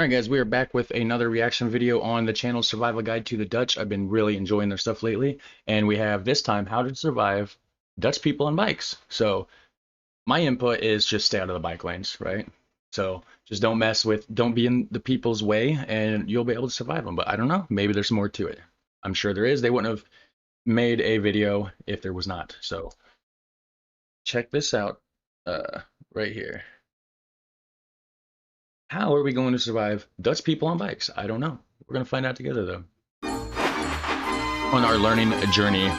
All right, guys, we are back with another reaction video on the channel Survival Guide to the Dutch. I've been really enjoying their stuff lately, and we have this time how to survive Dutch people on bikes. So my input is just stay out of the bike lanes, right? So just don't be in the people's way, and you'll be able to survive them. But I don't know, maybe there's more to it. I'm sure there is. They wouldn't have made a video if there was not. So check this out, right here. How are we going to survive Dutch people on bikes? I don't know. We're going to find out together, though. On our learning journey.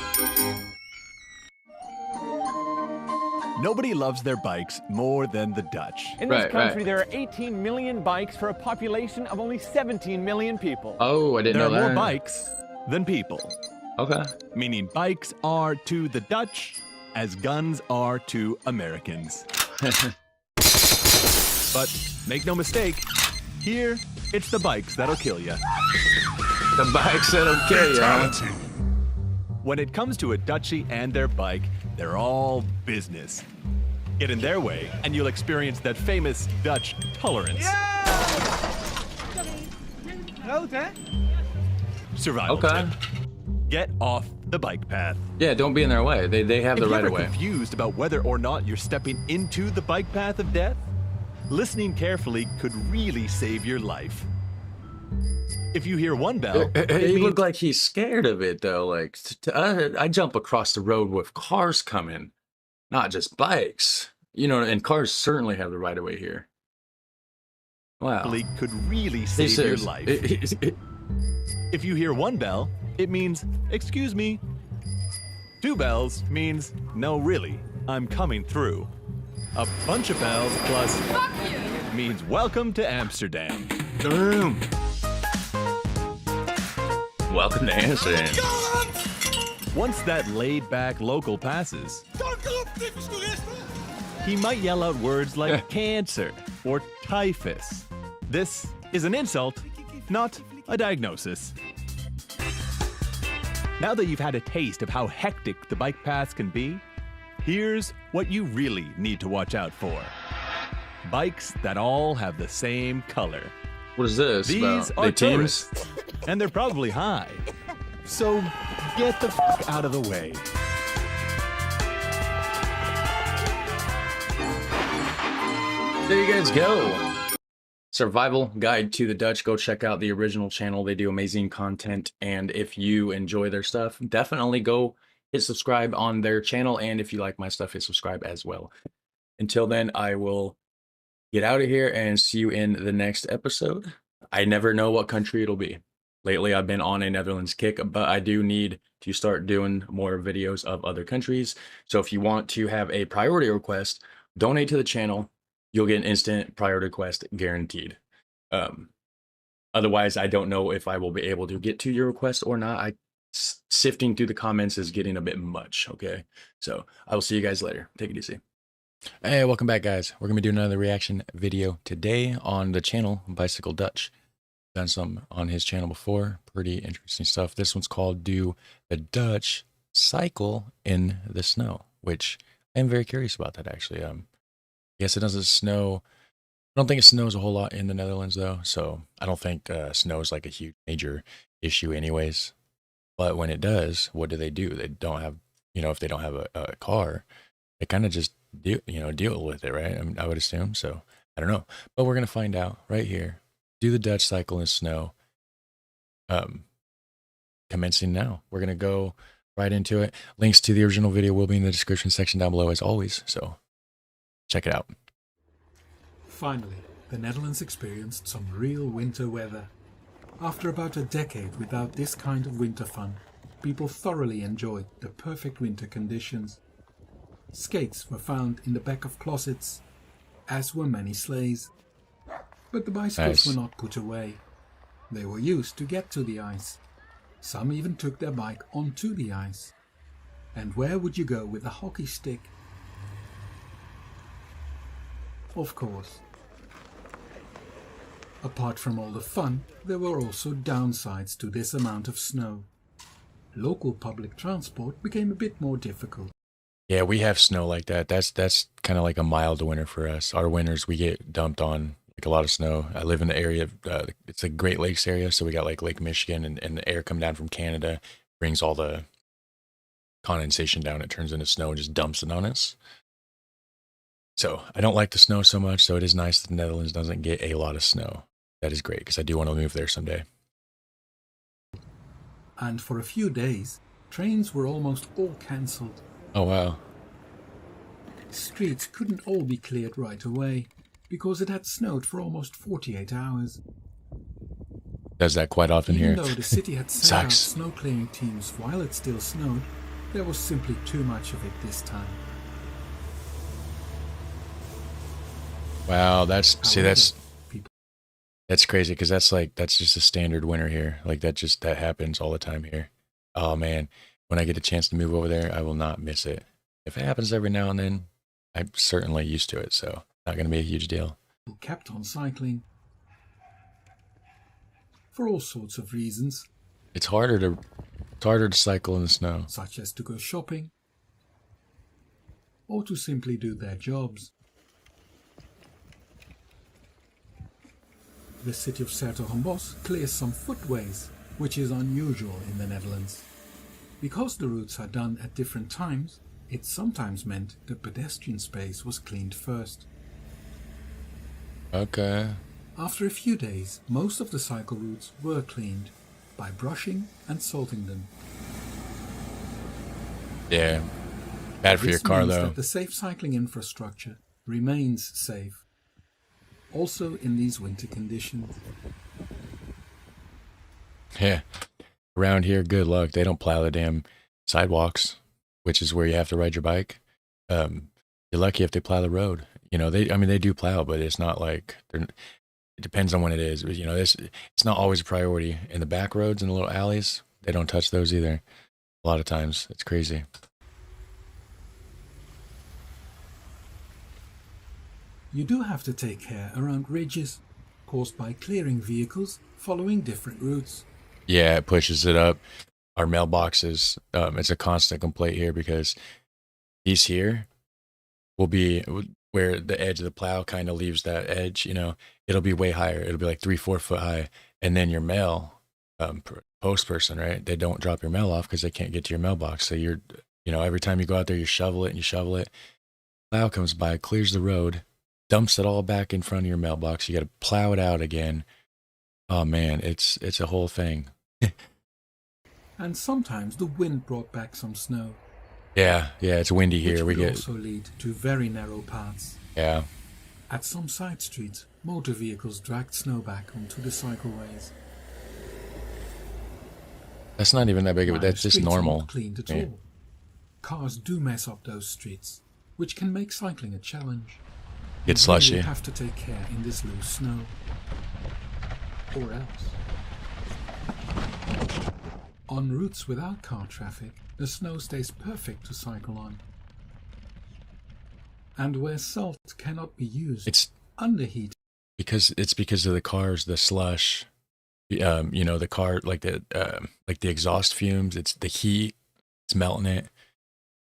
Nobody loves their bikes more than the Dutch. In this country, there are 18 million bikes for a population of only 17 million people. Oh, I didn't know that. There are more bikes than people. Okay. Meaning bikes are to the Dutch as guns are to Americans. But make no mistake, here, it's the bikes that'll kill you. The bikes that'll kill you, huh? When it comes to a Dutchie and their bike, they're all business. Get in their way, and you'll experience that famous Dutch tolerance. Survival tip. Get off the bike path. Yeah, don't be in their way. They have the right of way. If you're confused about whether or not you're stepping into the bike path of death, listening carefully could really save your life. If you hear one bell, He looked like he's scared of it, though. Like, I jump across the road with cars coming, not just bikes. You know, and cars certainly have the right of way here. Wow. Could really save your life. If you hear one bell, it means, excuse me. Two bells means, no, really, I'm coming through. A bunch of bells plus means welcome to Amsterdam. Boom. Welcome to Amsterdam. Once that laid-back local passes, he might yell out words like cancer or typhus. This is an insult, not a diagnosis. Now that you've had a taste of how hectic the bike paths can be, here's what you really need to watch out for. Bikes that all have the same color. What is this? These are tourists, and they're probably high. So get the f*** out of the way. There you guys go. Survival Guide to the Dutch. Go check out the original channel. They do amazing content, and if you enjoy their stuff, definitely go hit subscribe on their channel, and if you like my stuff, hit subscribe as well. Until then, I will get out of here and see you in the next episode. I never know what country it'll be. Lately, I've been on a Netherlands kick, but I do need to start doing more videos of other countries. So if you want to have a priority request, donate to the channel. You'll get an instant priority request guaranteed. Otherwise, I don't know if I will be able to get to your request or not. Sifting through the comments is getting a bit much, okay? So I will see you guys later. Take it easy. Hey, welcome back, guys. We're going to be doing another reaction video today on the channel Bicycle Dutch. Done some on his channel before. Pretty interesting stuff. This one's called Do the Dutch Cycle in the Snow, which I'm very curious about that, actually. Yes, it doesn't snow. I don't think it snows a whole lot in the Netherlands, though, so I don't think snow is like a huge major issue anyways. But when it does, what do? They don't have, if they don't have a car, they kind of just deal with it, right? I would assume. So I don't know, but we're gonna find out right here. Do the Dutch cycle in snow. Commencing now. We're gonna go right into it. Links to the original video will be in the description section down below, as always. So check it out. Finally, the Netherlands experienced some real winter weather. After about a decade without this kind of winter fun, people thoroughly enjoyed the perfect winter conditions. Skates were found in the back of closets, as were many sleighs. But the bicycles were not put away. They were used to get to the ice. Some even took their bike onto the ice. And where would you go with a hockey stick? Of course. Apart from all the fun, there were also downsides to this amount of snow. Local public transport became a bit more difficult. Yeah, we have snow like that. That's kind of like a mild winter for us. Our winters, we get dumped on like a lot of snow. I live in the area of, it's a Great Lakes area. So we got like Lake Michigan and the air coming down from Canada brings all the condensation down. It turns into snow and just dumps it on us. So I don't like the snow so much. So it is nice that the Netherlands doesn't get a lot of snow. That is great because I do want to move there someday. And for a few days, trains were almost all cancelled. Oh, wow. Streets couldn't all be cleared right away because it had snowed for almost 48 hours. Does that quite often here. Even though the city had sent out snow clearing teams while it still snowed, there was simply too much of it this time. Wow, However, that's crazy because that's just a standard winter here. Like that happens all the time here. Oh man, when I get a chance to move over there, I will not miss it. If it happens every now and then, I'm certainly used to it, so not going to be a huge deal. People kept on cycling for all sorts of reasons. It's harder to cycle in the snow, such as to go shopping or to simply do their jobs. The city of 's-Hertogenbosch clears some footways, which is unusual in the Netherlands. Because the routes are done at different times, it sometimes meant the pedestrian space was cleaned first. Okay. After a few days, most of the cycle routes were cleaned by brushing and salting them. Yeah. Bad for your car, though. That the safe cycling infrastructure remains safe, also in these winter conditions. Yeah. Around here, good luck. They don't plow the damn sidewalks, which is where you have to ride your bike. You're lucky if they plow the road. You know, they do plow, but it's not like it depends on when it is. You know, it's not always a priority. In the back roads and the little alleys, they don't touch those either. A lot of times, it's crazy. You do have to take care around ridges caused by clearing vehicles following different routes. Yeah, it pushes it up. Our mailboxes, it's a constant complaint here because these here will be where the edge of the plow kind of leaves that edge, you know, it'll be way higher. It'll be like 3-4 foot high. And then your mail, post person, right? They don't drop your mail off because they can't get to your mailbox. So every time you go out there, you shovel it. Plow comes by, clears the road, dumps it all back in front of your mailbox. You got to plow it out again. Oh man, it's a whole thing. And sometimes the wind brought back some snow. Yeah, it's windy here. Which could also lead to very narrow paths. Yeah. At some side streets, motor vehicles dragged snow back onto the cycleways. That's not even that big of it. That's just normal. Not cleaned at all. Cars do mess up those streets, which can make cycling a challenge. Get slushy. You have to take care in this loose snow, or else. On routes without car traffic, the snow stays perfect to cycle on. And where salt cannot be used, it's underheat. Because of the cars, the slush, the car, like the exhaust fumes, it's the heat, it's melting it,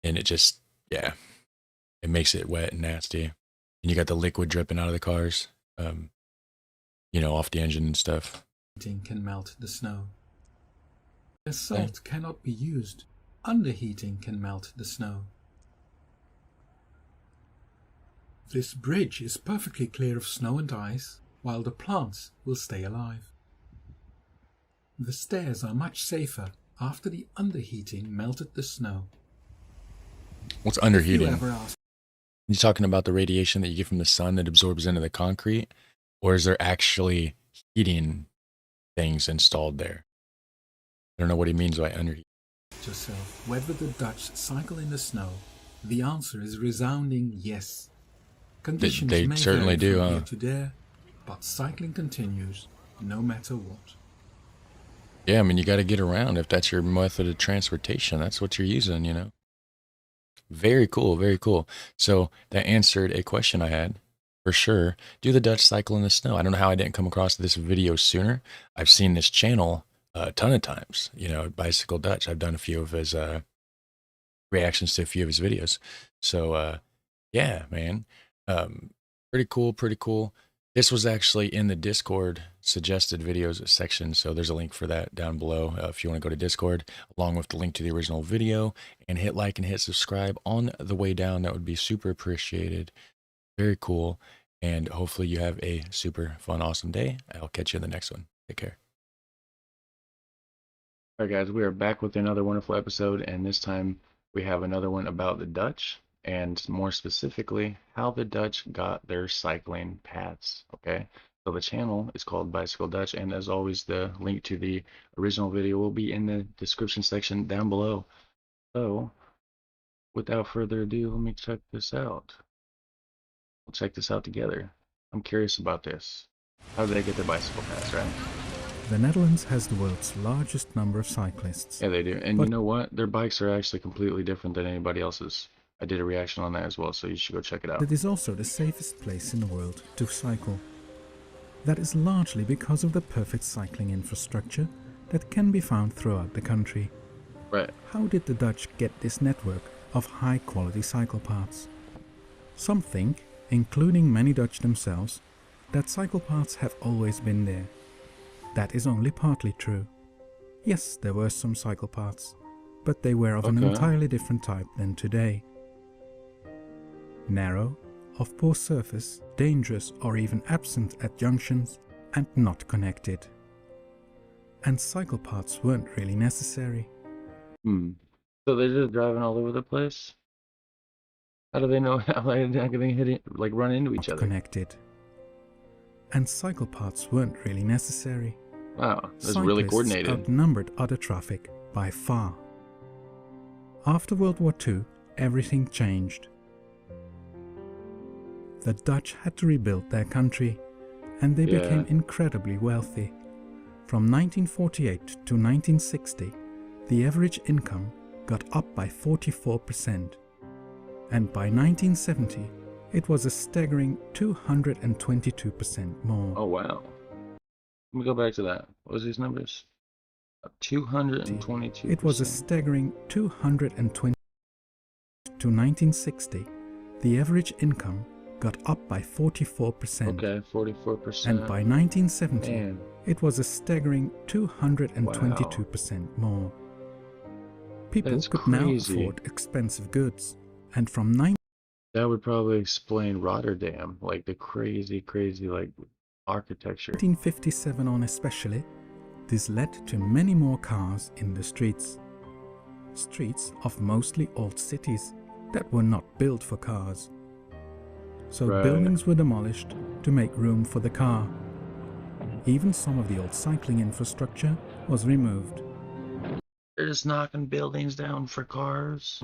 and it just, it makes it wet and nasty. And you got the liquid dripping out of the cars, off the engine and stuff. Heating can melt the snow. Where salt cannot be used, underheating can melt the snow. This bridge is perfectly clear of snow and ice, while the plants will stay alive. The stairs are much safer after the underheating melted the snow. What's underheating? If you ever ask, you talking about the radiation that you get from the sun that absorbs into the concrete, or is there actually heating things installed there? I don't know what he means by underheat. Yourself whether the Dutch cycle in the snow. The answer is resounding yes. Conditions they may certainly vary do, from year to there, but cycling continues no matter what. Yeah, I mean, you got to get around. If that's your method of transportation, that's what you're using, you know. Very cool, very cool. So that answered a question I had, for sure. Do the Dutch cycle in the snow? I don't know how I didn't come across this video sooner. I've seen this channel a ton of times, Bicycle Dutch. I've done a few of his reactions to a few of his videos. So yeah, man, pretty cool. This was actually in the Discord suggested videos section, so there's a link for that down below if you want to go to Discord, along with the link to the original video, and hit like and hit subscribe on the way down. That would be super appreciated. Very cool, and hopefully you have a super fun, awesome day. I'll catch you in the next one. Take care. All right, guys, we are back with another wonderful episode, and this time we have another one about the Dutch, and more specifically, how the Dutch got their cycling paths, okay? So the channel is called Bicycle Dutch, and as always, the link to the original video will be in the description section down below. So, without further ado, let me check this out. We'll check this out together. I'm curious about this. How did they get their bicycle paths, right? The Netherlands has the world's largest number of cyclists. Yeah, they do. And you know what? Their bikes are actually completely different than anybody else's. I did a reaction on that as well, so you should go check it out. It is also the safest place in the world to cycle. That is largely because of the perfect cycling infrastructure that can be found throughout the country. Right. How did the Dutch get this network of high-quality cycle paths? Some think, including many Dutch themselves, that cycle paths have always been there. That is only partly true. Yes, there were some cycle paths, but they were of an entirely different type than today. Narrow, of poor surface, dangerous or even absent at junctions, and not connected. And cycle paths weren't really necessary. So they're just driving all over the place? How do they know how they're not going to run into each other? Connected. And cycle paths weren't really necessary. Wow, that's really coordinated. Cyclists outnumbered other traffic by far. After World War II, everything changed. The Dutch had to rebuild their country, and they became incredibly wealthy. From 1948 to 1960, the average income got up by 44%. And by 1970, it was a staggering 222% more. Oh, wow. Let me go back to that. What was these numbers? 222%. It was a staggering 220. To 1960, the average income got up by 44%. Okay, 44%. And by 1970, it was a staggering 222% more. People could now afford expensive goods. And from that would probably explain Rotterdam, like the crazy like architecture. 1957 on especially, this led to many more cars in the streets. Streets of mostly old cities that were not built for cars. So buildings were demolished to make room for the car. Even some of the old cycling infrastructure was removed. They're just knocking buildings down for cars.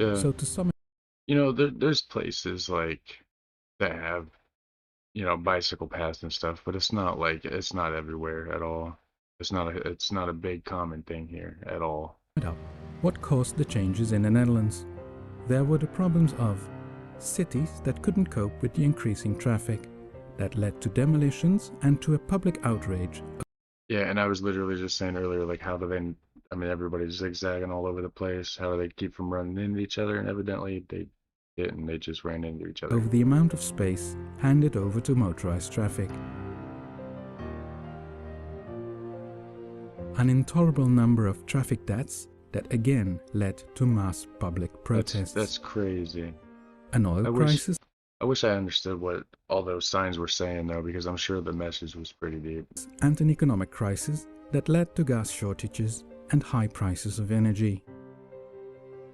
Yeah. So to sum There's places like that have, bicycle paths and stuff, but it's not everywhere at all. It's not a big common thing here at all. it up, what caused the changes in the Netherlands? There were the problems of cities that couldn't cope with the increasing traffic, that led to demolitions and to a public outrage. Yeah, and I was literally just saying earlier, like, how do they, I mean, everybody's zigzagging all over the place. How do they keep from running into each other? And evidently they didn't. They just ran into each other. Over the amount of space handed over to motorized traffic. An intolerable number of traffic deaths that again led to mass public protests. That's crazy. An oil crisis. I wish I understood what all those signs were saying, though, because I'm sure the message was pretty deep. And an economic crisis that led to gas shortages and high prices of energy.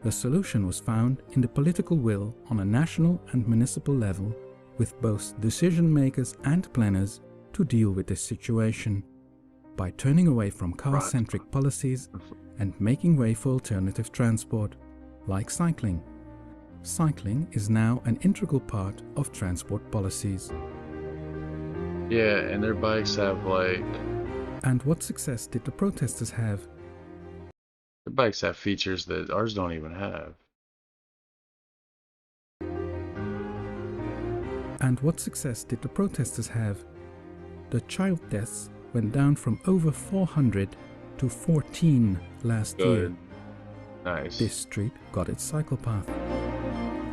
The solution was found in the political will on a national and municipal level, with both decision makers and planners to deal with this situation, by turning away from car-centric policies and making way for alternative transport, like cycling. Cycling is now an integral part of transport policies. Yeah, and their bikes have like... And what success did the protesters have? Their bikes have features that ours don't even have. And what success did the protesters have? The child deaths went down from over 400 to 14 last year. Nice. This street got its cycle path.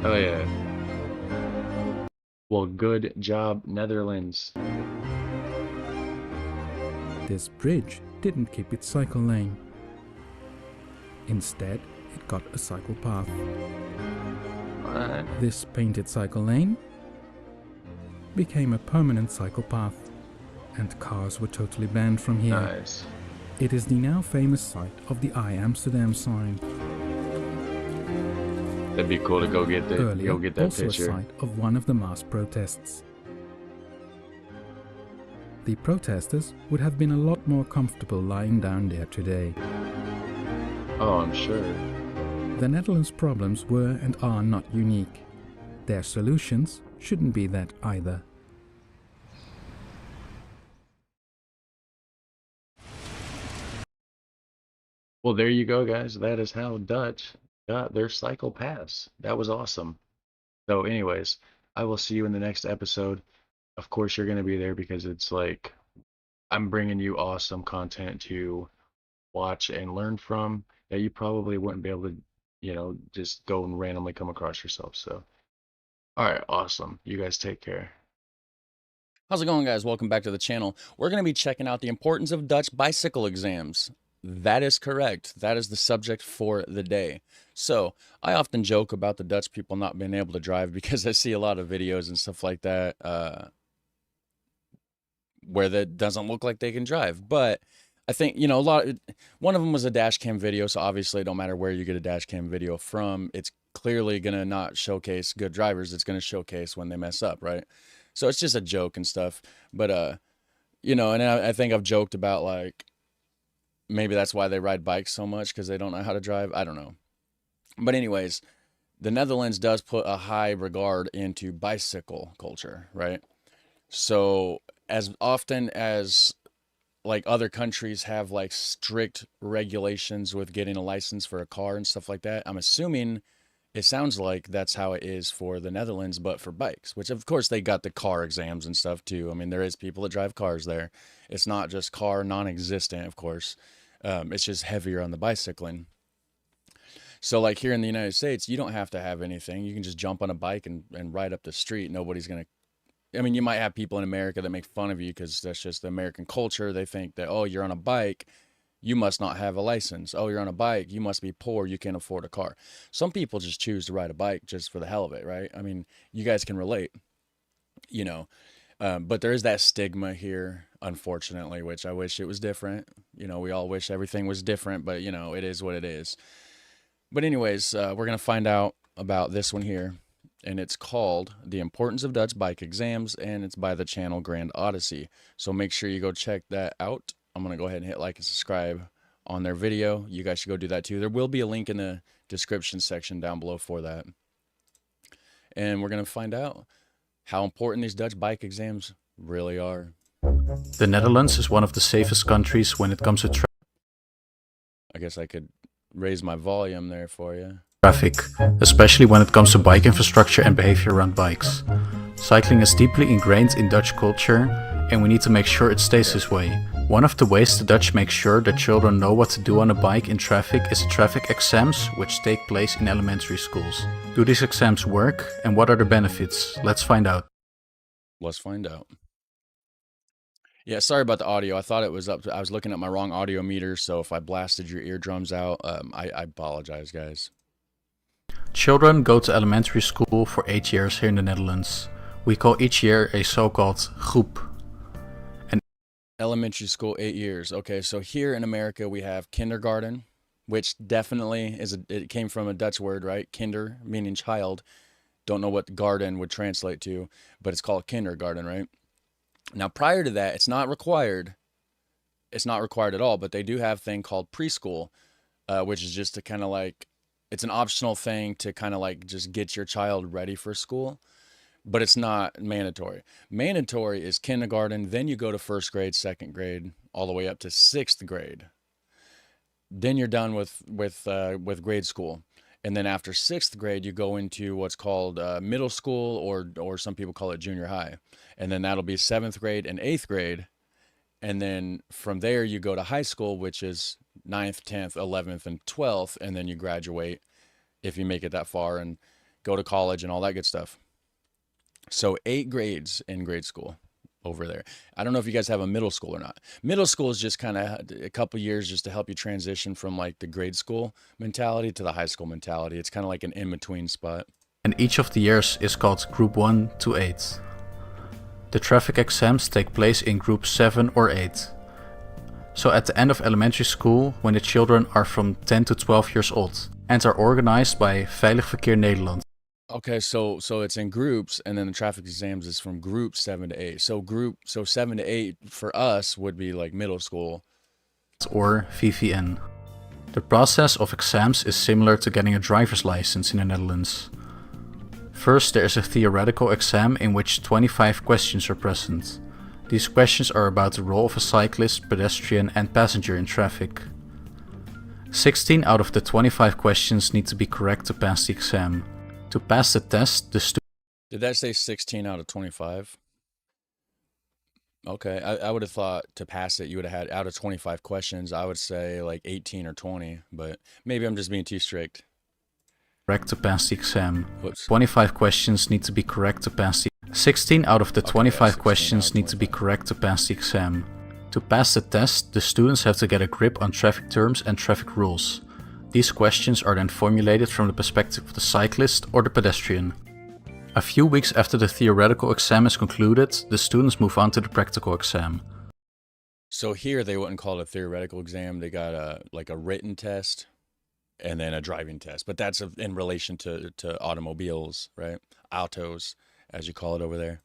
Oh yeah. Well, good job, Netherlands. This bridge didn't keep its cycle lane. Instead, it got a cycle path. Alright. This painted cycle lane became a permanent cycle path, and cars were totally banned from here. Nice. It is the now famous site of the I Amsterdam sign. That'd be cool to go get that. Earlier, Go get that also picture. a site of one of the mass protests. The protesters would have been a lot more comfortable lying down there today. Oh, I'm sure. The Netherlands' problems were and are not unique. Their solutions shouldn't be that either. Well, there you go, guys. That is how Dutch got their cycle pass. That was awesome. So, anyways, I will see you in the next episode. Of course, you're going to be there because it's like I'm bringing you awesome content to watch and learn from that you probably wouldn't be able to, just go and randomly come across yourself. So, all right, awesome. You guys take care. How's it going, guys? Welcome back to the channel. We're going to be checking out the importance of Dutch bicycle exams. That is correct. That is the subject for the day. So I often joke about the Dutch people not being able to drive because I see a lot of videos and stuff like that where that doesn't look like they can drive. But I think, one of them was a dash cam video. So obviously it don't matter where you get a dash cam video from. It's clearly going to not showcase good drivers. It's going to showcase when they mess up, right? So it's just a joke and stuff. But, and I think I've joked about like, maybe that's why they ride bikes so much, because they don't know how to drive. I don't know. But anyways, the Netherlands does put a high regard into bicycle culture, right? So as often as like other countries have like strict regulations with getting a license for a car and stuff like that, I'm assuming it sounds like that's how it is for the Netherlands, but for bikes, which of course they got the car exams and stuff too. I mean, there is people that drive cars there. It's not just car non-existent, of course. It's just heavier on the bicycling. So like here in the United States, you don't have to have anything. You can just jump on a bike and ride up the street. Nobody's going to, I mean, you might have people in America that make fun of you because that's just the American culture. They think that, oh, you're on a bike, you must not have a license. Oh, you're on a bike, you must be poor, you can't afford a car. Some people just choose to ride a bike just for the hell of it, right? I mean, you guys can relate, but there is that stigma here, unfortunately, which I wish it was different. We all wish everything was different, but, it is what it is. But anyways, we're going to find out about this one here, and it's called The Importance of Dutch Bike Exams, and it's by the channel Grand Odyssey. So make sure you go check that out. I'm going to go ahead and hit like and subscribe on their video. You guys should go do that too. There will be a link in the description section down below for that. And we're going to find out how important these Dutch bike exams really are. The Netherlands is one of the safest countries when it comes to I guess I could raise my volume there for you. traffic, especially when it comes to bike infrastructure and behavior around bikes. Cycling is deeply ingrained in Dutch culture, and we need to make sure it stays this way. One of the ways the Dutch make sure that children know what to do on a bike in traffic is the traffic exams, which take place in elementary schools. Do these exams work, and what are the benefits? Let's find out. Let's find out. Yeah, sorry about the audio. I thought it was up. I was looking at my wrong audio meter, so if I blasted your eardrums out, I apologize, guys. Children go to elementary school for 8 years here in the Netherlands. We call each year a so-called groep. Elementary school, 8 years. Okay, so here in America we have kindergarten, which definitely it came from a Dutch word, right? Kinder, meaning child. Don't know what garden would translate to, but it's called kindergarten, right? Now, prior to that, it's not required. It's not required at all, but they do have a thing called preschool, which is just to kind of like, it's an optional thing to kind of like just get your child ready for school, but it's not mandatory. Mandatory is kindergarten, then you go to first grade, second grade, all the way up to sixth grade. Then you're done with grade school. And then after sixth grade, you go into what's called middle school, or some people call it junior high. And then that'll be seventh grade and eighth grade. And then from there, you go to high school, which is 9th, 10th, 11th, and 12th. And then you graduate if you make it that far and go to college and all that good stuff. So 8 grades in grade school over there. I don't know if you guys have a middle school or not. Middle school is just kind of a couple years just to help you transition from like the grade school mentality to the high school mentality. It's kind of like an in-between spot. And each of the years is called Group 1 to 8. The traffic exams take place in Group 7 or 8. So at the end of elementary school, when the children are from 10 to 12 years old, and are organized by Veilig Verkeer Nederland. Okay, so it's in groups, and then the traffic exams is from group 7 to 8. So 7 to 8 for us would be like middle school. Or VVN. The process of exams is similar to getting a driver's license in the Netherlands. First, there is a theoretical exam in which 25 questions are present. These questions are about the role of a cyclist, pedestrian and passenger in traffic. 16 out of the 25 questions need to be correct to pass the exam. To pass the test, the student... Did that say 16 out of 25? Okay, I would have thought to pass it, you would have had out of 25 questions, I would say like 18 or 20, but maybe I'm just being too strict. Correct to pass the exam. Whoops. 25 questions need to be correct to pass the... 16 out of the 25 questions need to be correct to pass the exam. To pass the test, the students have to get a grip on traffic terms and traffic rules. These questions are then formulated from the perspective of the cyclist or the pedestrian. A few weeks after the theoretical exam is concluded, the students move on to the practical exam. So here they wouldn't call it a theoretical exam, they got a written test and then a driving test. But that's in relation to automobiles, right? Autos, as you call it over there.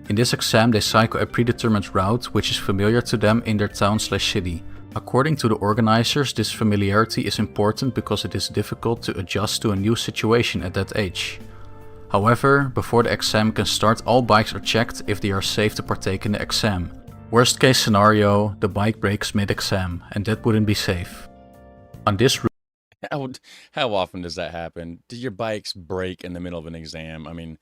In this exam they cycle a predetermined route which is familiar to them in their town/city. According to the organizers, this familiarity is important because it is difficult to adjust to a new situation at that age. However, before the exam can start, all bikes are checked if they are safe to partake in the exam. Worst case scenario, the bike breaks mid-exam, and that wouldn't be safe. On this route... How often does that happen? Do your bikes break in the middle of an exam? I mean,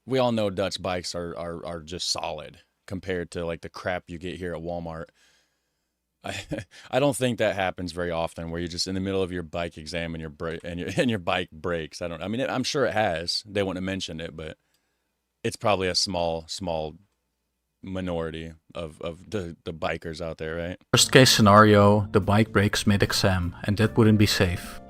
we all know Dutch bikes are just solid compared to like the crap you get here at Walmart. I don't think that happens very often where you're just in the middle of your bike exam and your bike breaks. I mean, I'm sure it has. They wouldn't have mentioned it, but it's probably a small minority of the bikers out there, right? Worst case scenario, the bike breaks mid-exam, and that wouldn't be safe.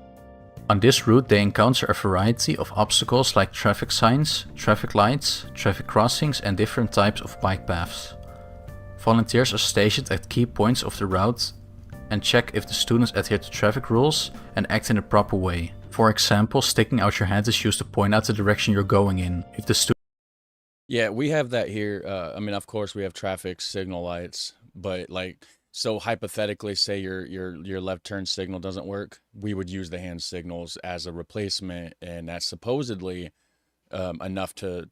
On this route they encounter a variety of obstacles like traffic signs, traffic lights, traffic crossings and different types of bike paths. Volunteers are stationed at key points of the route and check if the students adhere to traffic rules and act in a proper way. For example, sticking out your hand is used to point out the direction you're going in. If the Yeah, we have that here. I mean, of course, we have traffic signal lights, but like, So hypothetically, say your left turn signal doesn't work, we would use the hand signals as a replacement, and that's supposedly enough to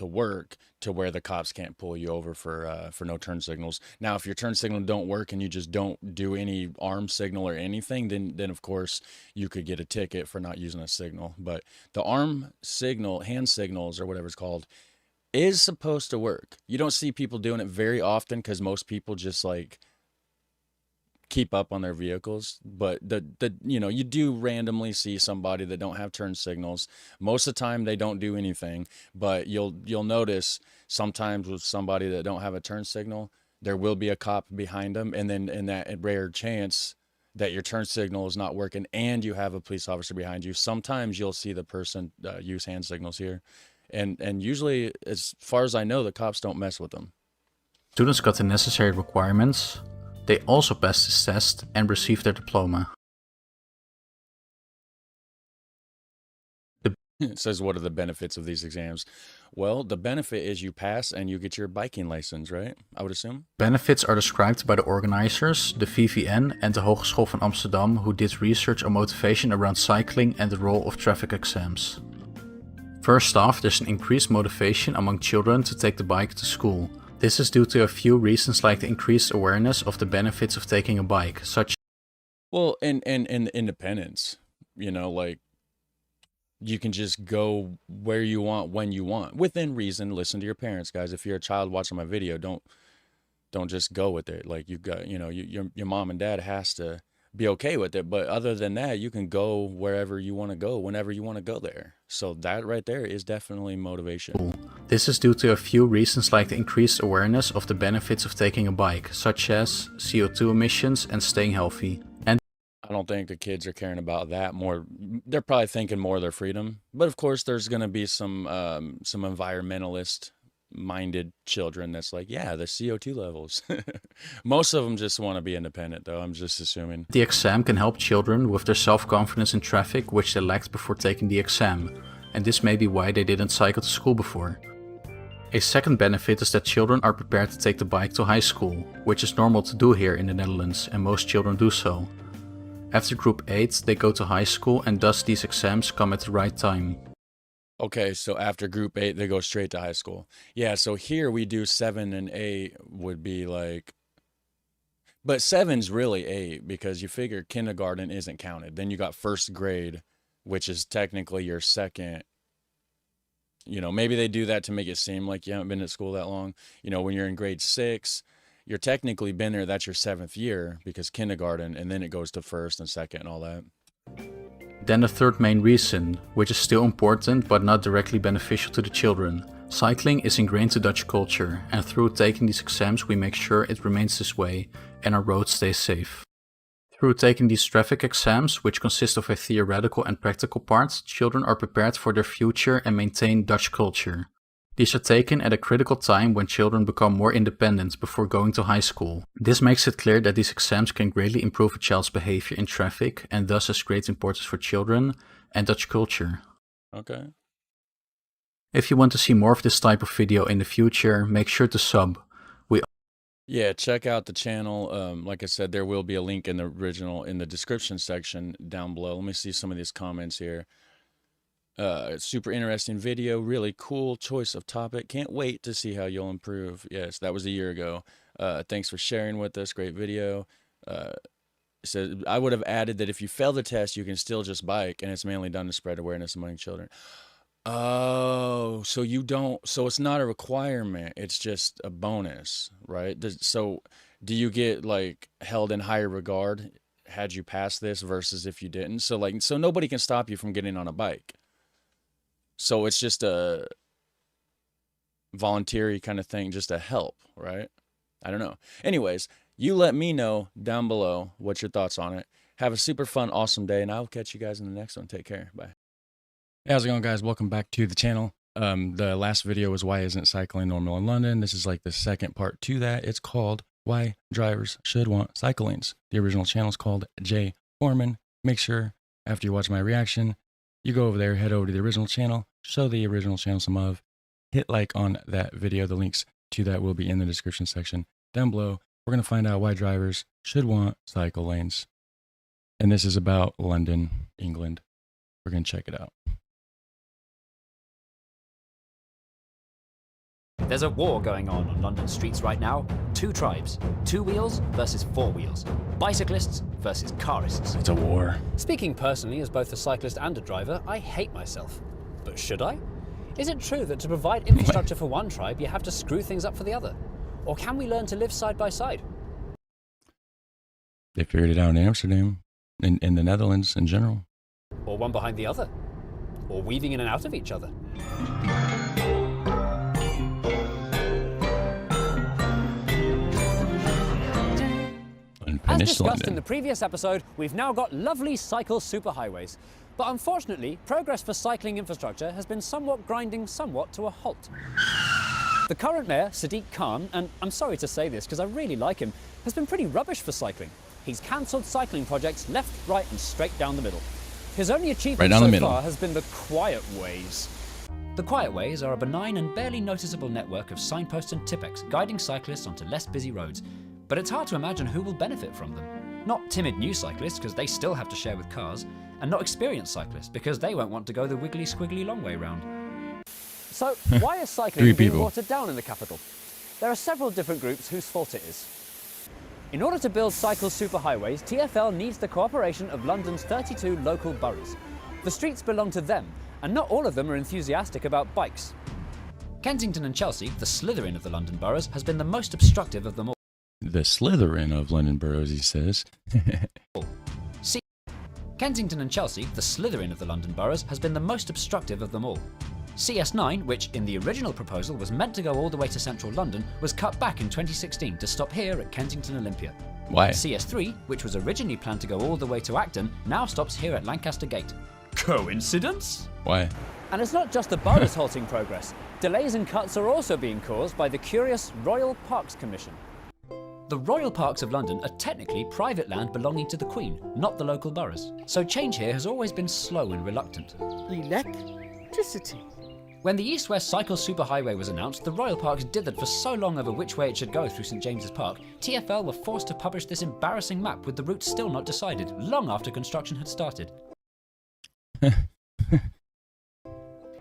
work to where the cops can't pull you over for no turn signals. Now, if your turn signal don't work and you just don't do any arm signal or anything, then of course you could get a ticket for not using a signal. But the arm signal, hand signals or whatever it's called, is supposed to work. You don't see people doing it very often because most people just like keep up on their vehicles, but you do randomly see somebody that don't have turn signals. Most of the time they don't do anything, but you'll notice sometimes with somebody that don't have a turn signal, there will be a cop behind them, and then in that rare chance that your turn signal is not working and you have a police officer behind you, sometimes you'll see the person use hand signals here, and usually, as far as I know, the cops don't mess with them. Students got the necessary requirements. They also passed this test and received their diploma. It says, what are the benefits of these exams? Well, the benefit is you pass and you get your biking license, right? I would assume. Benefits are described by the organizers, the VVN and the Hogeschool van Amsterdam, who did research on motivation around cycling and the role of traffic exams. First off, there's an increased motivation among children to take the bike to school. This is due to a few reasons, like the increased awareness of the benefits of taking a bike, such and independence, like you can just go where you want, when you want, within reason. Listen to your parents, guys. If you're a child watching my video, don't just go with it. Like you've got, your mom and dad has to be okay with it. But other than that, you can go wherever you want to go, whenever you want to go there. So that right there is definitely motivation. This is due to a few reasons, like the increased awareness of the benefits of taking a bike, such as CO2 emissions and staying healthy. And I don't think the kids are caring about that more. They're probably thinking more of their freedom. But of course, there's going to be some environmentalist minded children that's like, yeah, the CO2 levels. Most of them just want to be independent, though. I'm just assuming. The exam can help children with their self-confidence in traffic, which they lacked before taking the exam. And this may be why they didn't cycle to school before. A second benefit is that children are prepared to take the bike to high school, which is normal to do here in the Netherlands, and most children do so. After group 8, they go to high school, and thus these exams come at the right time. Okay, so after group 8, they go straight to high school. Yeah, so here we do 7 and 8 would be like, but 7's really 8 because you figure kindergarten isn't counted. Then you got first grade, which is technically your second. Maybe they do that to make it seem like you haven't been at school that long. When you're in grade 6, you're technically been there, that's your 7th year because kindergarten, and then it goes to first and second and all that. Then the third main reason, which is still important but not directly beneficial to the children. Cycling is ingrained to Dutch culture, and through taking these exams we make sure it remains this way and our roads stay safe. Through taking these traffic exams, which consist of a theoretical and practical part, children are prepared for their future and maintain Dutch culture. These are taken at a critical time when children become more independent before going to high school. This makes it clear that these exams can greatly improve a child's behavior in traffic and thus has great importance for children and Dutch culture. Okay. If you want to see more of this type of video in the future, make sure to sub. Yeah, check out the channel. Like I said, there will be a link in the description section down below. Let me see some of these comments here. Super interesting video, really cool choice of topic. Can't wait to see how you'll improve. Yes, that was a year ago. Thanks for sharing with us. Great video. So I would have added that if you fail the test, you can still just bike, and it's mainly done to spread awareness among children. Oh, so it's not a requirement. It's just a bonus, right? So do you get like held in higher regard had you passed this versus if you didn't? So nobody can stop you from getting on a bike. So it's just a voluntary kind of thing, just a help, right? I don't know. Anyways, you let me know down below what's your thoughts on it. Have a super fun, awesome day, and I'll catch you guys in the next one. Take care. Bye. Hey, how's it going, guys? Welcome back to the channel. The last video was why isn't cycling normal in London? This is like the second part to that. It's called Why Drivers Should Want Cycle Lanes. The original channel is called Jay Foreman. Make sure after you watch my reaction, you go over there, head over to the original channel, show the original channel some love, hit like on that video. The links to that will be in the description section down below. we're going to find out why drivers should want cycle lanes. And this is about London, England. We're going to check it out. There's a war going on London streets right now. Two tribes, two wheels versus four wheels. Bicyclists versus carists. It's a war. Speaking personally as both a cyclist and a driver, I hate myself. But should I? Is it true that to provide infrastructure for one tribe, you have to screw things up for the other? Or can we learn to live side by side? They figured it out in Amsterdam, in the Netherlands in general. Or one behind the other? Or weaving in and out of each other? As discussed in the previous episode, we've now got lovely cycle superhighways. But unfortunately, progress for cycling infrastructure has been somewhat grinding somewhat to a halt. The current mayor, Sadiq Khan, and I'm sorry to say this because I really like him, has been pretty rubbish for cycling. He's cancelled cycling projects left, right and straight down the middle. His only achievement so far has been the quiet ways. The quiet ways are a benign and barely noticeable network of signposts and tipex guiding cyclists onto less busy roads. But it's hard to imagine who will benefit from them. Not timid new cyclists, because they still have to share with cars, and not experienced cyclists, because they won't want to go the wiggly squiggly long way round. So, why is cycling being watered down in the capital? There are several different groups whose fault it is. In order to build cycle superhighways, TfL needs the cooperation of London's 32 local boroughs. The streets belong to them, and not all of them are enthusiastic about bikes. Kensington and Chelsea, the Slytherin of the London boroughs, has been the most obstructive of them all. The Slytherin of London boroughs, he says. Kensington and Chelsea, the Slytherin of the London boroughs, has been the most obstructive of them all. CS9, which in the original proposal was meant to go all the way to central London, was cut back in 2016 to stop here at Kensington Olympia. Why? CS3, which was originally planned to go all the way to Acton, now stops here at Lancaster Gate. Coincidence? Why? And it's not just the boroughs halting progress. Delays and cuts are also being caused by the curious Royal Parks Commission. The Royal Parks of London are technically private land belonging to the Queen, not the local boroughs. So change here has always been slow and reluctant. Electricity. When the East-West Cycle Superhighway was announced, the Royal Parks dithered for so long over which way it should go through St James's Park, TfL were forced to publish this embarrassing map with the route still not decided, long after construction had started.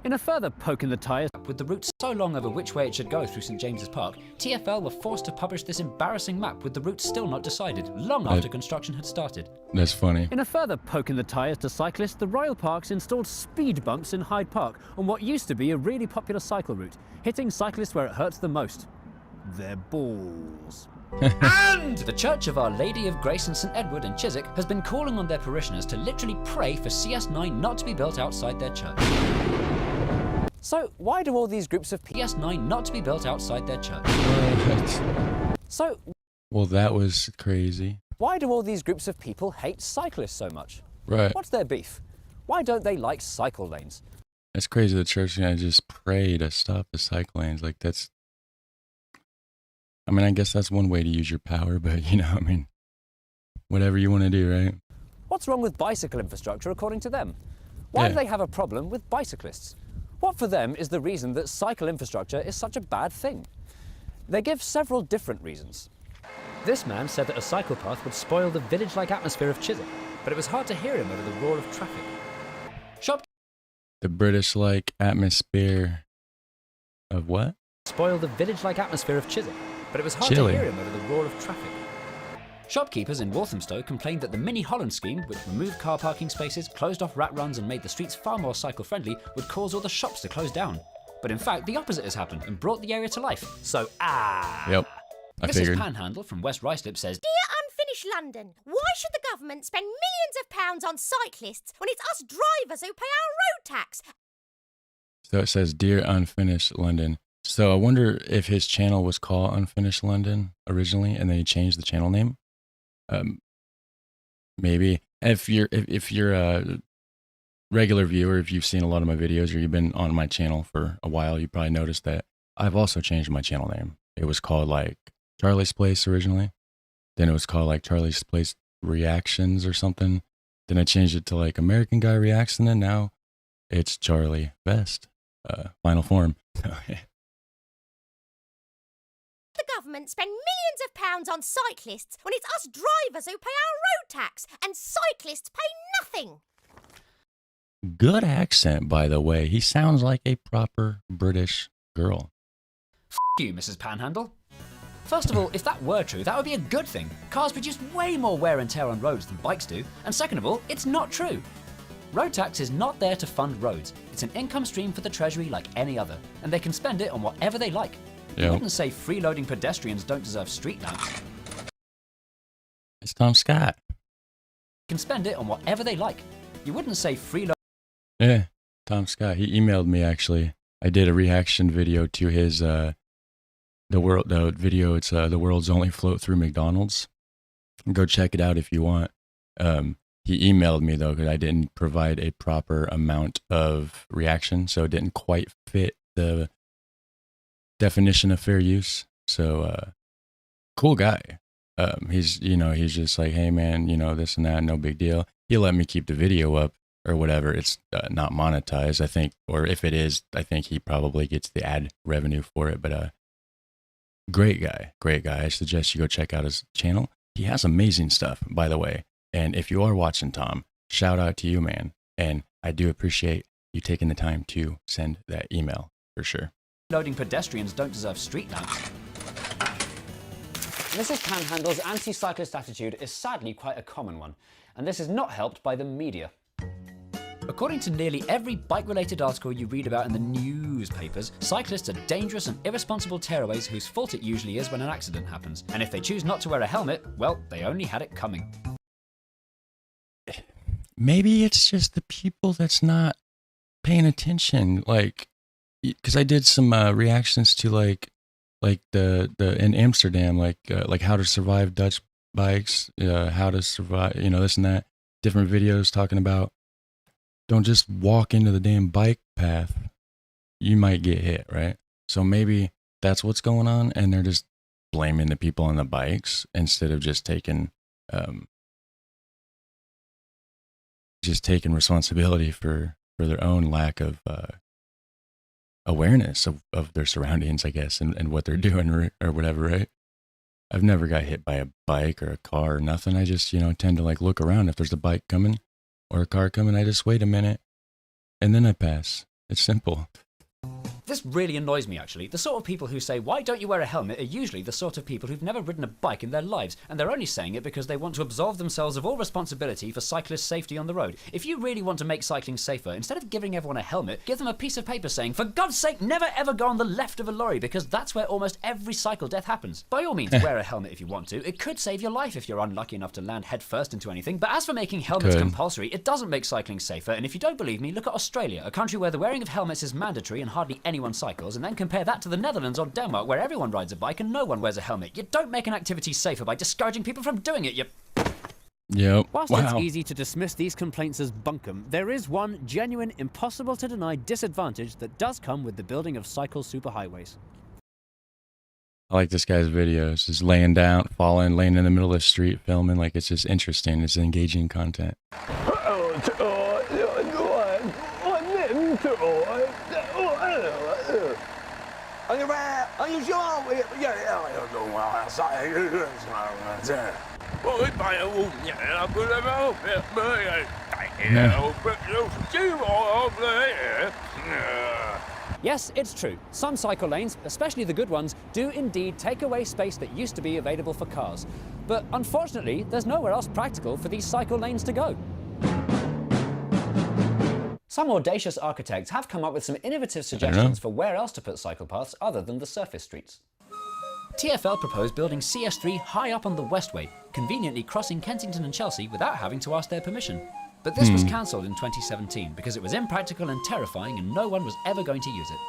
In a further poke in the tyres with the route so long over which way it should go through St James's Park, TfL were forced to publish this embarrassing map with the route still not decided, long after construction had started. That's funny. In a further poke in the tyres to cyclists, the Royal Parks installed speed bumps in Hyde Park on what used to be a really popular cycle route, hitting cyclists where it hurts the most. Their balls. And the Church of Our Lady of Grace in St Edward and Chiswick has been calling on their parishioners to literally pray for CS9 not to be built outside their church. So, why do all these groups of PS9 not to be built outside their church? What? So, well, that was crazy. Why do all these groups of people hate cyclists so much? Right. What's their beef? Why don't they like cycle lanes? It's crazy the church gonna just pray to stop the cycle lanes. Like, that's... I mean, I guess that's one way to use your power, but, you know, I mean, whatever you want to do, right? What's wrong with bicycle infrastructure according to them? Why do they have a problem with bicyclists? What for them is the reason that cycle infrastructure is such a bad thing? They give several different reasons. This man said that a cycle path would spoil the village-like atmosphere of Chiswick, but it was hard to hear him over the roar of traffic. The British-like atmosphere of what? Spoil the village-like atmosphere of Chiswick, but it was hard to hear him over the roar of traffic. Shopkeepers in Walthamstow complained that the Mini Holland scheme, which removed car parking spaces, closed off rat runs and made the streets far more cycle-friendly, would cause all the shops to close down. But in fact, the opposite has happened and brought the area to life. So, Yep, I figured. Mrs. Panhandle from West Ruislip says, Dear Unfinished London, why should the government spend millions of pounds on cyclists when it's us drivers who pay our road tax? So it says, Dear Unfinished London. So I wonder if his channel was called Unfinished London originally, and then he changed the channel name. Maybe if you're a regular viewer, if you've seen a lot of my videos or you've been on my channel for a while, you probably noticed that I've also changed my channel name. It was called like Charlie's Place originally. Then it was called like Charlie's Place Reactions or something. Then I changed it to like American Guy Reacts, and then now it's ItsCharlieVest, final form. government spend millions of pounds on cyclists when it's us drivers who pay our road tax and cyclists pay nothing? Good accent, by the way. He sounds like a proper British girl. F you, Mrs. Panhandle. First of all, if that were true, that would be a good thing. Cars produce way more wear and tear on roads than bikes do. And second of all, it's not true. Road tax is not there to fund roads. It's an income stream for the Treasury like any other, and they can spend it on whatever they like. Yep. You wouldn't say freeloading pedestrians don't deserve street lamps. It's Tom Scott. Can spend it on whatever they like. You wouldn't say freeloading. Yeah, Tom Scott. He emailed me actually. I did a reaction video to his the video. It's the world's only float through McDonald's. Go check it out if you want. He emailed me though because I didn't provide a proper amount of reaction, so it didn't quite fit the definition of fair use. So cool guy. He's just like, hey man, this and that, no big deal. He let me keep the video up or whatever. It's not monetized, I think, or if it is, I think he probably gets the ad revenue for it. But great guy. I suggest you go check out his channel. He has amazing stuff, by the way. And if you are watching, Tom, shout out to you, man. And I do appreciate you taking the time to send that email, for sure. Loading pedestrians don't deserve street lamps. Mrs. Panhandle's anti-cyclist attitude is sadly quite a common one, and this is not helped by the media. According to nearly every bike-related article you read about in the newspapers, cyclists are dangerous and irresponsible tearaways whose fault it usually is when an accident happens. And if they choose not to wear a helmet, well, they only had it coming. Maybe it's just the people that's not paying attention, like, because I did some reactions to like the in Amsterdam, like how to survive Dutch bikes, how to survive, this and that, different videos talking about don't just walk into the damn bike path, you might get hit, right? So maybe that's what's going on, and they're just blaming the people on the bikes instead of just taking responsibility for their own lack of awareness of their surroundings, I guess, and what they're doing or whatever, right? I've never got hit by a bike or a car or nothing. I just, tend to like look around. If there's a bike coming or a car coming, I just wait a minute and then I pass. It's simple. This really annoys me, actually. The sort of people who say, why don't you wear a helmet, are usually the sort of people who've never ridden a bike in their lives, and they're only saying it because they want to absolve themselves of all responsibility for cyclist safety on the road. If you really want to make cycling safer, instead of giving everyone a helmet, give them a piece of paper saying, for God's sake, never ever go on the left of a lorry, because that's where almost every cycle death happens. By all means, wear a helmet if you want to. It could save your life if you're unlucky enough to land headfirst into anything, but as for making helmets compulsory, it doesn't make cycling safer, and if you don't believe me, look at Australia, a country where the wearing of helmets is mandatory and hardly anyone cycles, and then compare that to the Netherlands or Denmark, where everyone rides a bike and no one wears a helmet. You don't make an activity safer by discouraging people from doing it, Yep. Whilst it's easy to dismiss these complaints as bunkum, there is one genuine, impossible to deny disadvantage that does come with the building of cycle superhighways. I like this guy's videos. Just laying down, falling, laying in the middle of the street, filming. Like, it's just interesting. It's engaging content. Yes, it's true. Some cycle lanes, especially the good ones, do indeed take away space that used to be available for cars. But unfortunately, there's nowhere else practical for these cycle lanes to go. Some audacious architects have come up with some innovative suggestions for where else to put cycle paths other than the surface streets. TfL proposed building CS3 high up on the Westway, conveniently crossing Kensington and Chelsea without having to ask their permission. But this was cancelled in 2017 because it was impractical and terrifying and no one was ever going to use it.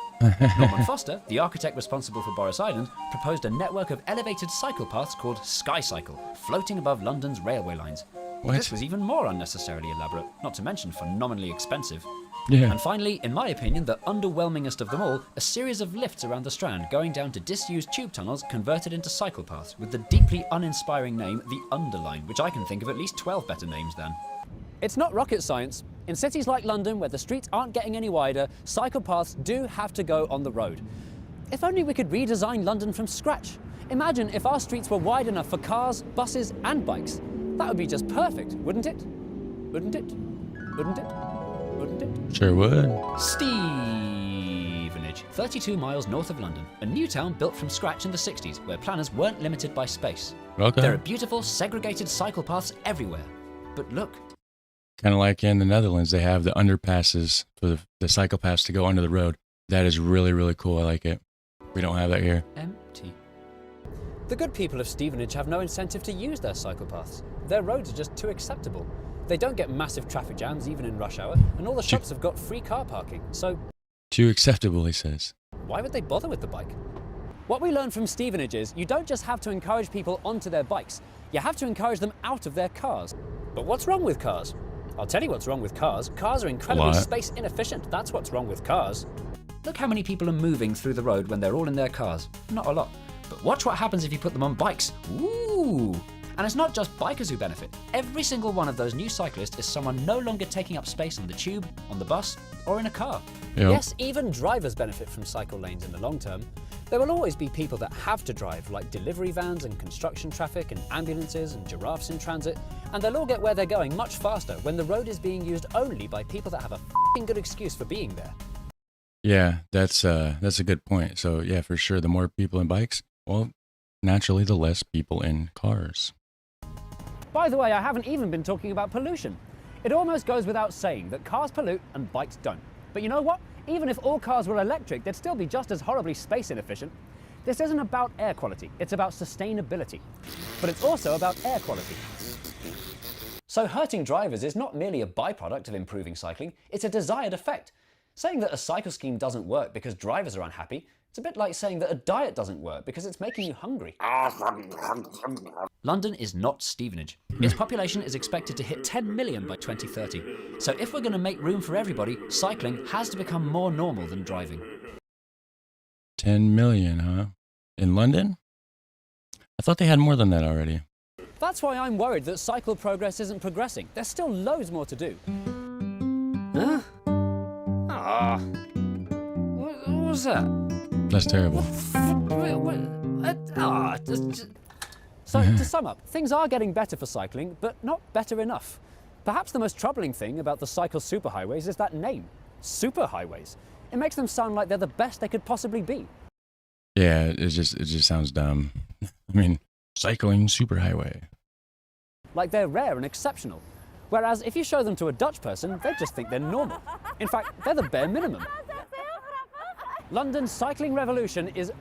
Norman Foster, the architect responsible for Boris Island, proposed a network of elevated cycle paths called SkyCycle, floating above London's railway lines. This was even more unnecessarily elaborate, not to mention phenomenally expensive. And finally, in my opinion, the underwhelmingest of them all, a series of lifts around the Strand going down to disused tube tunnels converted into cycle paths with the deeply uninspiring name The Underline, which I can think of at least 12 better names than. It's not rocket science. In cities like London, where the streets aren't getting any wider, cycle paths do have to go on the road. If only we could redesign London from scratch. Imagine if our streets were wide enough for cars, buses, and bikes. That would be just perfect, wouldn't it? Wouldn't it? Wouldn't it? Wouldn't it? Sure would. Stevenage, 32 miles north of London, a new town built from scratch in the 60s where planners weren't limited by space. Okay. There are beautiful, segregated cycle paths everywhere. But look. Kind of like in the Netherlands, they have the underpasses for the cycle paths to go under the road. That is really, really cool. I like it. We don't have that here. Empty. The good people of Stevenage have no incentive to use their cycle paths. Their roads are just too acceptable. They don't get massive traffic jams even in rush hour, and all the shops have got free car parking, so... Too acceptable, he says. Why would they bother with the bike? What we learned from Stevenage is you don't just have to encourage people onto their bikes, you have to encourage them out of their cars. But what's wrong with cars? I'll tell you what's wrong with cars. Cars are incredibly space inefficient. That's what's wrong with cars. Look how many people are moving through the road when they're all in their cars. Not a lot. But watch what happens if you put them on bikes. Ooh! And it's not just bikers who benefit. Every single one of those new cyclists is someone no longer taking up space on the tube, on the bus, or in a car. Yep. Yes, even drivers benefit from cycle lanes in the long term. There will always be people that have to drive, like delivery vans and construction traffic and ambulances and giraffes in transit, and they'll all get where they're going much faster when the road is being used only by people that have a f***ing good excuse for being there. Yeah, that's a good point. So yeah, for sure, the more people in bikes, well, naturally, the less people in cars. By the way, I haven't even been talking about pollution. It almost goes without saying that cars pollute and bikes don't. But you know what? Even if all cars were electric, they'd still be just as horribly space inefficient. This isn't about air quality, it's about sustainability. But it's also about air quality. So hurting drivers is not merely a byproduct of improving cycling, it's a desired effect. Saying that a cycle scheme doesn't work because drivers are unhappy, it's a bit like saying that a diet doesn't work because it's making you hungry. London is not Stevenage. Its population is expected to hit 10 million by 2030. So if we're going to make room for everybody, cycling has to become more normal than driving. 10 million, huh? In London? I thought they had more than that already. That's why I'm worried that cycle progress isn't progressing. There's still loads more to do. Huh? Ah. What was that? That's terrible. So, to sum up, things are getting better for cycling, but not better enough. Perhaps the most troubling thing about the cycle superhighways is that name, superhighways. It makes them sound like they're the best they could possibly be. Yeah, it just sounds dumb. I mean, cycling superhighway. Like they're rare and exceptional. Whereas if you show them to a Dutch person, they just think they're normal. In fact, they're the bare minimum. London's cycling revolution is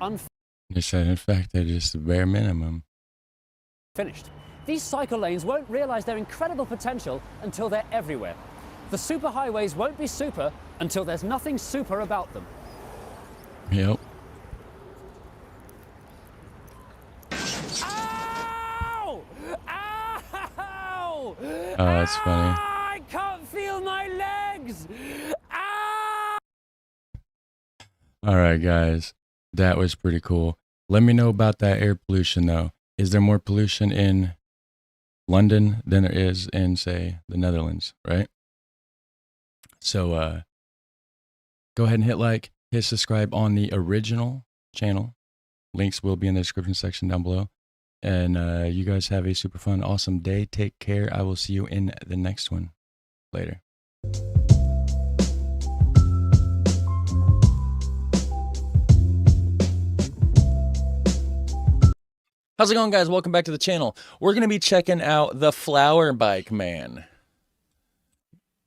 They said, in fact, they're just the bare minimum. Finished. These cycle lanes won't realise their incredible potential until they're everywhere. The superhighways won't be super until there's nothing super about them. Yep. Ow! Ow! Oh, that's funny. I can't feel my legs! Ow! All right, guys. That was pretty cool. Let me know about that air pollution, though. Is there more pollution in London than there is in, say, the Netherlands, right? So go ahead and hit like, hit subscribe on the original channel. Links will be in the description section down below. And you guys have a super fun, awesome day. Take care. I will see you in the next one. Later. How's it going, guys? Welcome back to the channel. We're going to be checking out the Flower Bike Man.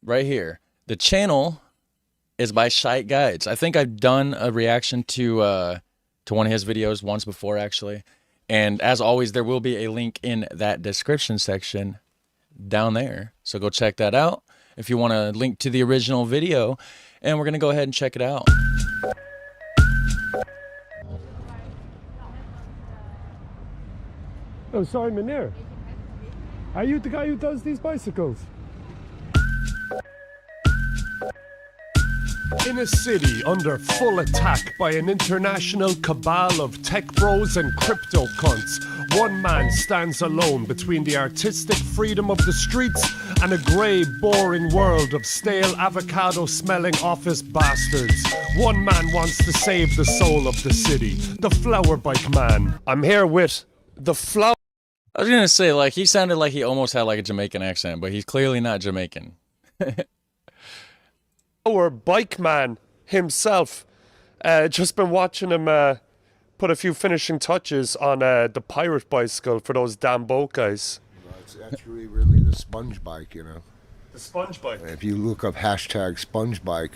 Right here. The channel is by Shite Guides. I think I've done a reaction to one of his videos once before, actually. And as always, there will be a link in that description section down there. So go check that out if you want to link to the original video. And we're going to go ahead and check it out. Oh, sorry, Meneer. Are you the guy who does these bicycles? In a city under full attack by an international cabal of tech bros and crypto cunts, one man stands alone between the artistic freedom of the streets and a grey, boring world of stale avocado-smelling office bastards. One man wants to save the soul of the city, the flower bike man. I'm here with the flower... I was gonna say, like, he sounded like he almost had like a Jamaican accent, but he's clearly not Jamaican. Our bike man himself. Just been watching him put a few finishing touches on the pirate bicycle for those damn boat guys. Well, it's actually really the sponge bike, you know. The sponge bike? If you look up hashtag sponge bike,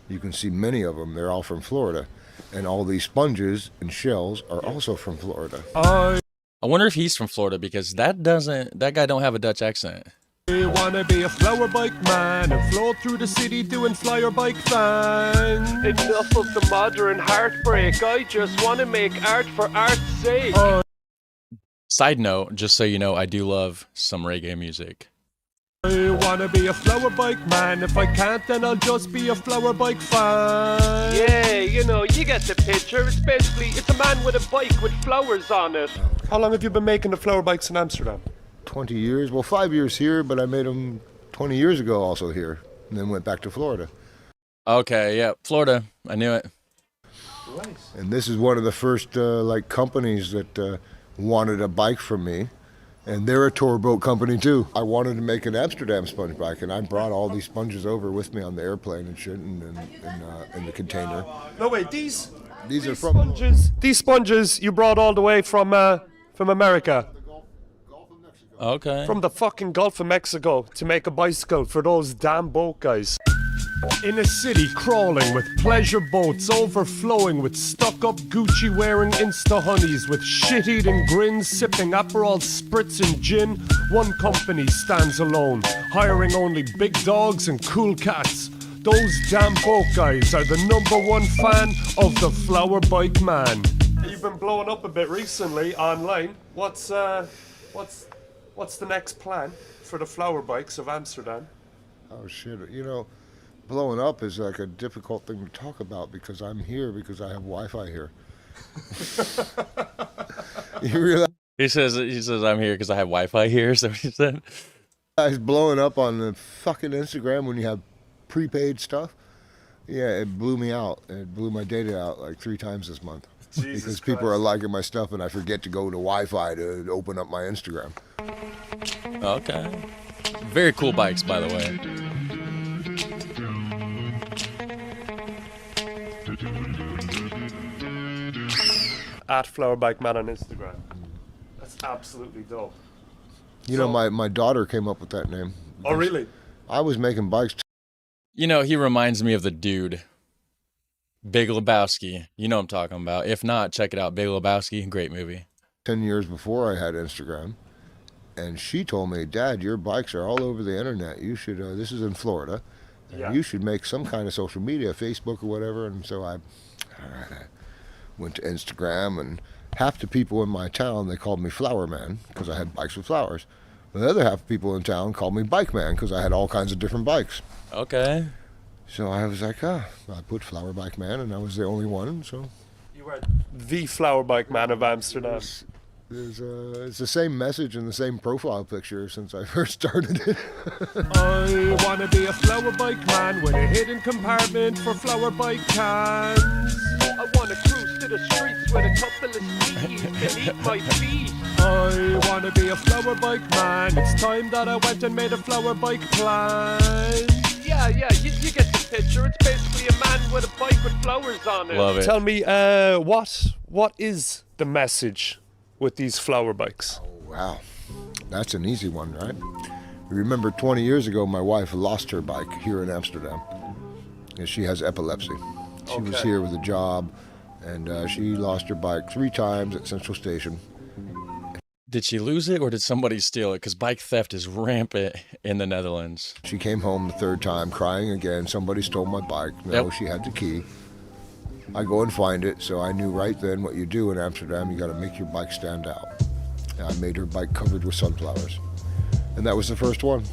you can see many of them. They're all from Florida. And all these sponges and shells are also from Florida. I wonder if he's from Florida, because that guy don't have a Dutch accent. I wanna be a flower bike man and float through the city doing flyer bike fun. Enough of the modern heartbreak. I just wanna make art for art's sake. Side note, just so you know, I do love some reggae music. I wanna be a flower bike man. If I can't, then I'll just be a flower bike fan. Yeah, you know, you get the picture. It's a man with a bike with flowers on it. How long have you been making the flower bikes in Amsterdam? 20 years. Well, 5 years here, but I made them 20 years ago also here. And then went back to Florida. Okay, yeah, Florida. I knew it. Nice. And this is one of the first like companies that wanted a bike from me. And they're a tour boat company too. I wanted to make an Amsterdam sponge bike, and I brought all these sponges over with me on the airplane and shit, and in the container. No wait, these are from sponges. These sponges you brought all the way from America. Okay. From the fucking Gulf of Mexico to make a bicycle for those damn boat guys. In a city crawling with pleasure boats overflowing with stuck-up Gucci-wearing Insta-honeys with shit-eating grins sipping Aperol spritz and gin, one company stands alone, hiring only big dogs and cool cats. Those damn boat guys are the #1 fan of the flower bike man. You've been blowing up a bit recently online. What's the next plan for the flower bikes of Amsterdam? Oh shit, you know, blowing up is like a difficult thing to talk about because I'm here because I have Wi-Fi here. You realize? He says I'm here because I have Wi-Fi here. So he said. Guys blowing up on the fucking Instagram when you have prepaid stuff. Yeah, it blew me out. It blew my data out like 3 times this month. Jesus because Christ. people are liking my stuff and I forget to go to Wi-Fi to open up my Instagram. Okay. Very cool bikes, by the way. At Flower Bike Man on Instagram. That's absolutely dope. You know, my daughter came up with that name. Oh, really? I was making bikes. You know, he reminds me of the dude. Big Lebowski. You know what I'm talking about. If not, check it out. Big Lebowski. Great movie. 10 years before I had Instagram. And she told me, Dad, your bikes are all over the internet. You should, this is in Florida. Yeah. You should make some kind of social media, Facebook or whatever. And so I went to Instagram, and half the people in my town, they called me Flower Man because I had bikes with flowers. The other half of people in town called me Bike Man because I had all kinds of different bikes. Okay. So I was like, I put Flower Bike Man, and I was the only one, so. You were the Flower Bike Man of Amsterdam. It's the same message and the same profile picture since I first started it. I want to be a flower bike man with a hidden compartment for flower bike cans. I want to cruise to the streets with a couple of skis beneath my feet. I want to be a flower bike man. It's time that I went and made a flower bike plan. Yeah, you get the picture. It's basically a man with a bike with flowers on it. Love it. Tell me, what is the message with these flower bikes? Oh, wow. That's an easy one, right? Remember 20 years ago, my wife lost her bike here in Amsterdam. And she has epilepsy. She was here with a job, and she lost her bike 3 times at Central Station. Did she lose it or did somebody steal it? Because bike theft is rampant in the Netherlands. She came home the 3rd time crying again. Somebody stole my bike. No, She had the key. I go and find it, so I knew right then what you do in Amsterdam. You got to make your bike stand out. And I made her bike covered with sunflowers. And that was the first one.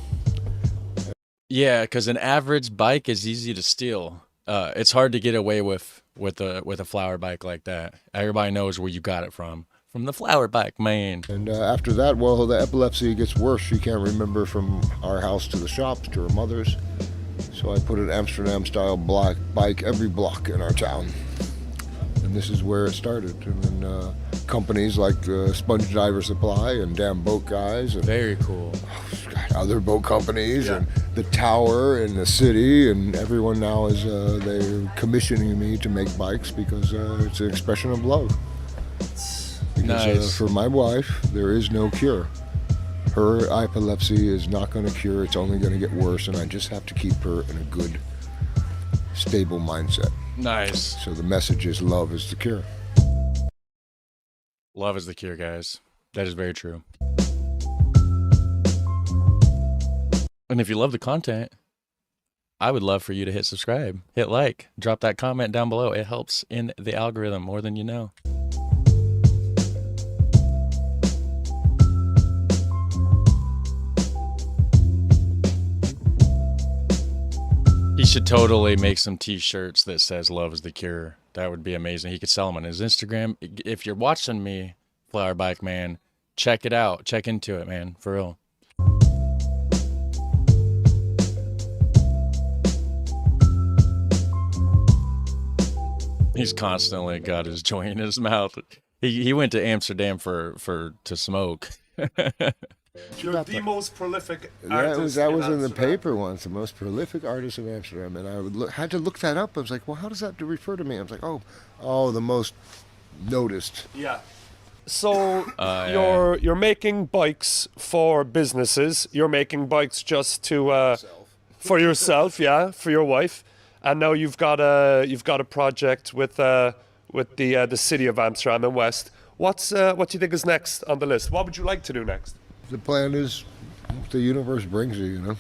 Yeah, because an average bike is easy to steal. It's hard to get away with a flower bike like that. Everybody knows where you got it from from the flower bike man. And after that, well, the epilepsy gets worse. She can't remember from our house to the shops to her mother's. So I put an Amsterdam-style bike every block in our town. And this is where it started. And then companies like Sponge Diver Supply and Damn Boat Guys. And, very cool. Other boat companies and the tower and the city, and everyone now is they're commissioning me to make bikes because it's an expression of love. Because nice. For my wife, there is no cure. Her epilepsy is not going to cure. It's only going to get worse, and I just have to keep her in a good, stable mindset. Nice. So the message is love is the cure. Love is the cure, guys. That is very true. And if you love the content, I would love for you to hit subscribe, hit like, drop that comment down below. It helps in the algorithm more than you know. He should totally make some t-shirts that says love is the cure. That would be amazing. He could sell them on his Instagram. If you're watching me, Flower Bike Man, check it out. Check into it, man. For real. He's constantly got his joint in his mouth. He went to Amsterdam to smoke. You're the most prolific artist. That was in the paper once, the most prolific artist of Amsterdam, and I had to look that up. I was like, well, how does that refer to me? I was like, oh, the most noticed. Yeah. So you're making bikes for businesses. You're making bikes just to for yourself, yeah, for your wife. And now you've got a project with the city of Amsterdam and West. What do you think is next on the list? What would you like to do next? The plan is what the universe brings you, you know.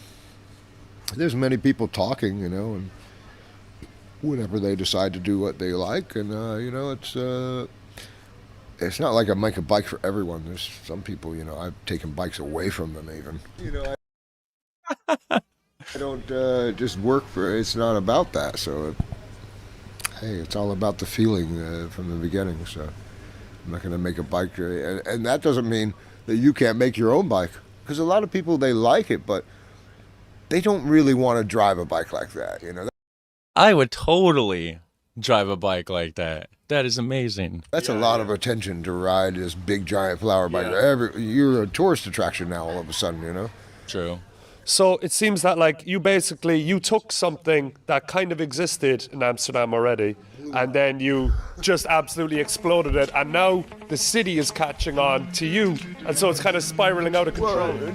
There's many people talking, you know, and whenever they decide to do what they like, and you know, it's not like I make a bike for everyone. There's some people, you know, I've taken bikes away from them even. You know, I don't just work for, it's not about that. So, hey, it's all about the feeling from the beginning. So I'm not going to make a bike. And that doesn't mean that you can't make your own bike. Because a lot of people, they like it, but they don't really want to drive a bike like that, you know. I would totally drive a bike like that. That is amazing. That's a lot of attention to ride this big, giant flower bike. You're a tourist attraction now all of a sudden, you know. True. So it seems that like you took something that kind of existed in Amsterdam already, and then you just absolutely exploded it, and now the city is catching on to you, and so it's kind of spiraling out of control. Well,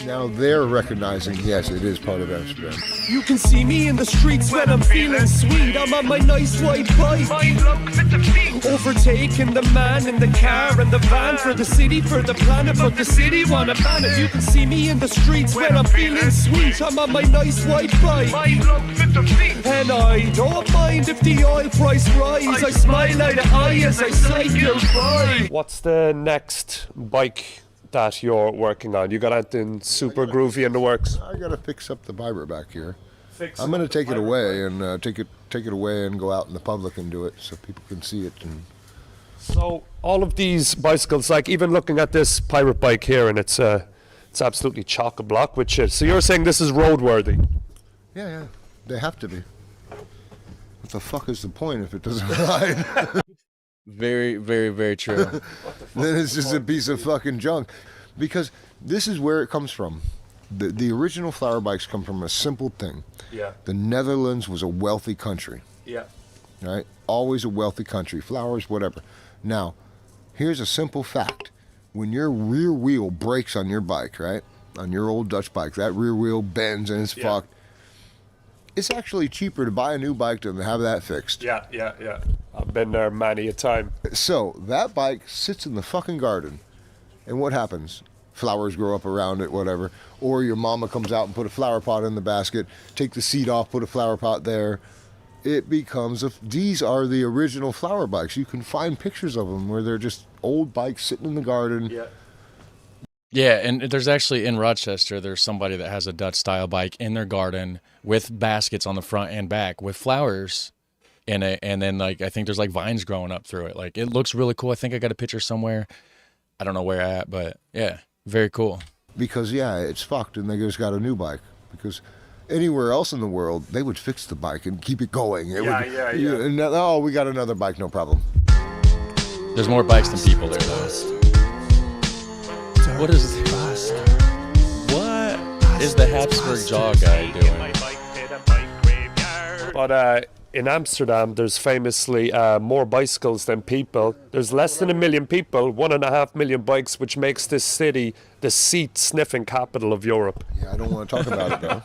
now they're recognizing, yes, it is part of Amsterdam. You can see me in the streets when I'm feeling sweet. I'm on my nice white bike, overtaking the man in the car and the van, for the city, for the planet, but the city wanna ban it. You can see me in the streets when I'm feeling sweet. I'm on my nice white bike, and I don't mind if the oil price rise. I smile eye to eye as I cycle by. What's the next bike that you're working on? You got anything super groovy in the works? I gotta fix up the Viber back here. I'm gonna take it away and take it away and go out in the public and do it so people can see it. And so all of these bicycles, like even looking at this pirate bike here, and it's absolutely chock-a-block with shit. So you're saying this is roadworthy? Yeah, they have to be. What the fuck is the point if it doesn't ride? Very, very, very true. Then it's just a piece of fucking junk. Because this is where it comes from. The original flower bikes come from a simple thing. Yeah. The Netherlands was a wealthy country. Yeah. Right? Always a wealthy country. Flowers, whatever. Now, here's a simple fact. When your rear wheel breaks on your bike, right? On your old Dutch bike, that rear wheel bends and it's fucked. It's actually cheaper to buy a new bike than to have that fixed. Yeah. I've been there many a time. So that bike sits in the fucking garden. And what happens? Flowers grow up around it, whatever. Or your mama comes out and put a flower pot in the basket, take the seat off, put a flower pot there. It becomes these are the original flower bikes. You can find pictures of them where they're just old bikes sitting in the garden. Yeah. Yeah, and there's actually in Rochester, there's somebody that has a Dutch style bike in their garden with baskets on the front and back with flowers and then like I think there's like vines growing up through it. Like it looks really cool. I think I got a picture somewhere. I don't know where at, but yeah, very cool. Because yeah, it's fucked, and they just got a new bike. Because anywhere else in the world, they would fix the bike and keep it going. Yeah. And, oh, we got another bike, no problem. There's more bikes than people there, though. What is this? What is the Habsburg Jaw guy doing? But in Amsterdam, there's famously more bicycles than people. There's less than 1 million people, 1.5 million bikes, which makes this city the seat-sniffing capital of Europe. Yeah, I don't want to talk about it, though.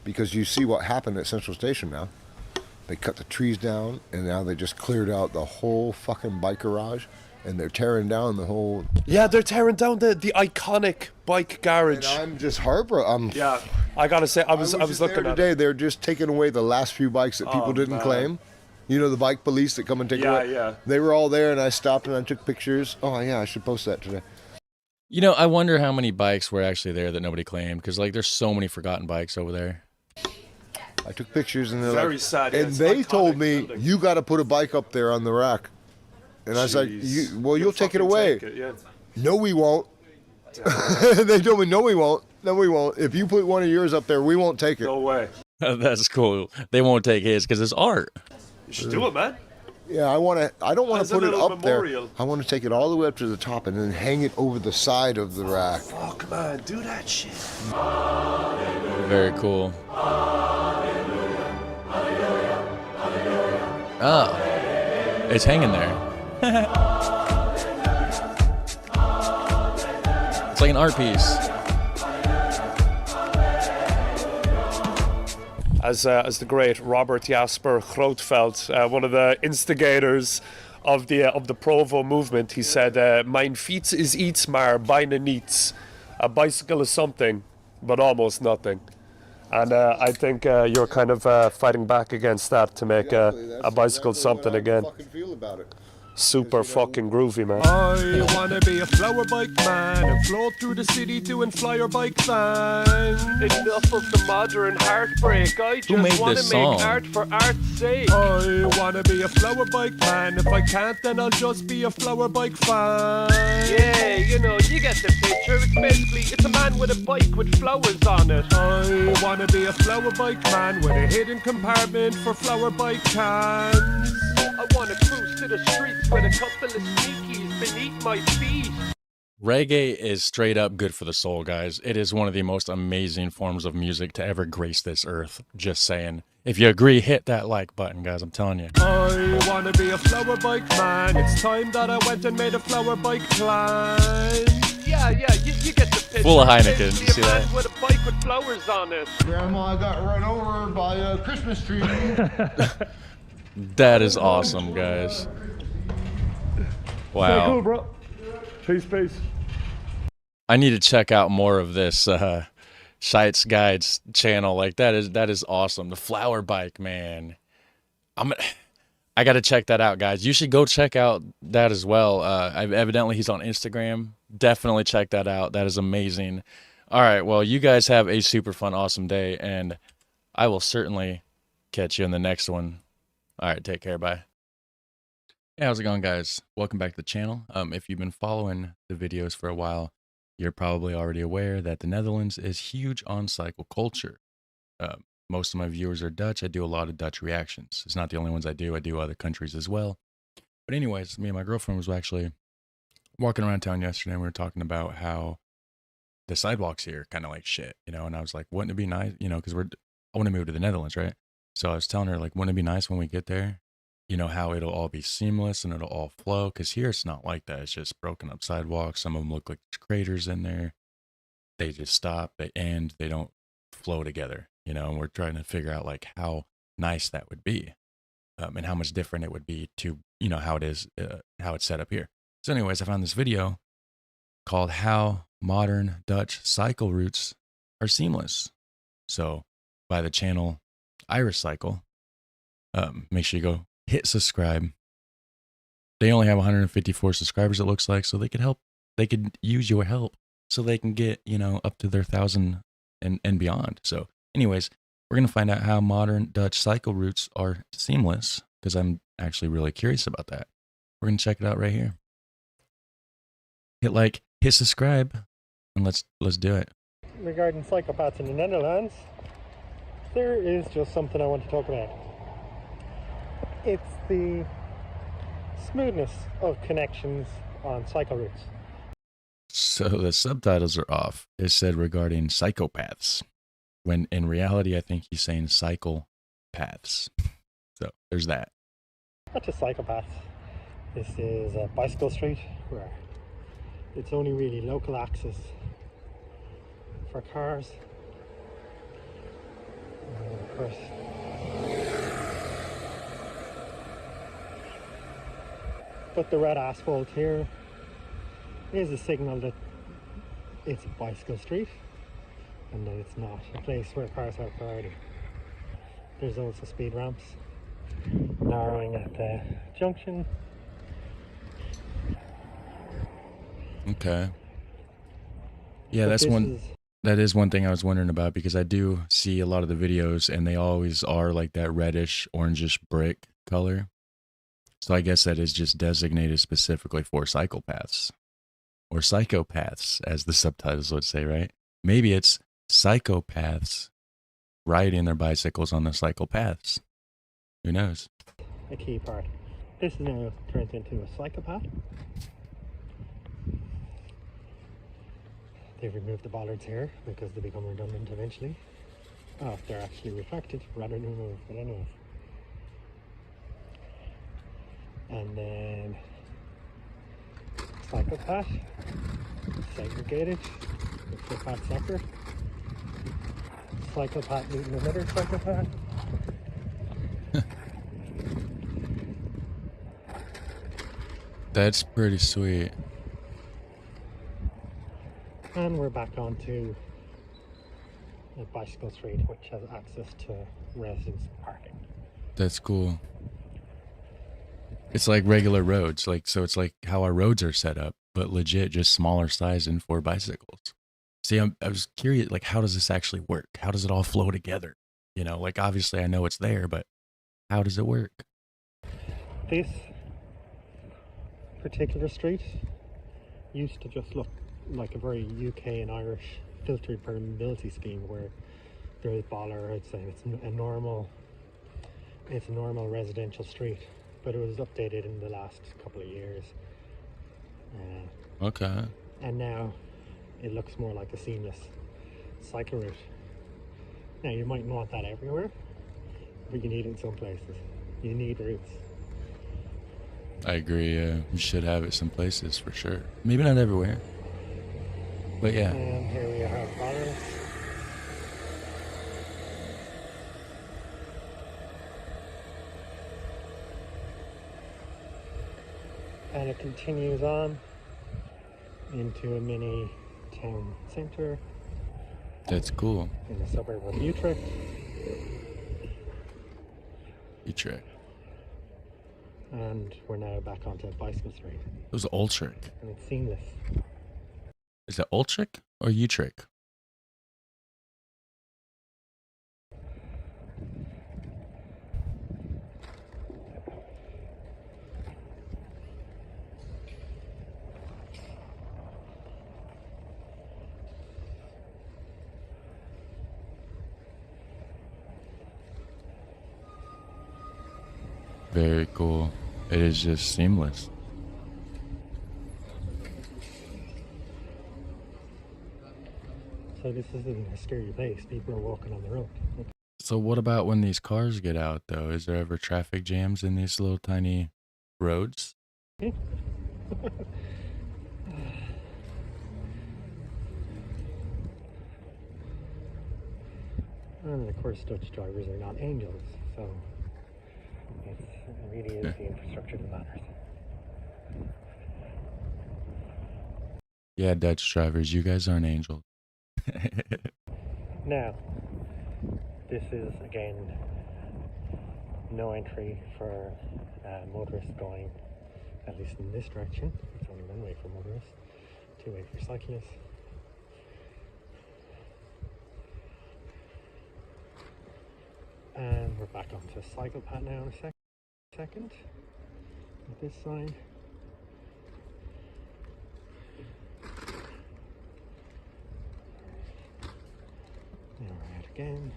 Because you see what happened at Central Station now. They cut the trees down, and now they just cleared out the whole fucking bike garage, and they're tearing down the whole... Yeah, they're tearing down the iconic bike garage. And I'm just heartbroken. Yeah, I gotta say, I was looking there at today. it. They're just taking away the last few bikes that people didn't claim. You know, the bike police that come and take away? Yeah. They were all there, and I stopped and I took pictures. Oh, yeah, I should post that today. You know, I wonder how many bikes were actually there that nobody claimed, because like there's so many forgotten bikes over there. I took pictures, and they're Very like, sad. and they told me, you got to put a bike up there on the rack. And I was like, you'll take it away. No, we won't. They told me, no, we won't. No, we won't. If you put one of yours up there, we won't take it. No way. That's cool. They won't take his because it's art. You should do it, man. Yeah, I don't want to put it up memorial. there. I want to take it all the way up to the top and then hang it over the side of the rack. Fuck, man, do that shit. Very cool. Oh, it's hanging there. It's like an art piece. As the great Robert Jasper Grootveld, one of the instigators of the Provo movement, he said, "Mijn fiets is iets, maar bijna niets." A bicycle is something, but almost nothing. And I think you're kind of fighting back against that to make a bicycle something again. Super fucking groovy, man. I wanna be a flower bike man and float through the city doing flyer bike fans. Enough of the modern heartbreak. I just wanna make art for art's sake. I wanna be a flower bike man. If I can't, then I'll just be a flower bike fan. Yeah, you know, you get the picture. It's a man with a bike with flowers on it. I wanna be a flower bike man with a hidden compartment for flower bike cans. I wanna cruise to the streets with a couple of sneakies beneath my feet. Reggae is straight up good for the soul, guys. It is one of the most amazing forms of music to ever grace this earth. Just saying. If you agree, hit that like button, guys. I'm telling you. I wanna be a flower bike man. It's time that I went and made a flower bike plan. Yeah, you get the picture. Full of Heineken. You see that? With a bike with flowers on it. Grandma got run over by a Christmas tree. That is awesome, guys. Wow. Very cool, bro. Peace. I need to check out more of this Shites Guides channel. Like that is awesome. The flower bike, man. I got to check that out, guys. You should go check out that as well. Evidently he's on Instagram. Definitely check that out. That is amazing. All right, well, you guys have a super fun, awesome day, and I will certainly catch you in the next one. All right, take care. Bye. Hey, how's it going, guys? Welcome back to the channel. If you've been following the videos for a while, you're probably already aware that the Netherlands is huge on cycle culture. Most of my viewers are Dutch. I do a lot of Dutch reactions. It's not the only ones I do. I do other countries as well. But anyways, me and my girlfriend was actually walking around town yesterday, and we were talking about how the sidewalks here kind of like shit, you know? And I was like, wouldn't it be nice, you know, because I want to move to the Netherlands, right? So I was telling her, like, wouldn't it be nice when we get there, you know, how it'll all be seamless and it'll all flow? Because here it's not like that. It's just broken up sidewalks. Some of them look like craters in there. They just stop, they end, they don't flow together, you know? And we're trying to figure out, like, how nice that would be and how much different it would be to, you know, how it is, how it's set up here. So anyways, I found this video called How Modern Dutch Cycle Routes Are Seamless. So by the channel Iris Cycle. Make sure you go hit subscribe. They only have 154 subscribers, it looks like, so they could use your help so they can get, you know, up to their 1,000 and beyond. So anyways, We're going to find out how modern Dutch cycle routes are seamless, because I'm actually really curious about that. We're going to check it out right here. Hit like, hit subscribe, and let's do it. Regarding psychopaths in the Netherlands, there is just something I want to talk about. It's the smoothness of connections on cycle routes. So the subtitles are off. It said regarding psychopaths, when in reality I think he's saying cycle paths. So there's that. Not just psychopaths. This is a bicycle street where it's only really local access for cars. And of course, but the red asphalt here is a signal that it's a bicycle street and that it's not a place where cars have priority. There's also speed ramps, narrowing at the junction. Okay. Yeah, that is one thing I was wondering about, because I do see a lot of the videos and they always are like that reddish, orangish brick color. So I guess that is just designated specifically for psychopaths. Or psychopaths, as the subtitles would say, right? Maybe it's psychopaths riding their bicycles on the cycle paths. Who knows? A key part. This is now turned into a psychopath. They've removed the bollards here because they become redundant eventually. Oh, they're actually reflected rather than removed, but anyway. And then psychopath, segregated, the footpath separate. Psychopath meeting another psychopath. That's pretty sweet. And we're back onto a bicycle street which has access to residence parking. That's cool. It's like regular roads, so it's like how our roads are set up, but legit just smaller size and for bicycles. See, I was curious, like, how does this actually work? How does it all flow together? You know, like, obviously I know it's there, but how does it work? This particular street used to just look like a very UK and Irish filtered permeability scheme, where there is bollards and it's a normal residential street, but it was updated in the last couple of years. Okay. And now it looks more like a seamless cycle route. Now you mightn't want that everywhere, but you need it in some places. You need routes. I agree, yeah. We should have it some places for sure. Maybe not everywhere, but yeah. And here we have bollards. And it continues on into a mini town centre. That's cool. In the suburb of Utrecht. Utrecht. And we're now back onto Bicycle Street. It was Utrecht. And it's seamless. Is it Utrecht or Utrecht? Very cool. It is just seamless. So this isn't a scary place. People are walking on the road. So what about when these cars get out, though? Is there ever traffic jams in these little tiny roads? And of course, Dutch drivers are not angels, so it really is the infrastructure that matters. Yeah, Dutch drivers, you guys aren't angels. Now, this is again no entry for motorists going, at least in this direction. It's only one way for motorists, two way for cyclists. And we're back onto a cycle path now in a second. With this sign. Now we're out again.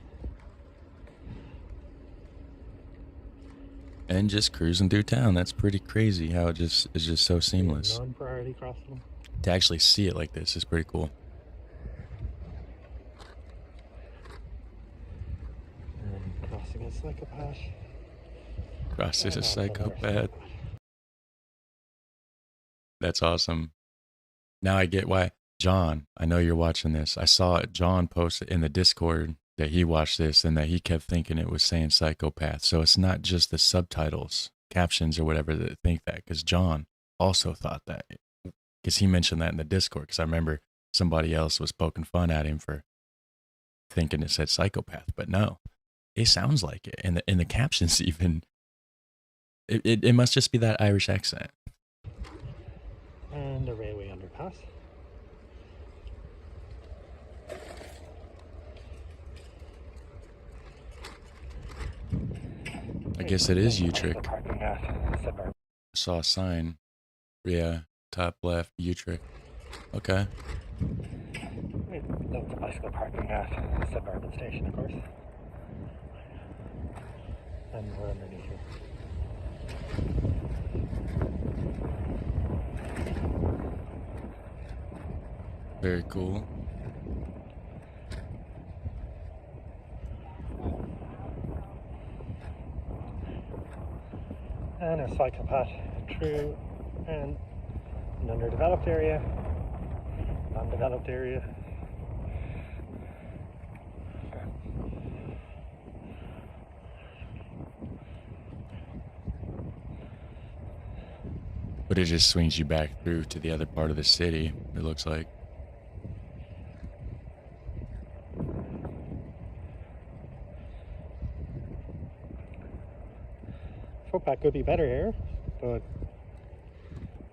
And just cruising through town. That's pretty crazy how it is just so seamless. Non-priority crossing. To actually see it like this is pretty cool. And crossing a psychopath. Crossing a psychopath. That's awesome. Now I get why. John, I know you're watching this. I saw John post in the Discord that he watched this and that he kept thinking it was saying psychopath. So it's not just the subtitles, captions or whatever that think that, because John also thought that, because he mentioned that in the Discord, because I remember somebody else was poking fun at him for thinking it said psychopath, but no, it sounds like it. And the captions even, it must just be that Irish accent. And a railway underpass. I guess it is Utrecht. I saw a sign. Yeah, top left, Utrecht. Okay. Loads of bicycle parking at Suburban Station, of course. And we're underneath here. Very cool. And a cycle path through and an underdeveloped area, undeveloped area. But it just swings you back through to the other part of the city, it looks like. Footpath could be better here, but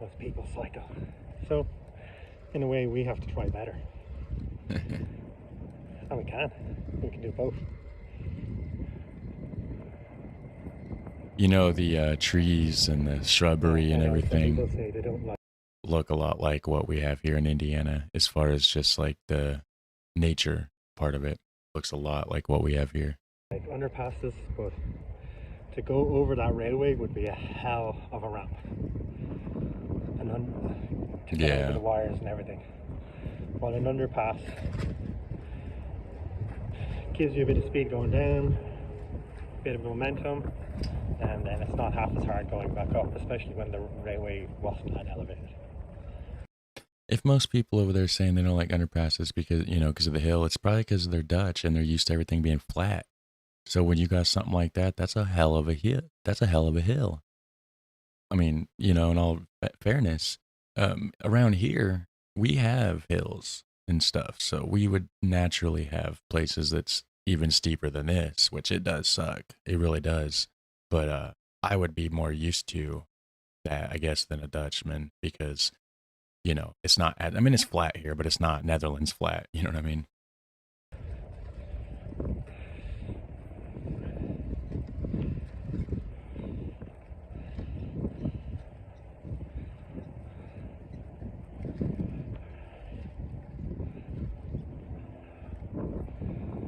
most people cycle. So, in a way, we have to try better. And we can. We can do both. You know, the trees and the shrubbery and everything People say they don't like look a lot like what we have here in Indiana, as far as just like the nature part of it. Looks a lot like what we have here. underpasses, but to go over that railway would be a hell of a ramp. And to get over the wires and everything. While an underpass gives you a bit of speed going down, a bit of momentum, and then it's not half as hard going back up, especially when the railway wasn't that elevated. If most people over there are saying they don't like underpasses because, you know, because of the hill, it's probably because they're Dutch and they're used to everything being flat. So when you got something like that, that's a hell of a hill. That's a hell of a hill. I mean, you know, in all fairness, around here, we have hills and stuff. So we would naturally have places that's even steeper than this, which it does suck. It really does. But I would be more used to that, I guess, than a Dutchman because, you know, it's not, I mean, it's flat here, but it's not Netherlands flat. You know what I mean?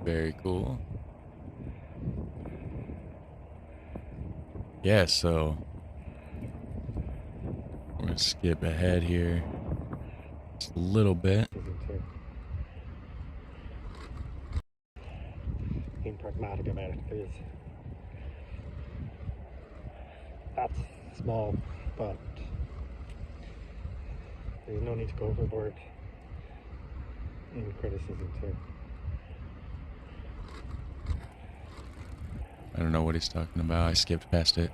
Very cool. Yeah, so we're gonna skip ahead here just a little bit. Being pragmatic about it, because that's small, but there's no need to go overboard in criticism too. I don't know what he's talking about. I skipped past it.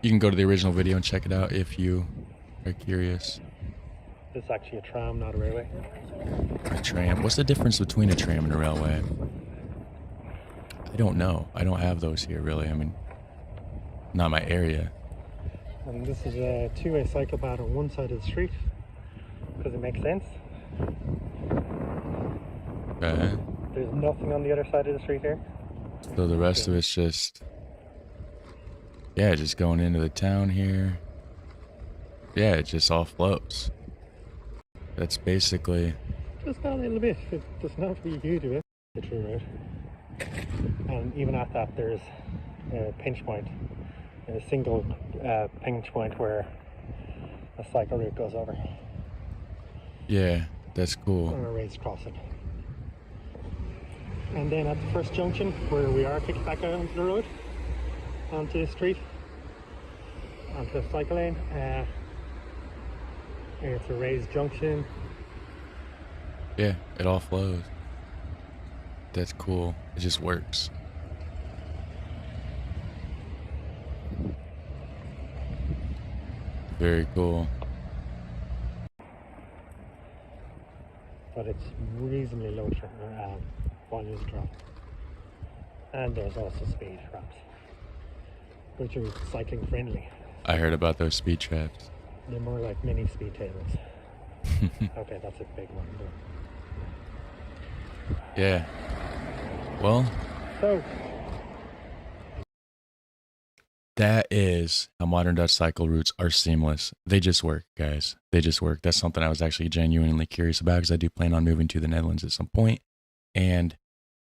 You can go to the original video and check it out if you are curious. This is actually a tram, not a railway. A tram? What's the difference between a tram and a railway? I don't know. I don't have those here, really. I mean, not my area. And this is a two-way cycle path on one side of the street, because it makes sense. Okay. nothing on the other side of the street here. So the rest of it's just, yeah, just going into the town here. Yeah, it just all flows. That's basically... Just a little bit. It doesn't have to be huge of it. The true road. And even at that, there's a pinch point. A single pinch point where a cycle route goes over. Yeah, that's cool. On a raised crossing. And then at the first junction, where we are kicked back out onto the road, onto the street, onto the cycle lane, it's a raised junction. Yeah, it all flows. That's cool. It just works. Very cool. But it's reasonably low volumes of traffic. And there's also speed traps, which are cycling friendly. I heard about those speed traps. They're more like mini speed tables. Okay, that's a big one. Yeah. Well, so that is how modern Dutch cycle routes are seamless. They just work, guys. They just work. That's something I was actually genuinely curious about, because I do plan on moving to the Netherlands at some point. And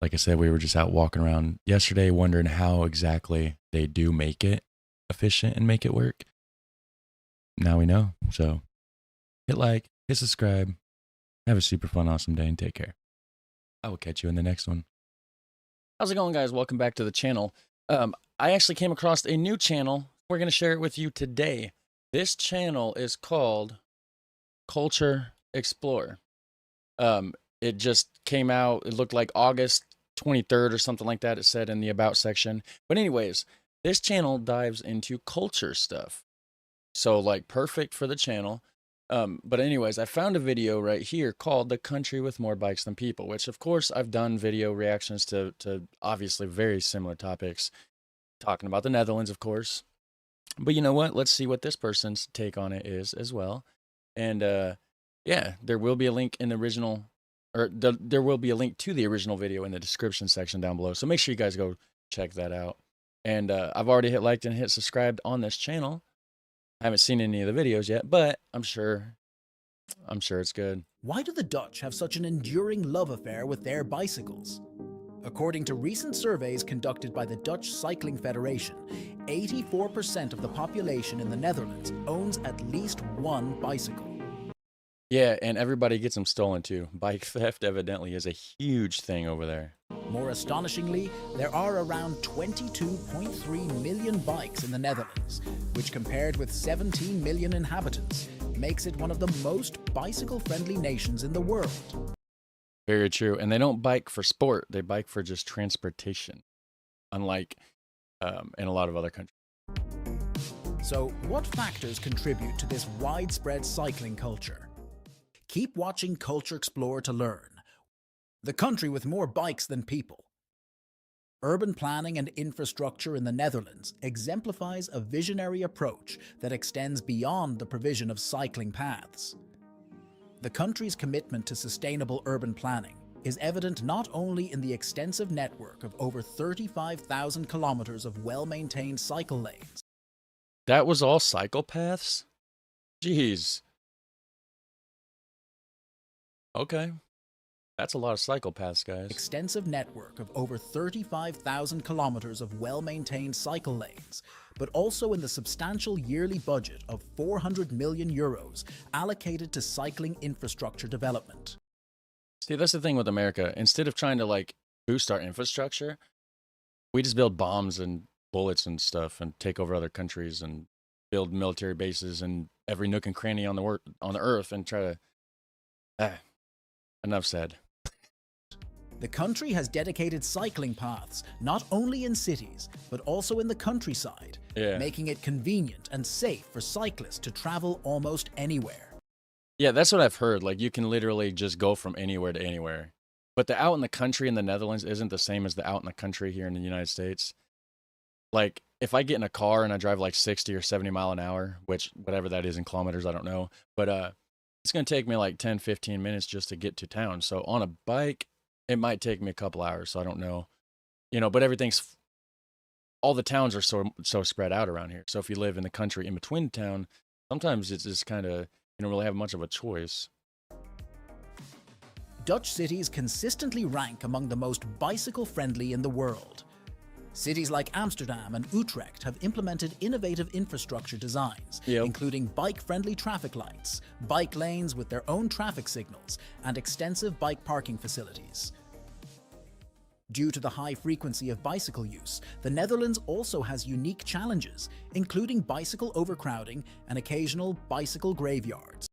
like I said, we were just out walking around yesterday wondering how exactly they do make it efficient and make it work. Now we know. So hit like, hit subscribe, have a super fun, awesome day, and take care. I will catch you in the next one. How's it going, guys? Welcome back to the channel. I actually came across a new channel. We're going to share it with you today. This channel is called Culture Explorer. It just came out. It looked like August 23rd or something like that. It said in the About section. But anyways, this channel dives into culture stuff. So like perfect for the channel. But anyways, I found a video right here called The Country with More Bikes Than People, which of course I've done video reactions to obviously very similar topics, talking about the Netherlands, of course. But you know what? Let's see what this person's take on it is as well. And yeah, there will be a link in the original, or there will be a link to the original video in the description section down below. So make sure you guys go check that out. And I've already hit liked and hit subscribed on this channel. I haven't seen any of the videos yet, but I'm sure it's good. Why do the Dutch have such an enduring love affair with their bicycles? According to recent surveys conducted by the Dutch Cycling Federation, 84% of the population in the Netherlands owns at least one bicycle. Yeah, and everybody gets them stolen too. Bike theft evidently is a huge thing over there. More astonishingly, there are around 22.3 million bikes in the Netherlands, which compared with 17 million inhabitants, makes it one of the most bicycle-friendly nations in the world. Very true. And they don't bike for sport. They bike for just transportation, unlike in a lot of other countries. So what factors contribute to this widespread cycling culture? Keep watching Culture Explorer to learn. The country with more bikes than people. Urban planning and infrastructure in the Netherlands exemplifies a visionary approach that extends beyond the provision of cycling paths. The country's commitment to sustainable urban planning is evident not only in the extensive network of over 35,000 kilometers of well-maintained cycle lanes. That was all cycle paths? Jeez. Okay. That's a lot of cycle paths, guys. Extensive network of over 35,000 kilometers of well-maintained cycle lanes, but also in the substantial yearly budget of 400 million euros allocated to cycling infrastructure development. See, that's the thing with America. Instead of trying to like boost our infrastructure, we just build bombs and bullets and stuff and take over other countries and build military bases in every nook and cranny on the earth and try to... Enough said. The country has dedicated cycling paths, not only in cities, but also in the countryside, making it convenient and safe for cyclists to travel almost anywhere. Yeah, that's what I've heard. Like, you can literally just go from anywhere to anywhere. But the out in the country in the Netherlands isn't the same as the out in the country here in the United States. Like, if I get in a car and I drive like 60 or 70 mile an hour, which, whatever that is in kilometers, I don't know. But, it's going to take me like 10, 15 minutes just to get to town. So on a bike, It might take me a couple hours, so I don't know. You know, but all the towns are so spread out around here. So if you live in the country in between town, sometimes it's just kind of, you don't really have much of a choice. Dutch cities consistently rank among the most bicycle-friendly in the world. Cities like Amsterdam and Utrecht have implemented innovative infrastructure designs, including bike-friendly traffic lights, bike lanes with their own traffic signals, and extensive bike parking facilities. Due to the high frequency of bicycle use, the Netherlands also has unique challenges, including bicycle overcrowding and occasional bicycle graveyards.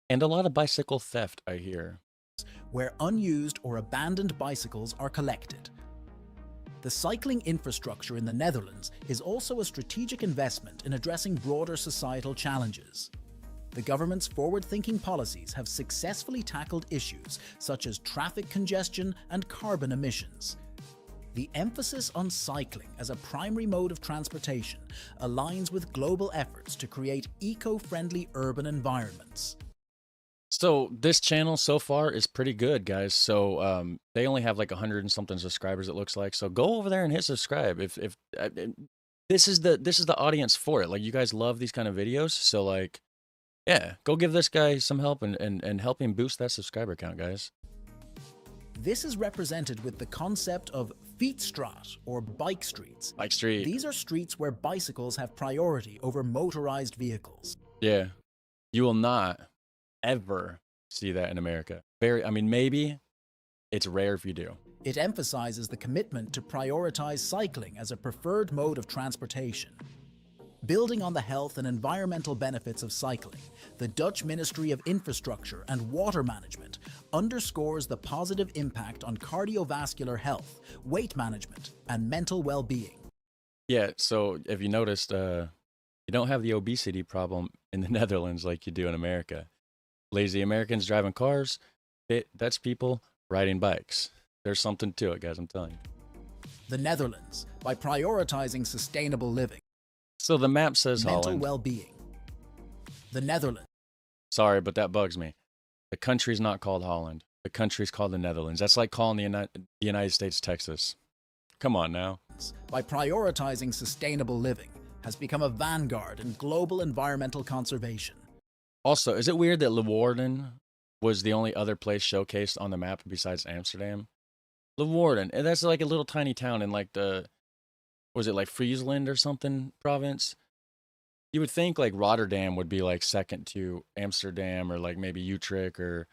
And a lot of bicycle theft, I hear. Where unused or abandoned bicycles are collected. The cycling infrastructure in the Netherlands is also a strategic investment in addressing broader societal challenges. The government's forward-thinking policies have successfully tackled issues such as traffic congestion and carbon emissions. The emphasis on cycling as a primary mode of transportation aligns with global efforts to create eco-friendly urban environments. So this channel so far is pretty good, guys. So they only have like 100 and something subscribers, it looks like. So go over there and hit subscribe. If this is the audience for it. Like, you guys love these kind of videos, so like, yeah, go give this guy some help and help him boost that subscriber count, guys. This is represented with the concept of Fietsstraat, or bike streets. Bike street. These are streets where bicycles have priority over motorized vehicles. Yeah, you will not ever see that in America. I mean, maybe it's rare if you do. It emphasizes the commitment to prioritize cycling as a preferred mode of transportation. Building on the health and environmental benefits of cycling, the Dutch Ministry of Infrastructure and Water Management underscores the positive impact on cardiovascular health, weight management, and mental well-being. Yeah, so if you noticed, you don't have the obesity problem in the Netherlands like you do in America. Lazy Americans driving cars, that's people riding bikes. There's something to it, guys, I'm telling you. The Netherlands, by prioritizing sustainable living. So the map says mental Holland. well-being. The Netherlands. Sorry, but that bugs me. The country's not called Holland. The country's called the Netherlands. That's like calling the United States Texas. Come on now. By prioritizing sustainable living, has become a vanguard in global environmental conservation. Also, is it weird that Leeuwarden was the only other place showcased on the map besides Amsterdam? Leeuwarden, and that's like a little tiny town in like was it like Friesland or something province? You would think like Rotterdam would be like second to Amsterdam, or like maybe Utrecht, or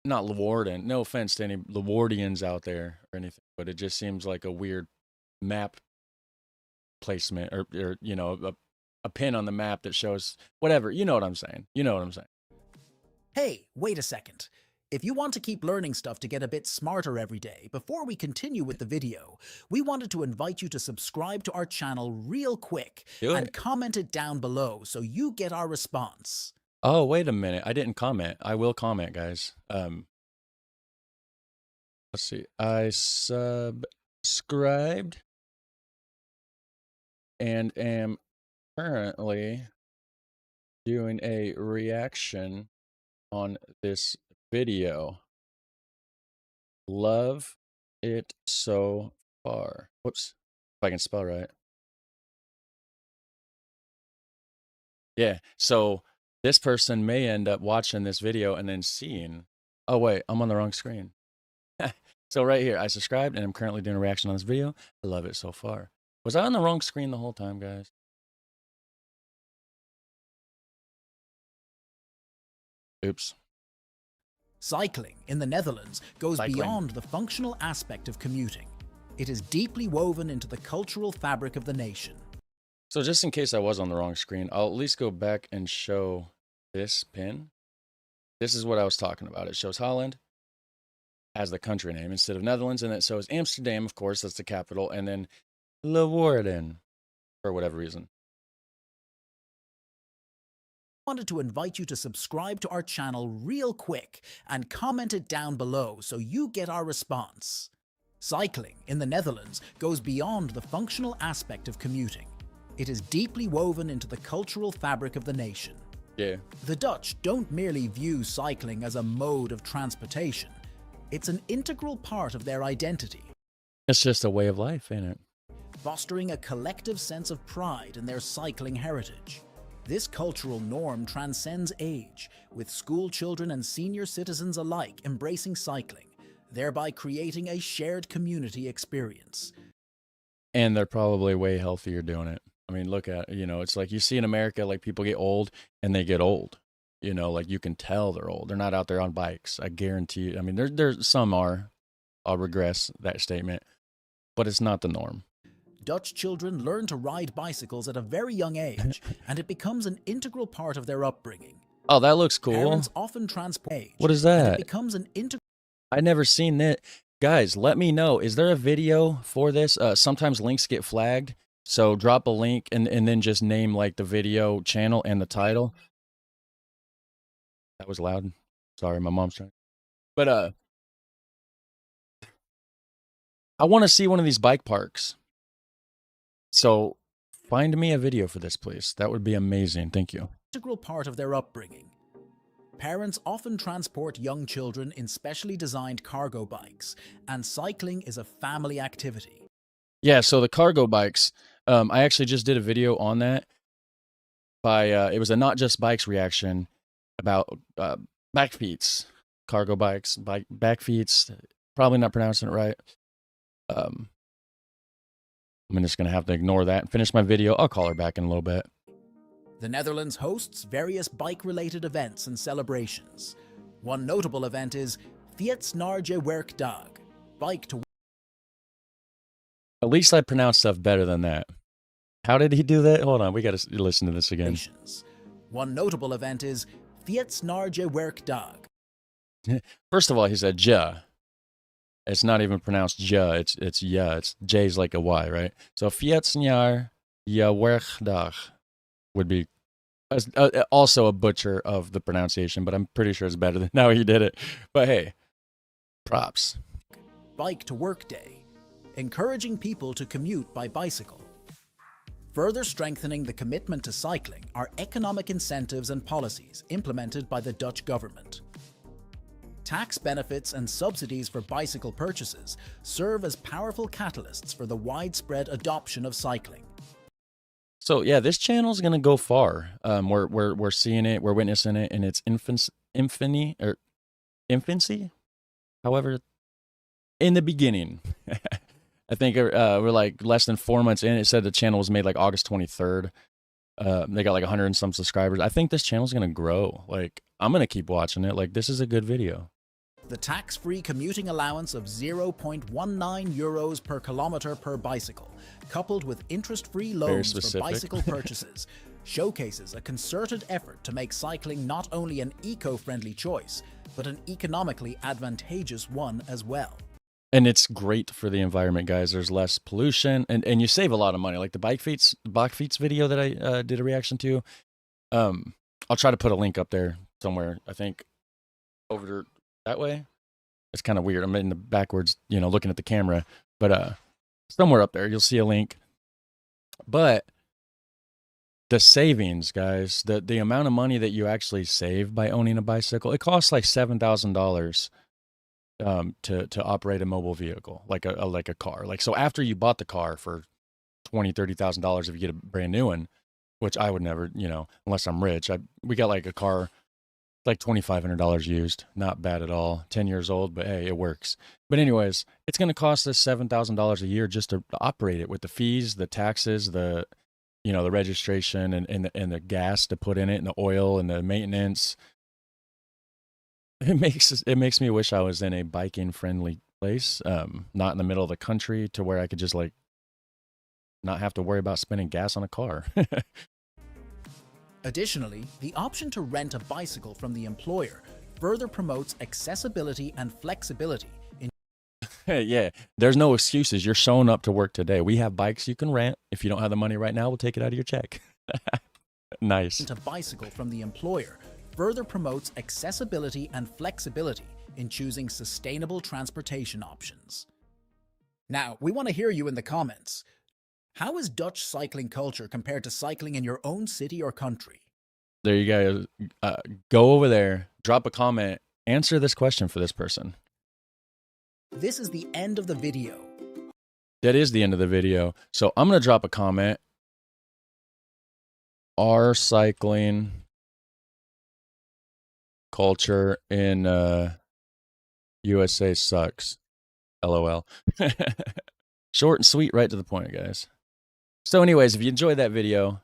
not Leeuwarden. No offense to any Leeuwardians out there or anything, but it just seems like a weird map placement, or you know, a pin on the map that shows whatever. You know what I'm saying. You know what I'm saying. Hey, wait a second. If you want to keep learning stuff to get a bit smarter every day, before we continue with the video, we wanted to invite you to subscribe to our channel real quick and comment it down below so you get our response. Oh, wait a minute. I didn't comment. I will comment, guys. Let's see. I subscribed and am currently doing a reaction on this video. Love it so far. Whoops. If I can spell right. Yeah, so this person may end up watching this video and then seeing, oh wait, I'm on the wrong screen. So right here, I subscribed and I'm currently doing a reaction on this video. I love it so far. Was I on the wrong screen the whole time, guys? Oops. Cycling in the Netherlands goes beyond the functional aspect of commuting. It is deeply woven into the cultural fabric of the nation. So just in case I was on the wrong screen, I'll at least go back and show this pin. This is what I was talking about. It shows Holland as the country name instead of Netherlands, and it shows Amsterdam, of course, that's the capital, and then Leeuwarden for whatever reason. Wanted to invite you to subscribe to our channel real quick and comment it down below so you get our response. Cycling in the Netherlands goes beyond the functional aspect of commuting. It is deeply woven into the cultural fabric of the nation. Yeah. The Dutch don't merely view cycling as a mode of transportation. It's an integral part of their identity. It's just a way of life, ain't it? Fostering a collective sense of pride in their cycling heritage. This cultural norm transcends age, with school children and senior citizens alike embracing cycling, thereby creating a shared community experience. And they're probably way healthier doing it. I mean, look at, it's like you see in America, like people get old and they get old. Like you can tell they're old. They're not out there on bikes. I guarantee you. I mean, there's some are. I'll regress that statement, but it's not the norm. Dutch children learn to ride bicycles at a very young age, and it becomes an integral part of their upbringing. Oh, that looks cool. Parents often transport age. What is that? And it becomes an integral. I never seen that. Guys, let me know. Is there a video for this? Sometimes links get flagged, so drop a link and then just name like the video channel and the title. That was loud. Sorry, my mom's trying. But I want to see one of these bike parks. So find me a video for this, please. That would be amazing. Thank you. Integral part of their upbringing. Parents often transport young children in specially designed cargo bikes, and cycling is a family activity. Yeah, so the cargo bikes, I actually just did a video on that by, it was a Not Just Bikes reaction about backfeets, cargo bikes, backfeets, probably not pronouncing it right. I'm just going to have to ignore that and finish my video. I'll call her back in a little bit. The Netherlands hosts various bike-related events and celebrations. One notable event is Fiets naar je werkdag, bike to. At least I pronounce stuff better than that. How did he do that? Hold on, we got to listen to this again. One notable event is Fiets naar je werkdag. First of all, he said ja. It's not even pronounced ja. It's ja. It's J's like a Y, right? So Fiets naar je werkdag would be also a butcher of the pronunciation, but I'm pretty sure it's better than how he did it. But hey, props. Bike to work day, encouraging people to commute by bicycle. Further strengthening the commitment to cycling are economic incentives and policies implemented by the Dutch government. Tax benefits and subsidies for bicycle purchases serve as powerful catalysts for the widespread adoption of cycling. So yeah, this channel is gonna go far. We're seeing it, we're witnessing it in its infancy. However, in the beginning, I think we're like less than 4 months in. It said the channel was made like August 23rd. They got like 100 and some subscribers. I think this channel is gonna grow. Like I'm gonna keep watching it. Like this is a good video. The tax-free commuting allowance of 0.19 euros per kilometer per bicycle, coupled with interest-free loans for bicycle purchases, showcases a concerted effort to make cycling not only an eco-friendly choice, but an economically advantageous one as well. And it's great for the environment, guys. There's less pollution, and you save a lot of money. Like the bike feets video that I did a reaction to. I'll try to put a link up there somewhere. I think over that way. It's kind of weird. I'm in the backwards, looking at the camera, but somewhere up there you'll see a link. But the savings, guys, the amount of money that you actually save by owning a bicycle, it costs like $7,000 to operate a mobile vehicle, like a car. Like, so after you bought the car for $20,000-$30,000 if you get a brand new one, which I would never, unless I'm rich. We got like a car like $2,500 used. Not bad at all. 10 years old, but hey, it works. But anyways, it's going to cost us $7,000 a year just to operate it, with the fees, the taxes, the registration and the gas to put in it, and the oil and the maintenance. It makes me wish I was in a biking friendly place, not in the middle of the country, to where I could just like not have to worry about spending gas on a car. Additionally, the option to rent a bicycle from the employer further promotes accessibility and flexibility. Hey, yeah, there's no excuses. You're showing up to work today. We have bikes you can rent. If you don't have the money right now, we'll take it out of your check. Nice. A bicycle from the employer further promotes accessibility and flexibility in choosing sustainable transportation options. Now, we want to hear you in the comments. How is Dutch cycling culture compared to cycling in your own city or country? There you go. Go over there, drop a comment, answer this question for this person. This is the end of the video. That is the end of the video. So I'm going to drop a comment. Our cycling culture in USA sucks. LOL. Short and sweet, right to the point, guys. So anyways, if you enjoyed that video,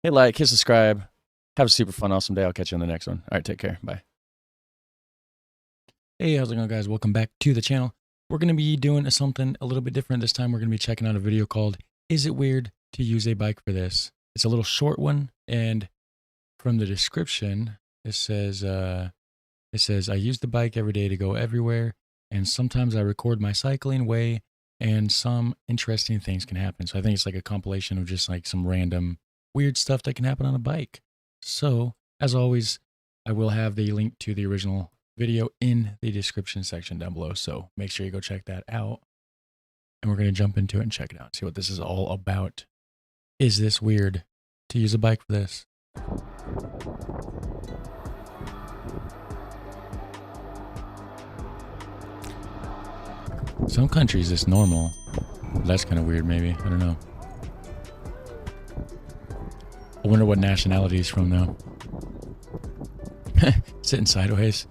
hit like, hit subscribe. Have a super fun, awesome day. I'll catch you on the next one. All right, take care. Bye. Hey, how's it going, guys? Welcome back to the channel. We're going to be doing something a little bit different this time. We're going to be checking out a video called, Is It Weird to Use a Bike for This? It's a little short one, and from the description, it says, I use the bike every day to go everywhere, and sometimes I record my cycling way, and some interesting things can happen. So I think it's like a compilation of just like some random weird stuff that can happen on a bike. So, as always, I will have the link to the original video in the description section down below. So make sure you go check that out. And we're going to jump into it and check it out. See what this is all about. Is this weird to use a bike for this? Some countries it's normal. That's kind of weird maybe. I don't know. I wonder what nationality he's from though. Sitting sideways.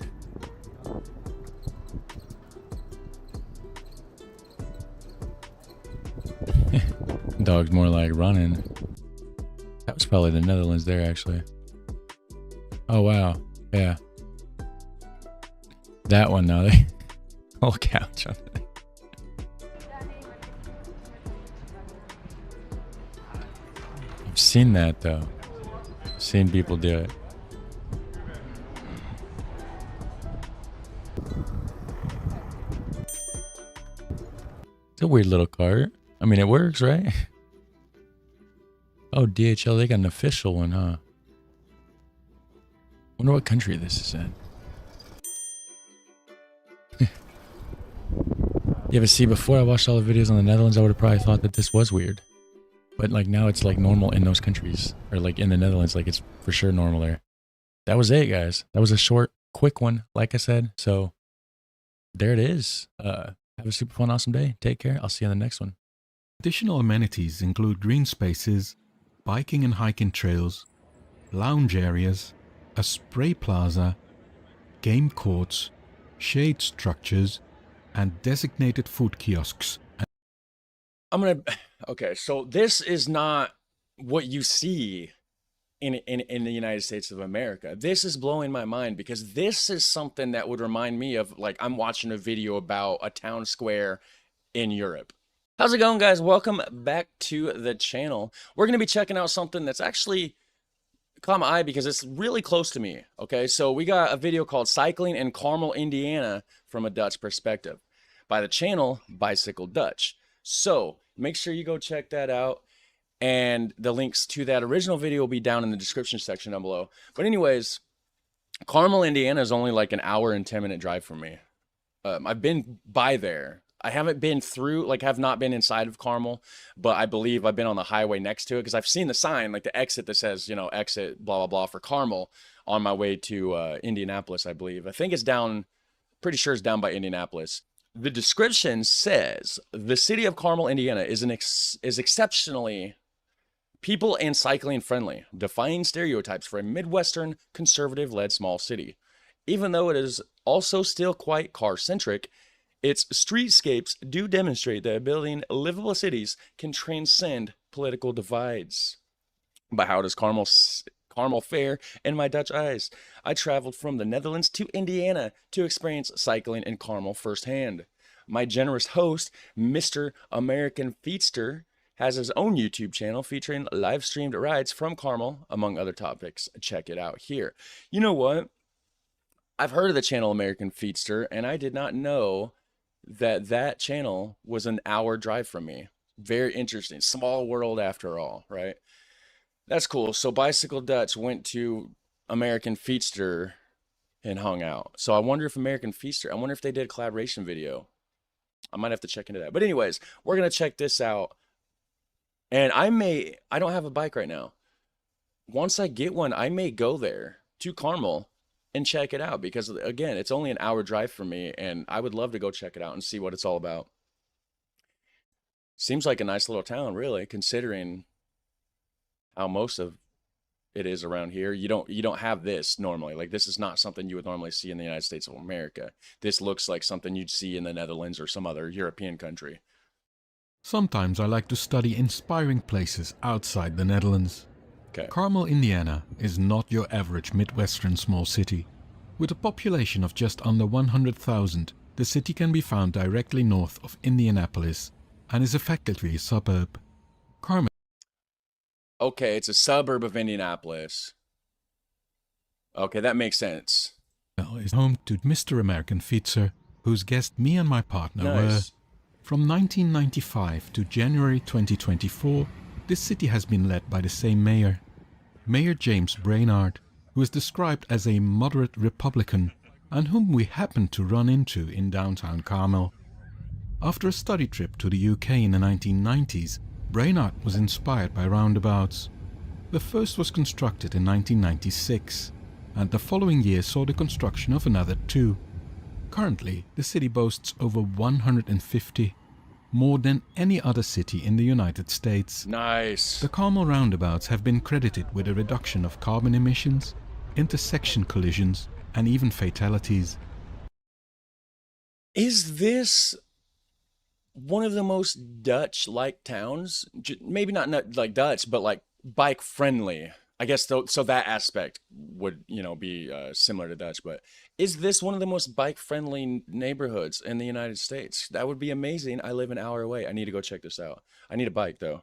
Dog's more like running. That was probably the Netherlands there, actually. Oh, wow. Yeah. That one, now they whole couch on it. I've seen that, though. I've seen people do it. It's a weird little cart. I mean, it works, right? Oh, DHL, they got an official one, huh? Wonder what country this is in. Yeah, but see, before I watched all the videos on the Netherlands, I would have probably thought that this was weird. But like now it's like normal in those countries. Or like in the Netherlands, like it's for sure normal there. That was it, guys. That was a short, quick one, like I said. So there it is. Have a super fun, awesome day. Take care. I'll see you on the next one. Additional amenities include green spaces, biking and hiking trails, lounge areas, a spray plaza, game courts, shade structures, and designated food kiosks. Okay, so this is not what you see in the United States of America. This is blowing my mind because this is something that would remind me of like I'm watching a video about a town square in Europe. How's it going, guys? Welcome back to the channel. We're going to be checking out something that's actually caught my eye because it's really close to me. Okay, so we got a video called Cycling in Carmel, Indiana from a Dutch perspective by the channel Bicycle Dutch. So make sure you go check that out. And the links to that original video will be down in the description section down below. But anyways, Carmel, Indiana is only like an hour and 10-minute drive from me. I've been by there. I haven't been through, like have not been inside of Carmel, but I believe I've been on the highway next to it because I've seen the sign, like the exit that says, you know, exit blah, blah, blah for Carmel on my way to Indianapolis, I believe. I think it's down, pretty sure it's down by Indianapolis. The description says, the city of Carmel, Indiana is exceptionally people and cycling friendly, defying stereotypes for a Midwestern conservative-led small city. Even though it is also still quite car-centric, its streetscapes do demonstrate that building livable cities can transcend political divides. But how does Carmel fare in my Dutch eyes? I traveled from the Netherlands to Indiana to experience cycling in Carmel firsthand. My generous host, Mr. American Feetster, has his own YouTube channel featuring live-streamed rides from Carmel, among other topics. Check it out here. You know what? I've heard of the channel American Feetster, and I did not know that channel was an hour drive from me. Very interesting. Small world after all, right? That's cool. So Bicycle Dutch went to American Feetster and hung out. So I wonder if American Feetster, I wonder if they did a collaboration video. I might have to check into that. But anyways, we're going to check this out. And I don't have a bike right now. Once I get one, I may go there to Carmel and check it out, because again, it's only an hour drive from me, and I would love to go check it out and see what it's all about. Seems like a nice little town, really, considering how most of it is around here. You don't have this normally. Like, this is not something you would normally see in the United States of America. This looks like something you'd see in the Netherlands or some other European country. Sometimes I like to study inspiring places outside the Netherlands. Okay. Carmel, Indiana is not your average Midwestern small city. With a population of just under 100,000, the city can be found directly north of Indianapolis and is effectively a suburb. Carmel. Okay, it's a suburb of Indianapolis. Okay, that makes sense. Is home to Mr. American Pizza, whose guest me and my partner were. From 1995 to January 2024, this city has been led by the same mayor, Mayor James Brainard, who is described as a moderate Republican and whom we happened to run into in downtown Carmel. After a study trip to the UK in the 1990s, Brainard was inspired by roundabouts. The first was constructed in 1996, and the following year saw the construction of another 2. Currently, the city boasts over 150, more than any other city in the United States. Nice. The Carmel roundabouts have been credited with a reduction of carbon emissions, intersection collisions, and even fatalities. Is this one of the most Dutch-like towns? Maybe not like Dutch, but like bike-friendly. I guess so that aspect would, be similar to Dutch. But is this one of the most bike-friendly neighborhoods in the United States? That would be amazing. I live an hour away. I need to go check this out. I need a bike, though.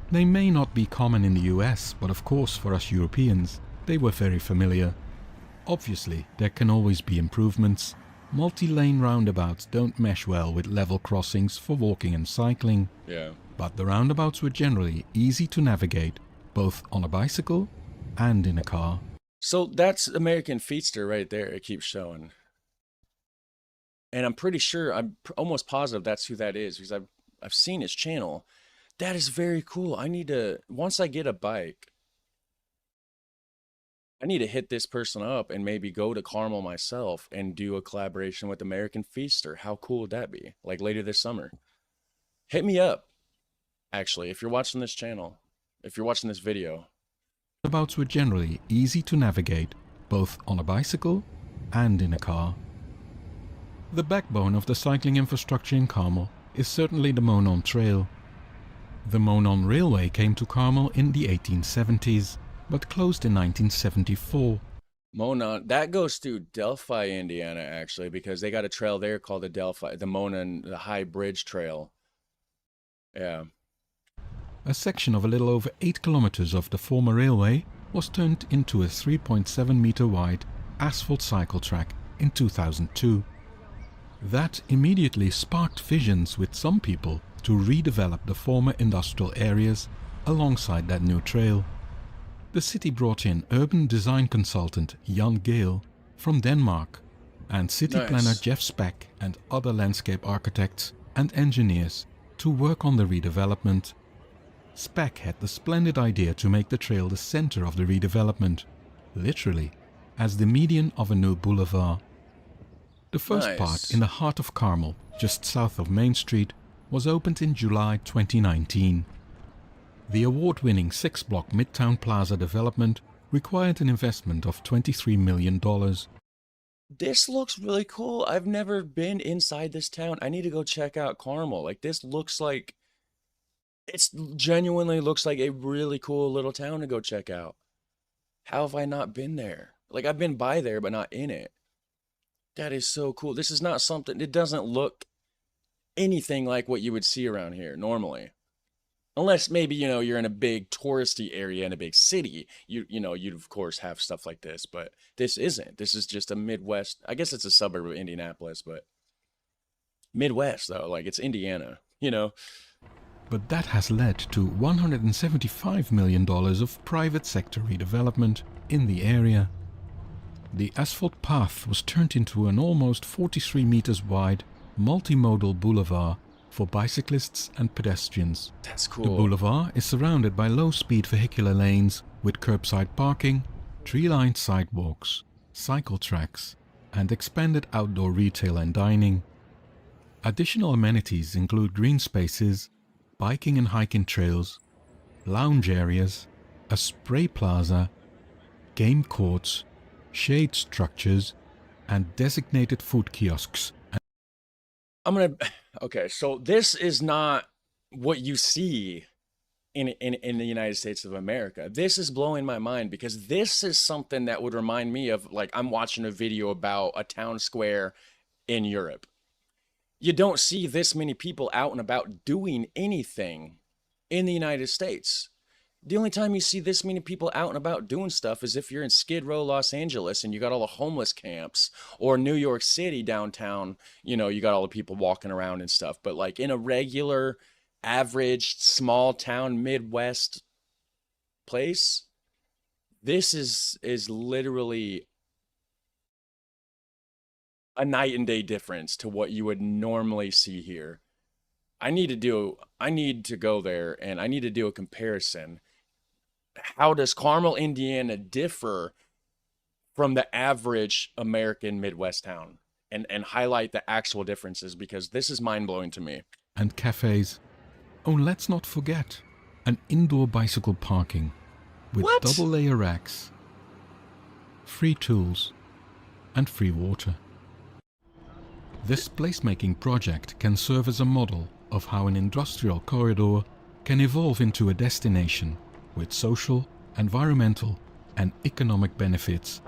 They may not be common in the US, but of course for us Europeans, they were very familiar. Obviously, there can always be improvements. Multi-lane roundabouts don't mesh well with level crossings for walking and cycling. Yeah. But the roundabouts were generally easy to navigate, both on a bicycle and in a car. So that's American Feedster right there. It keeps showing. And I'm pretty sure, I'm almost positive that's who that is, because I've seen his channel. That is very cool. I need to, once I get a bike, I need to hit this person up and maybe go to Carmel myself and do a collaboration with American Feedster. How cool would that be? Like later this summer. Hit me up, actually, if you're watching this channel, if you're watching this video. Roundabouts were generally easy to navigate, both on a bicycle and in a car. The backbone of the cycling infrastructure in Carmel is certainly the Monon Trail. The Monon Railway came to Carmel in the 1870s, but closed in 1974. Monon, that goes through Delphi, Indiana, actually, because they got a trail there called the Monon, the High Bridge Trail. Yeah. A section of a little over 8 kilometers of the former railway was turned into a 3.7 meter wide asphalt cycle track in 2002. That immediately sparked visions with some people to redevelop the former industrial areas alongside that new trail. The city brought in urban design consultant Jan Gale from Denmark and city planner Jeff Speck and other landscape architects and engineers to work on the redevelopment. Speck had the splendid idea to make the trail the center of the redevelopment, literally, as the median of a new boulevard. The first part in the heart of Carmel, just south of Main Street, was opened in July 2019. The award-winning 6-block Midtown Plaza development required an investment of $23 million. This looks really cool. I've never been inside this town. I need to go check out Carmel. Like, this looks like, it genuinely looks like a really cool little town to go check out. How have I not been there? Like, I've been by there, but not in it. That is so cool. This is not something, it doesn't look anything like what you would see around here normally. Unless maybe, you're in a big touristy area in a big city, you'd of course have stuff like this, but this isn't. This is just a Midwest, I guess it's a suburb of Indianapolis, but Midwest though, like it's Indiana, But that has led to $175 million of private sector redevelopment in the area. The asphalt path was turned into an almost 43 meters wide multimodal boulevard for bicyclists and pedestrians. That's cool. The boulevard is surrounded by low-speed vehicular lanes with curbside parking, tree-lined sidewalks, cycle tracks, and expanded outdoor retail and dining. Additional amenities include green spaces, biking and hiking trails, lounge areas, a spray plaza, game courts, shade structures, and designated food kiosks. Okay, so this is not what you see in the United States of America. This is blowing my mind because this is something that would remind me of, like, I'm watching a video about a town square in Europe. You don't see this many people out and about doing anything in the United States. The only time you see this many people out and about doing stuff is if you're in Skid Row, Los Angeles, and you got all the homeless camps, or New York City downtown, you know, you got all the people walking around and stuff. But like in a regular, average, small town, Midwest place, this is literally a night and day difference to what you would normally see here. I need to go there and I need to do a comparison. How does Carmel, Indiana differ from the average American Midwest town? And highlight the actual differences, because this is mind-blowing to me. And cafes. Oh, let's not forget an indoor bicycle parking with double layer racks, free tools, and free water. This placemaking project can serve as a model of how an industrial corridor can evolve into a destination with social, environmental, and economic benefits.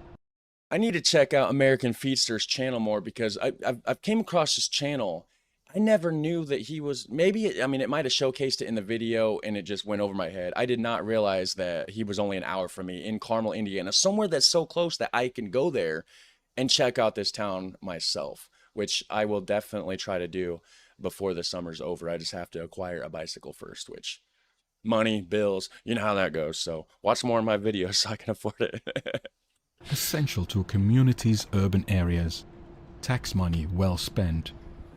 I need to check out American Feedster's channel more, because I've came across his channel. I never knew that he was, maybe, I mean, it might have showcased it in the video and it just went over my head. I did not realize that he was only an hour from me in Carmel, Indiana, somewhere that's so close that I can go there and check out this town myself, which I will definitely try to do before the summer's over. I just have to acquire a bicycle first, which money, bills, you know how that goes. So watch more of my videos so I can afford it. Essential to a community's urban areas. Tax money well spent.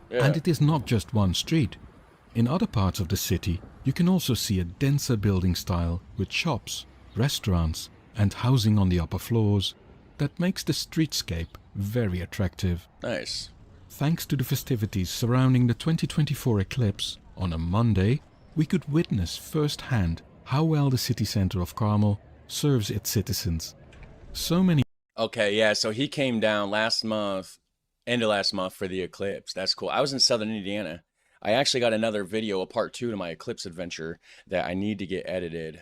Yeah. And it is not just one street. In other parts of the city, you can also see a denser building style with shops, restaurants, and housing on the upper floors that makes the streetscape very attractive. Nice. Thanks to the festivities surrounding the 2024 eclipse, on a Monday, we could witness firsthand how well the city center of Carmel serves its citizens. So many... Okay, yeah, so he came down last month, end of last month, for the eclipse. That's cool. I was in southern Indiana. I actually got another video, a part 2 to my eclipse adventure that I need to get edited,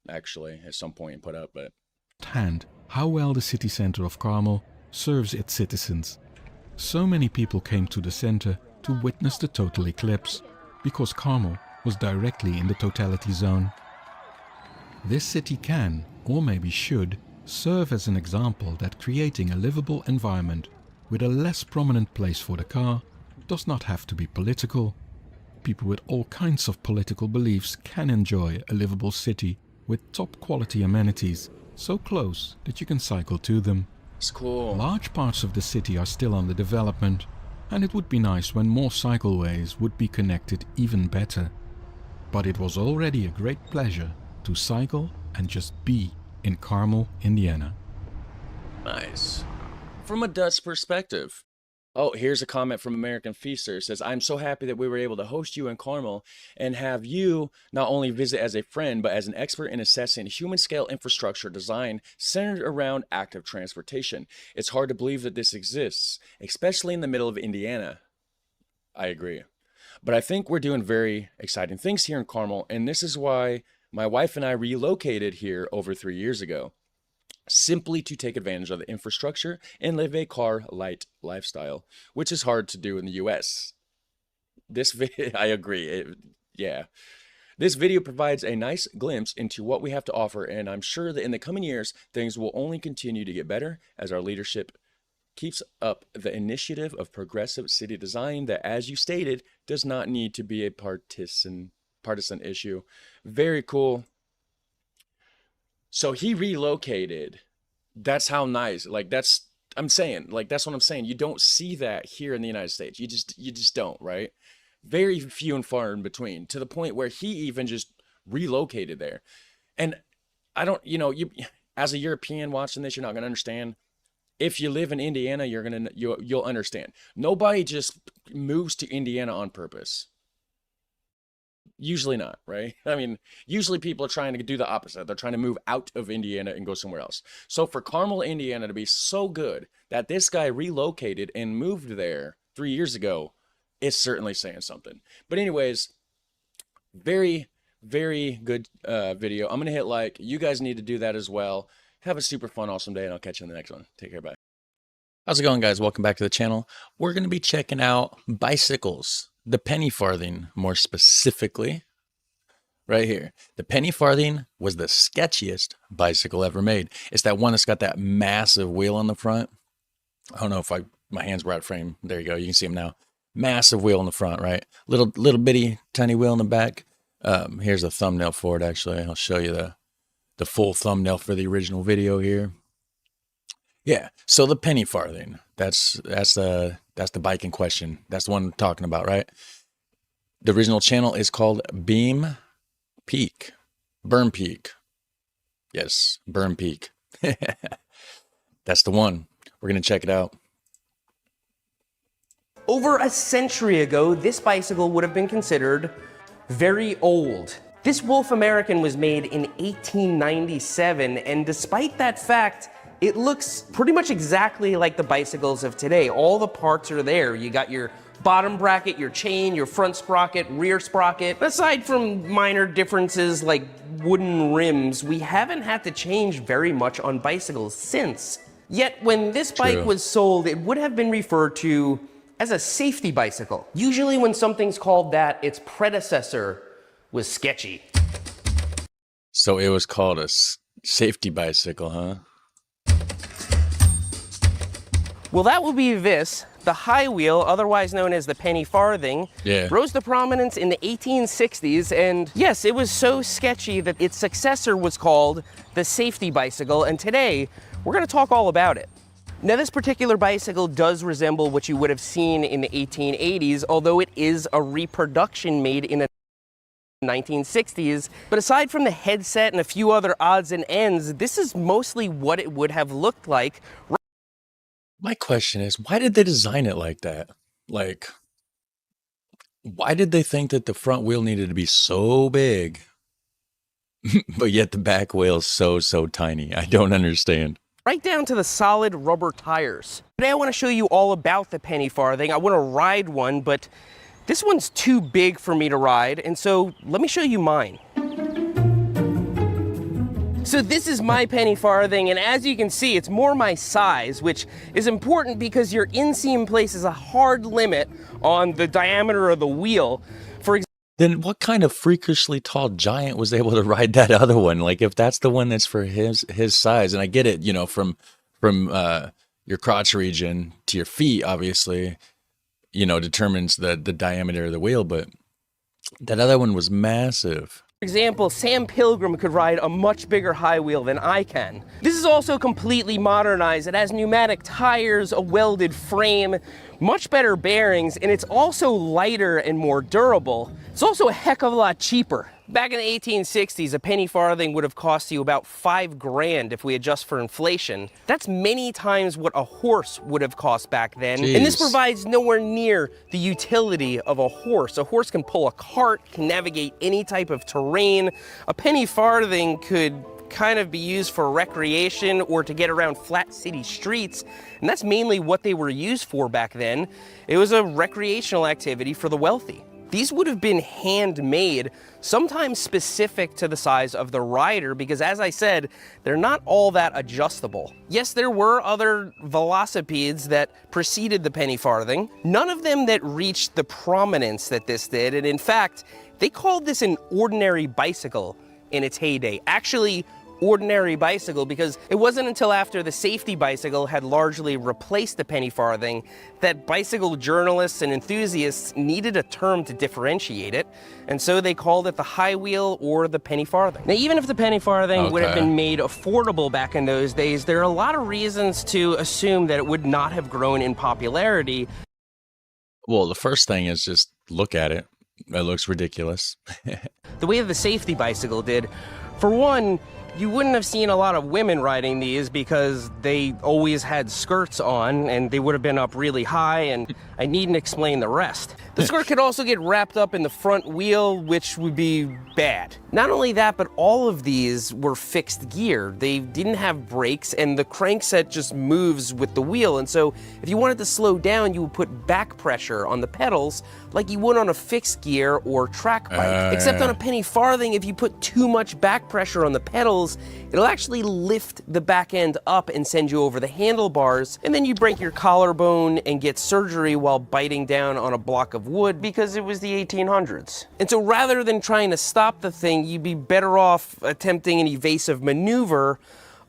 actually, at some point and put up, but... ...hand how well the city center of Carmel serves its citizens. So many people came to the center to witness the total eclipse, because Carmel was directly in the totality zone. This city can, or maybe should, serve as an example that creating a livable environment with a less prominent place for the car does not have to be political. People with all kinds of political beliefs can enjoy a livable city with top quality amenities so close that you can cycle to them. It's cool. Large parts of the city are still under development, and it would be nice when more cycleways would be connected even better. But it was already a great pleasure to cycle and just be in Carmel, Indiana. Nice. From a Dutch perspective. Oh, here's a comment from American Feaster. It says, I'm so happy that we were able to host you in Carmel and have you not only visit as a friend, but as an expert in assessing human-scale infrastructure design centered around active transportation. It's hard to believe that this exists, especially in the middle of Indiana. I agree. But I think we're doing very exciting things here in Carmel, and this is why my wife and I relocated here over 3 years ago, simply to take advantage of the infrastructure and live a car-light lifestyle, which is hard to do in the US. I agree. Yeah. This video provides a nice glimpse into what we have to offer, and I'm sure that in the coming years, things will only continue to get better as our leadership keeps up the initiative of progressive city design that, as you stated, does not need to be a partisan issue. Very cool. So he relocated. That's how nice. Like, that's, I'm saying, like, that's what I'm saying. You don't see that here in the United States. You just don't, right? Very few and far in between, to the point where he even just relocated there. And I don't, you know, you, as a European watching this, you're not going to understand. if you live in Indiana, you'll understand. Nobody just moves to Indiana on purpose. Usually not, right? I mean, usually people are trying to do the opposite. They're trying to move out of Indiana and go somewhere else. So for Carmel, Indiana to be so good that this guy relocated and moved there 3 years ago is certainly saying something. But anyways, very, very good video. I'm going to hit like. You guys need to do that as well. Have a super fun, awesome day, and I'll catch you in the next one. Take care, bye. How's it going, guys? Welcome back to the channel. We're going to be checking out bicycles. The penny farthing, more specifically, right here. The penny farthing was the sketchiest bicycle ever made. It's that one that's got that massive wheel on the front. I don't know if my hands were out of frame. There you go. You can see them now. Massive wheel on the front, right? Little bitty tiny wheel in the back. Here's a thumbnail for it. Actually, I'll show you the full thumbnail for the original video here. Yeah. So the penny farthing. That's the bike in question. That's the one I'm talking about, right? The original channel is called Burn Peak. Yes, Burn Peak. That's the one. We're going to check it out. Over a century ago, this bicycle would have been considered very old. This Wolf American was made in 1897, and despite that fact, it looks pretty much exactly like the bicycles of today. All the parts are there. You got your bottom bracket, your chain, your front sprocket, rear sprocket. Aside from minor differences like wooden rims, we haven't had to change very much on bicycles since. Yet when this bike was sold, it would have been referred to as a safety bicycle. Usually when something's called that, its predecessor was sketchy. So it was called a safety bicycle, huh? Well, that would be this. The high wheel, otherwise known as the penny farthing, rose to prominence in the 1860s, and yes, it was so sketchy that its successor was called the safety bicycle, and today, we're gonna talk all about it. Now, this particular bicycle does resemble what you would have seen in the 1880s, although it is a reproduction made in the 1960s. But aside from the headset and a few other odds and ends, this is mostly what it would have looked like. My question is, why did they design it like that? Like, why did they think that the front wheel needed to be so big, but yet the back wheel is so tiny? I don't understand. Right down to the solid rubber tires. Today I want to show you all about the penny farthing. I want to ride one, but this one's too big for me to ride, and so let me show you mine. So this is my penny farthing, and as you can see, it's more my size, which is important because your inseam places a hard limit on the diameter of the wheel. Then what kind of freakishly tall giant was able to ride that other one? Like, if that's the one that's for his size, and I get it, you know, from your crotch region to your feet, obviously, you know, determines the diameter of the wheel, but that other one was massive. For example, Sam Pilgrim could ride a much bigger high wheel than I can. This is also completely modernized. It has pneumatic tires, a welded frame, much better bearings, and it's also lighter and more durable. It's also a heck of a lot cheaper. Back in the 1860s, a penny farthing would have cost you about $5 grand if we adjust for inflation. That's many times what a horse would have cost back then. Jeez. And this provides nowhere near the utility of a horse. A horse can pull a cart, can navigate any type of terrain. A penny farthing could kind of be used for recreation or to get around flat city streets, and that's mainly what they were used for back then. It was a recreational activity for the wealthy. These would have been handmade, sometimes specific to the size of the rider, because as I said, they're not all that adjustable. Yes, there were other velocipedes that preceded the penny farthing, none of them that reached the prominence that this did, and in fact, they called this an ordinary bicycle in its heyday. Actually, ordinary bicycle, because it wasn't until after the safety bicycle had largely replaced the penny farthing that bicycle journalists and enthusiasts needed a term to differentiate it, and so they called it the high wheel or the penny farthing. Now, even if the penny farthing would have been made affordable back in those days, there are a lot of reasons to assume that it would not have grown in popularity. Well, the first thing is just look at it. It looks ridiculous. The way the safety bicycle did. For one, You wouldn't have seen a lot of women riding these because they always had skirts on and they would have been up really high, and I needn't explain the rest. The skirt could also get wrapped up in the front wheel, which would be bad. Not only that, but all of these were fixed gear. They didn't have brakes, and the crankset just moves with the wheel, and so if you wanted to slow down, you would put back pressure on the pedals like you would on a fixed gear or track bike. Except on a penny farthing, if you put too much back pressure on the pedals, it'll actually lift the back end up and send you over the handlebars, and then you break your collarbone and get surgery while biting down on a block of wood because it was the 1800s. And so rather than trying to stop the thing, you'd be better off attempting an evasive maneuver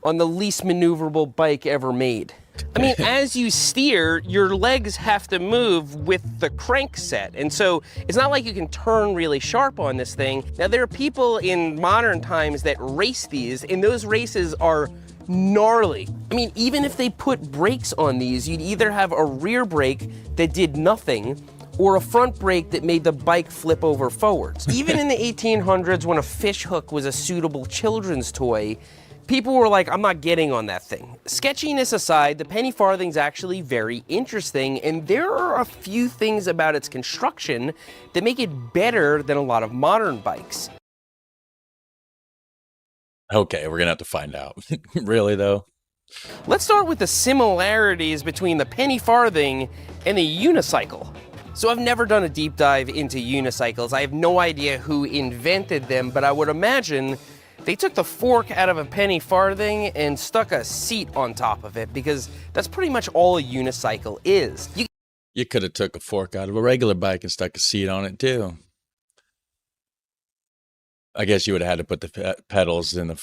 on the least maneuverable bike ever made. I mean, as you steer, your legs have to move with the crankset, and so it's not like you can turn really sharp on this thing. Now, there are people in modern times that race these, and those races are gnarly. I mean, even if they put brakes on these, you'd either have a rear brake that did nothing, or a front brake that made the bike flip over forwards. Even in the 1800s, when a fish hook was a suitable children's toy, people were like, I'm not getting on that thing. Sketchiness aside, the penny farthing's actually very interesting, and there are a few things about its construction that make it better than a lot of modern bikes. Okay, we're gonna have to find out. Really, though? Let's start with the similarities between the penny farthing and the unicycle. So I've never done a deep dive into unicycles. I have no idea who invented them, but I would imagine they took the fork out of a penny farthing and stuck a seat on top of it, because that's pretty much all a unicycle is. You could have took a fork out of a regular bike and stuck a seat on it too. I guess you would have had to put the pedals in the...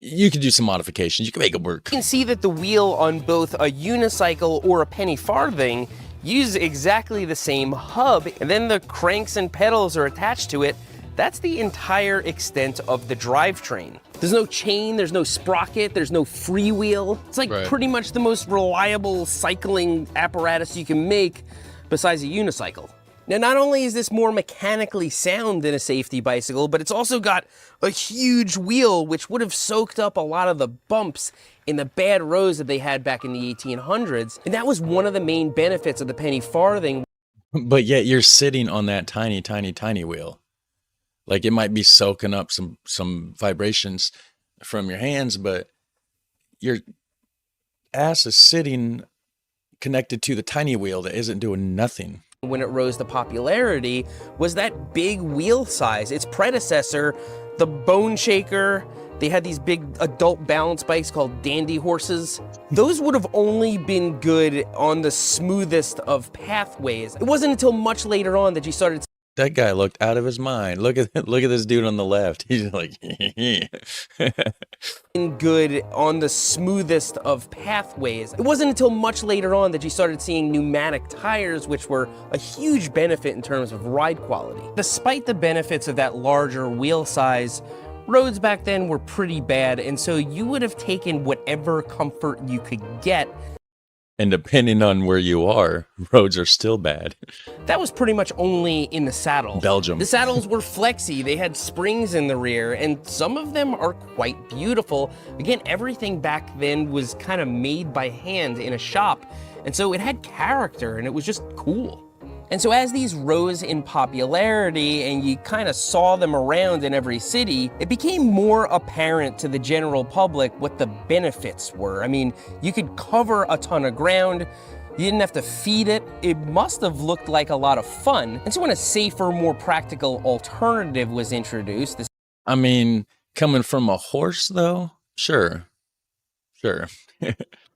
You could do some modifications. You can make it work. You can see that the wheel on both a unicycle or a penny farthing use exactly the same hub, and then the cranks and pedals are attached to it. That's the entire extent of the drivetrain. There's no chain, there's no sprocket, there's no freewheel. It's like pretty much the most reliable cycling apparatus you can make besides a unicycle. Now, not only is this more mechanically sound than a safety bicycle, but it's also got a huge wheel, which would have soaked up a lot of the bumps in the bad roads that they had back in the 1800s. And that was one of the main benefits of the penny farthing. But yet you're sitting on that tiny, tiny, tiny wheel. Like, it might be soaking up some vibrations from your hands, but your ass is sitting connected to the tiny wheel that isn't doing nothing. When it rose to popularity was that big wheel size. Its predecessor, the Bone Shaker, they had these big adult balance bikes called dandy horses. Those would have only been good on the smoothest of pathways. It wasn't until much later on that you started... That guy looked out of his mind. Look at this dude on the left. He's like, good on the smoothest of pathways. It wasn't until much later on that you started seeing pneumatic tires, which were a huge benefit in terms of ride quality. Despite the benefits of that larger wheel size, roads back then were pretty bad, and so you would have taken whatever comfort you could get. And depending on where you are, roads are still bad. That was pretty much only in the saddle. Belgium. The saddles were flexy, they had springs in the rear, and some of them are quite beautiful. Again, everything back then was kind of made by hand in a shop, and so it had character, and it was just cool. And so as these rose in popularity and you kind of saw them around in every city, it became more apparent to the general public what the benefits were. I mean, you could cover a ton of ground, you didn't have to feed it, it must have looked like a lot of fun. And so when a safer, more practical alternative was introduced... I mean, coming from a horse though? Sure.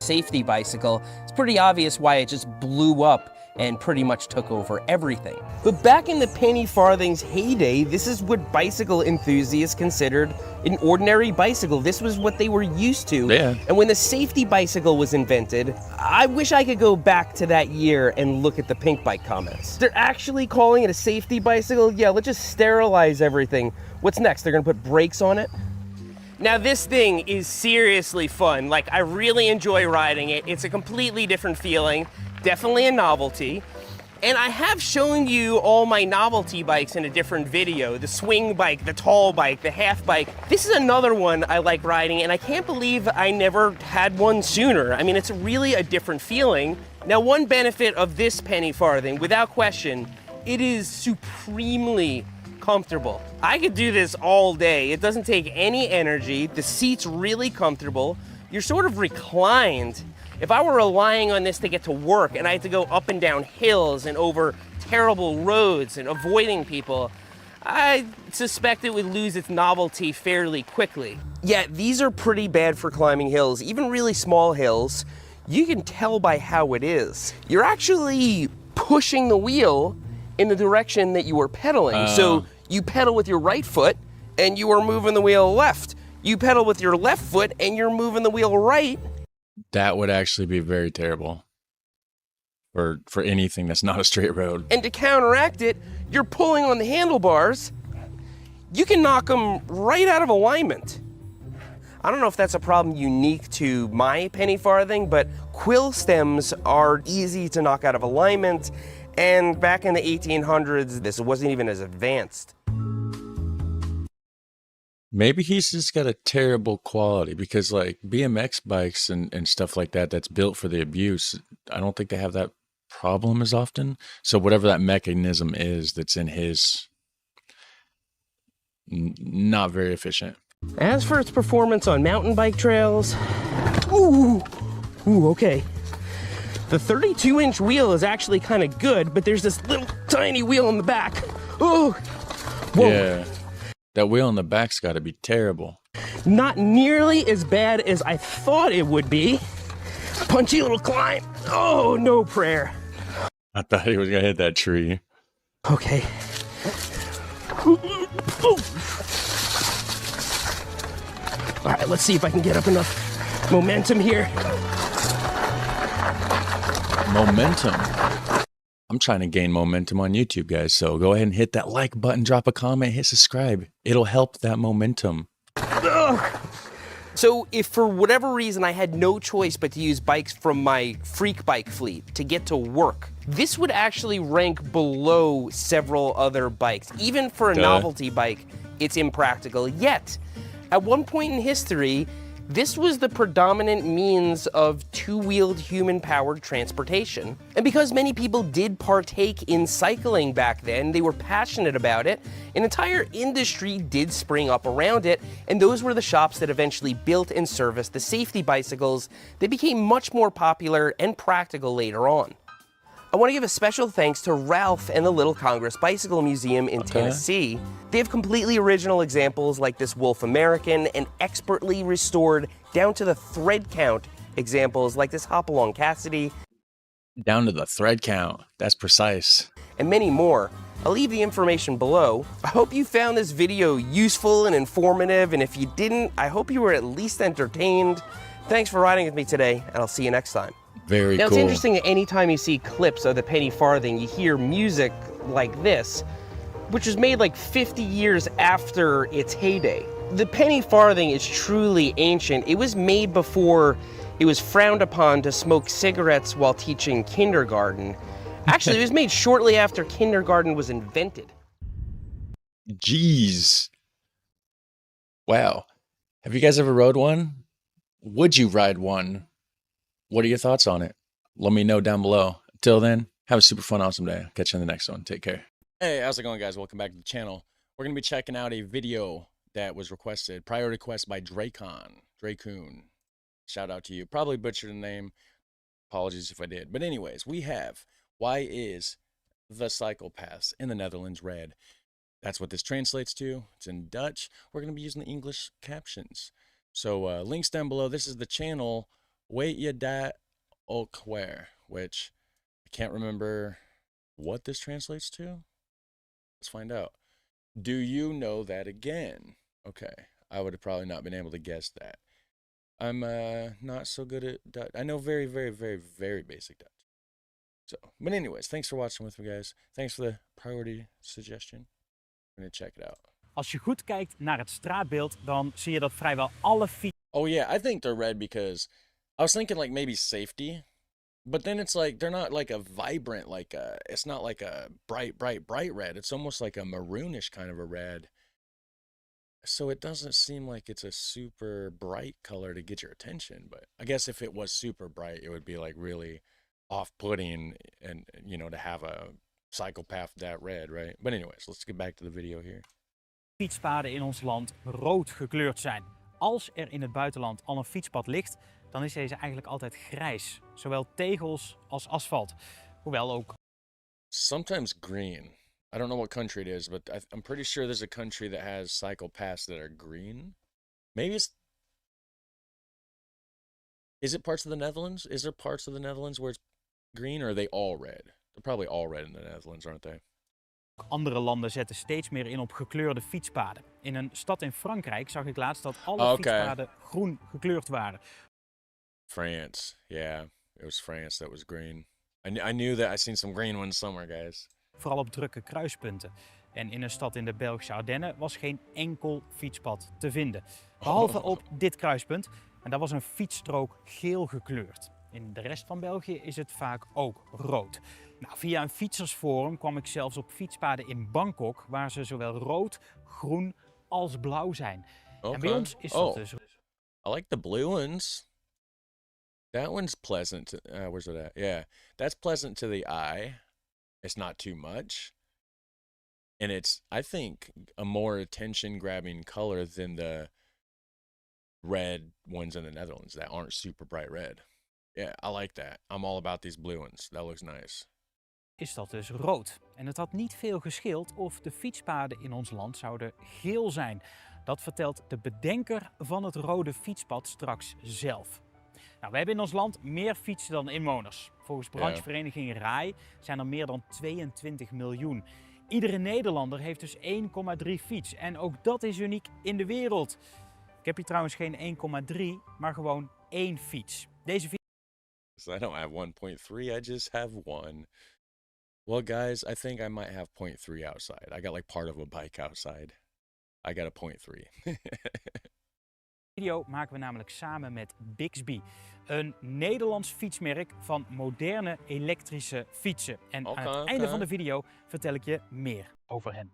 Safety bicycle, it's pretty obvious why it just blew up and pretty much took over everything. But back in the penny farthing's heyday, this is what bicycle enthusiasts considered an ordinary bicycle. This was what they were used to. Yeah. And when the safety bicycle was invented, I wish I could go back to that year and look at the pink bike comments. They're actually calling it a safety bicycle? Yeah, let's just sterilize everything. What's next? They're gonna put brakes on it? Now this thing is seriously fun. Like, I really enjoy riding it. It's a completely different feeling. Definitely a novelty. And I have shown you all my novelty bikes in a different video. The swing bike, the tall bike, the half bike. This is another one I like riding, and I can't believe I never had one sooner. I mean, it's really a different feeling. Now, one benefit of this penny farthing, without question, it is supremely comfortable. I could do this all day. It doesn't take any energy. The seat's really comfortable. You're sort of reclined. If I were relying on this to get to work and I had to go up and down hills and over terrible roads and avoiding people, I suspect it would lose its novelty fairly quickly. Yeah, these are pretty bad for climbing hills, even really small hills. You can tell by how it is. You're actually pushing the wheel in the direction that you are pedaling. So you pedal with your right foot and you are moving the wheel left. You pedal with your left foot and you're moving the wheel right. That would actually be very terrible for anything that's not a straight road. And to counteract it, you're pulling on the handlebars. You can knock them right out of alignment. I don't know if that's a problem unique to my penny farthing, but quill stems are easy to knock out of alignment. And back in the 1800s, this wasn't even as advanced. Maybe he's just got a terrible quality, because like BMX bikes and stuff like that, that's built for the abuse, I don't think they have that problem as often. So whatever that mechanism is that's in his, not very efficient. As for its performance on mountain bike trails, ooh, okay. The 32-inch wheel is actually kind of good, but there's this little tiny wheel in the back. Oh, whoa. Yeah. That wheel in the back's got to be terrible. Not nearly as bad as I thought it would be. Punchy little climb. Oh, no prayer. I thought he was going to hit that tree. Okay. All right, let's see if I can get up enough momentum here. Momentum. I'm trying to gain momentum on YouTube, guys. So go ahead and hit that like button, drop a comment, hit subscribe. It'll help that momentum. Ugh. So if for whatever reason I had no choice but to use bikes from my freak bike fleet to get to work, this would actually rank below several other bikes. Even for a novelty bike, it's impractical. Yet, at one point in history, this was the predominant means of two-wheeled human-powered transportation. And because many people did partake in cycling back then, they were passionate about it, an entire industry did spring up around it, and those were the shops that eventually built and serviced the safety bicycles that became much more popular and practical later on. I want to give a special thanks to Ralph and the Little Congress Bicycle Museum in Tennessee. They have completely original examples like this Wolf American and expertly restored down to the thread count examples like this Hopalong Cassidy. Down to the thread count. That's precise. And many more. I'll leave the information below. I hope you found this video useful and informative, and if you didn't, I hope you were at least entertained. Thanks for riding with me today, and I'll see you next time. Very cool. Now, it's interesting that anytime you see clips of the penny farthing, you hear music like this, which was made like 50 years after its heyday. The penny farthing is truly ancient. It was made before it was frowned upon to smoke cigarettes while teaching kindergarten. Actually, it was made shortly after kindergarten was invented. Jeez. Wow. Have you guys ever rode one? Would you ride one? What are your thoughts on it? Let me know down below. Until then, have a super fun, awesome day. Catch you in the next one. Take care. Hey, how's it going, guys? Welcome back to the channel. We're going to be checking out a video that was requested. Prior request by Dracoon. Shout out to you. Probably butchered the name. Apologies if I did. But anyways, we have why is the psychopaths in the Netherlands red? That's what this translates to. It's in Dutch. We're going to be using the English captions. So links down below. This is the channel Weet je dat ook weer, which I can't remember what this translates to. Let's find out. Do you know that again? Okay, I would have probably not been able to guess that. I'm not so good at Dutch. I know very, very, very, very basic Dutch. So, but anyways, thanks for watching with me, guys. Thanks for the priority suggestion. I'm gonna check it out. Als je goed kijkt naar het straatbeeld, dan zie je dat vrijwel alle fietsen. Oh yeah, I think they're red because I was thinking like maybe safety, But then it's like they're not like a vibrant, like it's not like a bright red. It's almost like a maroonish kind of a red. So it doesn't seem like it's a super bright color to get your attention. But I guess if it was super bright, it would be like really off-putting, and you know, to have a psychopath that red, right? But anyways, let's get back to the video here. Fietspaden in ons land rood gekleurd zijn. Als er in het buitenland al een fietspad ligt, dan is deze eigenlijk altijd grijs. Zowel tegels als asfalt. Hoewel ook... Sometimes green. I don't know what country it is, but I'm pretty sure there's a country that has cycle paths that are green. Maybe it's... Is it parts of the Netherlands? Is there parts of the Netherlands where it's green, or are they all red? They're probably all red in the Netherlands, aren't they? Andere landen zetten steeds meer in op gekleurde fietspaden. In een stad in Frankrijk zag ik laatst dat alle fietspaden groen gekleurd waren. France, yeah. It was France that was green. I knew that. I seen some green ones somewhere, guys. Vooral op drukke kruispunten. En in een stad in de Belgische Ardennen was geen enkel fietspad te vinden. Behalve op dit kruispunt. En daar was een fietsstrook geel gekleurd. In de rest van België is het vaak ook rood. Nou, via een fietsersforum kwam ik zelfs op fietspaden in Bangkok, waar ze zowel rood, groen als blauw zijn. En bij ons is dat dus... I like the blue ones. That one's pleasant. Where's it at? Yeah, that's pleasant to the eye. It's not too much. And it's, I think, a more attention-grabbing color than the red ones in the Netherlands that aren't super bright red. Yeah, I like that. I'm all about these blue ones. That looks nice. Is dat dus rood. En het had niet veel gescheeld of de fietspaden in ons land zouden geel zijn. Dat vertelt de bedenker van het rode fietspad straks zelf. Nou, we hebben in ons land meer fietsen dan inwoners. Volgens branchevereniging RAI zijn er meer dan 22 miljoen. Iedere Nederlander heeft dus 1,3 fiets. En ook dat is uniek in de wereld. Ik heb hier trouwens geen 1,3, maar gewoon 1 fiets. Deze fiets... So I don't have 1.3, I just have 1. Well, guys, I think I might have 0.3 outside. I got like part of a bike outside. I got a 0.3. video maken we namelijk samen met Bixby. Een Nederlands fietsmerk van moderne elektrische fietsen. En aan het einde van de video vertel ik je meer over hen.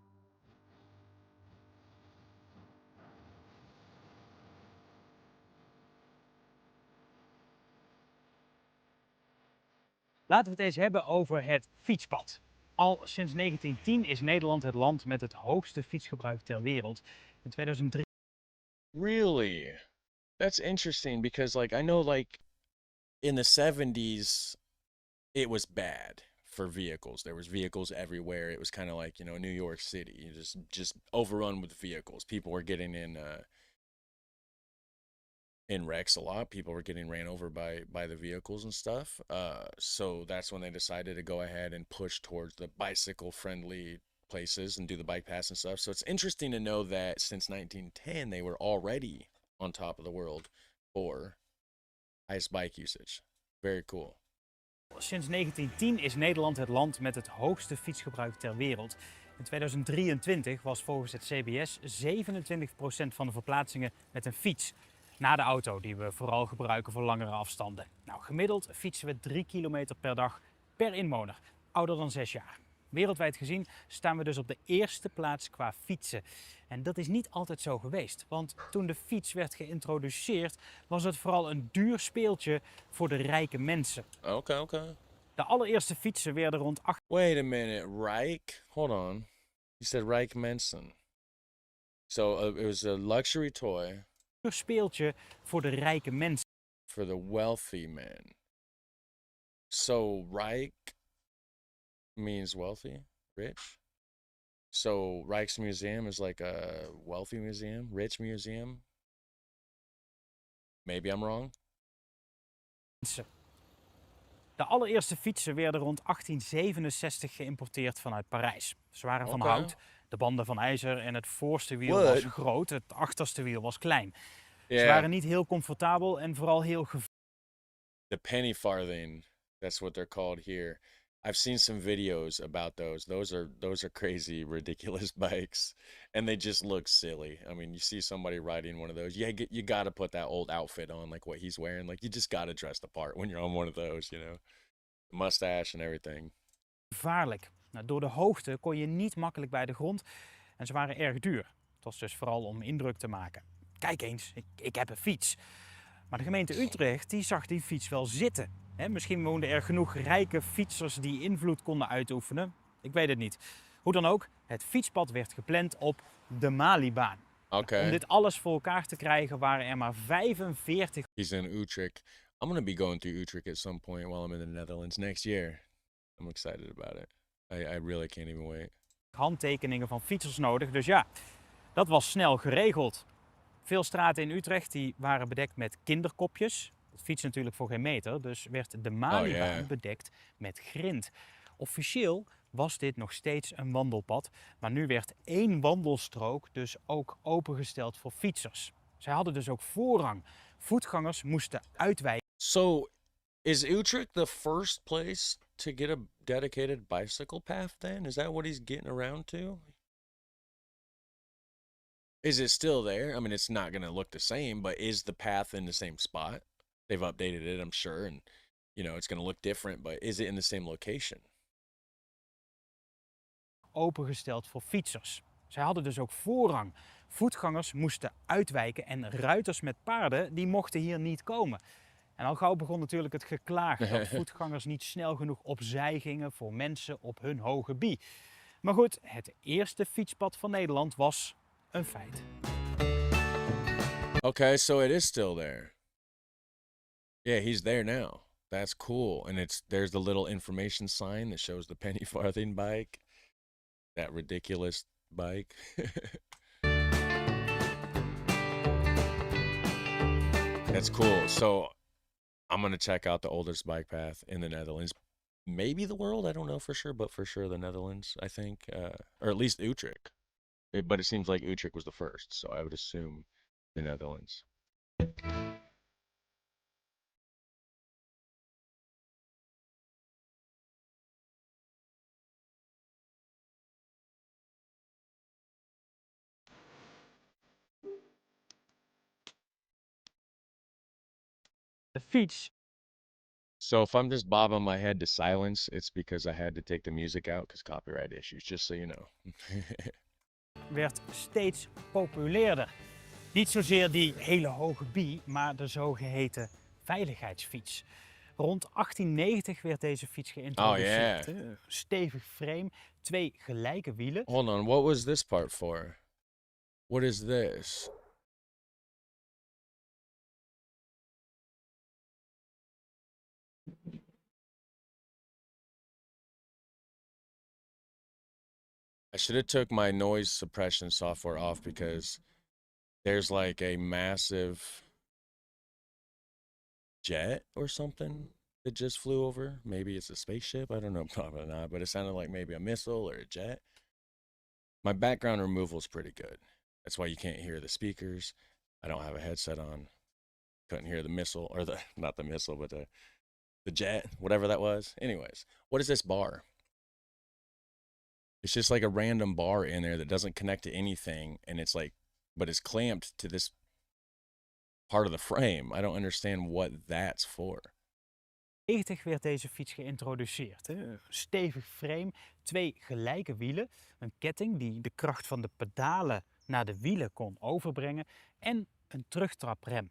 Laten we het eens hebben over het fietspad. Al sinds 1910 is Nederland het land met het hoogste fietsgebruik ter wereld. In 2003. Really? That's interesting because like I know like in the 70s it was bad for vehicles. There was vehicles everywhere. It was kind of like, you know, New York City. You just overrun with vehicles. People were getting in wrecks a lot. People were getting ran over by the vehicles and stuff. So that's when they decided to go ahead and push towards the bicycle friendly places and do the bike paths and stuff. So it's interesting to know that since 1910 they were already on top of the world for highest bike usage. Very cool. Sinds 1910 is Nederland het land met het hoogste fietsgebruik ter wereld. In 2023 was volgens het CBS 27% van de verplaatsingen met een fiets. Na de auto, die we vooral gebruiken voor langere afstanden. Nou, gemiddeld fietsen we 3 kilometer per dag per inwoner, ouder dan 6 jaar. Wereldwijd gezien staan we dus op de eerste plaats qua fietsen. En dat is niet altijd zo geweest, want toen de fiets werd geïntroduceerd, was het vooral een duur speeltje voor de rijke mensen. Okay. De allereerste fietsen werden rond 8... Wait a minute, rijk? Hold on. You said rijk mensen. So it was a luxury toy. Speeltje voor de rijke mensen. For the wealthy man. So rijk means wealthy, rich. So Rijksmuseum is like a wealthy museum, rich museum. Maybe I'm wrong. De allereerste fietsen werden rond 1867 geïmporteerd vanuit Parijs. Ze waren van hout, de banden van ijzer en het voorste wiel was groot, het achterste wiel was klein. Ze waren niet heel comfortabel en vooral heel gevaarlijk. The penny farthing, that's what they're called here. I've seen some videos about those. Those are crazy, ridiculous bikes, and they just look silly. I mean, you see somebody riding one of those, you got to put that old outfit on, like what he's wearing. Like you just got to dress the part when you're on one of those, you know. Mustache and everything. Gevaarlijk. Nou, door de hoogte kon je niet makkelijk bij de grond en ze waren erg duur. Het was dus vooral om indruk te maken. Kijk eens, ik heb een fiets. Maar de gemeente Utrecht die zag die fiets wel zitten. Misschien woonden er genoeg rijke fietsers die invloed konden uitoefenen. Ik weet het niet. Hoe dan ook, het fietspad werd gepland op de Malibaan. Okay. Om dit alles voor elkaar te krijgen waren er maar 45... He's in Utrecht. I'm going to be going through Utrecht at some point while I'm in the Netherlands next year. I'm excited about it. I really can't even wait. Handtekeningen van fietsers nodig, dus ja, dat was snel geregeld. Veel straten in Utrecht die waren bedekt met kinderkopjes. Het fiets natuurlijk voor geen meter, dus werd de Malibaan bedekt met grind. Officieel was dit nog steeds een wandelpad, maar nu werd 1 wandelstrook dus ook opengesteld voor fietsers. Zij hadden dus ook voorrang. Voetgangers moesten uitwijken. So, is Utrecht the first place to get a dedicated bicycle path then? Is that what he's getting around to? Is it still there? I mean, it's not going to look the same, but is the path in the same spot? They've updated it, I'm sure, and, you know, it's going to look different, but is it in the same location? Opengesteld voor fietsers. Zij hadden dus ook voorrang. Voetgangers moesten uitwijken en ruiters met paarden die mochten hier niet komen. En al gauw begon natuurlijk het geklaag dat voetgangers niet snel genoeg opzij gingen voor mensen op hun hoge bie. Maar goed, het eerste fietspad van Nederland was een feit. Okay, so it is still there. Yeah, he's there now. That's cool. And there's the little information sign that shows the penny farthing bike. That ridiculous bike. That's cool. So I'm going to check out the oldest bike path in the Netherlands. Maybe the world, I don't know for sure, but for sure the Netherlands, I think. Or at least Utrecht. But it seems like Utrecht was the first, so I would assume the Netherlands. De fiets. So if I'm just bobbing my head to silence, it's because I had to take the music out because copyright issues, just so you know. Werd steeds populairder. Niet zozeer die hele hoge bie, maar de zogeheten veiligheidsfiets. Rond 1890 werd deze fiets geïntroduceerd. Oh, yeah. Stevig frame, 2 gelijke wielen. Hold on, what was this part for? What is this? I should have took my noise suppression software off because there's like a massive jet or something that just flew over. Maybe it's a spaceship. I don't know, probably not, but it sounded like maybe a missile or a jet. My background removal is pretty good. That's why you can't hear the speakers. I don't have a headset on. Couldn't hear the missile, or not the missile, but the jet, whatever that was. Anyways, what is this bar? It's just like a random bar in there that doesn't connect to anything, and it's like, but it's clamped to this part of the frame. I don't understand what that's for. 1990 werd deze fiets geïntroduceerd. Stevig frame, 2 gelijke wielen, een ketting die de kracht van de pedalen naar de wielen kon overbrengen en een terugtraprem.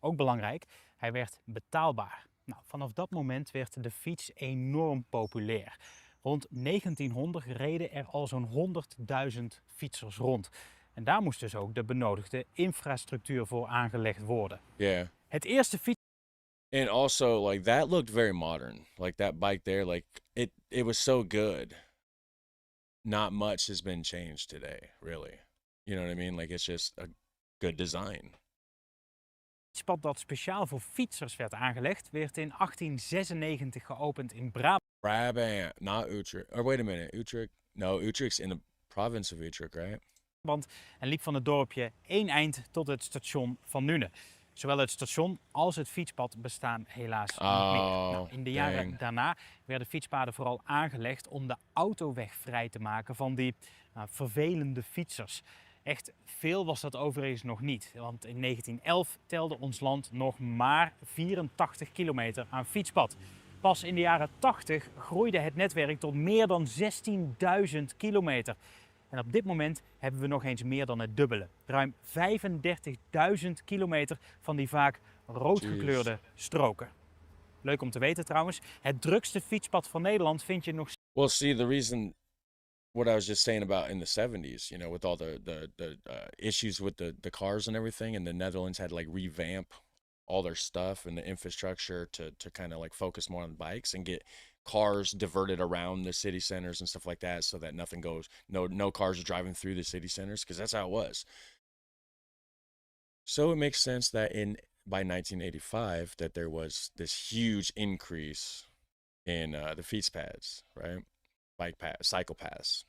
Ook belangrijk, hij werd betaalbaar. Nou, vanaf dat moment werd de fiets enorm populair. Rond 1900 reden er al zo'n 100.000 fietsers rond. En daar moest dus ook de benodigde infrastructuur voor aangelegd worden. Yeah. Het eerste fiets... And also, like, that looked very modern. Like, that bike there, like, it was so good. Not much has been changed today, really. You know what I mean? Like, it's just a good design. Het fietspad dat speciaal voor fietsers werd aangelegd, werd in 1896 geopend in Brabant. Brabant, not Utrecht. Or wait a minute, Utrecht? No, Utrecht's in the province of Utrecht, right? En liep van het dorpje 1 eind tot het station van Nune. Zowel het station als het fietspad bestaan helaas niet meer. Nou, in de jaren daarna werden fietspaden vooral aangelegd om de autoweg vrij te maken van die vervelende fietsers. Echt veel was dat overigens nog niet, want in 1911 telde ons land nog maar 84 kilometer aan fietspad. Pas in de jaren 80 groeide het netwerk tot meer dan 16.000 kilometer. En op dit moment hebben we nog eens meer dan het dubbele. Ruim 35.000 kilometer van die vaak roodgekleurde stroken. Leuk om te weten trouwens, het drukste fietspad van Nederland vind je nog... Well, see, the reason, what I was just saying about in the 70s, you know, with all the issues with the cars and everything, and the Netherlands had to like revamp all their stuff and the infrastructure to kind of like focus more on bikes and get cars diverted around the city centers and stuff like that, so that nothing goes, no cars are driving through the city centers, because that's how it was. So it makes sense that by 1985 that there was this huge increase in the fiets pads, right? Bike path, cycle paths,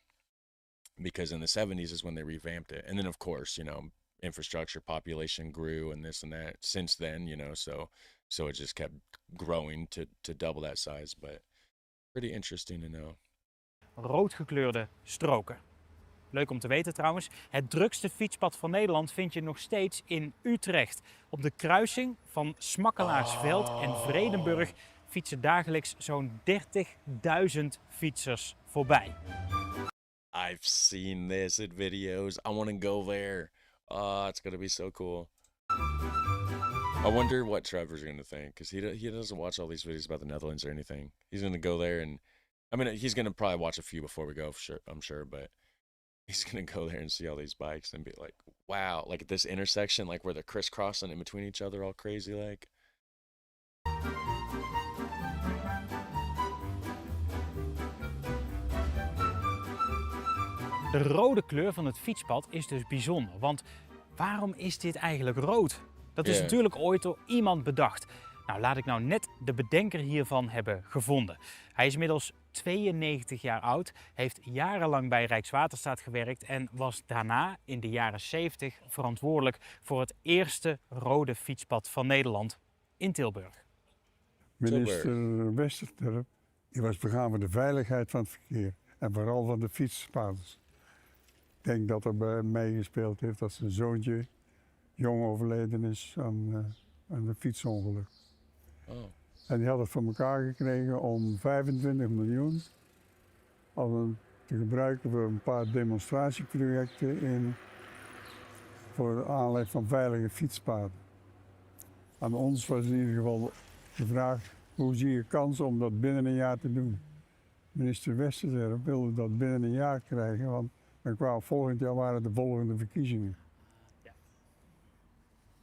because in the 70s is when they revamped it. And then of course, you know, infrastructure, population grew and this and that since then, you know, so it just kept growing to double that size. But pretty interesting to know. Roodgekleurde stroken. Leuk om te weten trouwens, het drukste fietspad van Nederland vind je nog steeds in Utrecht. Op de kruising van Smakkelaarsveld en Vredenburg fietsen dagelijks zo'n 30.000 fietsers voorbij. I've seen this in videos. I want to go there. Oh, it's going to be so cool. I wonder what Trevor's going to think, because he doesn't watch all these videos about the Netherlands or anything. He's going to go there and, I mean, he's going to probably watch a few before we go, I'm sure, but he's going to go there and see all these bikes and be like, wow, like at this intersection, like where they're crisscrossing in between each other all crazy like. De rode kleur van het fietspad is dus bijzonder, want waarom is dit eigenlijk rood? Dat is natuurlijk ooit door iemand bedacht. Nou, laat ik nou net de bedenker hiervan hebben gevonden. Hij is inmiddels 92 jaar oud, heeft jarenlang bij Rijkswaterstaat gewerkt en was daarna in de jaren 70 verantwoordelijk voor het rode fietspad van Nederland in Tilburg. Minister Westerterp, die was begaan voor de veiligheid van het verkeer en vooral van de fietspaders. Ik denk dat er bij mij gespeeld heeft dat zijn zoontje jong overleden is aan een fietsongeluk. Oh. En die had het voor elkaar gekregen om 25 miljoen te gebruiken voor een paar demonstratieprojecten voor de aanleg van veilige fietspaden. Aan ons was in ieder geval de vraag, hoe zie je kans om dat binnen een jaar te doen? Minister Westerterp wilde dat binnen een jaar krijgen, want volgend jaar waren de volgende verkiezingen.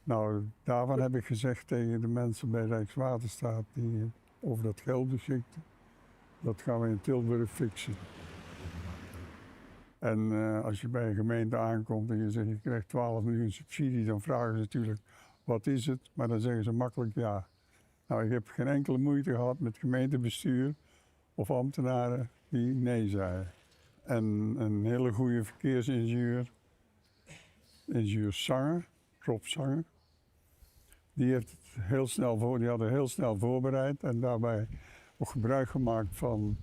Nou, daarvan heb ik gezegd tegen de mensen bij Rijkswaterstaat die over dat geld beschikten, dat gaan we in Tilburg fixen. En als je bij een gemeente aankomt en je zegt je krijgt 12 miljoen subsidie, dan vragen ze natuurlijk wat is het, maar dan zeggen ze makkelijk ja. Nou, ik heb geen enkele moeite gehad met gemeentebestuur of ambtenaren die nee zeiden. En een hele goede verkeersingenieur, ingenieur Zanger, Rob Zanger, die had het heel snel voorbereid en daarbij ook gebruik gemaakt van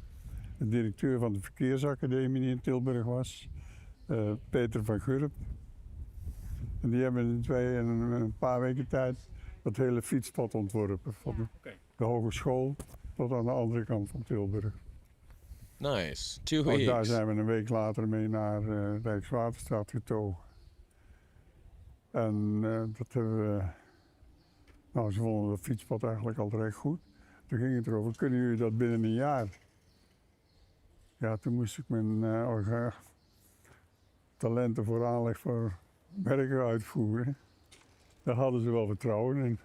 de directeur van de verkeersacademie die in Tilburg was, Peter van Gurp. En die hebben in een paar weken tijd dat hele fietspad ontworpen, van de hogeschool tot aan de andere kant van Tilburg. Nice, 2 weeks. Daar zijn we een week later mee naar Rijkswaterstaat getogen. En dat hebben we, nou ze vonden dat fietspad eigenlijk al recht goed. Toen ging het erover, kunnen jullie dat binnen een jaar? Ja, toen moest ik mijn talenten voor aanleg voor werken uitvoeren. Daar hadden ze wel vertrouwen in.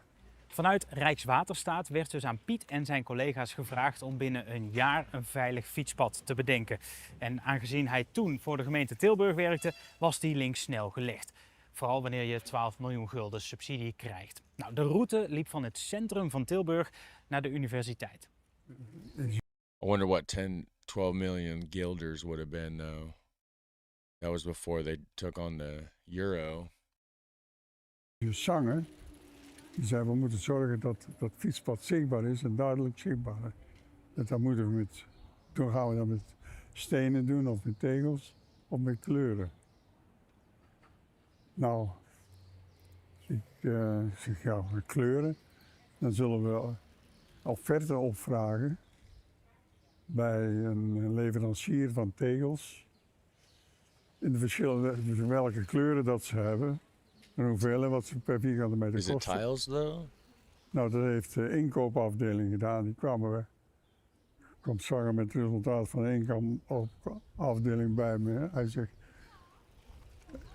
Vanuit Rijkswaterstaat werd dus aan Piet en zijn collega's gevraagd om binnen een jaar een veilig fietspad te bedenken. En aangezien hij toen voor de gemeente Tilburg werkte, was die link snel gelegd. Vooral wanneer je 12 miljoen gulden subsidie krijgt. Nou, de route liep van het centrum van Tilburg naar de universiteit. I wonder what 12 million guilders would have been though. That was before they took on the euro. Zanger, die zei we moeten zorgen dat dat fietspad zichtbaar is en duidelijk zichtbaar. Dat moeten we toen gaan we dat met stenen doen of met tegels of met kleuren. Nou, ik zeg ja, met kleuren, dan zullen we offerte opvragen bij een leverancier van tegels. In de verschillende welke kleuren dat ze hebben en hoeveel en wat ze per vierkante meter kosten. Is it tiles though? Nou, dat heeft de inkoopafdeling gedaan. Die kwam Sarah met het resultaat van de inkoopafdeling bij me. Hij zegt,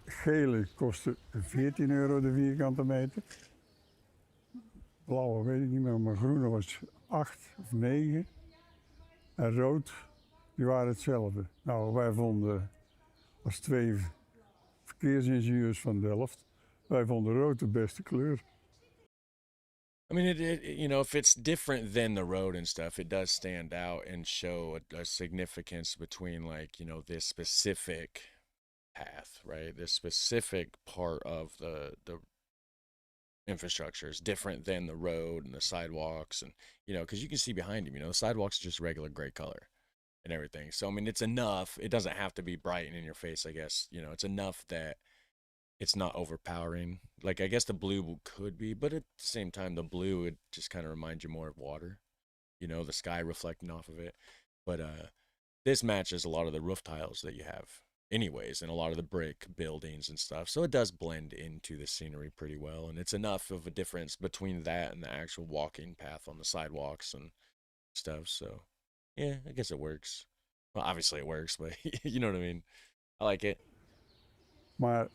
gele kostte 14 euro de vierkante meter. Blauwe weet ik niet meer, maar groene was 8 of 9. En rood, die waren hetzelfde. Nou, wij vonden, als 2 verkeersingenieurs van Delft, wij vonden rood de beste kleur. I mean, you know, if it's different than the road and stuff, it does stand out and show a significance between, like, you know, this specific path, right? This specific part of the infrastructure is different than the road and the sidewalks, and, you know, because you can see behind him, you know, the sidewalks are just regular gray color and everything. So, I mean, it's enough. It doesn't have to be bright and in your face, I guess. You know, it's enough that it's not overpowering. Like, I guess the blue could be, but at the same time, the blue would just kind of remind you more of water, you know, the sky reflecting off of it. But this matches a lot of the roof tiles that you have anyways, and a lot of the brick buildings and stuff. So it does blend into the scenery pretty well, and it's enough of a difference between that and the actual walking path on the sidewalks and stuff. So yeah, I guess it works. Well, obviously it works, but you know what I mean? I like it. Maar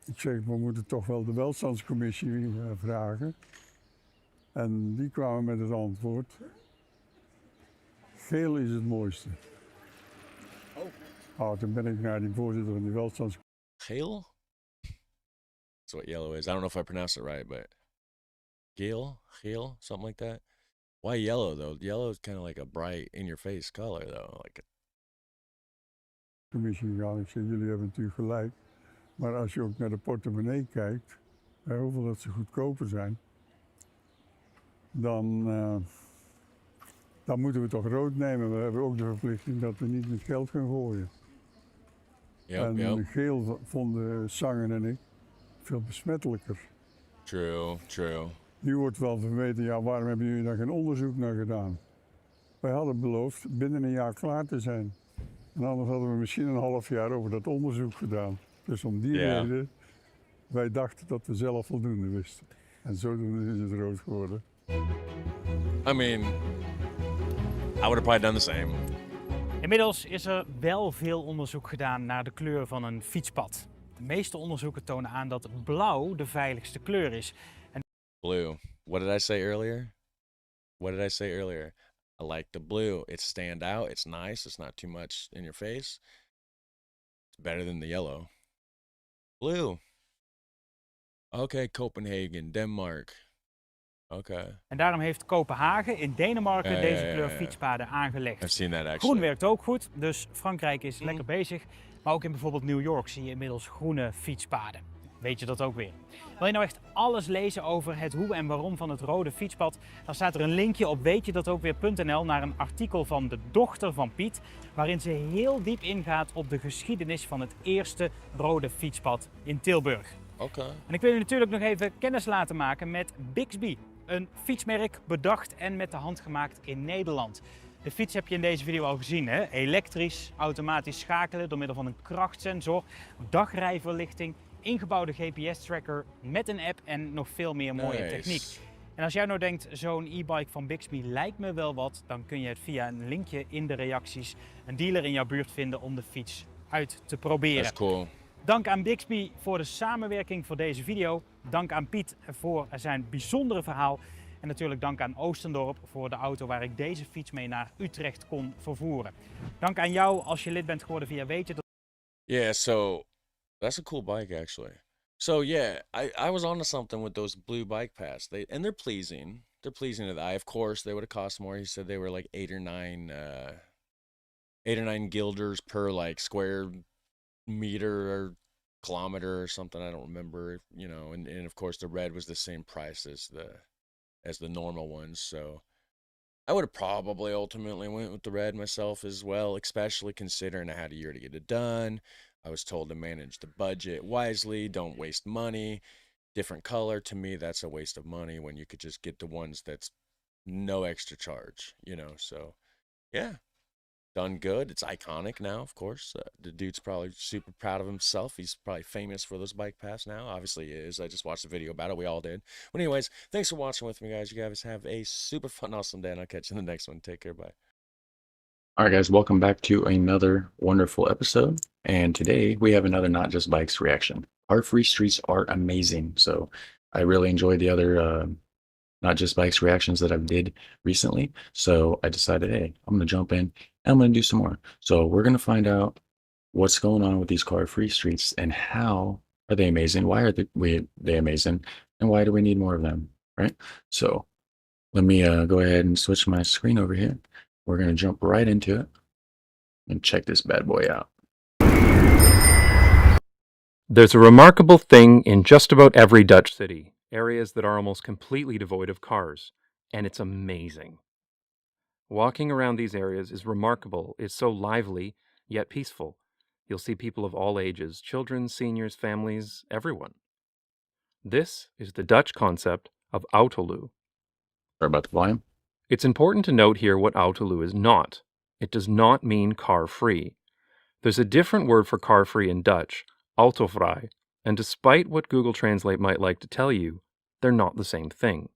ik zeg, we moeten toch wel de welstandscommissie vragen. En die kwamen met het antwoord, geel is het mooiste. Oh, toen ben ik naar die voorzitter van die welstandscommissie. Geel? That's what yellow is. I don't know if I pronounced it right, but geel, something like that. Why yellow though? Yellow is kind of like a bright in-your-face color though. Like Commissie gegaan. Ik zeg, jullie hebben natuurlijk gelijk. Maar als je ook naar de portemonnee kijkt, hoeveel dat ze goedkoper zijn, dan moeten we toch rood nemen. We hebben ook de verplichting dat we niet met geld gaan gooien. En geel vonden Sangen en ik veel besmettelijker. True. Nu wordt wel verweten, ja, waarom hebben jullie daar geen onderzoek naar gedaan? Wij hadden beloofd binnen een jaar klaar te zijn. En anders hadden we misschien een half jaar over dat onderzoek gedaan. Dus om die reden, wij dachten dat we zelf voldoende wisten. En zodoende is het rood geworden. I mean, I would have probably done the same. Inmiddels is er wel veel onderzoek gedaan naar de kleur van een fietspad. De meeste onderzoeken tonen aan dat blauw de veiligste kleur is. Blue. What did I say earlier? I like the blue. It's stand out. It's nice. It's not too much in your face. It's better than the yellow. Blue. Okay, Copenhagen, Denmark. Okay. En daarom heeft Kopenhagen in Denemarken deze kleur fietspaden aangelegd. I've seen that actually. Groen werkt ook goed, dus Frankrijk is lekker bezig. Maar ook in bijvoorbeeld New York zie je inmiddels groene fietspaden. Weet je dat ook weer. Wil je nou echt alles lezen over het hoe en waarom van het rode fietspad? Dan staat er een linkje op weetjedatokweer.nl naar een artikel van de dochter van Piet, waarin ze heel diep ingaat op de geschiedenis van het eerste rode fietspad in Tilburg. Oké. En ik wil je natuurlijk nog even kennis laten maken met Bixby. Een fietsmerk bedacht en met de hand gemaakt in Nederland. De fiets heb je in deze video al gezien, hè? Elektrisch, automatisch schakelen door middel van een krachtsensor, dagrijverlichting, ingebouwde GPS-tracker met een app en nog veel meer mooie techniek. En als jij nou denkt, zo'n e-bike van Bixby lijkt me wel wat, dan kun je het via een linkje in de reacties een dealer in jouw buurt vinden om de fiets uit te proberen. Dat is cool. Dank aan Bixby voor de samenwerking voor deze video. Dank aan Piet voor zijn bijzondere verhaal. En natuurlijk dank aan Oostendorp voor de auto waar ik deze fiets mee naar Utrecht kon vervoeren. Dank aan jou als je lid bent geworden via Weetje. Yeah, so that's a cool bike actually. So yeah, I was onto something with those blue bike paths. They're pleasing. They're pleasing to the eye. Of course, they would have cost more. He said they were like 8 or 9 guilders per like square meter or kilometer or something. I don't remember, you know, and of course the red was the same price as the normal ones. So I would have probably ultimately went with the red myself as well, especially considering I had a year to get it done. I was told to manage the budget wisely, don't waste money. Different color, to me, that's a waste of money when you could just get the ones that's no extra charge, you know. So yeah, done good. It's iconic now, of course. The dude's probably super proud of himself. He's probably famous for those bike paths now. Obviously he is. I just watched a video about it. We all did. But anyways, thanks for watching with me, guys. You guys have a super fun, awesome day, and I'll catch you in the next one. Take care. Bye. All right, guys, welcome back to another wonderful episode. And today we have another Not Just Bikes reaction. Car-free streets are amazing. So I really enjoyed the other Not Just Bikes reactions that I've did recently. So I decided, hey, I'm going to jump in and I'm going to do some more. So we're going to find out what's going on with these car-free streets and how are they amazing? Why are they amazing? And why do we need more of them, right? So let me go ahead and switch my screen over here. We're going to jump right into it and check this bad boy out. There's a remarkable thing in just about every Dutch city, areas that are almost completely devoid of cars, and it's amazing. Walking around these areas is remarkable, it's so lively, yet peaceful. You'll see people of all ages, children, seniors, families, everyone. This is the Dutch concept of autolu. Sorry about the volume. It's important to note here what autolu is not. It does not mean car-free. There's a different word for car-free in Dutch, autovrij, and despite what Google Translate might like to tell you, they're not the same thing.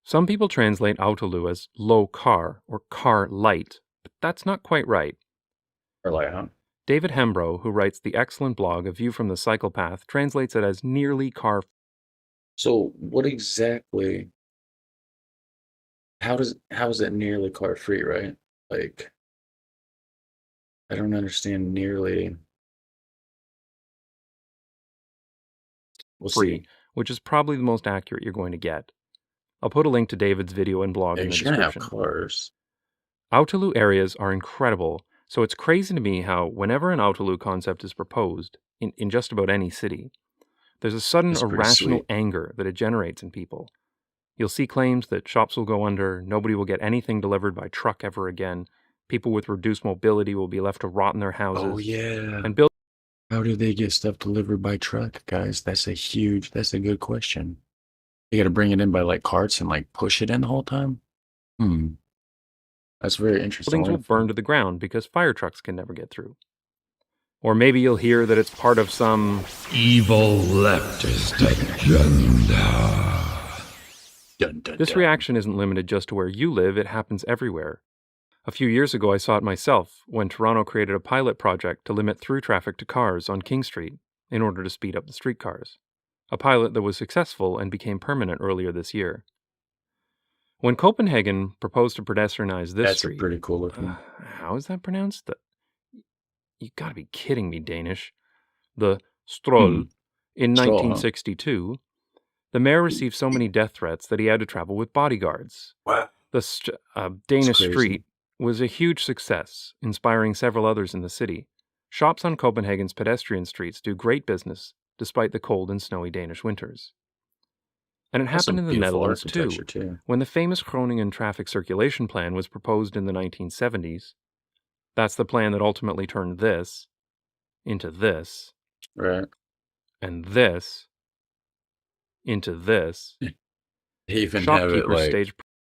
Some people translate autolu as low car or car light, but that's not quite right. Or light, huh? David Hembrow, who writes the excellent blog A View from the Cycle Path, translates it as nearly car. So what exactly, how is it nearly car free, right? Like, I don't understand nearly. We'll free, see. Which is probably the most accurate you're going to get. I'll put a link to David's video and blog in the description. You're gonna have cars. Autolu areas are incredible, so it's crazy to me how whenever an autolu concept is proposed, in just about any city, there's a sudden irrational anger that it generates in people. You'll see claims that shops will go under, nobody will get anything delivered by truck ever again, people with reduced mobility will be left to rot in their houses. Oh yeah. And build. How do they get stuff delivered by truck, guys? That's a good question. You gotta bring it in by like carts and like push it in the whole time? That's very interesting. Buildings will burn to the ground because fire trucks can never get through. Or maybe you'll hear that it's part of some evil leftist agenda. This reaction isn't limited just to where you live, it happens everywhere. A few years ago I saw it myself when Toronto created a pilot project to limit through traffic to cars on King Street in order to speed up the streetcars. A pilot that was successful and became permanent earlier this year. When Copenhagen proposed to pedestrianize this street... That's pretty cool looking. How is that pronounced? You gotta be kidding me, Danish. The Stroll. In 1962, the mayor received so many death threats that he had to travel with bodyguards. What? The Danish street was a huge success, inspiring several others in the city. Shops on Copenhagen's pedestrian streets do great business, despite the cold and snowy Danish winters. And it happened in the Netherlands too, when the famous Groningen traffic circulation plan was proposed in the 1970s. That's the plan that ultimately turned this into this, right, and this into this. They even have it like,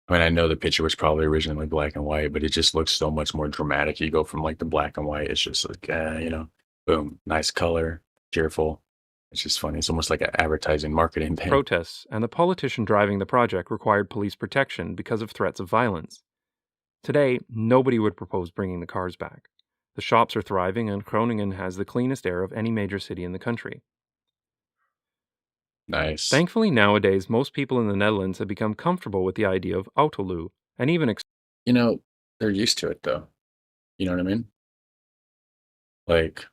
I mean, I know the picture was probably originally black and white, but it just looks so much more dramatic. You go from like the black and white, it's just like, you know, boom, nice color, cheerful. It's just funny. It's almost like an advertising marketing thing. Protests and the politician driving the project required police protection because of threats of violence. Today, nobody would propose bringing the cars back. The shops are thriving and Groningen has the cleanest air of any major city in the country. Nice. Thankfully, nowadays, most people in the Netherlands have become comfortable with the idea of autolu, and even you know, they're used to it, though. You know what I mean? Like,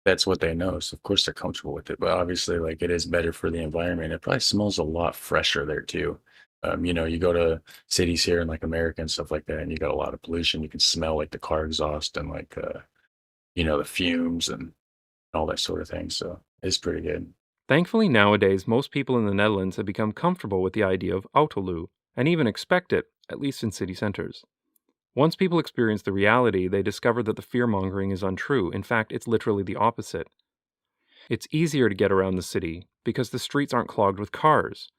that's what they know, so of course they're comfortable with it, but obviously, like, it is better for the environment. It probably smells a lot fresher there, too. You know, you go to cities here in, like, America and stuff like that, and you got a lot of pollution. You can smell, like, the car exhaust and, like, you know, the fumes and all that sort of thing, so it's pretty good. Thankfully, nowadays, most people in the Netherlands have become comfortable with the idea of autolu, and even expect it, at least in city centers. Once people experience the reality, they discover that the fear-mongering is untrue. In fact, it's literally the opposite. It's easier to get around the city because the streets aren't clogged with cars.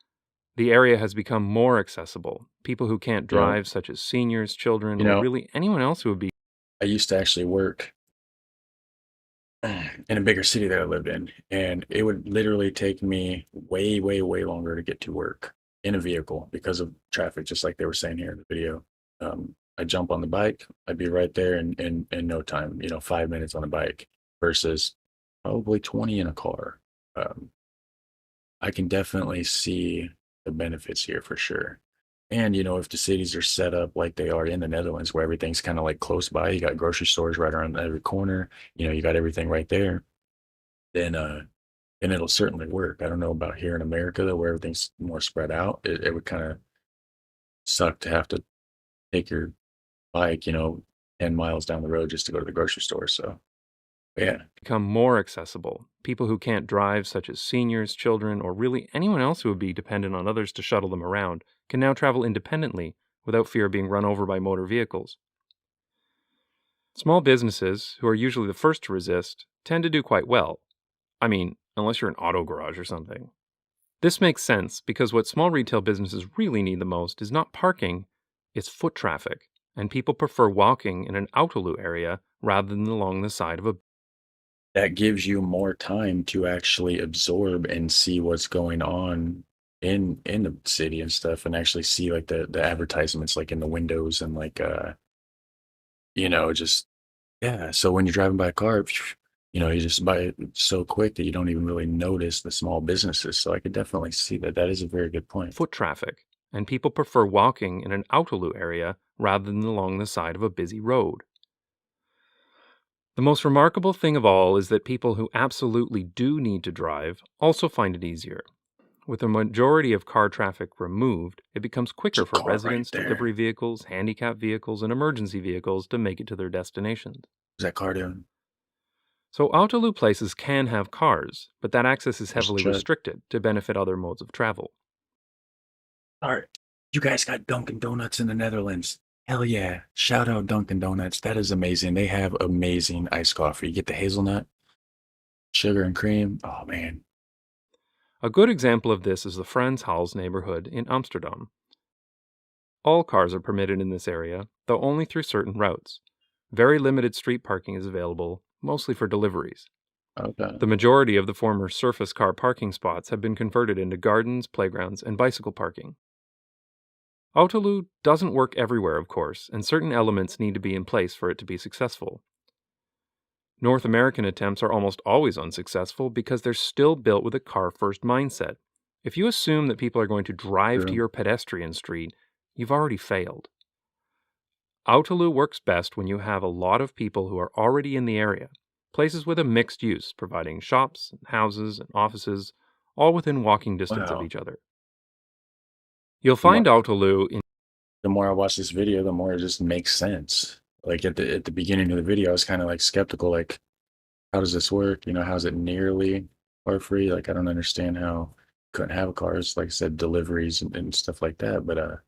The area has become more accessible. People who can't drive, such as seniors, children, or really anyone else who would be... I used to actually work in a bigger city that I lived in, and it would literally take me way, way, way longer to get to work in a vehicle because of traffic, just like they were saying here in the video. I jump on the bike, I'd be right there in no time, 5 minutes on a bike versus probably 20 in a car. I can definitely see the benefits here for sure. And, if the cities are set up like they are in the Netherlands, where everything's kind of like close by, you got grocery stores right around every corner, you got everything right there, then it'll certainly work. I don't know about here in America though, where everything's more spread out. It would kind of suck to have to take your bike, 10 miles down the road just to go to the grocery store. So yeah. Become more accessible. People who can't drive, such as seniors, children, or really anyone else who would be dependent on others to shuttle them around, can now travel independently without fear of being run over by motor vehicles. Small businesses, who are usually the first to resist, tend to do quite well. I mean, unless you're an auto garage or something. This makes sense because what small retail businesses really need the most is not parking, it's foot traffic, and people prefer walking in an Autolu area rather than along the side of a... That gives you more time to actually absorb and see what's going on in the city and stuff, and actually see like the advertisements like in the windows and like just yeah. So when you're driving by a car, you just buy it so quick that you don't even really notice the small businesses. So I could definitely see that. That is a very good point. Foot traffic, and people prefer walking in an Autolu area rather than along the side of a busy road. The most remarkable thing of all is that people who absolutely do need to drive also find it easier. With the majority of car traffic removed, it becomes quicker for residents, delivery vehicles, handicapped vehicles, and emergency vehicles to make it to their destinations. What's that car doing? So Autolu places can have cars, but that access is heavily restricted to benefit other modes of travel. All right, you guys got Dunkin' Donuts in the Netherlands. Hell yeah. Shout out Dunkin' Donuts. That is amazing. They have amazing iced coffee. You get the hazelnut, sugar and cream. Oh, man. A good example of this is the Franshals neighborhood in Amsterdam. All cars are permitted in this area, though only through certain routes. Very limited street parking is available, mostly for deliveries. Okay. The majority of the former surface car parking spots have been converted into gardens, playgrounds, and bicycle parking. Autolu doesn't work everywhere, of course, and certain elements need to be in place for it to be successful. North American attempts are almost always unsuccessful because they're still built with a car-first mindset. If you assume that people are going to drive to your pedestrian street, you've already failed. Autolu works best when you have a lot of people who are already in the area, places with a mixed use, providing shops, and houses, and offices, all within walking distance of each other. You'll find Autolu in... The more I watch this video, the more it just makes sense. Like at the beginning of the video, I was kind of like skeptical, like, how does this work? How is it nearly car free? Like, I don't understand how couldn't have cars, like I said, deliveries and stuff like that. But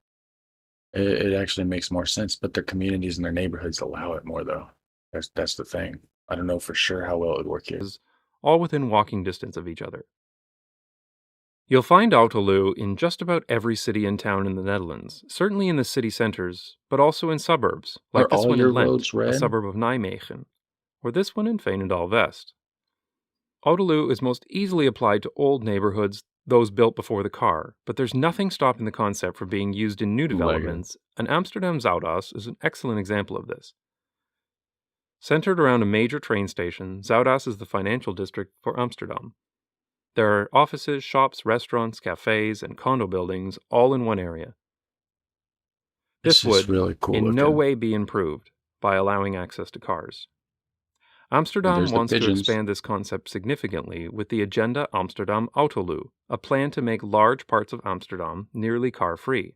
it actually makes more sense. But their communities and their neighborhoods allow it more, though. That's the thing. I don't know for sure how well it would work here. All within walking distance of each other. You'll find Autolu in just about every city and town in the Netherlands, certainly in the city centers, but also in suburbs, like this one in Lent, a suburb of Nijmegen, or this one in Veenendaal-West. Autolu is most easily applied to old neighborhoods, those built before the car, but there's nothing stopping the concept from being used in new developments, and Amsterdam Zuidas is an excellent example of this. Centered around a major train station, Zuidas is the financial district for Amsterdam. There are offices, shops, restaurants, cafes, and condo buildings all in one area. This would really cool in no way be improved by allowing access to cars. Amsterdam wants to expand this concept significantly with the Agenda Amsterdam Autolu, a plan to make large parts of Amsterdam nearly car-free.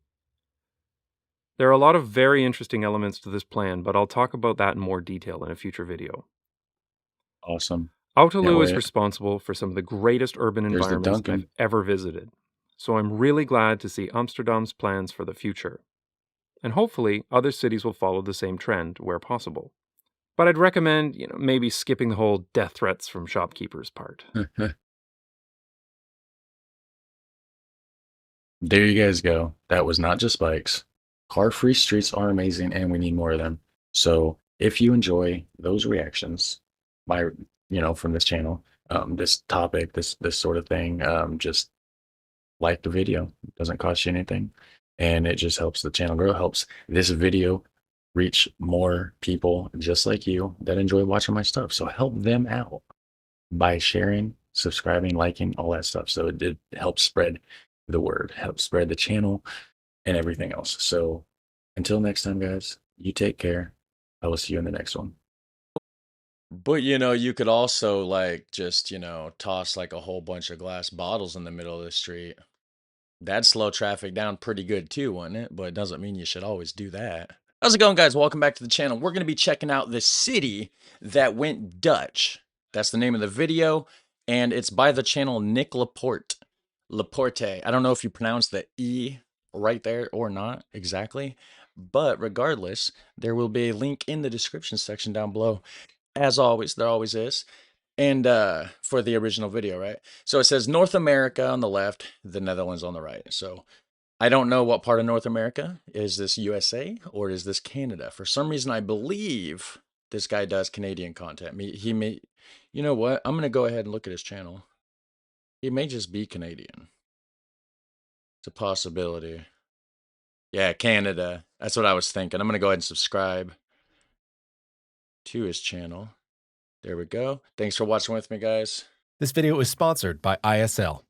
There are a lot of very interesting elements to this plan, but I'll talk about that in more detail in a future video. Awesome. Autolu is responsible for some of the greatest urban environments I've ever visited, so I'm really glad to see Amsterdam's plans for the future. And hopefully, other cities will follow the same trend where possible. But I'd recommend, maybe skipping the whole death threats from shopkeepers part. There you guys go. That was not just bikes. Car-free streets are amazing, and we need more of them. So if you enjoy those reactions, from this channel, this topic, this sort of thing, just like the video. It doesn't cost you anything, and it just helps the channel grow. Helps this video reach more people just like you that enjoy watching my stuff. So help them out by sharing, subscribing, liking, all that stuff. So it helps spread the word, helps spread the channel and everything else. So until next time, guys, you take care. I will see you in the next one. But you could also like just, toss like a whole bunch of glass bottles in the middle of the street. That'd slow traffic down pretty good too, wouldn't it? But it doesn't mean you should always do that. How's it going, guys? Welcome back to the channel. We're going to be checking out the city that went Dutch. That's the name of the video, and it's by the channel Nick Laporte. I don't know if you pronounce the E right there or not exactly, but regardless, there will be a link in the description section down below. As always, there always is. And for the original video, right? So it says North America on the left, the Netherlands on the right. So I don't know what part of North America. Is this USA or is this Canada? For some reason, I believe this guy does Canadian content. He may, you know what? I'm going to go ahead and look at his channel. He may just be Canadian. It's a possibility. Yeah, Canada. That's what I was thinking. I'm going to go ahead and subscribe to his channel. There we go. Thanks for watching with me, guys. This video is sponsored by ISL.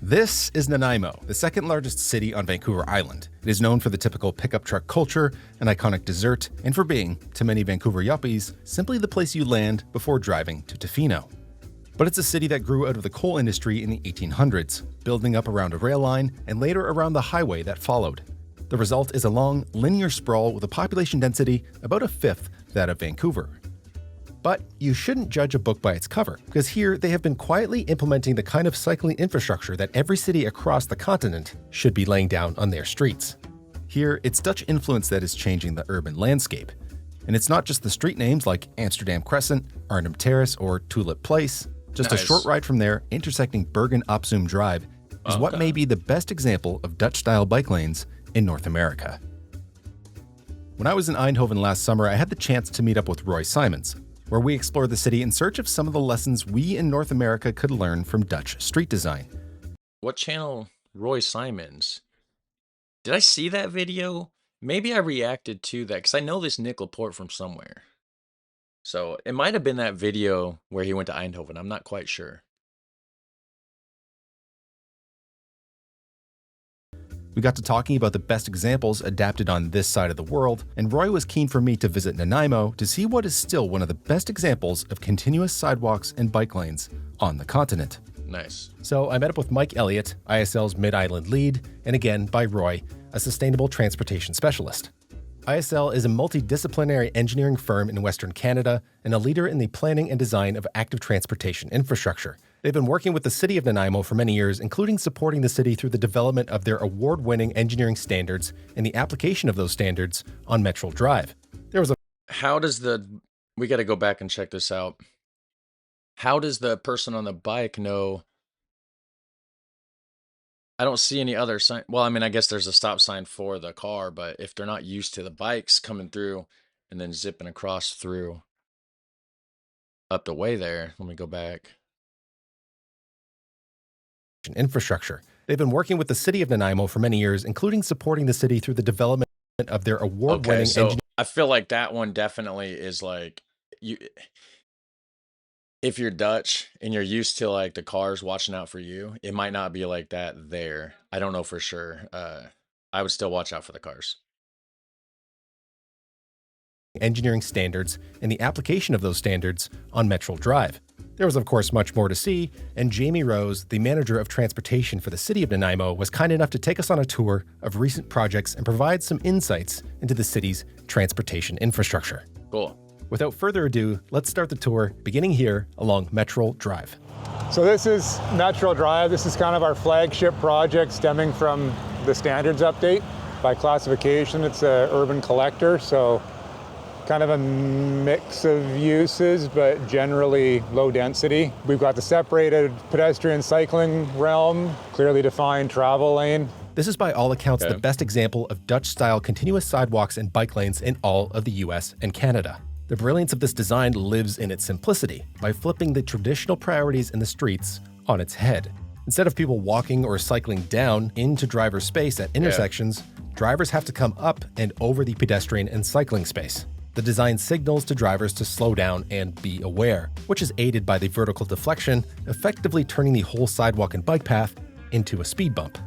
This is Nanaimo, the second largest city on Vancouver Island. It is known for the typical pickup truck culture, an iconic dessert, and for being, to many Vancouver yuppies, simply the place you land before driving to Tofino. But it's a city that grew out of the coal industry in the 1800s, building up around a rail line and later around the highway that followed. The result is a long, linear sprawl with a population density about a fifth that of Vancouver. But you shouldn't judge a book by its cover, because here they have been quietly implementing the kind of cycling infrastructure that every city across the continent should be laying down on their streets. Here, it's Dutch influence that is changing the urban landscape. And it's not just the street names like Amsterdam Crescent, Arnhem Terrace, or Tulip Place. Just a short ride from there, intersecting Bergen op Zoom Drive, is what may be the best example of Dutch-style bike lanes in North America. When I was in Eindhoven last summer, I had the chance to meet up with Roy Simons, where we explored the city in search of some of the lessons we in North America could learn from Dutch street design. What channel? Roy Simons. Did I see that video? Maybe I reacted to that, because I know this Nick Laporte from somewhere. So it might have been that video where he went to Eindhoven. I'm not quite sure. We got to talking about the best examples adapted on this side of the world, and Roy was keen for me to visit Nanaimo to see what is still one of the best examples of continuous sidewalks and bike lanes on the continent. Nice. So I met up with Mike Elliott, ISL's Mid-Island lead, and again by Roy, a sustainable transportation specialist. ISL is a multidisciplinary engineering firm in Western Canada and a leader in the planning and design of active transportation infrastructure. They've been working with the city of Nanaimo for many years, including supporting the city through the development of their award-winning engineering standards and the application of those standards on Metro Drive. We got to go back and check this out. How does the person on the bike know? I don't see any other sign. Well, I mean, I guess there's a stop sign for the car, but if they're not used to the bikes coming through and then zipping across through up the way there, let me go back. Infrastructure. They've been working with the city of Nanaimo for many years, including supporting the city through the development of their award-winning engineering. I feel like that one definitely is like, if you're Dutch and you're used to like the cars watching out for you, it might not be like that there. I don't know for sure. I would still watch out for the cars. Engineering standards and the application of those standards on Metro Drive. There was, of course, much more to see, and Jamie Rose, the manager of transportation for the city of Nanaimo, was kind enough to take us on a tour of recent projects and provide some insights into the city's transportation infrastructure. Cool. Without further ado, let's start the tour, beginning here along Metro Drive. So this is Metro Drive. This is kind of our flagship project stemming from the standards update. By classification, it's an urban collector, so kind of a mix of uses, but generally low density. We've got the separated pedestrian cycling realm, clearly defined travel lane. This is by all accounts the best example of Dutch-style continuous sidewalks and bike lanes in all of the US and Canada. The brilliance of this design lives in its simplicity by flipping the traditional priorities in the streets on its head. Instead of people walking or cycling down into driver space at intersections, drivers have to come up and over the pedestrian and cycling space. The design signals to drivers to slow down and be aware, which is aided by the vertical deflection, effectively turning the whole sidewalk and bike path into a speed bump.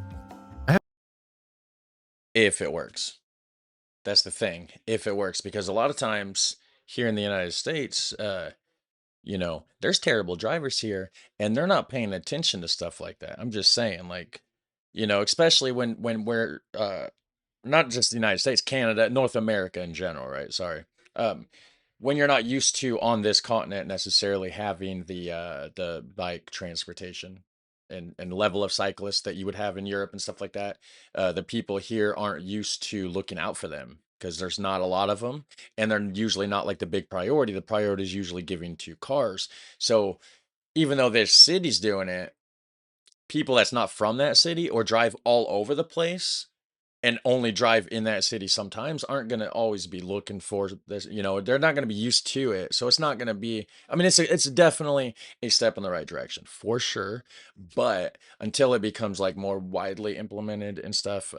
If it works. That's the thing. If it works, because a lot of times here in the United States, you know, there's terrible drivers here and they're not paying attention to stuff like that. I'm just saying, like, you know, especially when we're not just the United States, Canada, North America in general, right? Sorry. When you're not used to on this continent necessarily having the bike transportation and level of cyclists that you would have in Europe and stuff like that, the people here aren't used to looking out for them because there's not a lot of them, and they're usually not like the big priority. The priority is usually given to cars. So even though this city's doing it, people that's not from that city or drive all over the place and only drive in that city sometimes aren't going to always be looking for this, you know, they're not going to be used to it. So it's not going to be, I mean, it's definitely a step in the right direction for sure. But until it becomes like more widely implemented and stuff,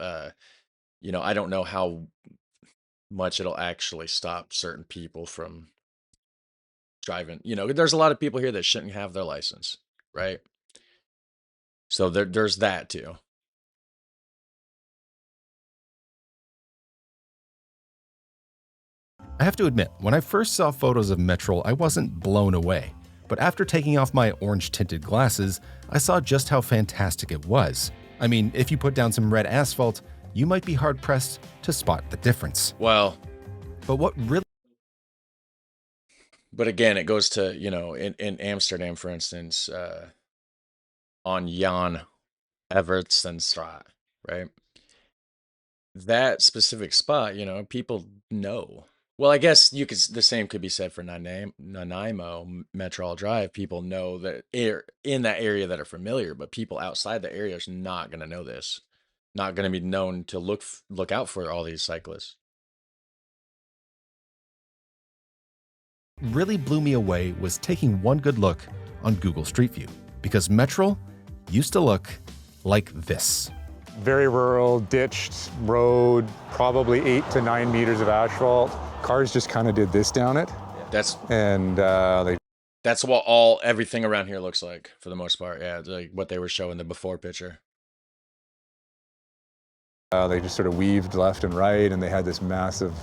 you know, I don't know how much it'll actually stop certain people from driving. You know, there's a lot of people here that shouldn't have their license, right? So there's that too. I have to admit, when I first saw photos of Metrol, I wasn't blown away. But after taking off my orange-tinted glasses, I saw just how fantastic it was. I mean, if you put down some red asphalt, you might be hard-pressed to spot the difference. Well, but what really... But again, it goes to, you know, in Amsterdam, for instance, on Jan Evertsenstraat, right? That specific spot, you know, people know. Well, I guess the same could be said for Nanaimo, Metrol Drive. People know that in that area that are familiar, but people outside the area is not going to know this. Not going to be known to look out for all these cyclists. Really blew me away was taking one good look on Google Street View, because Metrol used to look like this. Very rural, ditched road, probably 8 to 9 meters of asphalt. Cars just kind of did this down it. That's what everything around here looks like for the most part. Yeah, like what they were showing the before picture. They just sort of weaved left and right, and they had this massive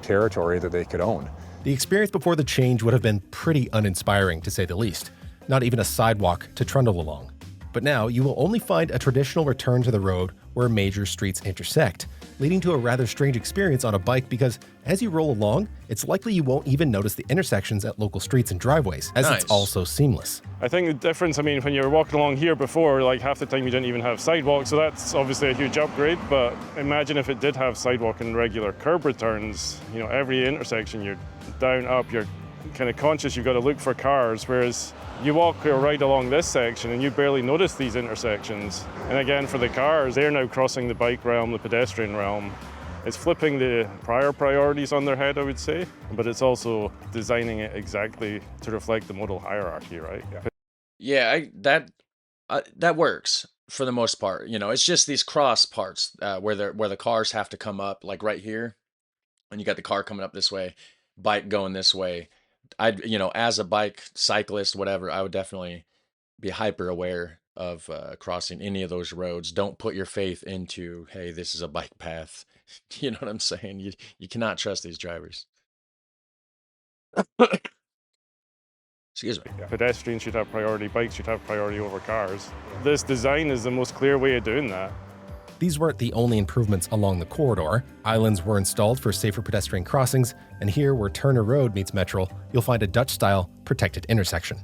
territory that they could own. The experience before the change would have been pretty uninspiring, to say the least. Not even a sidewalk to trundle along. But now you will only find a traditional return to the road where major streets intersect, leading to a rather strange experience on a bike because as you roll along, it's likely you won't even notice the intersections at local streets and driveways, as it's also seamless. I think the difference, I mean, when you were walking along here before, like half the time you didn't even have sidewalks, so that's obviously a huge upgrade, but imagine if it did have sidewalk and regular curb returns, you know, every intersection you're down, up, you're kind of conscious you've got to look for cars, whereas you walk or ride along this section and you barely notice these intersections. And again, for the cars, they're now crossing the bike realm, the pedestrian realm. It's flipping the prior priorities on their head, I would say, but it's also designing it exactly to reflect the modal hierarchy, right? Yeah, that works for the most part. You know, it's just these cross parts where the cars have to come up, like right here, and you got the car coming up this way, bike going this way. You know, as a bike cyclist, whatever, I would definitely be hyper aware of crossing any of those roads. Don't put your faith into, hey, this is a bike path. You know what I'm saying? You cannot trust these drivers. Excuse me. Pedestrians should have priority, bikes should have priority over cars. This design is the most clear way of doing that. These weren't the only improvements along the corridor. Islands were installed for safer pedestrian crossings, and here where Turner Road meets Metrol, you'll find a Dutch-style protected intersection.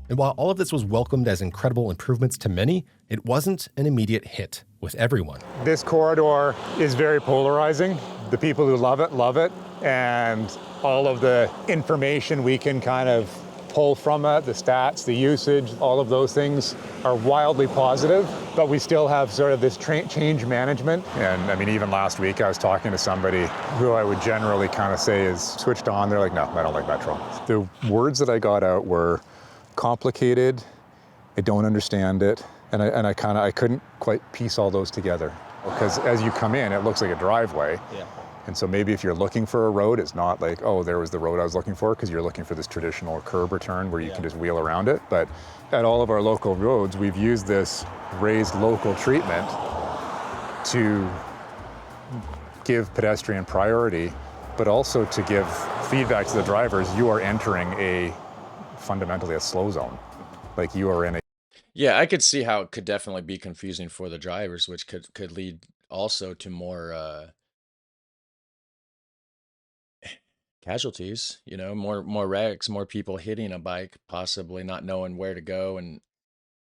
And while all of this was welcomed as incredible improvements to many, it wasn't an immediate hit with everyone. This corridor is very polarizing. The people who love it, and all of the information we can kind of pull from it, the stats, the usage, all of those things are wildly positive, but we still have sort of this change management. And I mean, even last week I was talking to somebody who I would generally kind of say is switched on. They're like, no, I don't like Metro. The words that I got out were complicated, I don't understand it, and I couldn't quite piece all those together. Because as you come in, it looks like a driveway. Yeah. And so maybe if you're looking for a road, it's not like, oh, there was the road I was looking for, because you're looking for this traditional curb return where you can just wheel around it. But at all of our local roads, we've used this raised local treatment to give pedestrian priority, but also to give feedback to the drivers. You are entering fundamentally a slow zone. Like you are in a... Yeah, I could see how it could definitely be confusing for the drivers, which could lead also to more casualties, more wrecks, more people hitting a bike, possibly not knowing where to go, and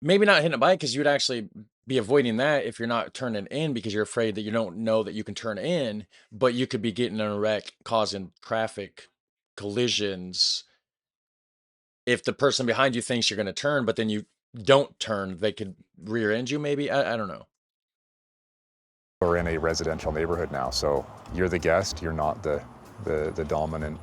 maybe not hitting a bike because you would actually be avoiding that if you're not turning in because you're afraid that you don't know that you can turn in, but you could be getting in a wreck, causing traffic collisions. If the person behind you thinks you're going to turn, but then you don't turn, they could rear end you maybe. I don't know. We're in a residential neighborhood now, so you're the guest, you're not the dominant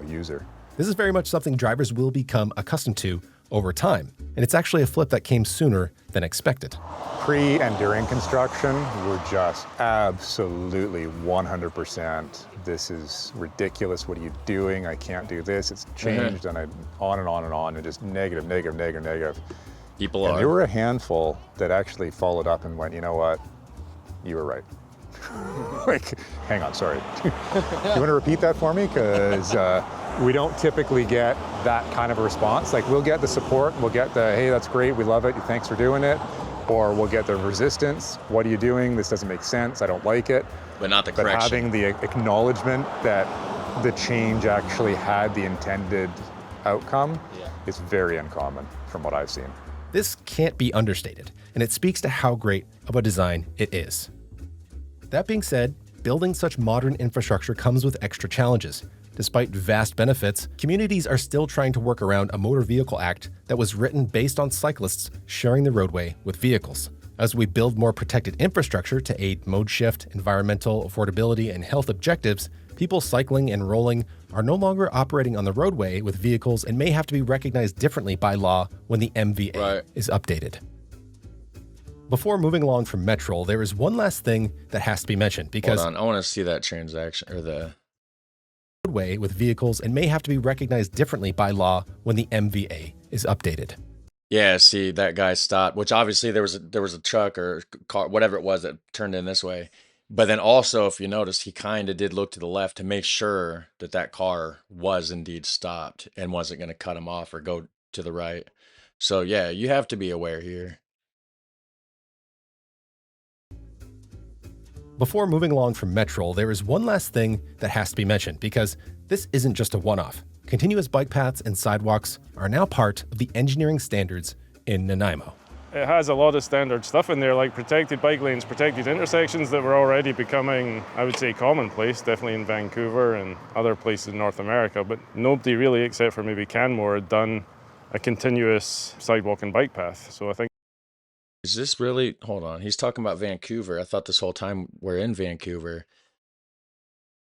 user. This is very much something drivers will become accustomed to over time, and it's actually a flip that came sooner than expected. Pre and during construction, we're just absolutely 100%. This is ridiculous. What are you doing? I can't do this. It's changed, and on and on and on, and just negative. People and there were a handful that actually followed up and went, you know what? You were right. Like, hang on, sorry. You want to repeat that for me? Because we don't typically get that kind of a response. Like, we'll get the support, we'll get the, hey, that's great, we love it, thanks for doing it. Or we'll get the resistance, what are you doing? This doesn't make sense, I don't like it. But not the correction. But having the acknowledgement that the change actually had the intended outcome is very uncommon from what I've seen. This can't be understated, and it speaks to how great of a design it is. That being said, building such modern infrastructure comes with extra challenges. Despite vast benefits, communities are still trying to work around a Motor Vehicle Act that was written based on cyclists sharing the roadway with vehicles. As we build more protected infrastructure to aid mode shift, environmental, affordability, and health objectives, people cycling and rolling are no longer operating on the roadway with vehicles and may have to be recognized differently by law when the MVA is updated. Before moving along from Metrol, there is one last thing that has to be mentioned because... Hold on, I want to see that transaction, or the... roadway with vehicles and may have to be recognized differently by law when the MVA is updated. Yeah, see, that guy stopped, which obviously there was a truck or car, whatever it was, that turned in this way. But then also, if you notice, he kind of did look to the left to make sure that that car was indeed stopped and wasn't going to cut him off or go to the right. So yeah, you have to be aware here. Before moving along from Metrol, there is one last thing that has to be mentioned because this isn't just a one-off. Continuous bike paths and sidewalks are now part of the engineering standards in Nanaimo. It has a lot of standard stuff in there, like protected bike lanes, protected intersections that were already becoming, I would say, commonplace, definitely in Vancouver and other places in North America. But nobody really, except for maybe Canmore, had done a continuous sidewalk and bike path. So I think... Is this really... Hold on. He's talking about Vancouver. I thought this whole time we're in Vancouver.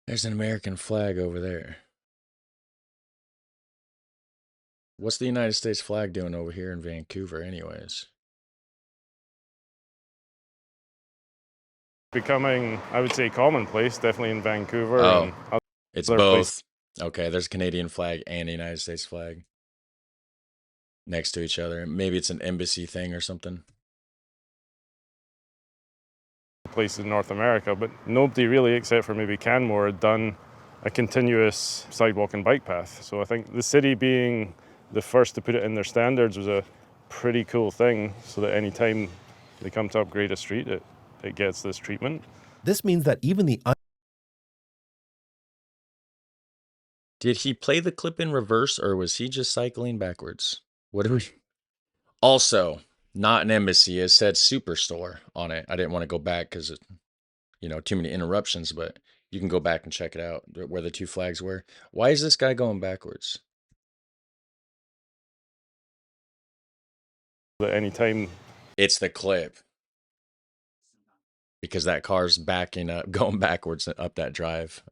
There's an American flag over there. What's the United States flag doing over here in Vancouver anyways? Becoming, I would say, commonplace, definitely in Vancouver. Oh, and it's other both. places. Okay, there's a Canadian flag and a United States flag next to each other. Maybe it's an embassy thing or something. Places in North America, but nobody really, except for maybe Canmore, had done a continuous sidewalk and bike path. So I think the city being the first to put it in their standards was a pretty cool thing, so that any time they come to upgrade a street, it gets this treatment. This means that even the... Did he play the clip in reverse, or was he just cycling backwards? What do we... Also, not an embassy. It said Superstore on it. I didn't want to go back because, too many interruptions, but You can go back and check it out where the two flags were. Why is this guy going backwards? At any time. It's the clip. Because that car's backing up, going backwards up that drive.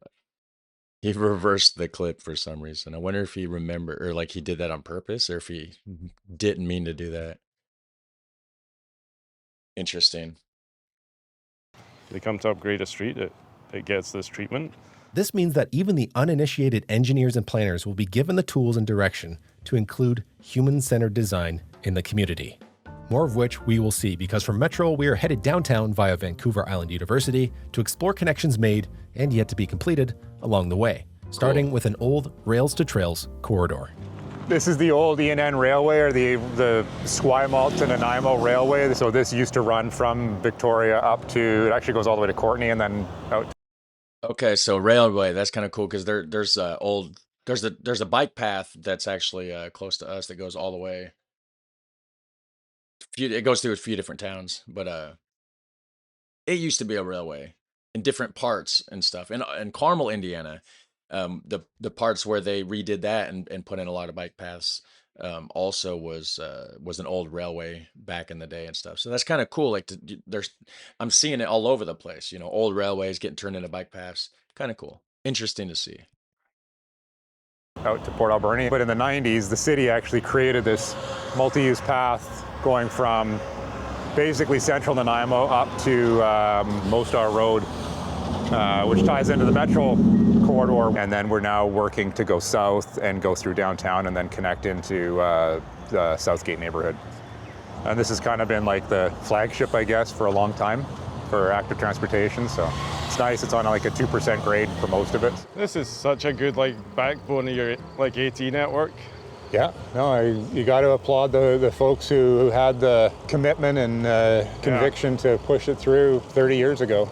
He reversed the clip for some reason. I wonder if he remembered, or like he did that on purpose, or if he didn't mean to do that. Interesting. They come to upgrade a street, it gets this treatment. This means that even the uninitiated engineers and planners will be given the tools and direction to include human-centered design in the community. More of which we will see, because from Metro, we are headed downtown via Vancouver Island University to explore connections made and yet to be completed along the way, starting with an old rails to trails corridor. This is the old ENN Railway, or the Esquimalt to Nanaimo Railway. So this used to run from Victoria up to, it actually goes all the way to Courtenay and then out. Okay, so railway, that's kind of cool because there's a bike path that's actually close to us that goes all the way. It goes through a few different towns, but it used to be a railway in different parts and stuff. In Carmel, Indiana, the parts where they redid that and put in a lot of bike paths also was an old railway back in the day and stuff. So that's kind of cool. Like I'm seeing it all over the place. You know, old railways getting turned into bike paths. Kind of cool. Interesting to see. Out to Port Alberni. But in the 90s, the city actually created this multi-use path going from basically central Nanaimo up to Mostar Road, which ties into the Metro corridor. And then we're now working to go south and go through downtown and then connect into the Southgate neighborhood. And this has kind of been like the flagship, I guess, for a long time for active transportation. So it's nice. It's on like a 2% grade for most of it. This is such a good backbone of your AT network. Yeah, no, you got to applaud the folks who had the commitment and conviction to push it through 30 years ago.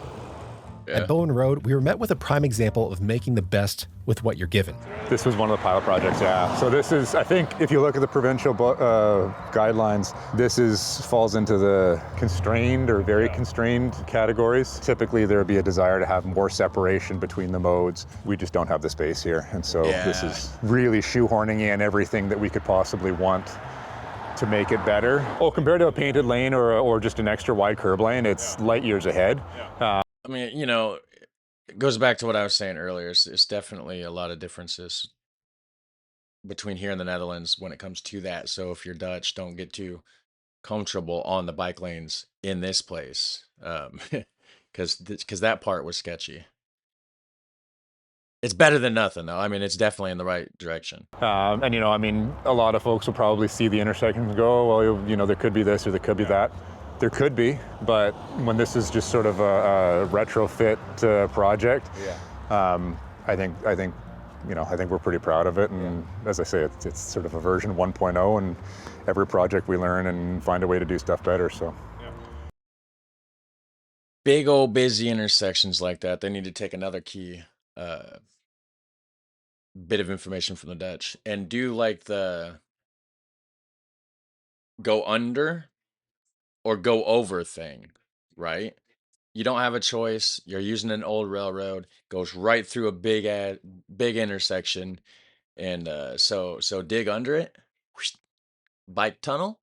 Yeah. At Bowen Road, we were met with a prime example of making the best with what you're given. This was one of the pilot projects, yeah. So this is, I think, if you look at the provincial guidelines, this falls into the constrained or very constrained categories. Typically, there would be a desire to have more separation between the modes. We just don't have the space here, and so this is really shoehorning in everything that we could possibly want to make it better. Oh, compared to a painted lane or just an extra wide curb lane, it's light years ahead. I mean, you know, it goes back to what I was saying earlier. It's definitely a lot of differences between here and the Netherlands when it comes to that. So if you're Dutch, don't get too comfortable on the bike lanes in this place, because that part was sketchy. It's better than nothing, though. I mean, it's definitely in the right direction. And, you know, I mean, a lot of folks will probably see the intersection and go, oh, well, you know, there could be this or there could be that. There could be, but when this is just sort of a retrofit project, I think we're pretty proud of it. And as I say, it's sort of a version 1.0, and every project we learn and find a way to do stuff better. So, big old busy intersections like that, they need to take another key bit of information from the Dutch and do like the go under or go over thing, right? You don't have a choice. You're using an old railroad, goes right through a big intersection, and so dig under it, bike tunnel,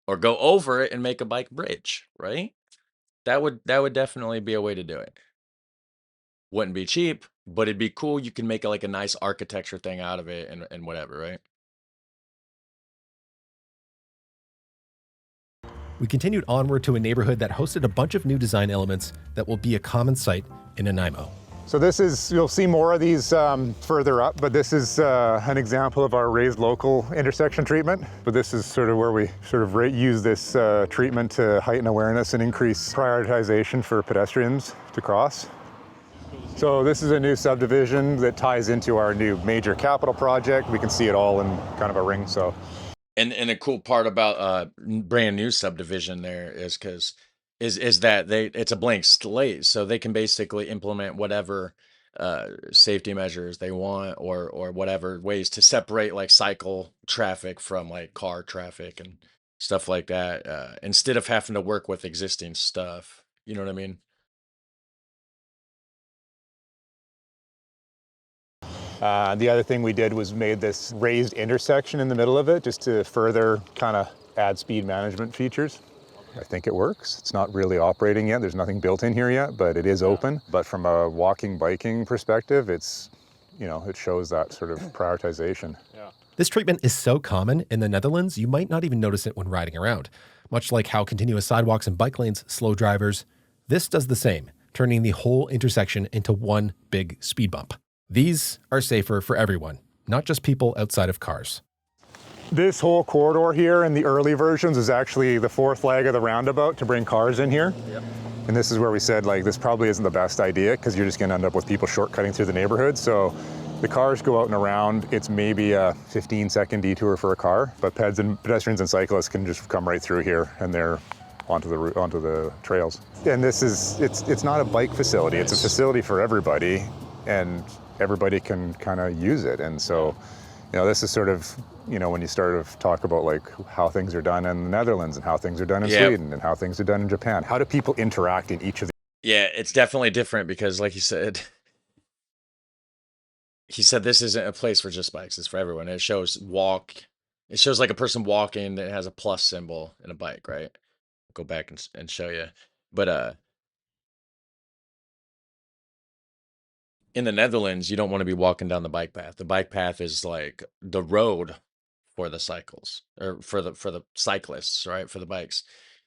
or go over it and make a bike bridge, right? That would definitely be a way to do it. Wouldn't be cheap, but it'd be cool. You can make like a nice architecture thing out of it and whatever, right? We continued onward to a neighborhood that hosted a bunch of new design elements that will be a common sight in Nanaimo. So this is, you'll see more of these further up, but this is an example of our raised local intersection treatment. But this is sort of where we sort of use this treatment to heighten awareness and increase prioritization for pedestrians to cross. So this is a new subdivision that ties into our new major capital project. We can see it all in kind of a ring, so. And the cool part about brand new subdivision there is is that it's a blank slate, so they can basically implement whatever safety measures they want or whatever ways to separate like cycle traffic from like car traffic and stuff like that, instead of having to work with existing stuff. You know what I mean? The other thing we did was made this raised intersection in the middle of it just to further kind of add speed management features. I think it works. It's not really operating yet. There's nothing built in here yet, but it is open. But from a walking, biking perspective, it's, it shows that sort of prioritization. This treatment is so common in the Netherlands, you might not even notice it when riding around. Much like how continuous sidewalks and bike lanes slow drivers, this does the same, turning the whole intersection into one big speed bump. These are safer for everyone, not just people outside of cars. This whole corridor here in the early versions is actually the fourth leg of the roundabout to bring cars in here. Yep. And this is where we said, this probably isn't the best idea because you're just going to end up with people shortcutting through the neighborhood. So the cars go out and around. It's maybe a 15-second detour for a car, but pedestrians and cyclists can just come right through here and they're onto the trails. And it's not a bike facility. It's a facility for everybody, and everybody can kind of use it. And so, this is sort of, when you start to talk about how things are done in the Netherlands and how things are done in Sweden and how things are done in Japan. How do people interact in each of the? Yeah, it's definitely different because, like you said, this isn't a place for just bikes. It's for everyone. It shows like a person walking that has a plus symbol and a bike, right? Go back and show you. But in the Netherlands, you don't want to be walking down the bike path. The bike path is like the road for the cycles, or for the cyclists, right? For the bikes.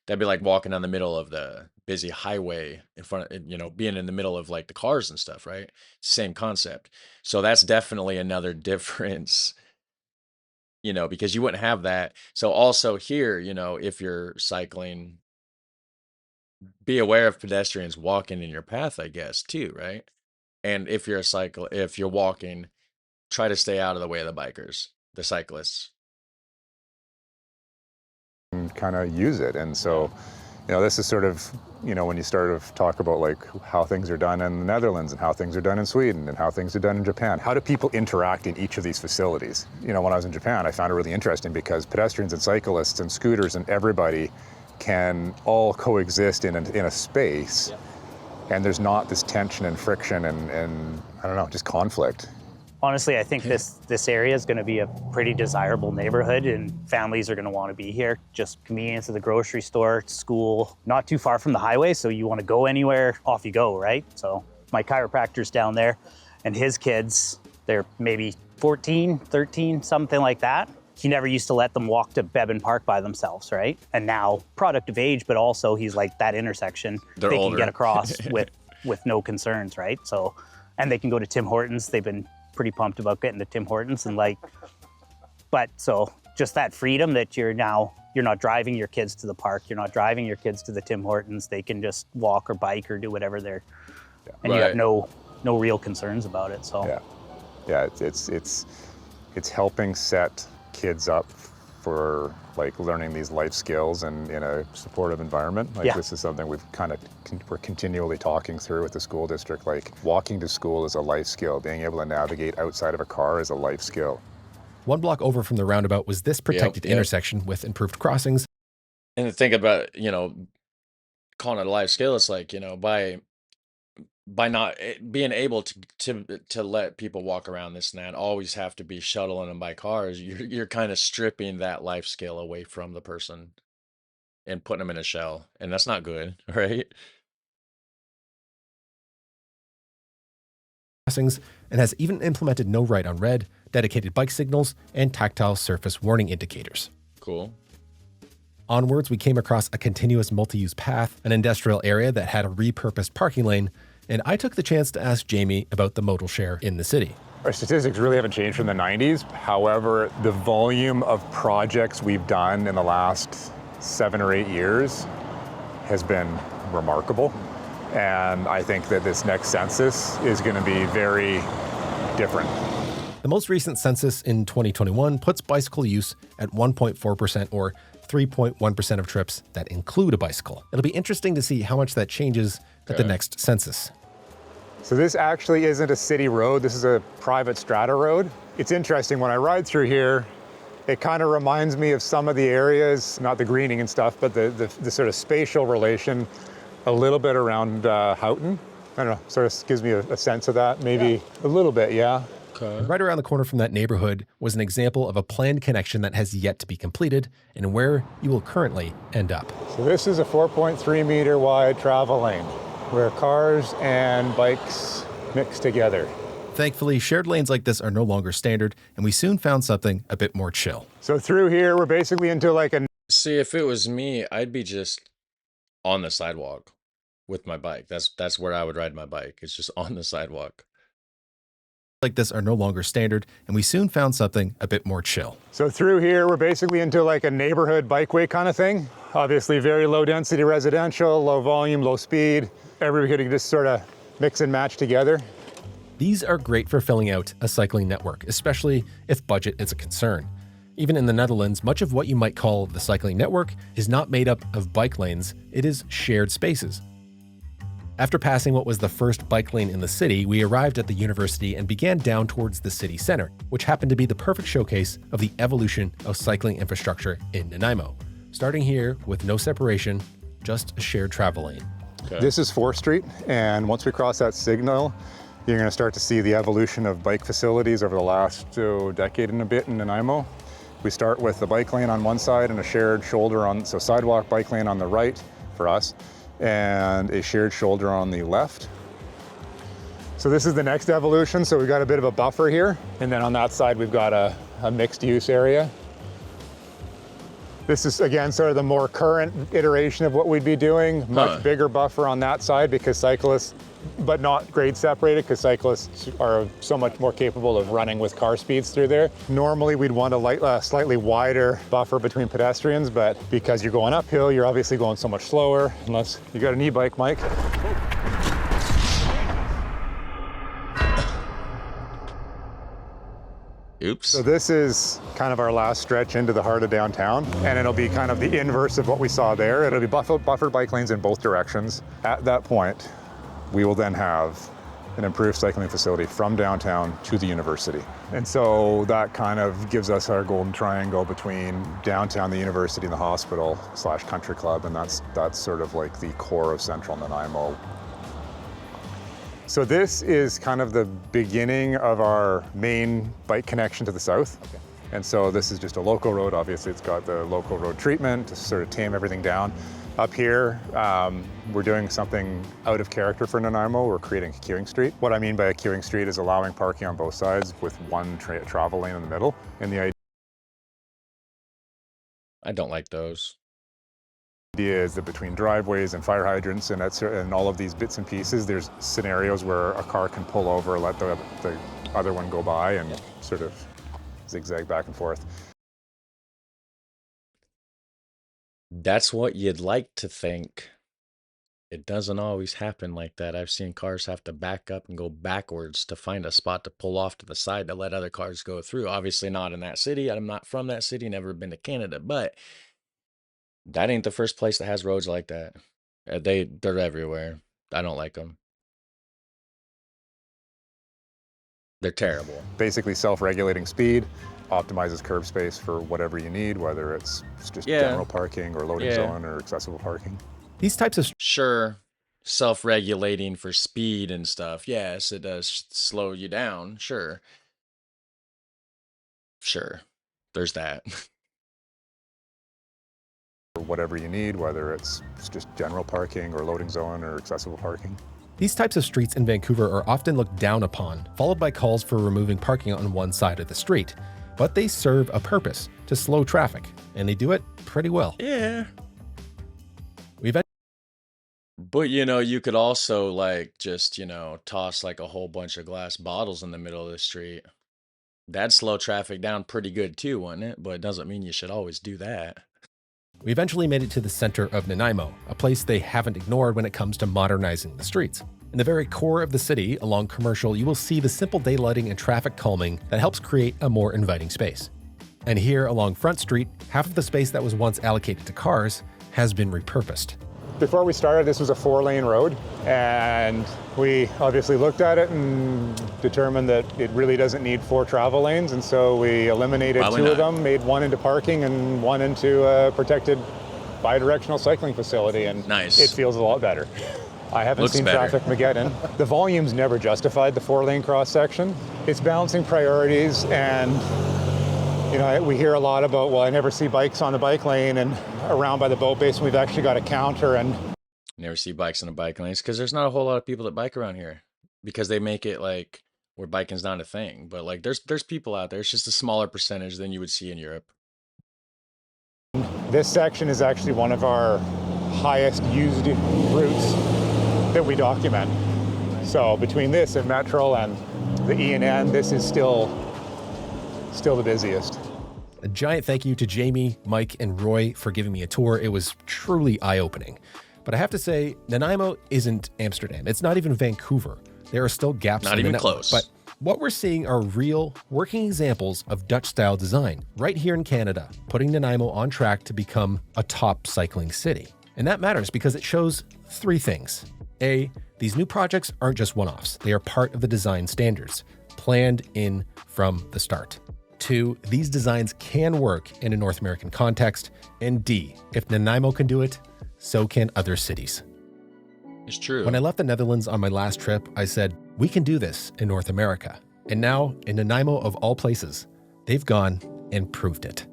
That'd be like walking down the middle of the busy highway in front of, being in the middle of like the cars and stuff, right? Same concept. So that's definitely another difference, because you wouldn't have that. So also here, if you're cycling, be aware of pedestrians walking in your path, I guess, too, right? And if you're walking, try to stay out of the way of the bikers, the cyclists. And kind of use it. And so, this is sort of, when you start to talk about how things are done in the Netherlands and how things are done in Sweden and how things are done in Japan. How do people interact in each of these facilities? When I was in Japan, I found it really interesting because pedestrians and cyclists and scooters and everybody can all coexist in a space. And there's not this tension and friction and I don't know, just conflict. Honestly, I think this area is going to be a pretty desirable neighborhood and families are going to want to be here. Just convenience of the grocery store, school, not too far from the highway, so you want to go anywhere, off you go, right? So my chiropractor's down there and his kids, they're maybe 14, 13, something like that. He never used to let them walk to Beban Park by themselves, right? And now, product of age, but also he's like that intersection, they can get across with no concerns, right? So, and they can go to Tim Hortons. They've been pretty pumped about getting to Tim Hortons but so just that freedom that you're not driving your kids to the park, you're not driving your kids to the Tim Hortons. They can just walk or bike or do whatever and you have no real concerns about it. So it's helping set kids up for learning these life skills and in a supportive environment. This is something we're continually talking through with the school district. Walking to school is a life skill. Being able to navigate outside of a car is a life skill. One block over from the roundabout was this protected intersection with improved crossings. And to think about, calling it a life skill, it's by not being able to let people walk around this and that, always have to be shuttling them by cars, you're kind of stripping that life skill away from the person and putting them in a shell, and that's not good, right? Crossings, and has even implemented no right on red, dedicated bike signals, and tactile surface warning indicators. Cool. Onwards, we came across a continuous multi-use path, an industrial area that had a repurposed parking lane, and I took the chance to ask Jamie about the modal share in the city. Our statistics really haven't changed from the 90s. However, the volume of projects we've done in the last 7 or 8 years has been remarkable. And I think that this next census is going to be very different. The most recent census in 2021 puts bicycle use at 1.4%, or 3.1% of trips that include a bicycle. It'll be interesting to see how much that changes at the next census. So this actually isn't a city road. This is a private strata road. It's interesting, when I ride through here, it kind of reminds me of some of the areas, not the greening and stuff, but the sort of spatial relation a little bit around Houghton. I don't know, sort of gives me a sense of that, maybe a little bit, yeah. Okay. And right around the corner from that neighborhood was an example of a planned connection that has yet to be completed and where you will currently end up. So this is a 4.3 meter wide travel lane where cars and bikes mix together. Thankfully, shared lanes like this are no longer standard, and we soon found something a bit more chill. So through here, we're basically into like a... See, if it was me, I'd be just on the sidewalk with my bike. That's where I would ride my bike. It's just on the sidewalk. Like this are no longer standard, and we soon found something a bit more chill. So through here, we're basically into like a neighborhood bikeway kind of thing. Obviously very low density residential, low volume, low speed. Everybody could just sort of mix and match together. These are great for filling out a cycling network, especially if budget is a concern. Even in the Netherlands, much of what you might call the cycling network is not made up of bike lanes, it is shared spaces. After passing what was the first bike lane in the city, we arrived at the university and began down towards the city center, which happened to be the perfect showcase of the evolution of cycling infrastructure in Nanaimo. Starting here with no separation, just a shared travel lane. Okay. This is 4th Street, and once we cross that signal, you're going to start to see the evolution of bike facilities over the last decade and a bit in Nanaimo. We start with the bike lane on one side and a shared shoulder on, so sidewalk bike lane on the right for us, and a shared shoulder on the left. So this is the next evolution, so we've got a bit of a buffer here, and then on that side we've got a mixed use area. This is, again, sort of the more current iteration of what we'd be doing. Much bigger buffer on that side because cyclists, but not grade separated because cyclists are so much more capable of running with car speeds through there. Normally we'd want a slightly wider buffer between pedestrians, but because you're going uphill, you're obviously going so much slower, unless you got an e-bike, Mike. Oops. So this is kind of our last stretch into the heart of downtown, and it'll be kind of the inverse of what we saw there. It'll be buffered bike lanes in both directions. At that point, we will then have an improved cycling facility from downtown to the university. And so that kind of gives us our golden triangle between downtown, the university, and the hospital / country club, and that's sort of like the core of central Nanaimo. So this is kind of the beginning of our main bike connection to the south. Okay. And so this is just a local road. Obviously it's got the local road treatment to sort of tame everything down. Up here, we're doing something out of character for Nanaimo. We're creating a queuing street. What I mean by a queuing street is allowing parking on both sides with one travel lane in the middle. And the I don't like those. idea is that between driveways and fire hydrants and all of these bits and pieces, there's scenarios where a car can pull over, let the other one go by, and sort of zigzag back and forth. That's what you'd like to think. It doesn't always happen like that. I've seen cars have to back up and go backwards to find a spot to pull off to the side to let other cars go through. Obviously not in that city. I'm not from that city, never been to Canada, but that ain't the first place that has roads like that. They're everywhere. I don't like them. They're terrible. Basically self-regulating speed, optimizes curb space for whatever you need, whether it's just general parking or loading zone or accessible parking. These types of... Sure, self-regulating for speed and stuff. Yes, it does slow you down. Sure. Sure. There's that. Whatever you need, whether it's just general parking or loading zone or accessible parking. These types of streets in Vancouver are often looked down upon, followed by calls for removing parking on one side of the street. But they serve a purpose, to slow traffic, and they do it pretty well. Yeah. But, you could also, just, toss, a whole bunch of glass bottles in the middle of the street. That'd slow traffic down pretty good, too, wouldn't it? But it doesn't mean you should always do that. We eventually made it to the center of Nanaimo, a place they haven't ignored when it comes to modernizing the streets. In the very core of the city, along Commercial, you will see the simple daylighting and traffic calming that helps create a more inviting space. And here along Front Street, half of the space that was once allocated to cars has been repurposed. Before we started, this was a 4-lane road, and we obviously looked at it and determined that it really doesn't need 4 travel lanes, and so we eliminated 2 of them, made one into parking and one into a protected bi-directional cycling facility, and it feels a lot better. I haven't Looks seen better. Traffic Mageddon. The volume's never justified the 4-lane cross-section. It's balancing priorities, and you know, we hear a lot about, well, I never see bikes on the bike lane and around by the boat base, and we've actually got a counter. And Never see bikes on the bike lanes because there's not a whole lot of people that bike around here because they make it like where biking's not a thing. But like there's people out there. It's just a smaller percentage than you would see in Europe. this section is actually one of our highest used routes that we document. So between this and Metro and the E&N, this is still the busiest. A giant thank you to Jamie, Mike, and Roy for giving me a tour. It was truly eye-opening. But I have to say, Nanaimo isn't Amsterdam. It's not even Vancouver. There are still gaps Not in the even network. close. But what we're seeing are real, working examples of Dutch-style design right here in Canada, putting Nanaimo on track to become a top cycling city. And that matters because it shows three things. A, these new projects aren't just one-offs. They are part of the design standards, planned in from the start. 2, these designs can work in a North American context. And D, if Nanaimo can do it, so can other cities. It's true. When I left the Netherlands on my last trip, I said, we can do this in North America. And now, in Nanaimo of all places, they've gone and proved it.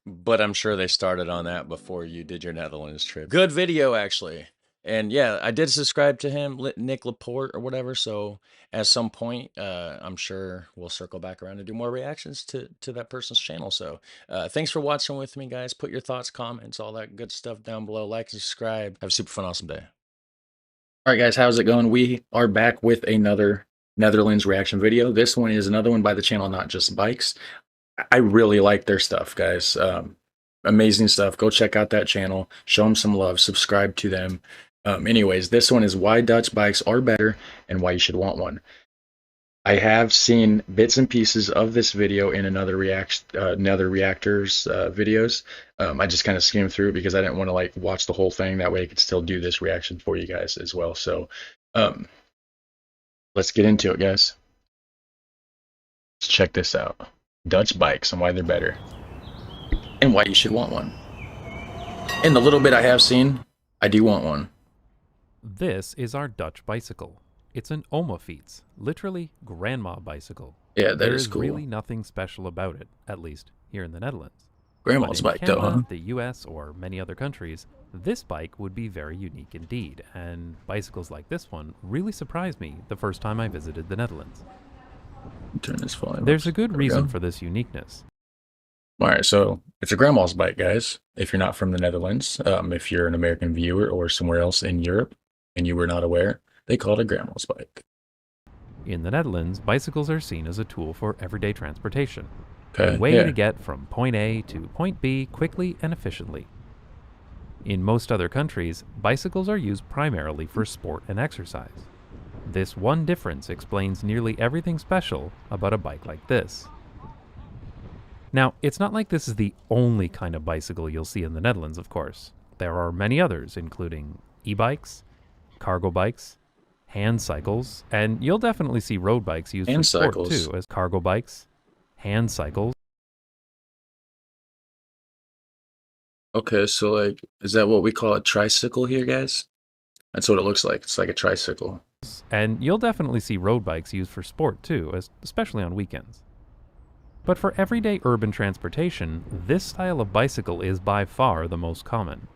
But I'm sure they started on that before you did your Netherlands trip. Good video, actually. And yeah, I did subscribe to him, Nick Laporte or whatever. So at some point, I'm sure we'll circle back around and do more reactions to that person's channel. So thanks for watching with me, guys. Put your thoughts, comments, all that good stuff down below. Like, subscribe. Have a super fun, awesome day. All right, guys, how's it going? We are back with another Netherlands reaction video. This one is another one by the channel Not Just Bikes. I really like their stuff, guys. Amazing stuff. Go check out that channel. Show them some love. Subscribe to them. Anyways, this one is why Dutch bikes are better and why you should want one. I have seen bits and pieces of this video in another reactors videos. I just kind of skimmed through it because I didn't want to like watch the whole thing. That way I could still do this reaction for you guys as well. So let's get into it, guys. Let's check this out. Dutch bikes and why they're better and why you should want one. In the little bit I have seen, I do want one. This is our Dutch bicycle. It's an Oma-fiets, literally grandma bicycle. Yeah, that there is cool. Really nothing special about it, at least here in the Netherlands. Grandma's But in bike Canada, though, huh? the US, or many other countries, this bike would be very unique indeed, and bicycles like this one really surprised me the first time I visited the Netherlands. Turn this volume. There's a good There we reason go. for this uniqueness. All right, so it's a grandma's bike, guys. If you're not from the Netherlands, if you're an American viewer or somewhere else in Europe and you were not aware, they call it a grandma's bike. In the Netherlands, bicycles are seen as a tool for everyday transportation. Okay, A way yeah. to get from point A to point B quickly and efficiently. In most other countries, bicycles are used primarily for sport and exercise. This one difference explains nearly everything special about a bike like this. Now, it's not like this is the only kind of bicycle you'll see in the Netherlands, of course. There are many others, including e-bikes, cargo bikes, hand cycles, and you'll definitely see road bikes used Hand for sport cycles. too, as cargo bikes, hand cycles. Okay, so like, is that what we call a tricycle here, guys? That's what it looks like. It's like a tricycle. And you'll definitely see road bikes used for sport too, especially on weekends. But for everyday urban transportation, this style of bicycle is by far the most common.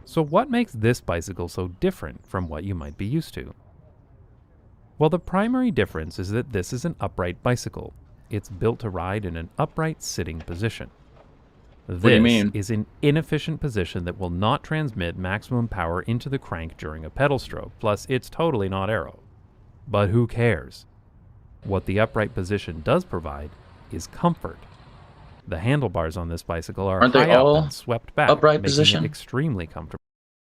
So what makes this bicycle so different from what you might be used to? Well, the primary difference is that this is an upright bicycle. It's built to ride in an upright sitting position. What do you mean? This is an inefficient position that will not transmit maximum power into the crank during a pedal stroke, plus it's totally not aero. But who cares? What the upright position does provide is comfort. The handlebars on this bicycle are Aren't they high all up and swept back, upright making position? it extremely comfortable.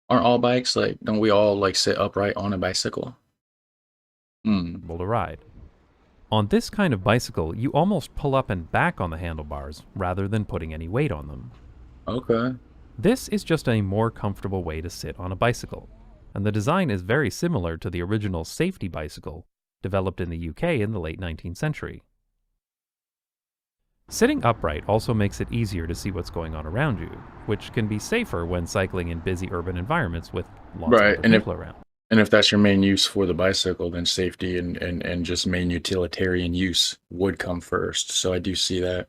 Aren't all bikes like, don't we all like sit upright on a bicycle? To ride. On this kind of bicycle, you almost pull up and back on the handlebars rather than putting any weight on them. Okay. This is just a more comfortable way to sit on a bicycle, and the design is very similar to the original safety bicycle developed in the UK in the late 19th century. Sitting upright also makes it easier to see what's going on around you, which can be safer when cycling in busy urban environments with lots of Right, other people around. and if that's your main use for the bicycle, then safety and just main utilitarian use would come first. So I do see that.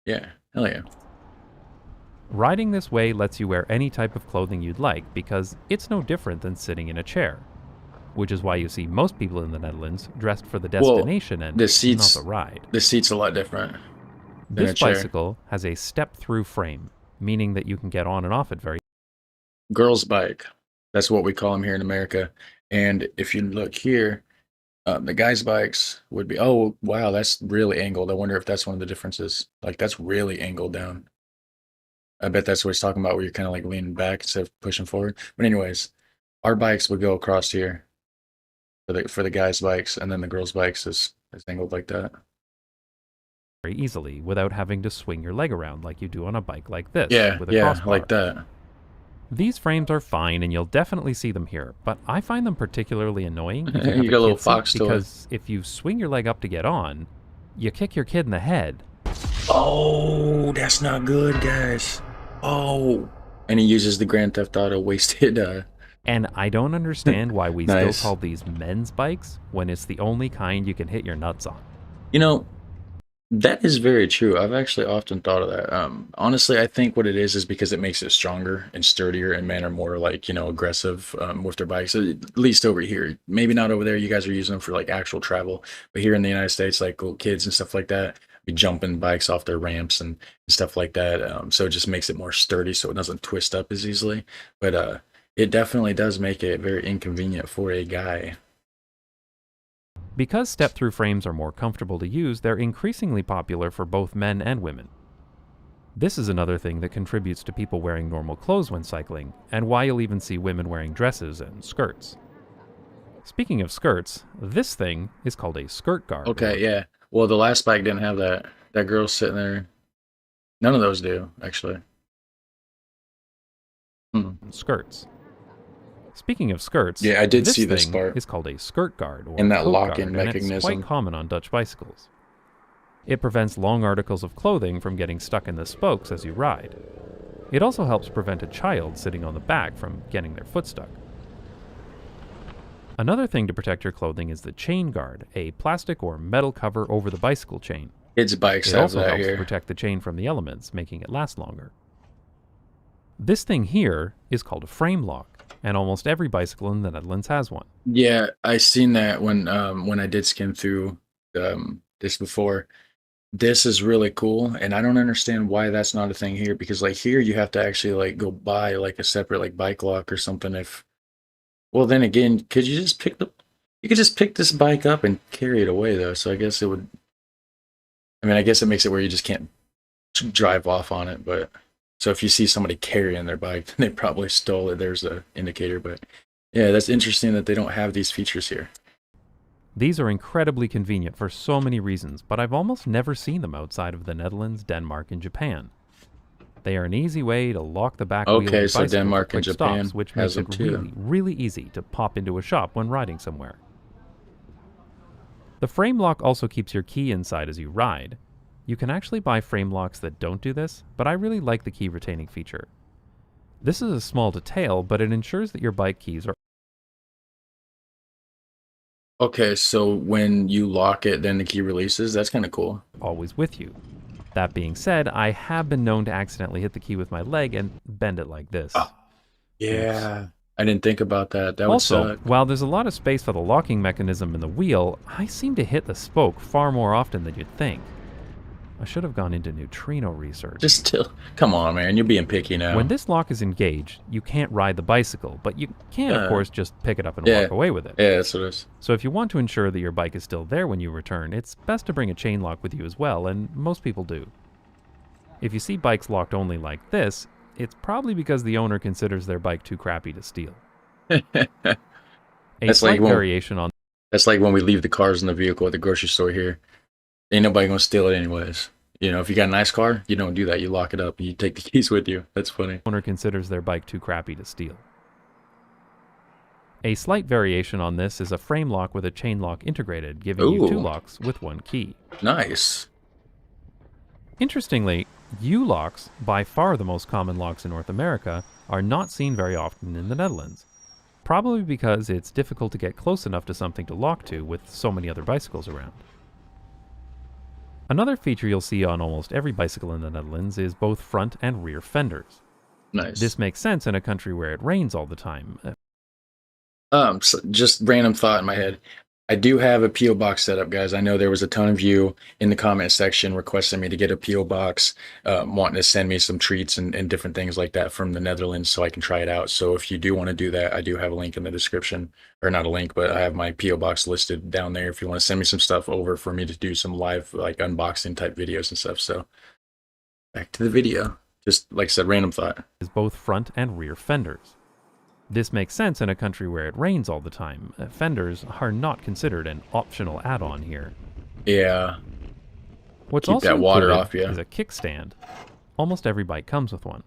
Yeah, hell yeah. Riding this way lets you wear any type of clothing you'd like because it's no different than sitting in a chair, which is why you see most people in the Netherlands dressed for the destination and the not seats, the ride. The seat's a lot different than This a chair. bicycle has a step-through frame, meaning that you can get on and off it very Girls' bike. That's what we call them here in America. And if you look here, the guys' bikes would be, oh, wow, that's really angled. I wonder if that's one of the differences. Like, that's really angled down. I bet that's what he's talking about, where you're kind of like leaning back instead of pushing forward. But anyways, our bikes would go across here for the guys' bikes, and then the girls' bikes is angled like that. very easily without having to swing your leg around like you do on a bike like this with a Yeah, crossbar. like that. These frames are fine and you'll definitely see them here, but I find them particularly annoying if you have You got a little kid seat, fox toy. because if you swing your leg up to get on, you kick your kid in the head. Oh, that's not good, guys. Oh. And he uses the Grand Theft Auto wasted. And I don't understand why we Nice. still call these men's bikes when it's the only kind you can hit your nuts on. You know, that is very true. I've actually often thought of that. Honestly, I think what it is because it makes it stronger and sturdier, and men are more like, aggressive with their bikes, at least over here. Maybe not over there. You guys are using them for like actual travel. But here in the United States, like little kids and stuff like that, be jumping bikes off their ramps and stuff like that. So it just makes it more sturdy so it doesn't twist up as easily. But it definitely does make it very inconvenient for a guy. Because step-through frames are more comfortable to use, they're increasingly popular for both men and women. This is another thing that contributes to people wearing normal clothes when cycling, and why you'll even see women wearing dresses and skirts. Speaking of skirts, this thing is called a skirt guard. Okay, yeah. Well, the last bike didn't have that. That girl's sitting there. None of those do, actually. Skirts. Speaking of skirts, Yeah, I did see this thing part. is called a skirt guard or And that coat lock-in guard, and it's mechanism. quite common on Dutch bicycles. It prevents long articles of clothing from getting stuck in the spokes as you ride. It also helps prevent a child sitting on the back from getting their foot stuck. Another thing to protect your clothing is the chain guard, a plastic or metal cover over the bicycle chain. Kids' bikes It have also that helps here. protect the chain from the elements, making it last longer. This thing here is called a frame lock, and almost every bicycle in the Netherlands has one. Yeah, I seen that when I did skim through this before. This is really cool, and I don't understand why that's not a thing here, because like here you have to actually like go buy like a separate like bike lock or something. Well, then again, could you just pick this bike up and carry it away though? So I guess it makes it where you just can't drive off on it. But so if you see somebody carrying their bike, then they probably stole it. There's a indicator. But yeah, that's interesting that they don't have these features here. These are incredibly convenient for so many reasons, but I've almost never seen them outside of the Netherlands, Denmark, and Japan. They are an easy way to lock the back wheel of Okay, your so bicycle Denmark for and quick Japan stops, which has makes it them too. really, really easy to pop into a shop when riding somewhere. The frame lock also keeps your key inside as you ride. You can actually buy frame locks that don't do this, but I really like the key retaining feature. This is a small detail, but it ensures that your bike keys are Okay, so when you lock it, then the key releases. That's kind of cool. always with you. That being said, I have been known to accidentally hit the key with my leg and bend it like this. Yeah. I didn't think about that. That Also, would suck. while there's a lot of space for the locking mechanism in the wheel, I seem to hit the spoke far more often than you'd think. I should have gone into neutrino research. Just still, come on, man. You're being picky now. When this lock is engaged, you can't ride the bicycle, but you can, of course, just pick it up and yeah. walk away with it. Yeah, that's what it is. So if you want to ensure that your bike is still there when you return, it's best to bring a chain lock with you as well, and most people do. If you see bikes locked only like this, it's probably because the owner considers their bike too crappy to steal. A That's slight like when, variation on that's like when we leave the cars in the vehicle at the grocery store here. Ain't nobody gonna steal it anyways. You know, if you got a nice car, you don't do that. You lock it up and you take the keys with you. That's funny. owner considers their bike too crappy to steal. A slight variation on this is a frame lock with a chain lock integrated, giving you two Ooh. locks with one key. Nice. Interestingly, U-locks, by far the most common locks in North America, are not seen very often in the Netherlands. Probably because it's difficult to get close enough to something to lock to with so many other bicycles around. Another feature you'll see on almost every bicycle in the Netherlands is both front and rear fenders. Nice. This makes sense in a country where it rains all the time. So just random thought in my head. I do have a P.O. box set up, guys. I know there was a ton of you in the comment section requesting me to get a P.O. box, wanting to send me some treats and different things like that from the Netherlands so I can try it out. So if you do want to do that, I do have a link in the description, or not a link, but I have my P.O. box listed down there if you want to send me some stuff over for me to do some live like unboxing type videos and stuff. So back to the video. Just like I said, random thought. Is both front and rear fenders. This makes sense in a country where it rains all the time. Fenders are not considered an optional add-on here. Yeah. What's Keep also that water included off you. is a kickstand. Almost every bike comes with one.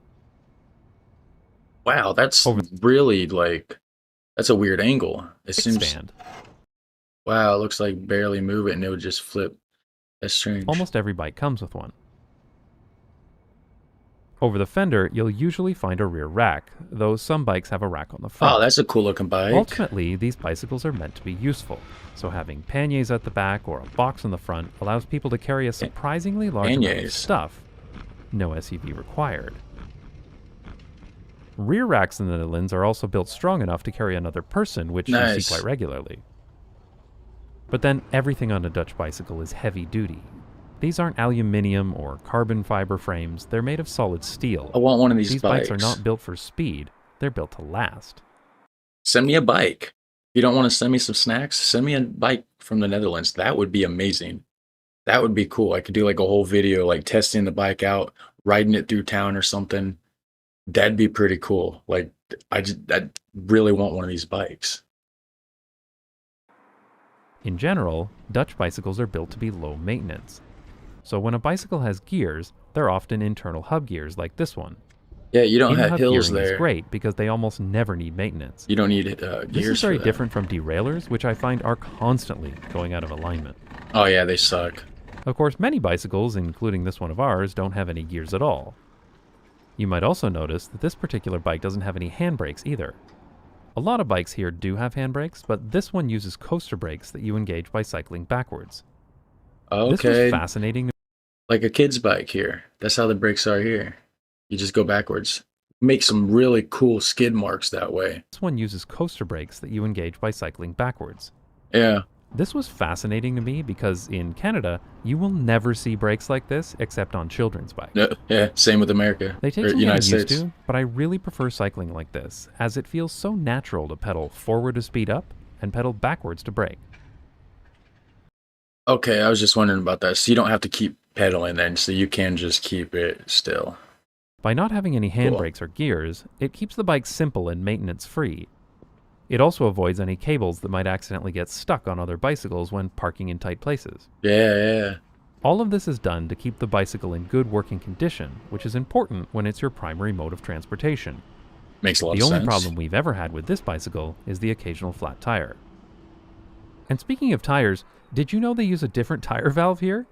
Wow, that's really like, that's a weird angle. It seems. Kickstand. Wow, it looks like barely move it and it would just flip. That's strange. Almost every bike comes with one. Over the fender, you'll usually find a rear rack, though some bikes have a rack on the front. Oh, that's a cool looking bike. Ultimately, these bicycles are meant to be useful, so having panniers at the back or a box on the front allows people to carry a surprisingly large amount of stuff. No SUV required. Rear racks in the Netherlands are also built strong enough to carry another person, which you see quite regularly. But then everything on a Dutch bicycle is heavy duty. These aren't aluminium or carbon fiber frames, they're made of solid steel. I want one of these bikes. These bikes are bikes. not built for speed, they're built to last. Send me a bike. If you don't want to send me some snacks, send me a bike from the Netherlands. That would be amazing. That would be cool. I could do like a whole video like testing the bike out, riding it through town or something. That'd be pretty cool. Like I really want one of these bikes. In general, Dutch bicycles are built to be low maintenance. So when a bicycle has gears, they're often internal hub gears like this one. Yeah, you don't have In-hub hills gearing there. is great because they almost never need maintenance. You don't need gears. This is very for that. different from derailleurs, which I find are constantly going out of alignment. Oh yeah, they suck. Of course, many bicycles, including this one of ours, don't have any gears at all. You might also notice that this particular bike doesn't have any handbrakes either. A lot of bikes here do have handbrakes, but this one uses coaster brakes that you engage by cycling backwards. Okay. This was fascinating. Like a kid's bike here. That's how the brakes are here. You just go backwards. Make some really cool skid marks that way. This one uses coaster brakes that you engage by cycling backwards. Yeah. This was fascinating to me because in Canada, you will never see brakes like this except on children's bikes. Yeah, same with America. They take or some United getting used States. to, but I really prefer cycling like this, as it feels so natural to pedal forward to speed up and pedal backwards to brake. Okay, I was just wondering about that. So you don't have to keep pedaling then, so you can just keep it still. By not having any handbrakes or gears, it keeps the bike simple and maintenance-free. It also avoids any cables that might accidentally get stuck on other bicycles when parking in tight places. Yeah. All of this is done to keep the bicycle in good working condition, which is important when it's your primary mode of transportation. Makes a lot of sense. The sense. only problem we've ever had with this bicycle is the occasional flat tire. And speaking of tires, did you know they use a different tire valve here?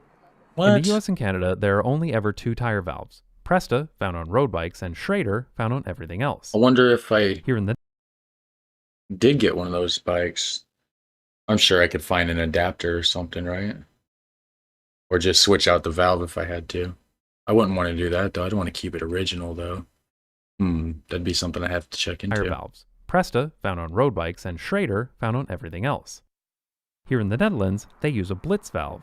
What? In the US and Canada, there are only ever two tire valves. Presta, found on road bikes, and Schrader, found on everything else. I wonder if I Here in the did get one of those bikes. I'm sure I could find an adapter or something, right? Or just switch out the valve if I had to. I wouldn't want to do that though. I'd want to keep it original though. That'd be something I have to check into. tire valves. Presta, found on road bikes, and Schrader, found on everything else. Here in the Netherlands, they use a Blitz valve.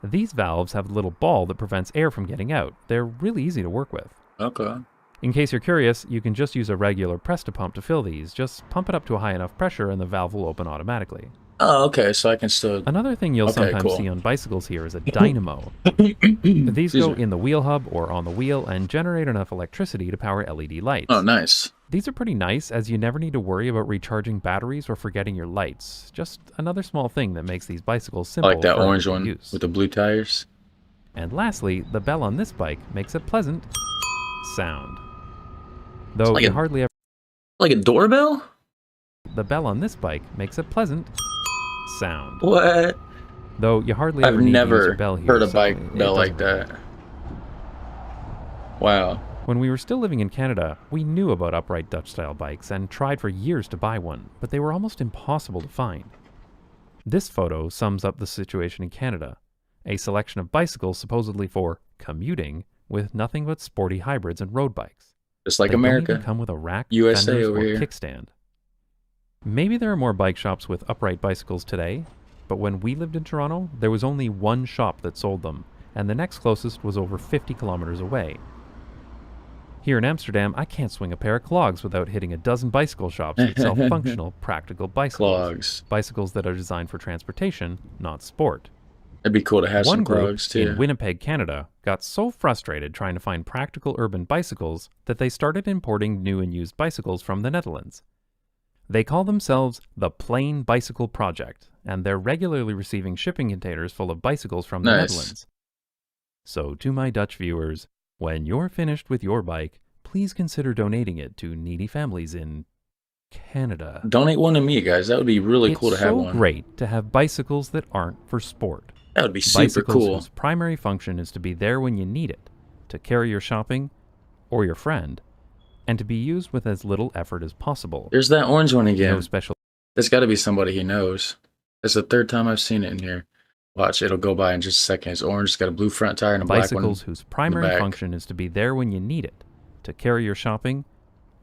These valves have a little ball that prevents air from getting out. They're really easy to work with. Okay. In case you're curious, you can just use a regular Presta pump to fill these. Just pump it up to a high enough pressure and the valve will open automatically. Oh, okay. So I can still. Another thing you'll sometimes see on bicycles here is a dynamo. These go in the wheel hub or on the wheel and generate enough electricity to power LED lights. Oh, nice. These are pretty nice as you never need to worry about recharging batteries or forgetting your lights. Just another small thing that makes these bicycles I simple like that for orange everyday one use. with the blue tires. And lastly, the bell on this bike makes a pleasant sound. Though like you a- hardly ever... Like a doorbell? The bell on this bike makes a pleasant sound. What? Though you hardly I've ever need to use never a bell here, heard a so bike it bell doesn't like that. Wow. When we were still living in Canada, we knew about upright Dutch-style bikes and tried for years to buy one, but they were almost impossible to find. This photo sums up the situation in Canada. A selection of bicycles supposedly for commuting with nothing but sporty hybrids and road bikes. Just like They America. don't even come with a rack, USA fenders, over or here. kickstand. Maybe there are more bike shops with upright bicycles today, but when we lived in Toronto, there was only one shop that sold them, and the next closest was over 50 kilometers away. Here in Amsterdam, I can't swing a pair of clogs without hitting a dozen bicycle shops that sell functional, practical bicycles. Clogs. Bicycles that are designed for transportation, not sport. It'd be cool to have One some group clogs too. in Winnipeg, Canada, got so frustrated trying to find practical urban bicycles that they started importing new and used bicycles from the Netherlands. They call themselves the Plain Bicycle Project, and they're regularly receiving shipping containers full of bicycles from the Nice. Netherlands. So to my Dutch viewers, when you're finished with your bike, please consider donating it to needy families in Canada. Donate one to me, guys. That would be really cool to have one. It's so great to have bicycles that aren't for sport. That would be super Bicycles cool. whose primary function is to be there when you need it, to carry your shopping or your friend, and to be used with as little effort as possible. There's that orange one again. No special. There's got to be somebody he knows. That's the third time I've seen it in here. Watch, it'll go by in just a second. It's orange. It's got a blue front tire and a black one. Bicycles whose primary function is to be there when you need it, to carry your shopping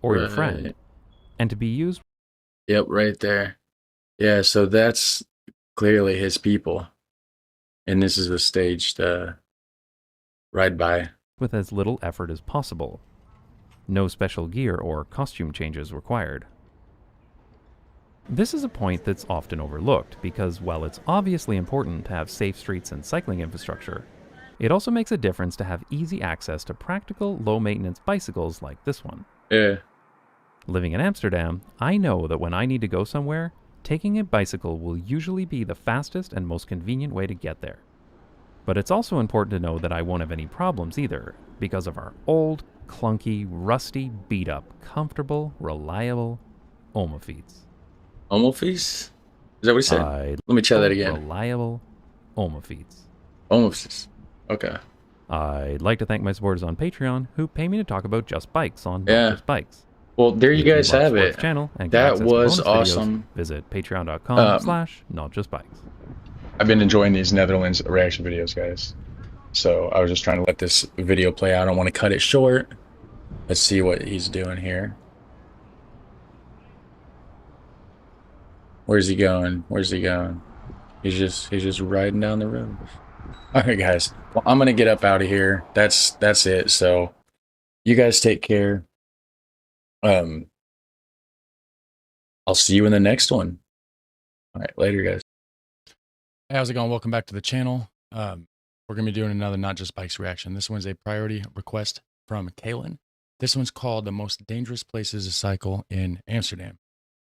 or your friend, and to be used. Yep, right there. Yeah, so that's clearly his people. And this is a staged ride by. With as little effort as possible. No special gear or costume changes required. This is a point that's often overlooked because while it's obviously important to have safe streets and cycling infrastructure, it also makes a difference to have easy access to practical, low-maintenance bicycles like this one. Yeah. Living in Amsterdam, I know that when I need to go somewhere, taking a bicycle will usually be the fastest and most convenient way to get there. But it's also important to know that I won't have any problems either, because of our old, clunky, rusty, beat-up, comfortable, reliable Omafeets. Omafeets? Is that what he said? Let me try that again. Reliable Omafeets. Omafeets. Okay. I'd like to thank my supporters on Patreon who pay me to talk about just bikes on Not Yeah. Just Bikes. Well, there you If guys like have support it. the channel and get That access to was bonus videos, awesome. Visit patreon.com/notjustbikes. I've been enjoying these Netherlands reaction videos, guys. So I was just trying to let this video play out. I don't want to cut it short. Let's see what he's doing here. Where's he going? Where's he going? He's just riding down the road. All right, guys. Well, I'm gonna get up out of here. That's it. So you guys take care. I'll see you in the next one. All right, later, guys. Hey, how's it going? Welcome back to the channel. We're gonna be doing another Not Just Bikes reaction. This one's a priority request from Kalen. This one's called The Most Dangerous Places to Cycle in Amsterdam.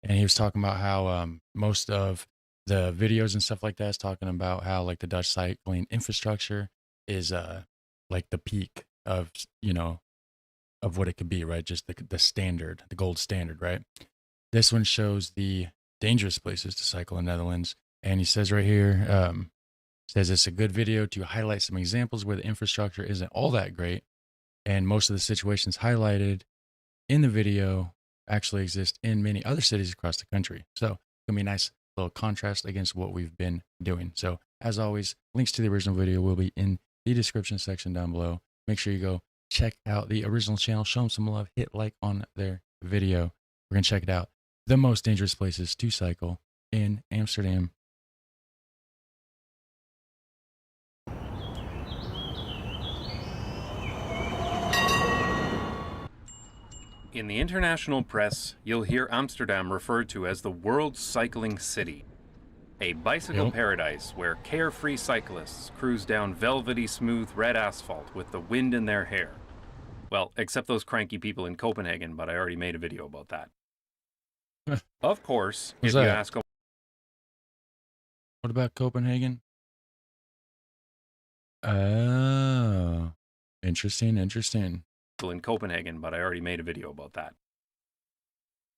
And he was talking about how most of the videos and stuff like that is talking about how like the Dutch cycling infrastructure is like the peak of, you know, of what it could be, right? Just the standard, the gold standard, right? This one shows the dangerous places to cycle in the Netherlands. And he says right here, says it's a good video to highlight some examples where the infrastructure isn't all that great. And most of the situations highlighted in the video actually exist in many other cities across the country. So it's gonna be a nice little contrast against what we've been doing. So as always, links to the original video will be in the description section down below. Make sure you go check out the original channel, show them some love, hit like on their video. We're gonna check it out. The most dangerous places to cycle in Amsterdam. In the international press, you'll hear Amsterdam referred to as the world's cycling city. A bicycle paradise where carefree cyclists cruise down velvety smooth red asphalt with the wind in their hair. Well, except those cranky people in Copenhagen, but I already made a video about that. Of course, What's if you that? ask... What about Copenhagen? Oh, interesting. in Copenhagen, but I already made a video about that.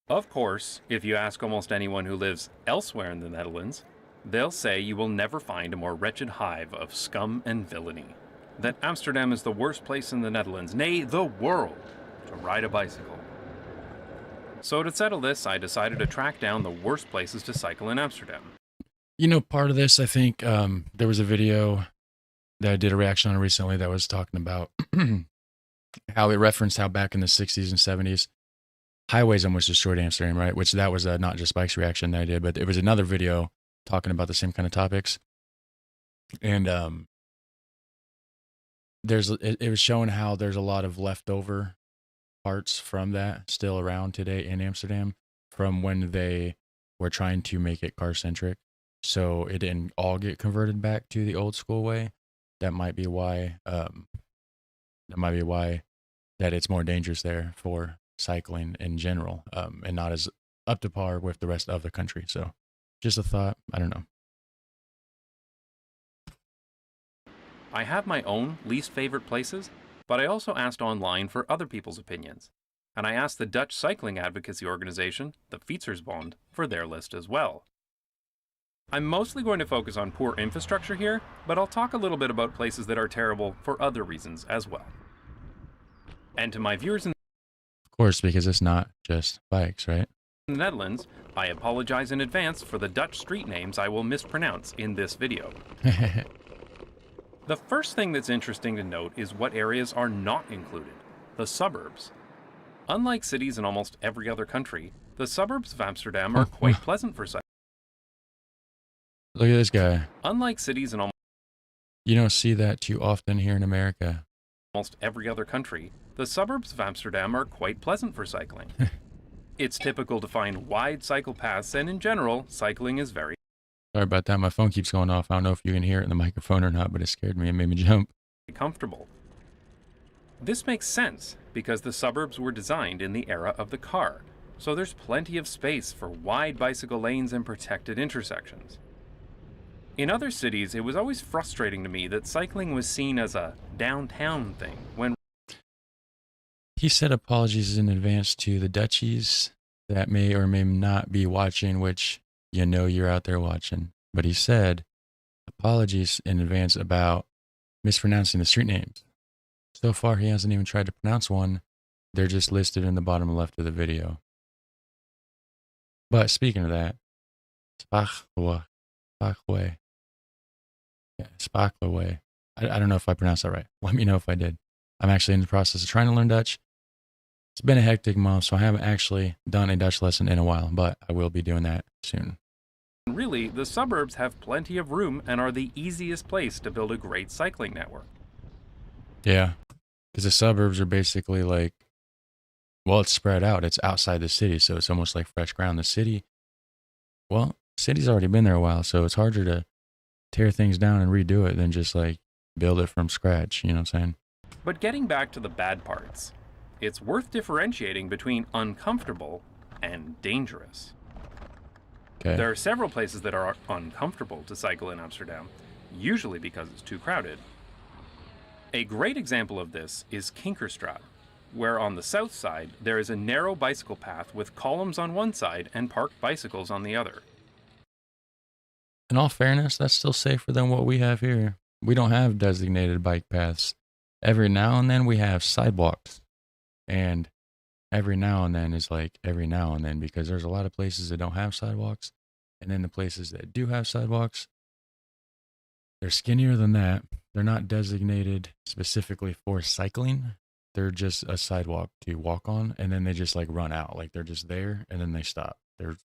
Of course, if you ask almost anyone who lives elsewhere in the Netherlands, they'll say you will never find a more wretched hive of scum and villainy. that Amsterdam is the worst place in the Netherlands, nay, the world, to ride a bicycle. So to settle this, I decided to track down the worst places to cycle in Amsterdam. You know, part of this, I think, there was a video that I did a reaction on recently that was talking about how it referenced how back in the 60s and 70s, highways almost destroyed Amsterdam, right? Which that was a Not Just Bikes reaction that I did, but it was another video talking about the same kind of topics. And it was showing how there's a lot of leftover parts from that still around today in Amsterdam from when they were trying to make it car-centric. So it didn't all get converted back to the old school way. That might be why that it's more dangerous there for cycling in general, and not as up to par with the rest of the country. So just a thought. I don't know. I have my own least favorite places, but I also asked online for other people's opinions. And I asked the Dutch cycling advocacy organization, the Fietsersbond, for their list as well. I'm mostly going to focus on poor infrastructure here, but I'll talk a little bit about places that are terrible for other reasons as well. And to my viewers in Of course, because it's not just bikes, right? the Netherlands, I apologize in advance for the Dutch street names I will mispronounce in this video. The first thing that's interesting to note is what areas are not included, the suburbs. Unlike cities in almost every other country, the suburbs of Amsterdam are quite pleasant for cycling. Look at this guy. Unlike cities in You don't see that too often here in America. almost every other country, the suburbs of Amsterdam are quite pleasant for cycling. It's typical to find wide cycle paths, and in general, cycling is very Sorry about that. My phone keeps going off. I don't know if you can hear it in the microphone or not, but it scared me. It made me jump. comfortable. This makes sense because the suburbs were designed in the era of the car, so there's plenty of space for wide bicycle lanes and protected intersections. In other cities, it was always frustrating to me that cycling was seen as a downtown thing, when He said apologies in advance to the Dutchies that may or may not be watching, which you know you're out there watching. But he said apologies in advance about mispronouncing the street names. So far, he hasn't even tried to pronounce one. They're just listed in the bottom left of the video. But speaking of that, Spaaklerweg. Yeah, Spaaklerweg. I don't know if I pronounced that right. Let me know if I did. I'm actually in the process of trying to learn Dutch. It's been a hectic month, so I haven't actually done a Dutch lesson in a while, but I will be doing that soon. really, the suburbs have plenty of room and are the easiest place to build a great cycling network. Yeah, because the suburbs are basically like, well, it's spread out. It's outside the city, so it's almost like fresh ground. The city, well, city's already been there a while, so it's harder to tear things down and redo it than just like build it from scratch. You know what I'm saying? But getting back to the bad parts, it's worth differentiating between uncomfortable and dangerous. Okay. There are several places that are uncomfortable to cycle in Amsterdam, usually because it's too crowded. A great example of this is Kinkerstraat, where on the south side there is a narrow bicycle path with columns on one side and parked bicycles on the other. In all fairness, that's still safer than what we have here. We don't have designated bike paths. Every now and then we have sidewalks. And every now and then is like every now and then, because there's a lot of places that don't have sidewalks. And then the places that do have sidewalks, they're skinnier than that. They're not designated specifically for cycling. They're just a sidewalk to walk on. And then they just like run out. Like they're just there and then they stop. There's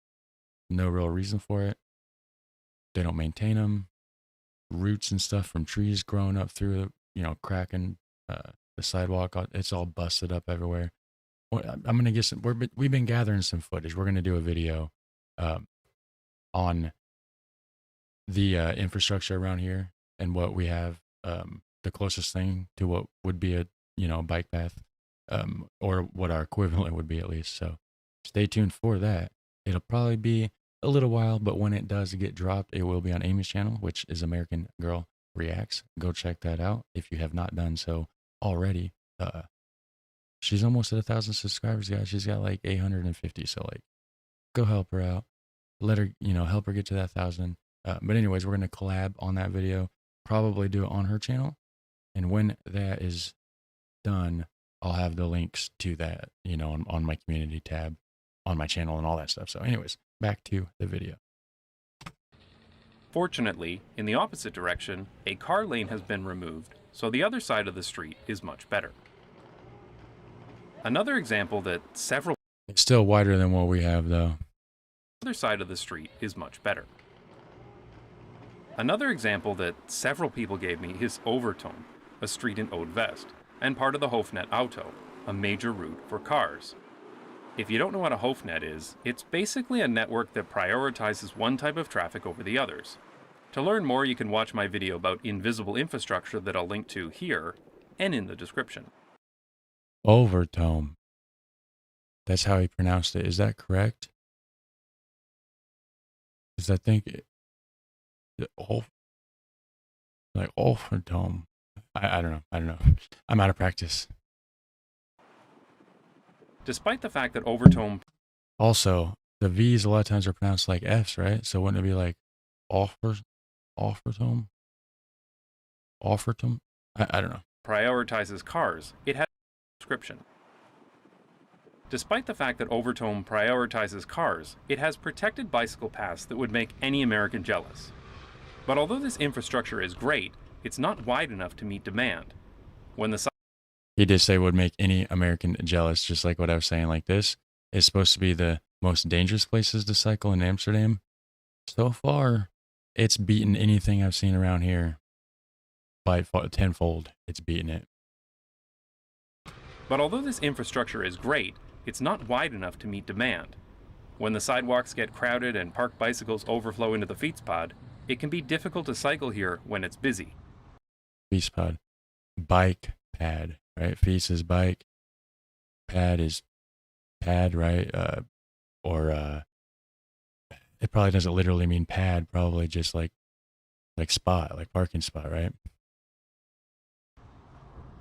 no real reason for it. They don't maintain them. Roots and stuff from trees growing up through, cracking the sidewalk. It's all busted up everywhere. I'm going to get some, we've been gathering some footage. We're going to do a video on the infrastructure around here and what we have, the closest thing to what would be a, bike path, or what our equivalent would be at least. So stay tuned for that. It'll probably be a little while, but when it does get dropped, it will be on Amy's channel, which is American Girl Reacts. Go check that out if you have not done so already. She's almost at 1,000 subscribers, guys. She's got like 850. So like, go help her out. Let her, help her get to that 1,000. But anyways, we're going to collab on that video, probably do it on her channel. And when that is done, I'll have the links to that, you know, on my community tab, on my channel and all that stuff. So anyways, back to the video. Fortunately, in the opposite direction, a car lane has been removed, so the other side of the street is much better. Another example that several... It's still wider than what we have, though. The other side of the street is much better. Another example that several people gave me is Overtoom, a street in ItsVest, and part of the Hoofdnet Auto, a major route for cars. If you don't know what a Hoofdnet is, it's basically a network that prioritizes one type of traffic over the others. To learn more, you can watch my video about invisible infrastructure that I'll link to here and in the description. Overtoom. That's how he pronounced it. Is that correct? Because I think like Overtoom. I don't know. I don't know. I'm out of practice. Despite the fact that Overtoom... Also, the V's a lot of times are pronounced like F's, right? So wouldn't it be like Offertoom? Offertoom? I don't know. prioritizes cars, it has a description. Despite the fact that Overtoom prioritizes cars, it has protected bicycle paths that would make any American jealous. But although this infrastructure is great, it's not wide enough to meet demand. When the He did say would make any American jealous, just like what I was saying. Like, this is supposed to be the most dangerous places to cycle in Amsterdam. So far, it's beaten anything I've seen around here by tenfold. It's beaten it. But although this infrastructure is great, it's not wide enough to meet demand. When the sidewalks get crowded and parked bicycles overflow into the Fietspad, it can be difficult to cycle here when it's busy. Fietspad. Bike pad, right? Fiets is bike. Pad is pad, right? It probably doesn't literally mean pad, probably just like spot, like parking spot, right?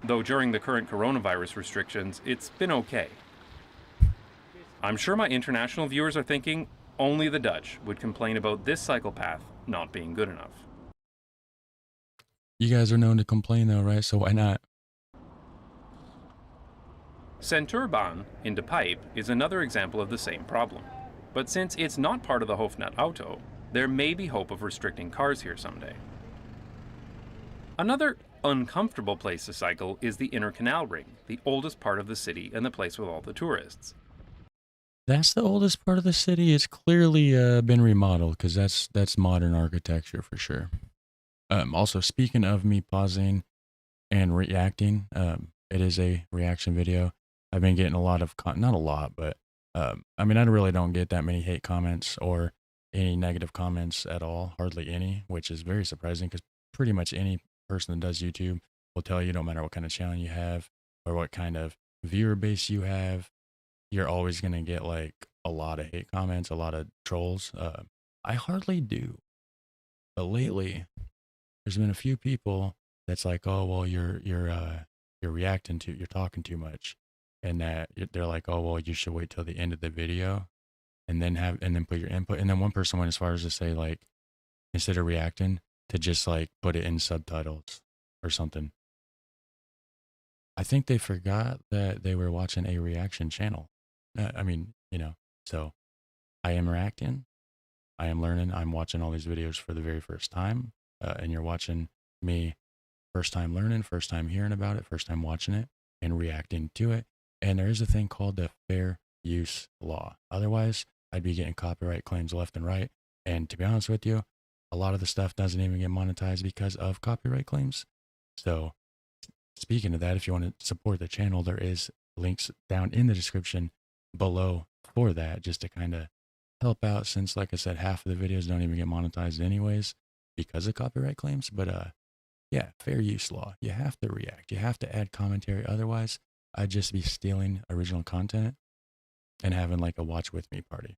Though during the current coronavirus restrictions, it's been okay. I'm sure my international viewers are thinking only the Dutch would complain about this cycle path not being good enough. You guys are known to complain though, right? So why not? Centurbaan in De Pijp is another example of the same problem. But since it's not part of the Hoofdnet Auto, there may be hope of restricting cars here someday. Another uncomfortable place to cycle is the Inner Canal Ring, the oldest part of the city and the place with all the tourists. That's the oldest part of the city. It's clearly been remodeled because that's modern architecture for sure. Also, speaking of me pausing and reacting, it is a reaction video. I've been getting a lot of, not a lot, but I mean, I really don't get that many hate comments or any negative comments at all, hardly any, which is very surprising because pretty much any person that does YouTube will tell you no matter what kind of channel you have or what kind of viewer base you have, you're always going to get like a lot of hate comments, a lot of trolls. I hardly do. But lately, there's been a few people that's like, oh, well, you're talking too much. And that they're like, oh, well, you should wait till the end of the video and then put your input. And then one person went as far as to say, like, instead of reacting, to just like put it in subtitles or something. I think they forgot that they were watching a reaction channel. I mean, you know, so I am reacting. I am learning. I'm watching all these videos for the very first time. And you're watching me first time learning, first time hearing about it, first time watching it and reacting to it. And there is a thing called the fair use law. Otherwise, I'd be getting copyright claims left and right. And to be honest with you, a lot of the stuff doesn't even get monetized because of copyright claims. So speaking of that, if you want to support the channel, there is links down in the description below for that, just to kind of help out, since like I said, half of the videos don't even get monetized anyways because of copyright claims. But yeah, fair use law. You have to react. You have to add commentary. Otherwise, I'd just be stealing original content and having like a watch with me party,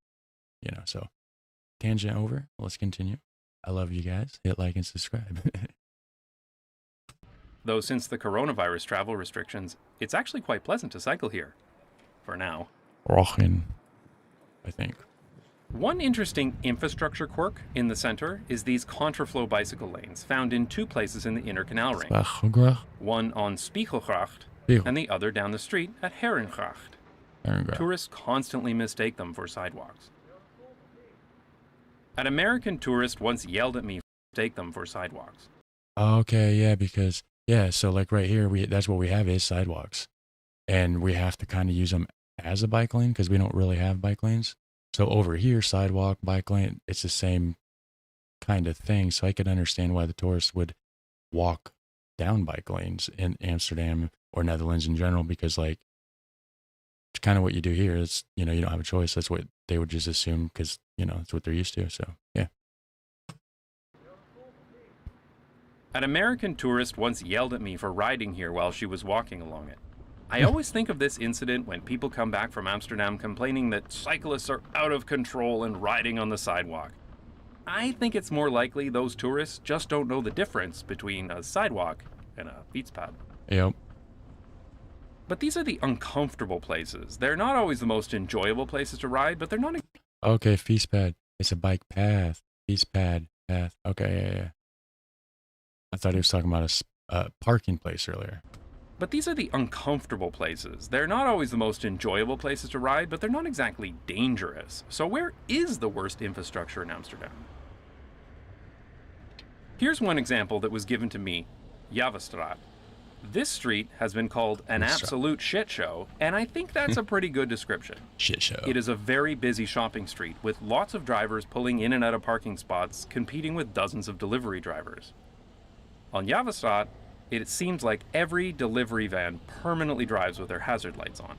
you know. So tangent over. Let's continue. I love you guys. Hit like and subscribe. Though since the coronavirus travel restrictions, it's actually quite pleasant to cycle here. For now. Rochen, I think. One interesting infrastructure quirk in the center is these contraflow bicycle lanes found in 2 places in the inner canal ring. One on Spiegelgracht and the other down the street at Herengracht. Tourists constantly mistake them for sidewalks. An American tourist once yelled at me for mistake them for sidewalks. Okay, yeah, because so like right here, that's what we have is sidewalks, and we have to kind of use them as a bike lane because we don't really have bike lanes. So over here, sidewalk, bike lane, it's the same kind of thing. So I could understand why the tourists would walk down bike lanes in Amsterdam or Netherlands in general, because like it's kind of what you do here. It's, you don't have a choice. That's what they would just assume because, it's what they're used to. So, yeah. An American tourist once yelled at me for riding here while she was walking along it. I always think of this incident when people come back from Amsterdam complaining that cyclists are out of control and riding on the sidewalk. I think it's more likely those tourists just don't know the difference between a sidewalk and a fietspad. Yep. But these are the uncomfortable places. They're not always the most enjoyable places to ride, but they're not... Okay, fietspad. It's a bike path. Fietspad path. Okay, yeah. I thought he was talking about a parking place earlier. But these are the uncomfortable places. They're not always the most enjoyable places to ride, but they're not exactly dangerous. So where is the worst infrastructure in Amsterdam? Here's one example that was given to me, Javastraat. This street has been called an absolute shit show, and I think that's a pretty good description. Shit show. It is a very busy shopping street with lots of drivers pulling in and out of parking spots, competing with dozens of delivery drivers. On Javastraat, it seems like every delivery van permanently drives with their hazard lights on.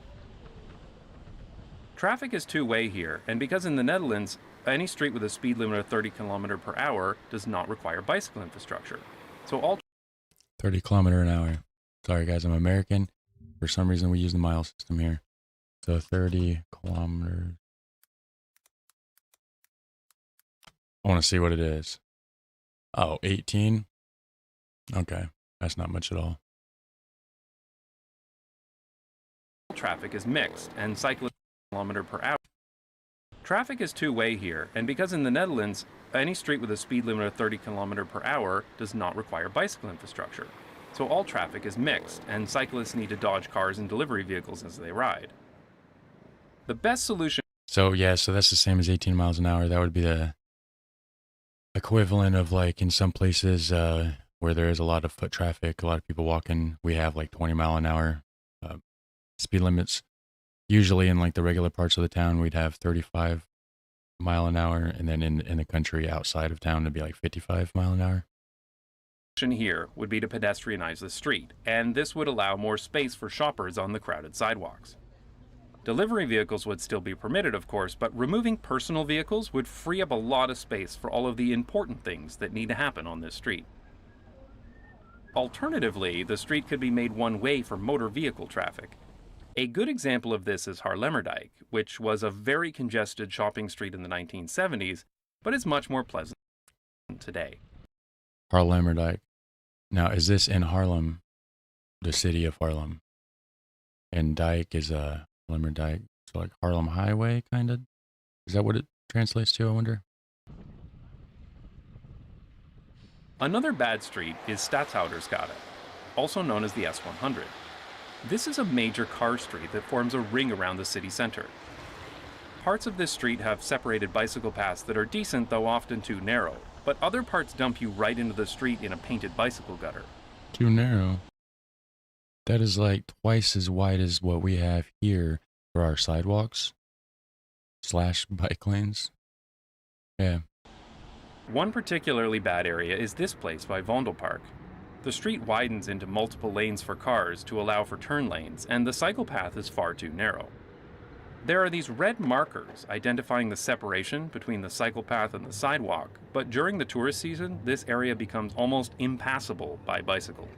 Traffic is two-way here, and because in the Netherlands, any street with a speed limit of 30 km per hour does not require bicycle infrastructure. So all 30 km an hour. Sorry guys, I'm American. For some reason we use the mile system here. So 30 kilometers. I want to see what it is. Oh, 18. Okay. That's not much at all. traffic is mixed and cyclists kilometer per hour. Traffic is two-way here, and because in the Netherlands, any street with a speed limit of 30 km per hour does not require bicycle infrastructure. So all traffic is mixed, and cyclists need to dodge cars and delivery vehicles as they ride. The best solution... So yeah, so that's the same as 18 miles an hour. That would be the equivalent of, like, in some places where there is a lot of foot traffic, a lot of people walking, we have like 20 mile an hour speed limits. Usually in like the regular parts of the town, we'd have 35 mile an hour, and then in the country outside of town, it'd be like 55 mile an hour. Here would be to pedestrianize the street, and this would allow more space for shoppers on the crowded sidewalks. Delivery vehicles would still be permitted, of course, but removing personal vehicles would free up a lot of space for all of the important things that need to happen on this street. Alternatively, the street could be made one way for motor vehicle traffic. A good example of this is Haarlemmerdijk, which was a very congested shopping street in the 1970s, but is much more pleasant today. Haarlemmerdijk. Now, is this in Haarlem, the city of Haarlem? And dike is Haarlemmerdijk, so like Haarlem Highway, kind of? Is that what it translates to, I wonder? Another bad street is Stadshoudersgade, also known as the S100. This is a major car street that forms a ring around the city center. Parts of this street have separated bicycle paths that are decent, though often too narrow, but other parts dump you right into the street in a painted bicycle gutter. Too narrow. That is like twice as wide as what we have here for our sidewalks / bike lanes. Yeah. One particularly bad area is this place by Vondelpark. The street widens into multiple lanes for cars to allow for turn lanes, and the cycle path is far too narrow. There are these red markers identifying the separation between the cycle path and the sidewalk, but during the tourist season, this area becomes almost impassable by bicycle.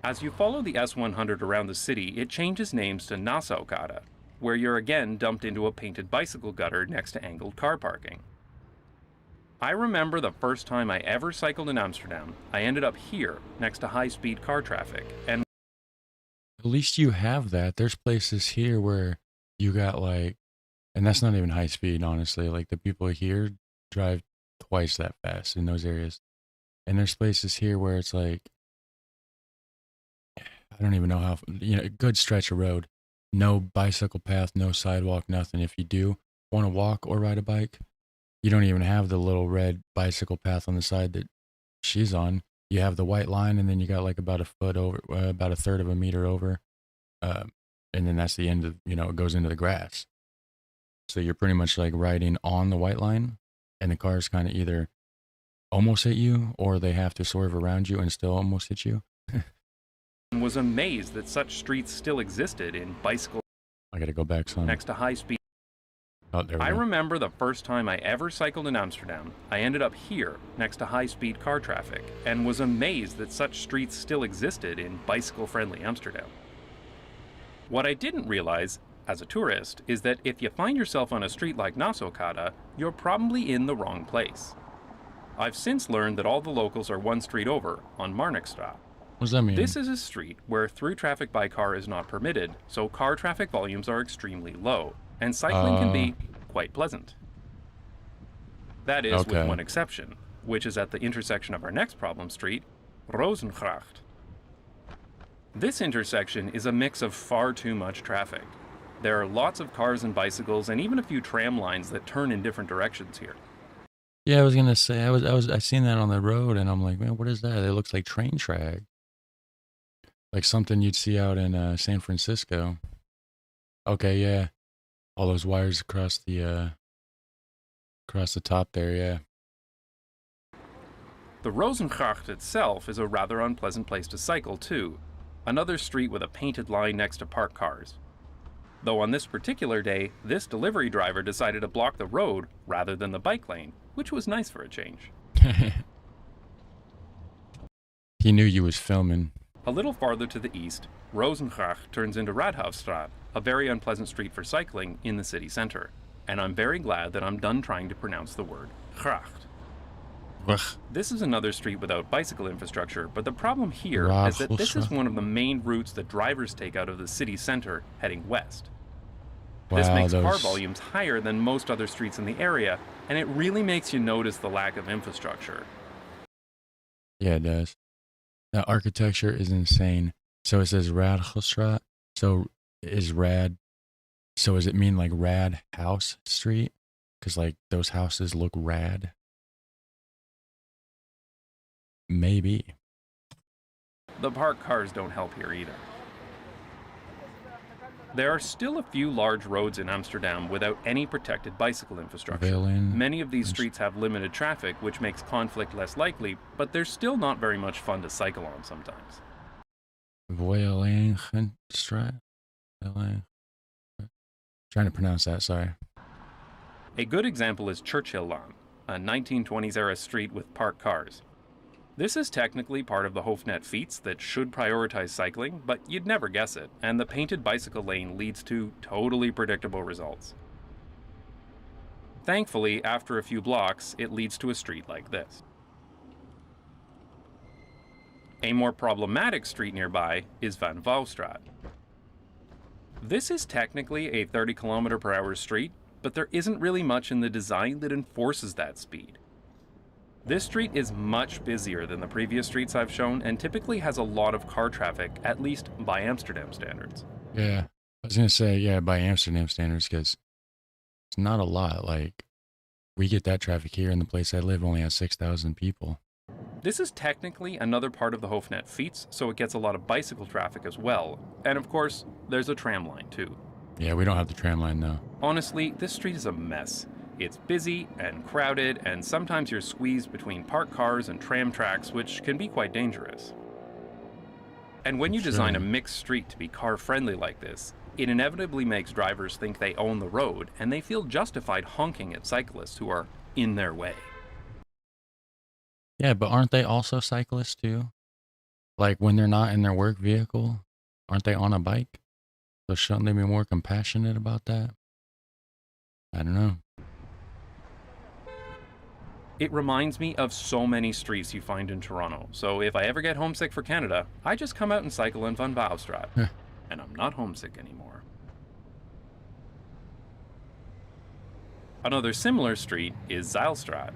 As you follow the S100 around the city, it changes names to Nassaukade, where you're again dumped into a painted bicycle gutter next to angled car parking. I remember the first time I ever cycled in Amsterdam, I ended up here next to high-speed car traffic, and at least you have that. There's places here where you got like And that's not even high speed, honestly. Like the people here drive twice that fast in those areas. And there's places here where it's like, I don't even know how, a good stretch of road, no bicycle path, no sidewalk, nothing. If you do want to walk or ride a bike, you don't even have the little red bicycle path on the side that she's on. You have the white line, and then you got like about a foot over, about a third of a meter over. And then that's the end of, it goes into the grass. So you're pretty much like riding on the white line, and the cars kind of either almost hit you or they have to swerve around you and still almost hit you. Was amazed that such streets still existed in bicycle. I gotta go back some. Next to high speed. Oh, there we I go. remember the first time I ever cycled in Amsterdam, I ended up here next to high-speed car traffic and was amazed that such streets still existed in bicycle-friendly Amsterdam. What I didn't realize as a tourist is that if you find yourself on a street like Nassau-Kade, you're probably in the wrong place. I've since learned that all the locals are one street over, on Marnixstraat. What does that mean? This is a street where through traffic by car is not permitted, so car traffic volumes are extremely low, and cycling can be quite pleasant. That is with one exception, which is at the intersection of our next problem street, Rozengracht. This intersection is a mix of far too much traffic. There are lots of cars and bicycles and even a few tram lines that turn in different directions here. Yeah, I was gonna say I seen that on the road, and I'm like, man, what is that? It looks like train track, like something you'd see out in San Francisco. Okay, yeah, all those wires across the top there, yeah. The Rozengracht itself is a rather unpleasant place to cycle too. Another street with a painted line next to parked cars. Though on this particular day, this delivery driver decided to block the road rather than the bike lane, which was nice for a change. He knew you was filming. A little farther to the east, Rozengracht turns into Radhuisstraat, a very unpleasant street for cycling in the city center. And I'm very glad that I'm done trying to pronounce the word gracht. This is another street without bicycle infrastructure, but the problem here is that this is one of the main routes that drivers take out of the city center heading west. This makes car volumes higher than most other streets in the area, and it really makes you notice the lack of infrastructure. Yeah, it does. The architecture is insane. So it says Radhuisstraat. So does it mean like Rad House Street? Because like those houses look rad. Maybe. The parked cars don't help here either. There are still a few large roads in Amsterdam without any protected bicycle infrastructure. Many of these streets have limited traffic, which makes conflict less likely, but they're still not very much fun to cycle on sometimes. Voelingenstraat? Trying to pronounce that, sorry. A good example is Churchilllaan, a 1920s era street with parked cars. This is technically part of the Hoofdnet Fiets that should prioritize cycling, but you'd never guess it, and the painted bicycle lane leads to totally predictable results. Thankfully, after a few blocks, it leads to a street like this. A more problematic street nearby is Van Wouwstraat. This is technically a 30 km/h street, but there isn't really much in the design that enforces that speed. This street is much busier than the previous streets I've shown and typically has a lot of car traffic, at least by Amsterdam standards. Yeah, I was going to say, yeah, by Amsterdam standards, because it's not a lot. Like, we get that traffic here, and the place I live only has 6,000 people. This is technically another part of the Hoofdnet Fiets, so it gets a lot of bicycle traffic as well. And of course, there's a tram line too. Yeah, we don't have the tram line though. Honestly, this street is a mess. It's busy and crowded, and sometimes you're squeezed between parked cars and tram tracks, which can be quite dangerous. And when you design a mixed street to be car-friendly like this, it inevitably makes drivers think they own the road, and they feel justified honking at cyclists who are in their way. Yeah, but aren't they also cyclists too? Like when they're not in their work vehicle, aren't they on a bike? So shouldn't they be more compassionate about that? I don't know. It reminds me of so many streets you find in Toronto, so if I ever get homesick for Canada, I just come out and cycle in Van Wouwstraat, and I'm not homesick anymore. Another similar street is Zijlstraat.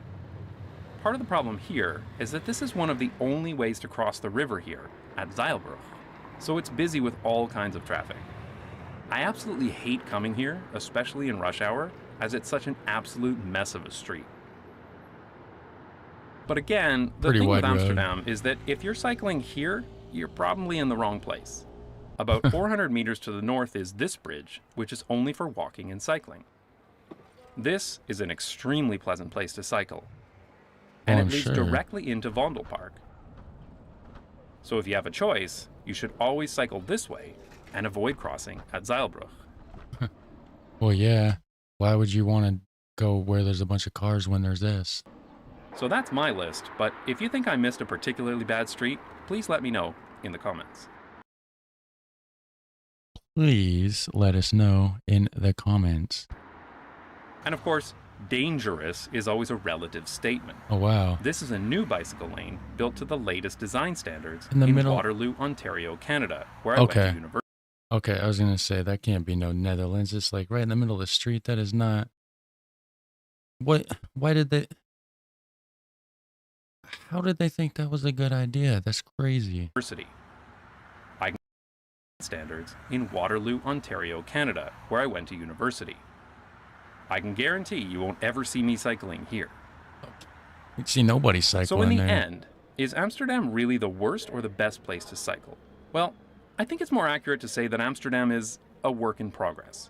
Part of the problem here is that this is one of the only ways to cross the river here, at Zeilbrugge, so it's busy with all kinds of traffic. I absolutely hate coming here, especially in rush hour, as it's such an absolute mess of a street. But again, the Pretty thing with wide road. Amsterdam is that if you're cycling here, you're probably in the wrong place. About 400 meters to the north is this bridge, which is only for walking and cycling. This is an extremely pleasant place to cycle, and I'm it leads sure. directly into Vondelpark. So if you have a choice, you should always cycle this way and avoid crossing at Zeilbrugge. Well, yeah. Why would you want to go where there's a bunch of cars when there's this? So that's my list, but if you think I missed a particularly bad street, please let me know in the comments. Please let us know in the comments. And of course, dangerous is always a relative statement. Oh, wow. This is a new bicycle lane built to the latest design standards In the middle- Waterloo, Ontario, Canada, where I Okay. went to university. Okay, I was going to say, that can't be no Netherlands. It's like right in the middle of the street. That is not... What? Why did they... How did they think that was a good idea? That's crazy. I can standards in Waterloo, Ontario, Canada, where I went to university. I can guarantee you won't ever see me cycling here. You see nobody cycling So in the there. end, is Amsterdam really the worst or the best place to cycle? Well, I think it's more accurate to say that Amsterdam is a work in progress.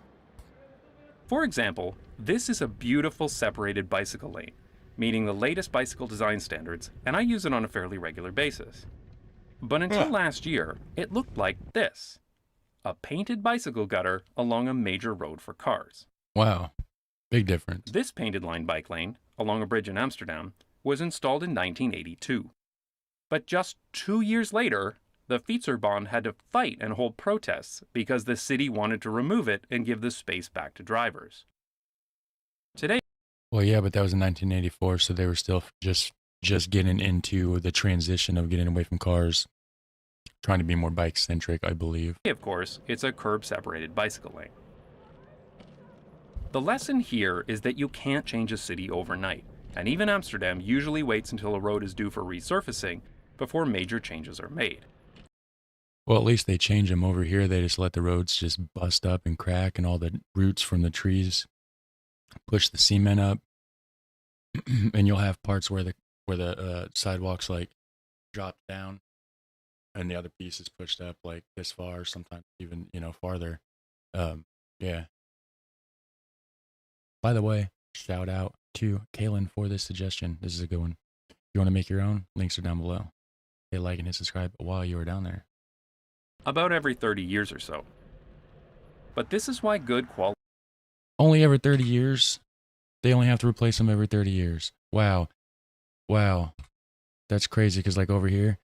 For example, this is a beautiful separated bicycle lane, meeting the latest bicycle design standards, and I use it on a fairly regular basis. But until last year, it looked like this: a painted bicycle gutter along a major road for cars. Wow. Big difference. This painted line bike lane, along a bridge in Amsterdam, was installed in 1982. But just 2 years later, the Fietserbond had to fight and hold protests because the city wanted to remove it and give the space back to drivers. Today, Well, yeah, but that was in 1984, so they were still just getting into the transition of getting away from cars, trying to be more bike-centric, I believe. of course, it's a curb-separated bicycle lane. The lesson here is that you can't change a city overnight, and even Amsterdam usually waits until a road is due for resurfacing before major changes are made. Well, at least they change them over here. They just let the roads just bust up and crack, and all the roots from the trees push the cement up, and you'll have parts where the sidewalks like drop down, and the other piece is pushed up like this far, sometimes even farther. Yeah. By the way, shout out to Kaylin for this suggestion. This is a good one. If you want to make your own, links are down below. Hit like and hit subscribe while you are down there. About every 30 years or so. But this is why good quality... Only every 30 years? They only have to replace them every 30 years. Wow. Wow. That's crazy, because like over here,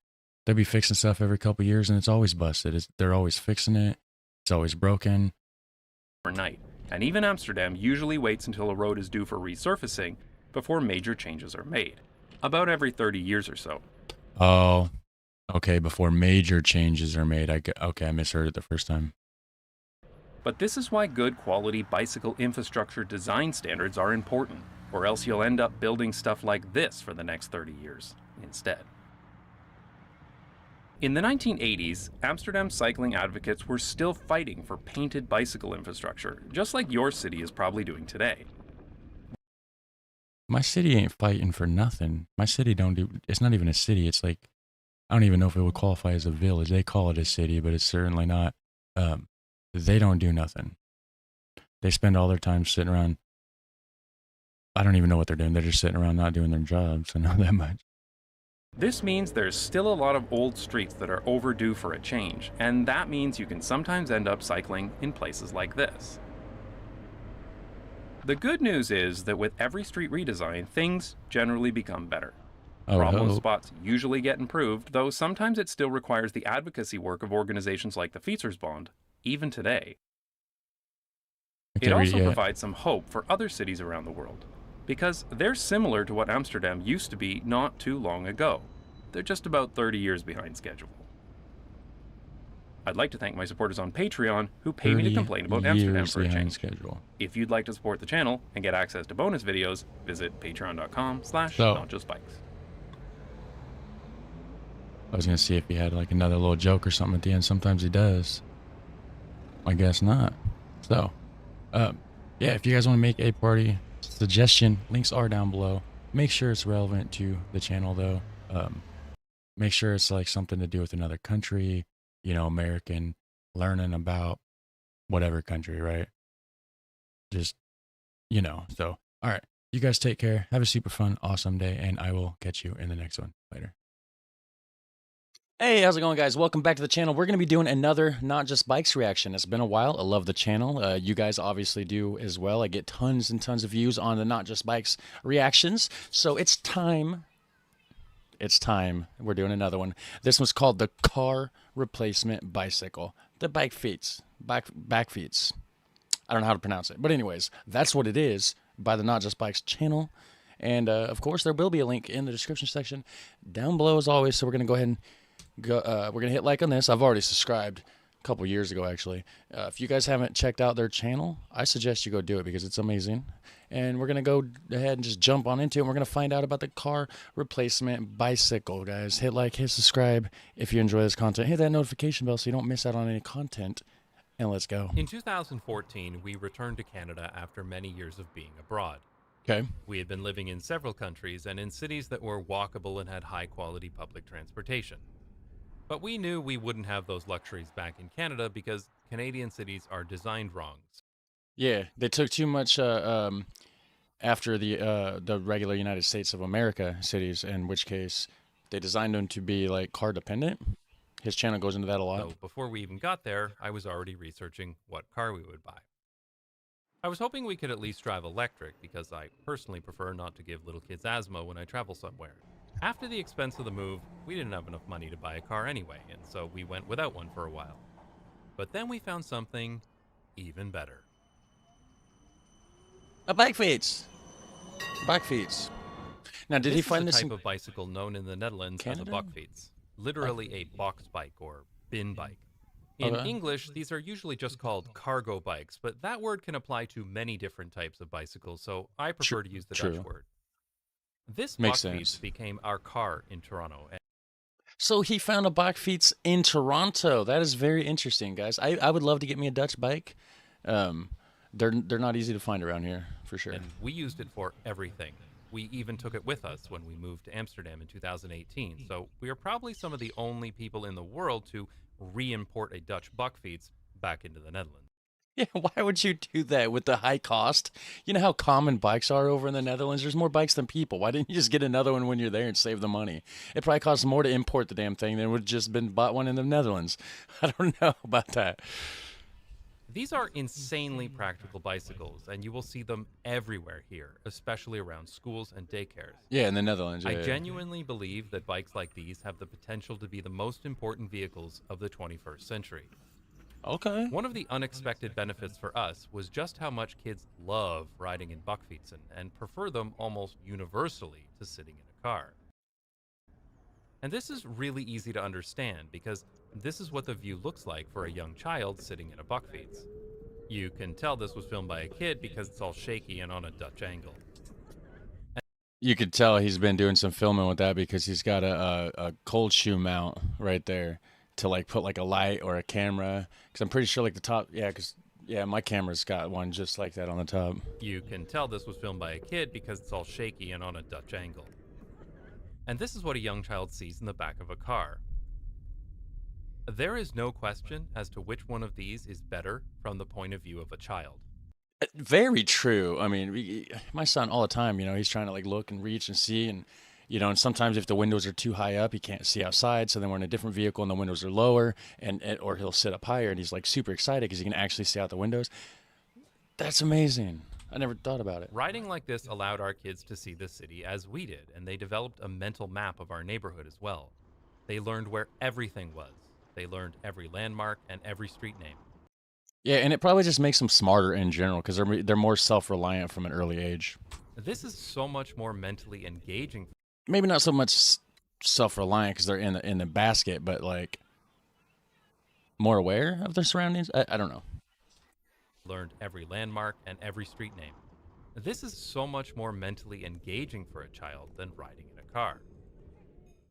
they'll be fixing stuff every couple years and it's always busted. They're always fixing it. It's always broken. overnight, and even Amsterdam usually waits until a road is due for resurfacing before major changes are made. About every 30 years or so. Oh, okay, before major changes are made. Okay, I misheard it the first time. But this is why good quality bicycle infrastructure design standards are important, or else you'll end up building stuff like this for the next 30 years instead. In the 1980s, Amsterdam cycling advocates were still fighting for painted bicycle infrastructure, just like your city is probably doing today. My city ain't fighting for nothing. My city don't do, it's not even a city. It's like, I don't even know if it would qualify as a village. They call it a city, but it's certainly not. They don't do nothing. They spend all their time sitting around. I don't even know what they're doing. They're just sitting around not doing their jobs. I know that much. This means there's still a lot of old streets that are overdue for a change, and that means you can sometimes end up cycling in places like this. The good news is that with every street redesign, things generally become better. Problem spots usually get improved, though sometimes it still requires the advocacy work of organizations like the Fietsersbond, even today. It also provides some hope for other cities around the world, because they're similar to what Amsterdam used to be not too long ago. They're just about 30 years behind schedule. I'd like to thank my supporters on Patreon who pay me to complain about Amsterdam for a change. Schedule. If you'd like to support the channel and get access to bonus videos, visit patreon.com/notjustbikes. I was gonna see if he had like another little joke or something at the end. Sometimes he does. I guess not. So, yeah, if you guys want to make a party suggestion, links are down below. Make sure it's relevant to the channel though. Make sure it's like something to do with another country, you know, American, learning about whatever country, right? Just, you know, so, all right, you guys take care. Have a super fun, awesome day, and I will catch you in the next one. Later. Hey, how's it going, guys? Welcome back to the channel. We're going to be doing another Not Just Bikes reaction. It's been a while. I love the channel. You guys obviously do as well. I get tons and tons of views on the Not Just Bikes reactions. So it's time. It's time. We're doing another one. This one's called the car replacement bicycle. The bike feats. Back feats. I don't know how to pronounce it. But anyways, that's what it is by the Not Just Bikes channel. And of course, there will be a link in the description section down below as always. So we're going to go ahead and we're gonna hit like on this. I've already subscribed a couple years ago actually. If you guys haven't checked out their channel, I suggest you go do it because it's amazing. And we're gonna go ahead and just jump on into it. And we're gonna find out about the car replacement bicycle, guys. Hit like, hit subscribe if you enjoy this content. Hit that notification bell so you don't miss out on any content. And let's go. In 2014, we returned to Canada after many years of being abroad. Okay. We had been living in several countries and in cities that were walkable and had high quality public transportation. But we knew we wouldn't have those luxuries back in Canada because Canadian cities are designed wrong. Yeah, they took too much after the regular United States of America cities, in which case they designed them to be like car dependent. His channel goes into that a lot. So before we even got there, I was already researching what car we would buy. I was hoping we could at least drive electric because I personally prefer not to give little kids asthma when I travel somewhere. After the expense of the move, we didn't have enough money to buy a car anyway, and so we went without one for a while. But then we found something even better. A bike feats. Bike feats. Now, did he find this this type of bicycle known in the Netherlands as a bakfiets, literally a box bike or bin bike. In English, these are usually just called cargo bikes, but that word can apply to many different types of bicycles, so I prefer to use the Dutch word. This bakfiets became our car in Toronto. So he found a bakfiets in Toronto. That is very interesting, guys. I would love to get me a Dutch bike. They're not easy to find around here, for sure. And we used it for everything. We even took it with us when we moved to Amsterdam in 2018. So we are probably some of the only people in the world to re-import a Dutch bakfiets back into the Netherlands. Yeah, why would you do that with the high cost? You know how common bikes are over in the Netherlands? There's more bikes than people. Why didn't you just get another one when you're there and save the money? It probably costs more to import the damn thing than it would have just been bought one in the Netherlands. I don't know about that. These are insanely practical bicycles, and you will see them everywhere here, especially around schools and daycares. Yeah, in the Netherlands. I genuinely believe that bikes like these have the potential to be the most important vehicles of the 21st century. Okay. One of the unexpected benefits for us was just how much kids love riding in bakfietsen and prefer them almost universally to sitting in a car. And this is really easy to understand because this is what the view looks like for a young child sitting in a bakfiets. You can tell this was filmed by a kid because it's all shaky and on a Dutch angle. You could tell he's been doing some filming with that because he's got a cold shoe mount right there to like put like a light or a camera, because I'm pretty sure like the top, yeah, my camera's got one just like that on the top. You can tell this was filmed by a kid because it's all shaky and on a Dutch angle. And this is what a young child sees in the back of a car. There is no question as to which one of these is better from the point of view of a child. Very true. I mean, my son all the time, you know, he's trying to like look and reach and see, and you know, and sometimes if the windows are too high up, he can't see outside. So then we're in a different vehicle and the windows are lower, or he'll sit up higher and he's like super excited because he can actually see out the windows. That's amazing. I never thought about it. Riding like this allowed our kids to see the city as we did, and they developed a mental map of our neighborhood as well. They learned where everything was. They learned every landmark and every street name. Yeah, and it probably just makes them smarter in general because they're more self-reliant from an early age. This is so much more mentally engaging. Maybe not so much self-reliant because they're in the basket, but like more aware of their surroundings. I don't know. Learned every landmark and every street name. This is so much more mentally engaging for a child than riding in a car.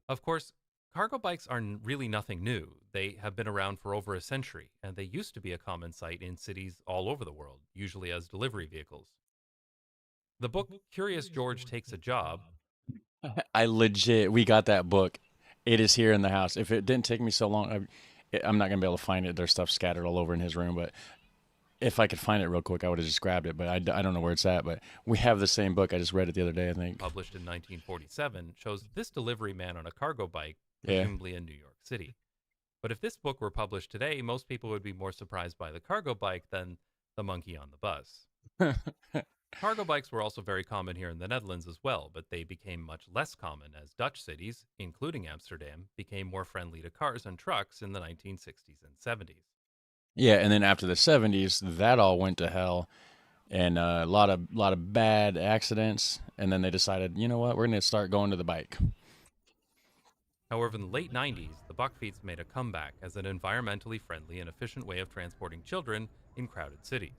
Of course, cargo bikes are really nothing new. They have been around for over a century, and they used to be a common sight in cities all over the world, usually as delivery vehicles. The book Curious George Takes a Job. We got that book. It is here in the house. If it didn't take me so long, I'm not going to be able to find it. There's stuff scattered all over in his room, but if I could find it real quick, I would have just grabbed it, but I don't know where it's at. But we have the same book. I just read it the other day, I think. Published in 1947, shows this delivery man on a cargo bike, presumably in New York City. But if this book were published today, most people would be more surprised by the cargo bike than the monkey on the bus. Cargo bikes were also very common here in the Netherlands as well, but they became much less common as Dutch cities, including Amsterdam, became more friendly to cars and trucks in the 1960s and 70s. Yeah, and then after the 70s, that all went to hell, and a lot of bad accidents, and then they decided, you know what, we're going to start going to the bike. However, in the late 90s, the Bakfiets made a comeback as an environmentally friendly and efficient way of transporting children in crowded cities.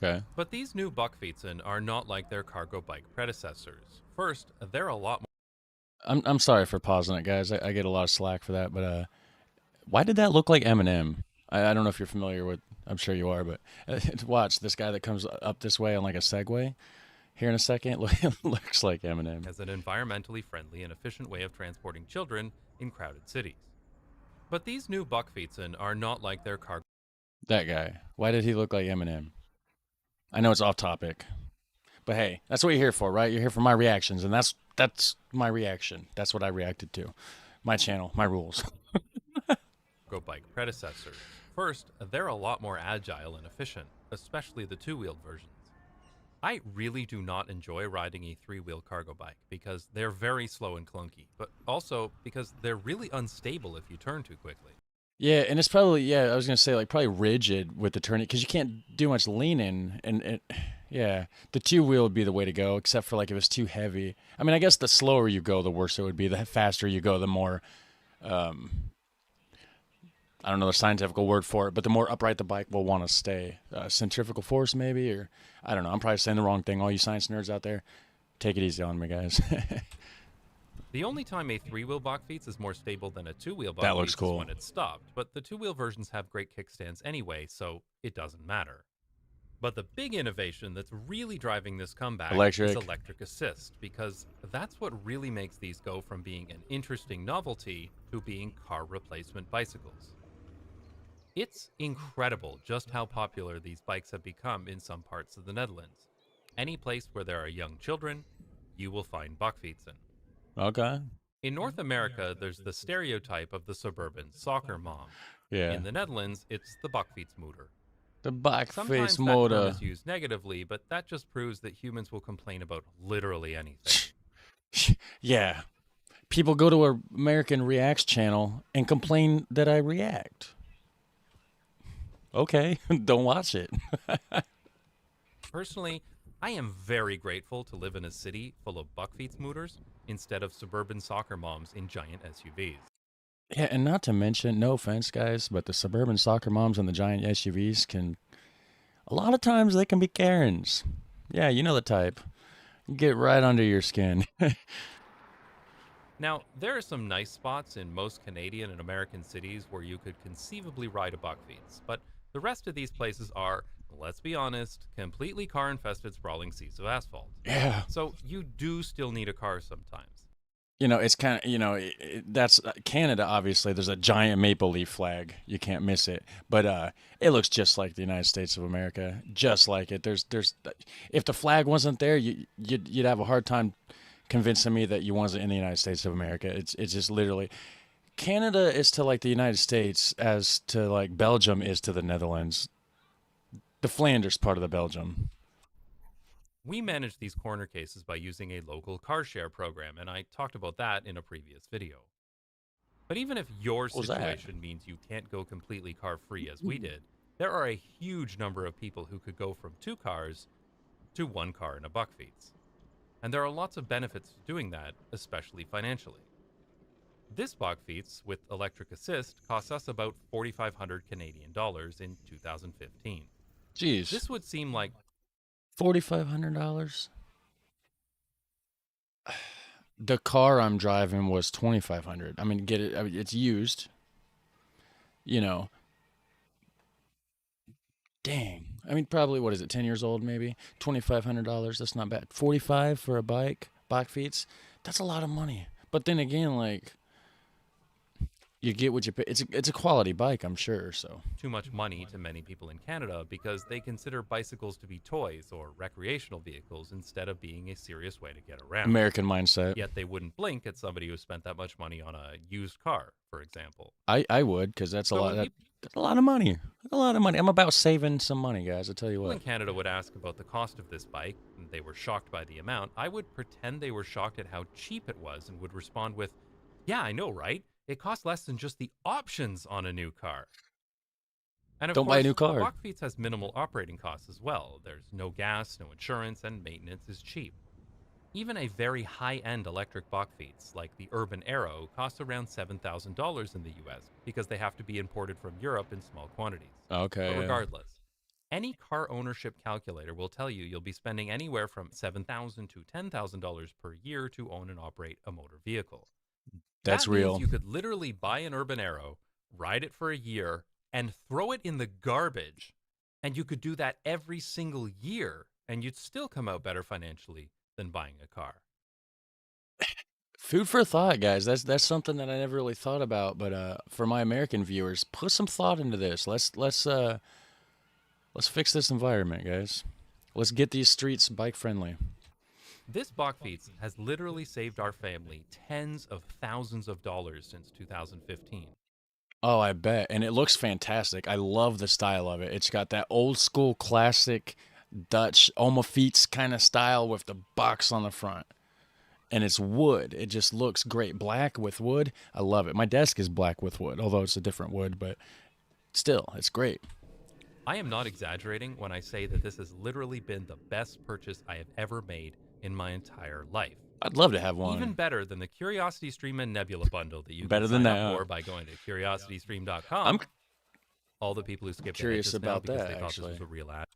Okay. But these new Bakfietsen are not like their cargo bike predecessors. First, they're a lot more... I'm sorry for pausing it, guys. I get a lot of slack for that, but why did that look like Eminem? I don't know if you're familiar with, I'm sure you are, but watch this guy that comes up this way on like a Segway here in a second. Looks like Eminem. As an environmentally friendly and efficient way of transporting children in crowded cities. But these new Bakfietsen are not like their cargo... That guy. Why did he look like Eminem? I know it's off topic, but hey, that's what you're here for, right? You're here for my reactions, and that's my reaction. That's what I reacted to. My channel, my rules. Cargo bike predecessors. First, they're a lot more agile and efficient, especially the two-wheeled versions. I really do not enjoy riding a three-wheel cargo bike because they're very slow and clunky, but also because they're really unstable if you turn too quickly. Yeah, and it's probably, I was going to say, like, probably rigid with the turning, because you can't do much leaning, and the two-wheel would be the way to go, except for, like, if it's too heavy. I mean, I guess the slower you go, the worse it would be. The faster you go, the more, I don't know the scientific word for it, but the more upright the bike will want to stay. Centrifugal force, maybe, or, I don't know, I'm probably saying the wrong thing. All you science nerds out there, take it easy on me, guys. The only time a three-wheel Bakfiets is more stable than a two-wheel That looks Bakfiets cool. is when it's stopped, but the two-wheel versions have great kickstands anyway, so it doesn't matter. But the big innovation that's really driving this comeback is electric assist, because that's what really makes these go from being an interesting novelty to being car replacement bicycles. It's incredible just how popular these bikes have become in some parts of the Netherlands. Any place where there are young children, you will find Bakfietsen. Okay. In North America, there's the stereotype of the suburban soccer mom. Yeah. In the Netherlands, it's the Bakfietsmoeder. The Sometimes that term Bakfietsmoeder. is used negatively, but that just proves that humans will complain about literally anything. Yeah. People go to an American Reacts channel and complain that I react. Okay, don't watch it. Personally, I am very grateful to live in a city full of Bakfietsmoeders instead of suburban soccer moms in giant SUVs. Yeah, and not to mention, no offense, guys, but the suburban soccer moms and the giant SUVs a lot of times they can be Karens. Yeah, you know the type. Get right under your skin. Now, there are some nice spots in most Canadian and American cities where you could conceivably ride a Bakfiets, but the rest of these places are, let's be honest, completely car-infested sprawling seas of asphalt. Yeah. So you do still need a car sometimes. You know, it's kind of, that's Canada, obviously. There's a giant maple leaf flag. You can't miss it. But it looks just like the United States of America. Just like it. There's if the flag wasn't there, you'd have a hard time convincing me that you wasn't in the United States of America. It's just literally... Canada is to like the United States as to like Belgium is to the Netherlands. The Flanders part of the Belgium. We manage these corner cases by using a local car share program, and I talked about that in a previous video. But even if your situation means you can't go completely car-free as we did, there are a huge number of people who could go from 2 cars to 1 car in a Bakfiets. And there are lots of benefits to doing that, especially financially. This Bachfiets with electric assist costs us about 4,500 Canadian dollars in 2015. Jeez. This would seem like $4,500. The car I'm driving was $2,500. I mean, get it? I mean, it's used. You know. Dang. I mean, probably, what is it, 10 years old maybe? $2,500. That's not bad. 45 for a bike feet. That's a lot of money. But then again, like, you get what you pay. It's a quality bike, I'm sure. So too much money to many people in Canada because they consider bicycles to be toys or recreational vehicles instead of being a serious way to get around. American mindset. Yet they wouldn't blink at somebody who spent that much money on a used car, for example. I would, because that's a lot. That's a lot of money. A lot of money. I'm about saving some money, guys. I tell you People what. in Canada would ask about the cost of this bike, and they were shocked by the amount. I would pretend they were shocked at how cheap it was and would respond with, "Yeah, I know, right? It costs less than just the options on a new car." And of Don't course, buy a new car. Bachfiets has minimal operating costs as well. There's no gas, no insurance, and maintenance is cheap. Even a very high-end electric Bachfiets, like the Urban Arrow, costs around $7,000 in the US because they have to be imported from Europe in small quantities. Okay. But yeah. regardless, any car ownership calculator will tell you you'll be spending anywhere from $7,000 to $10,000 per year to own and operate a motor vehicle. That's that real. Means you could literally buy an Urban Arrow, ride it for a year, and throw it in the garbage. And you could do that every single year, and you'd still come out better financially than buying a car. Food for thought, guys. That's something that I never really thought about. But for my American viewers, put some thought into this. Let's fix this environment, guys. Let's get these streets bike friendly. This Bachfiets has literally saved our family tens of thousands of dollars since 2015. Oh, I bet. And it looks fantastic. I love the style of it. It's got that old school classic Dutch Omafiets kind of style with the box on the front. And it's wood. It just looks great. Black with wood. I love it. My desk is black with wood, although it's a different wood, but still, it's great. I am not exaggerating when I say that this has literally been the best purchase I have ever made in my entire life. I'd love to have one. Even better than the CuriosityStream and Nebula bundle that you Better can than sign that, up for by going to curiositystream.com. I'm all the people who skipped curious ahead just now about because that, they thought actually. this was a real ad.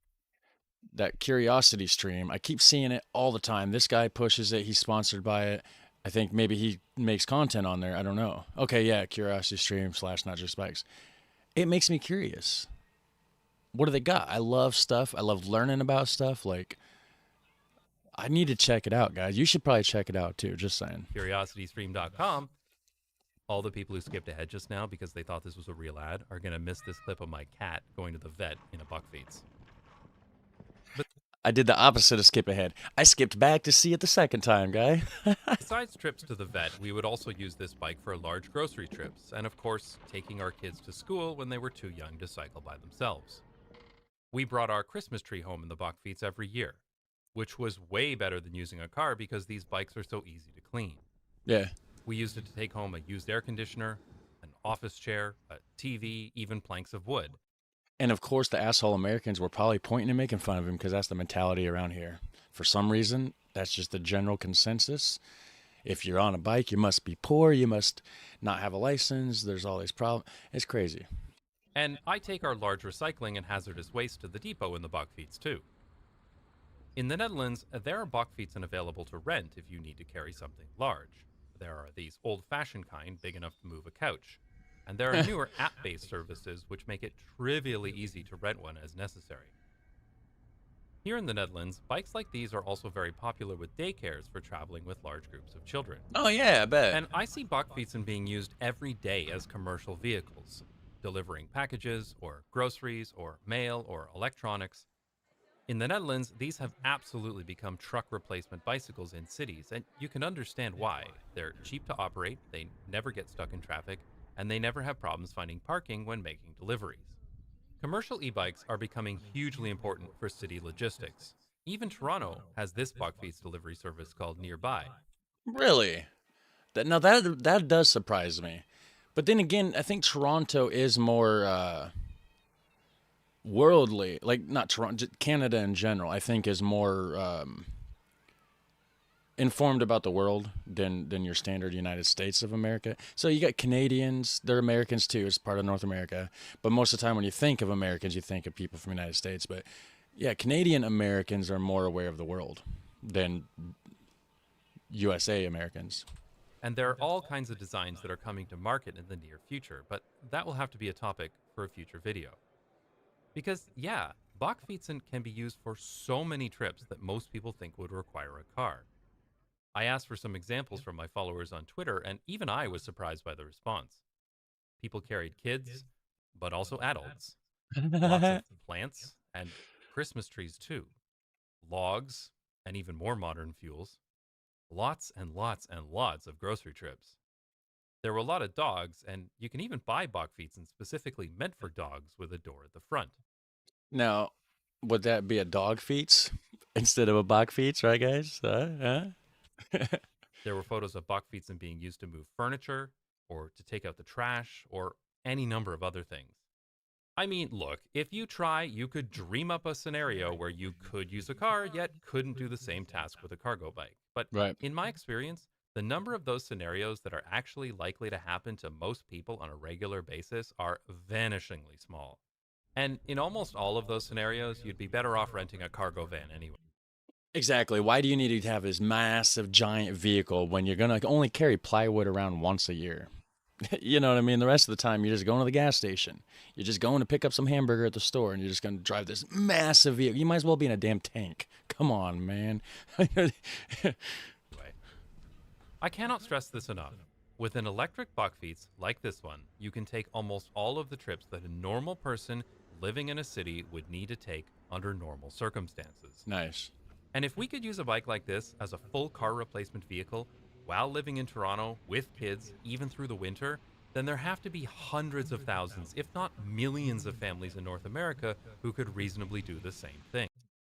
That Curiosity Stream, I keep seeing it all the time. This guy pushes it. He's sponsored by it. I think maybe he makes content on there. I don't know. Okay, yeah, Curiosity Stream / Not Just Bikes. It makes me curious. What do they got? I love stuff. I love learning about stuff. Like, I need to check it out, guys. You should probably check it out too. Just saying. CuriosityStream.com. All the people who skipped ahead just now because they thought this was a real ad are going to miss this clip of my cat going to the vet in a Bachfiets. I did the opposite of skip ahead. I skipped back to see it the second time, guy. Besides trips to the vet, we would also use this bike for large grocery trips, and of course, taking our kids to school when they were too young to cycle by themselves. We brought our Christmas tree home in the Bachfiets every year, which was way better than using a car because these bikes are so easy to clean. Yeah. We used it to take home a used air conditioner, an office chair, a TV, even planks of wood. And of course, the asshole Americans were probably pointing and making fun of him because that's the mentality around here. For some reason, that's just the general consensus. If you're on a bike, you must be poor. You must not have a license. There's all these problems. It's crazy. And I take our large recycling and hazardous waste to the depot in the Bachfiets too. In the Netherlands, there are Bachfiets available to rent if you need to carry something large. There are these old-fashioned kind big enough to move a couch. And there are newer app-based services which make it trivially easy to rent one as necessary. Here in the Netherlands, bikes like these are also very popular with daycares for traveling with large groups of children. Oh yeah, I bet. And I see Bachfietsen being used every day as commercial vehicles, delivering packages or groceries or mail or electronics. In the Netherlands, these have absolutely become truck replacement bicycles in cities, and you can understand why. They're cheap to operate, they never get stuck in traffic, and they never have problems finding parking when making deliveries. Commercial e-bikes are becoming hugely important for city logistics. Even Toronto has this Bachfiets delivery service called Nearby. Really? That does surprise me. But then again, I think Toronto is more worldly. Like, not Toronto, Canada in general, I think is more informed about the world than your standard United States of America. So you got Canadians, they're Americans too, it's part of North America. But most of the time when you think of Americans, you think of people from the United States. But yeah, Canadian Americans are more aware of the world than USA Americans. And there are all kinds of designs that are coming to market in the near future, but that will have to be a topic for a future video. Because, yeah, Bachfietsen can be used for so many trips that most people think would require a car. I asked for some examples from my followers on Twitter, and even I was surprised by the response. People carried kids, but also adults. Lots of plants, and Christmas trees too. Logs, and even more modern fuels. Lots and lots and lots of grocery trips. There were a lot of dogs, and you can even buy Bachfietsen specifically meant for dogs with a door at the front. Now, would that be a dog feets instead of a Bachfiets, right, guys? There were photos of Bachfietsen being used to move furniture, or to take out the trash, or any number of other things. I mean, look, if you try, you could dream up a scenario where you could use a car, yet couldn't do the same task with a cargo bike. But in my experience, the number of those scenarios that are actually likely to happen to most people on a regular basis are vanishingly small. And in almost all of those scenarios, you'd be better off renting a cargo van anyway. Exactly. Why do you need to have this massive, giant vehicle when you're going to only carry plywood around once a year? You know what I mean? The rest of the time, you're just going to the gas station. You're just going to pick up some hamburger at the store, and you're just going to drive this massive vehicle. You might as well be in a damn tank. Come on, man. I cannot stress this enough. With an electric Bachfiets like this one, you can take almost all of the trips that a normal person living in a city would need to take under normal circumstances. Nice. And if we could use a bike like this as a full car replacement vehicle while living in Toronto with kids, even through the winter, then there have to be hundreds of thousands, if not millions of families in North America who could reasonably do the same thing.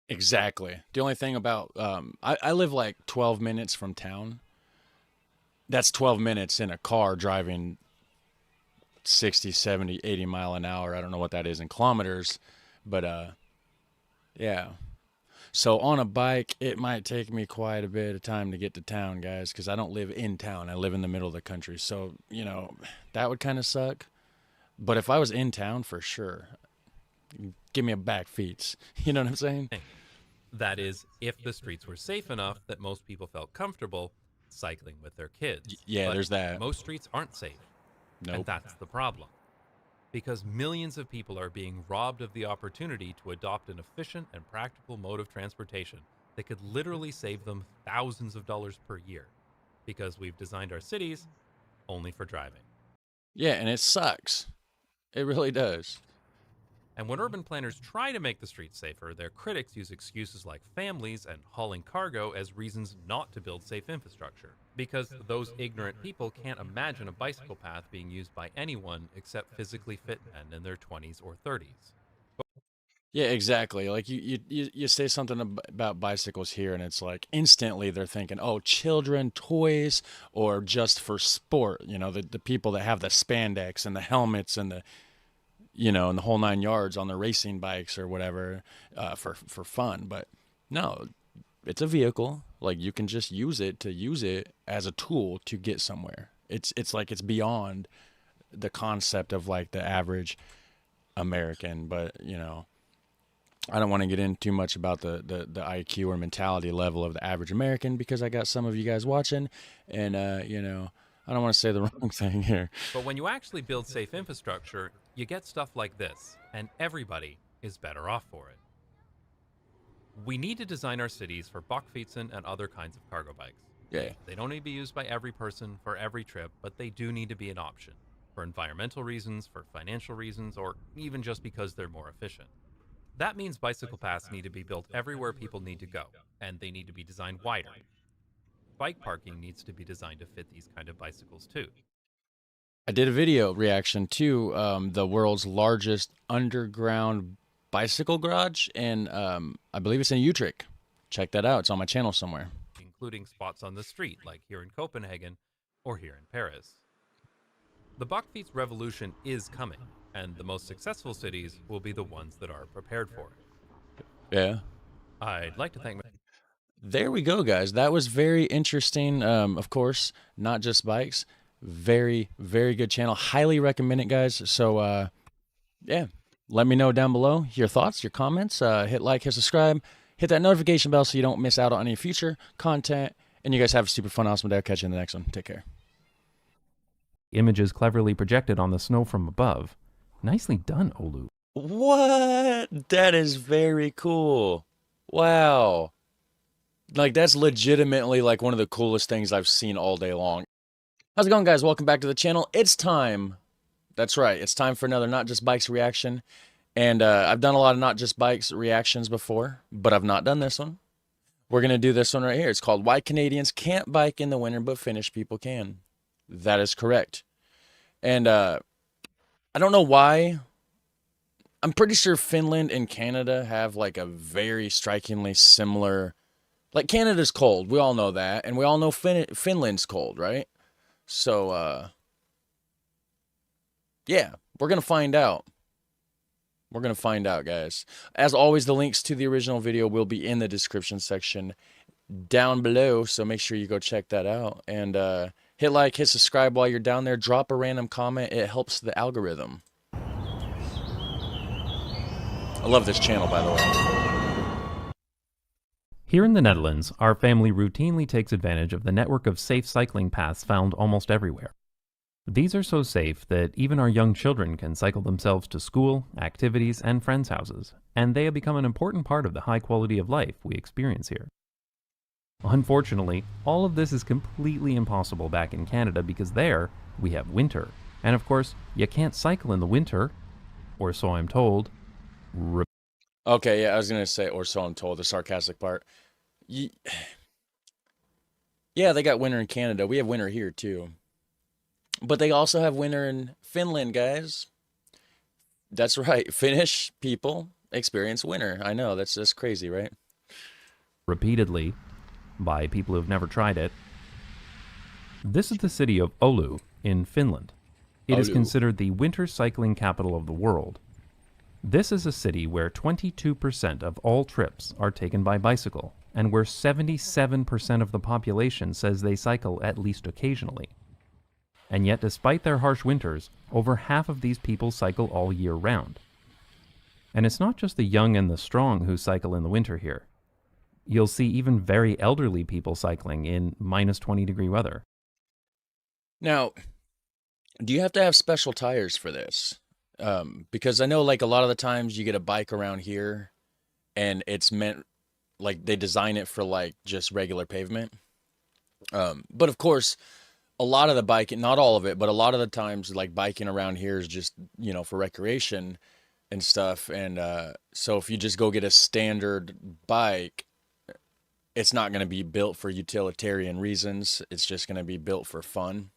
Exactly. The only thing about, I live like 12 minutes from town. That's 12 minutes in a car driving 60, 70, 80 mile an hour. I don't know what that is in kilometers, but yeah. So on a bike, it might take me quite a bit of time to get to town, guys, because I don't live in town. I live in the middle of the country. So, you know, that would kind of suck. But if I was in town, for sure, give me a Bachfiets. You know what I'm saying? That is, if the streets were safe enough that most people felt comfortable cycling with their kids. Yeah, but there's that. Most streets aren't safe. Nope. And that's the problem. Because millions of people are being robbed of the opportunity to adopt an efficient and practical mode of transportation that could literally save them thousands of dollars per year. Because we've designed our cities only for driving. Yeah, and it sucks. It really does. And when urban planners try to make the streets safer, their critics use excuses like families and hauling cargo as reasons not to build safe infrastructure. Because those ignorant people can't imagine a bicycle path being used by anyone except physically fit men in their 20s or 30s. Yeah, exactly. Like you say something about bicycles here, and it's like instantly they're thinking, oh, children, toys, or just for sport. You know, the people that have the spandex and the helmets and the, you know, and the whole 9 yards on the racing bikes or whatever, for fun. But no, it's a vehicle. Like, you can just use it as a tool to get somewhere. It's like it's beyond the concept of like the average American. But, you know, I don't want to get in too much about the IQ or mentality level of the average American, because I got some of you guys watching, and you know, I don't want to say the wrong thing here. But when you actually build safe infrastructure, you get stuff like this, and everybody is better off for it. We need to design our cities for Bachfietsen and other kinds of cargo bikes. Yeah. They don't need to be used by every person for every trip, but they do need to be an option for environmental reasons, for financial reasons, or even just because they're more efficient. That means bicycle paths need to be built everywhere people need to go, and they need to be designed wider. Bike parking needs to be designed to fit these kind of bicycles too. I did a video reaction to the world's largest underground bicycle garage, and I believe it's in Utrecht. Check that out. It's on my channel somewhere. Including spots on the street, like here in Copenhagen or here in Paris. The Bachfiets revolution is coming, and the most successful cities will be the ones that are prepared for it. Yeah. I'd like to thank... There we go, guys. That was very interesting. Of course, not just bikes. Very, very good channel. Highly recommend it, guys. So, yeah, let me know down below your thoughts, your comments. Hit like, hit subscribe, hit that notification bell so you don't miss out on any future content. And you guys have a super fun, awesome day. I'll catch you in the next one. Take care. Images cleverly projected on the snow from above. Nicely done, Olu. What? That is very cool. Wow. Like, that's legitimately like one of the coolest things I've seen all day long. How's it going, guys? Welcome back to the channel. It's time. That's right. It's time for another Not Just Bikes reaction. And I've done a lot of Not Just Bikes reactions before, but I've not done this one. We're going to do this one right here. It's called Why Canadians Can't Bike in the Winter, but Finnish People Can. That is correct. And I don't know why. I'm pretty sure Finland and Canada have like a very strikingly similar... Like, Canada's cold. We all know that. And we all know Finland's cold, right? So, yeah, we're going to find out. We're going to find out, guys. As always, the links to the original video will be in the description section down below. So make sure you go check that out. And hit like, hit subscribe while you're down there. Drop a random comment. It helps the algorithm. I love this channel, by the way. Here in the Netherlands, our family routinely takes advantage of the network of safe cycling paths found almost everywhere. These are so safe that even our young children can cycle themselves to school, activities, and friends' houses, and they have become an important part of the high quality of life we experience here. Unfortunately, all of this is completely impossible back in Canada because there, we have winter. And of course, you can't cycle in the winter, or so I'm told. Okay, yeah, I was going to say, or so I'm told, the sarcastic part. Yeah, they got winter in Canada. We have winter here, too. But they also have winter in Finland, guys. That's right. Finnish people experience winter. I know, that's just crazy, right? Repeatedly, by people who've never tried it. This is the city of Oulu in Finland. It is considered the winter cycling capital of the world. This is a city where 22% of all trips are taken by bicycle, and where 77% of the population says they cycle at least occasionally. And yet, despite their harsh winters, over half of these people cycle all year round. And it's not just the young and the strong who cycle in the winter here. You'll see even very elderly people cycling in minus 20-degree weather. Now, do you have to have special tires for this? Because I know, like, a lot of the times you get a bike around here and it's meant, like, they design it for, like, just regular pavement. But of course, a lot of the biking, not all of it, but a lot of the times, like, biking around here is just, you know, for recreation and stuff. And so if you just go get a standard bike, it's not going to be built for utilitarian reasons. It's just going to be built for fun.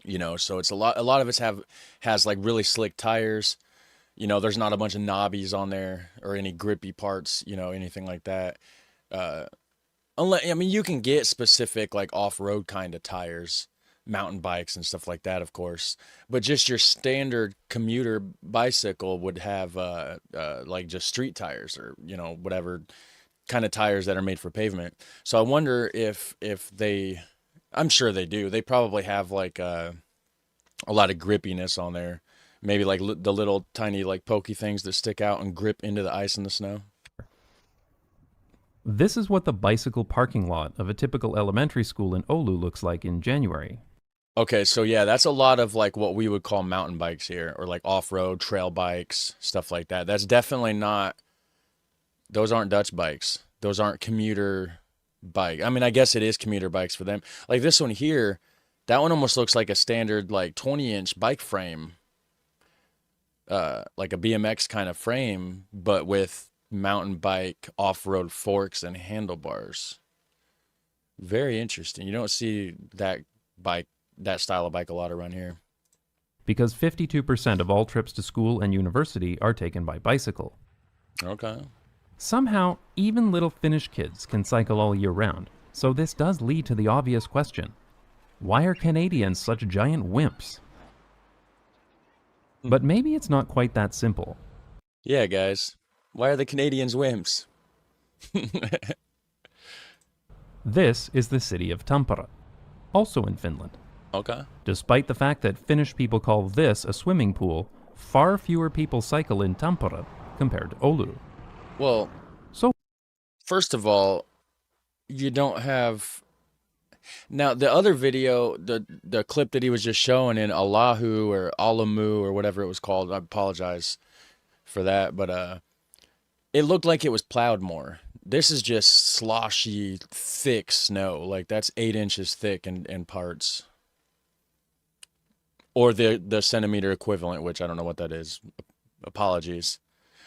You know, so it's a lot of it has like really slick tires. You know, there's not a bunch of knobbies on there or any grippy parts, you know, anything like that. Unless, I mean, you can get specific like off-road kind of tires, mountain bikes and stuff like that, of course. But just your standard commuter bicycle would have like just street tires or, you know, whatever kind of tires that are made for pavement. So I wonder if they... I'm sure they do. They probably have like a lot of grippiness on there. Maybe like the little tiny like pokey things that stick out and grip into the ice and the snow. This is what the bicycle parking lot of a typical elementary school in Oulu looks like in January. Okay, so yeah, that's a lot of like what we would call mountain bikes here, or like off-road trail bikes, stuff like that. That's definitely not, those aren't Dutch bikes. Those aren't commuter bike. I mean, I guess it is commuter bikes for them. Like this one here, that one almost looks like a standard like 20-inch bike frame, like a BMX kind of frame, but with mountain bike off-road forks and handlebars. Very interesting. You don't see that style of bike a lot around here. Because 52% of all trips to school and university are taken by bicycle. Okay. Somehow, even little Finnish kids can cycle all year round, so this does lead to the obvious question. Why are Canadians such giant wimps? But maybe it's not quite that simple. Yeah, guys. Why are the Canadians wimps? This is the city of Tampere, also in Finland. Okay. Despite the fact that Finnish people call this a swimming pool, far fewer people cycle in Tampere compared to Oulu. Well, so first of all, you don't have... Now, the other video, the clip that he was just showing in Allahu or Alamu or whatever it was called, I apologize for that, but it looked like it was plowed more. This is just sloshy, thick snow. Like, that's 8 inches thick in parts. Or the centimeter equivalent, which I don't know what that is. Apologies.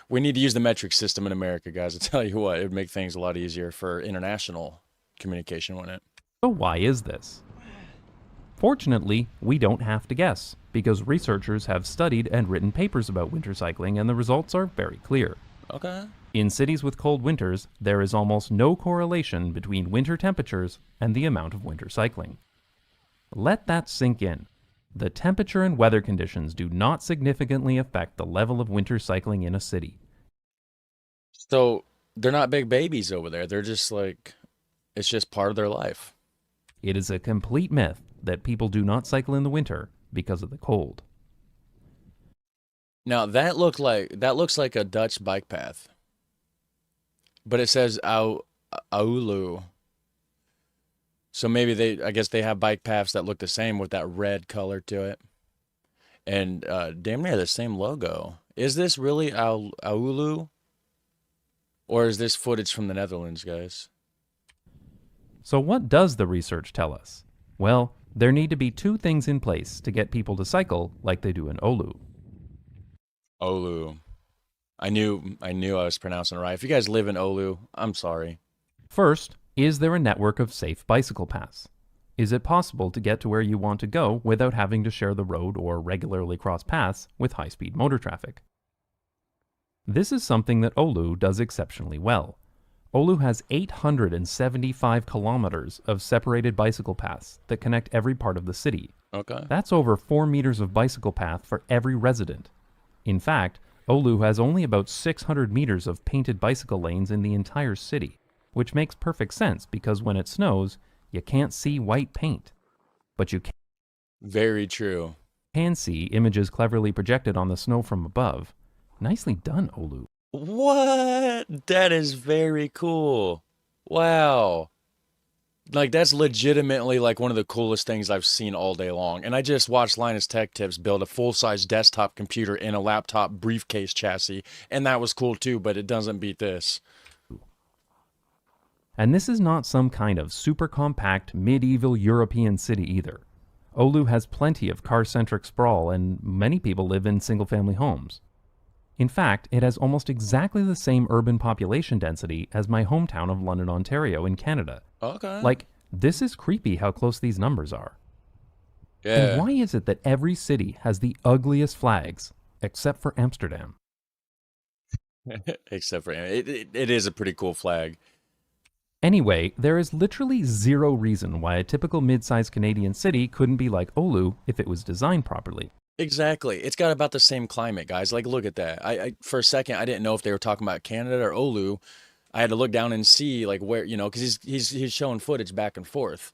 We need to use the metric system in America, guys. I'll tell you what, it would make things a lot easier for international communication, wouldn't it? So why is this? Fortunately, we don't have to guess, because researchers have studied and written papers about winter cycling, and the results are very clear. Okay. In cities with cold winters, there is almost no correlation between winter temperatures and the amount of winter cycling. Let that sink in. The temperature and weather conditions do not significantly affect the level of winter cycling in a city. So, they're not big babies over there. They're just like, it's just part of their life. It is a complete myth that people do not cycle in the winter because of the cold. Now, that looks like a Dutch bike path. But it says Oulu. So maybe I guess they have bike paths that look the same with that red color to it. And damn near the same logo. Is this really Oulu? Or is this footage from the Netherlands, guys? So what does the research tell us? Well, there need to be 2 things in place to get people to cycle like they do in Oulu. Oulu. I knew I was pronouncing it right. If you guys live in Oulu, I'm sorry. First, is there a network of safe bicycle paths? Is it possible to get to where you want to go without having to share the road or regularly cross paths with high-speed motor traffic? This is something that Oulu does exceptionally well. Oulu has 875 kilometers of separated bicycle paths that connect every part of the city. Okay. That's over 4 meters of bicycle path for every resident. In fact, Oulu has only about 600 meters of painted bicycle lanes in the entire city, which makes perfect sense because when it snows, you can't see white paint. But you can. Very true. Can see images cleverly projected on the snow from above. Nicely done, Oulu. What? That is very cool. Wow. Like, that's legitimately like one of the coolest things I've seen all day long. And I just watched Linus Tech Tips build a full-size desktop computer in a laptop briefcase chassis. And that was cool too, but it doesn't beat this. And this is not some kind of super compact medieval European city either. Oulu has plenty of car-centric sprawl and many people live in single-family homes. In fact, it has almost exactly the same urban population density as my hometown of London, Ontario in Canada. Okay. Like, this is creepy how close these numbers are. Yeah. And why is it that every city has the ugliest flags, except for Amsterdam? Except for it is a pretty cool flag. Anyway, there is literally zero reason why a typical mid-sized Canadian city couldn't be like Oulu if it was designed properly. Exactly. It's got about the same climate, guys. Like, look at that. I for a second, I didn't know if they were talking about Canada or Oulu. I had to look down and see, like, where, you know, because he's showing footage back and forth.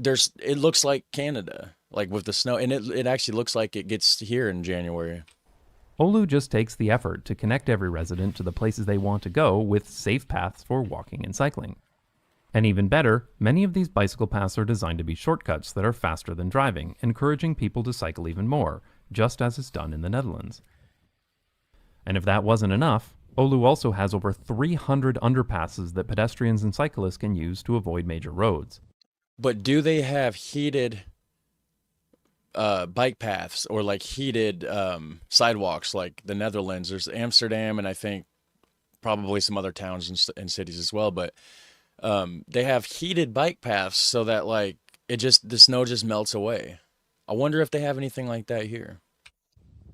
It looks like Canada, like with the snow, and it actually looks like it gets here in January. Oulu just takes the effort to connect every resident to the places they want to go with safe paths for walking and cycling. And even better, many of these bicycle paths are designed to be shortcuts that are faster than driving, encouraging people to cycle even more, just as is done in the Netherlands. And if that wasn't enough, Oulu also has over 300 underpasses that pedestrians and cyclists can use to avoid major roads. But do they have heated bike paths or like heated sidewalks like the Netherlands? There's Amsterdam and I think probably some other towns and cities as well, but they have heated bike paths so that like the snow just melts away. I wonder if they have anything like that here.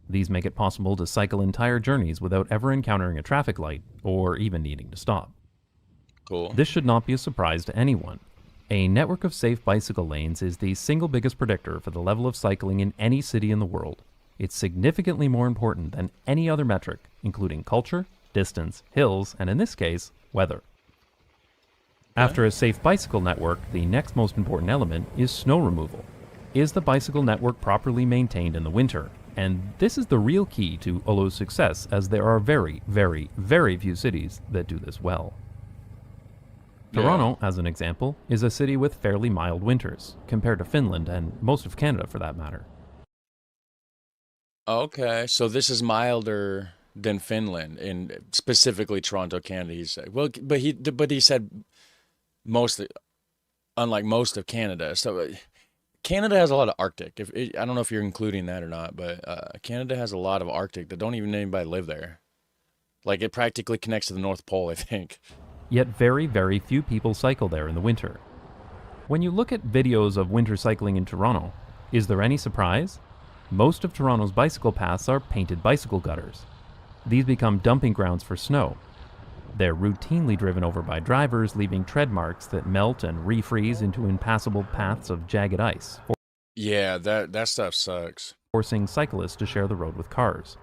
These make it possible to cycle entire journeys without ever encountering a traffic light or even needing to stop. Cool. This should not be a surprise to anyone. A network of safe bicycle lanes is the single biggest predictor for the level of cycling in any city in the world. It's significantly more important than any other metric, including culture, distance, hills, and in this case, weather. After a safe bicycle network, the next most important element is snow removal. Is the bicycle network properly maintained in the winter? And this is the real key to Oulu's success, as there are very, very, very few cities that do this well. Toronto, as an example, is a city with fairly mild winters, compared to Finland and most of Canada for that matter. Okay, so this is milder than Finland, and specifically Toronto, Canada. He said, well, but he said mostly, unlike most of Canada. So Canada has a lot of Arctic. I don't know if you're including that or not, but Canada has a lot of Arctic that don't even anybody live there. Like it practically connects to the North Pole, I think. Yet very, very few people cycle there in the winter. When you look at videos of winter cycling in Toronto, is there any surprise? Most of Toronto's bicycle paths are painted bicycle gutters. These become dumping grounds for snow. They're routinely driven over by drivers, leaving tread marks that melt and refreeze into impassable paths of jagged ice, Yeah, that stuff sucks. forcing cyclists to share the road with cars.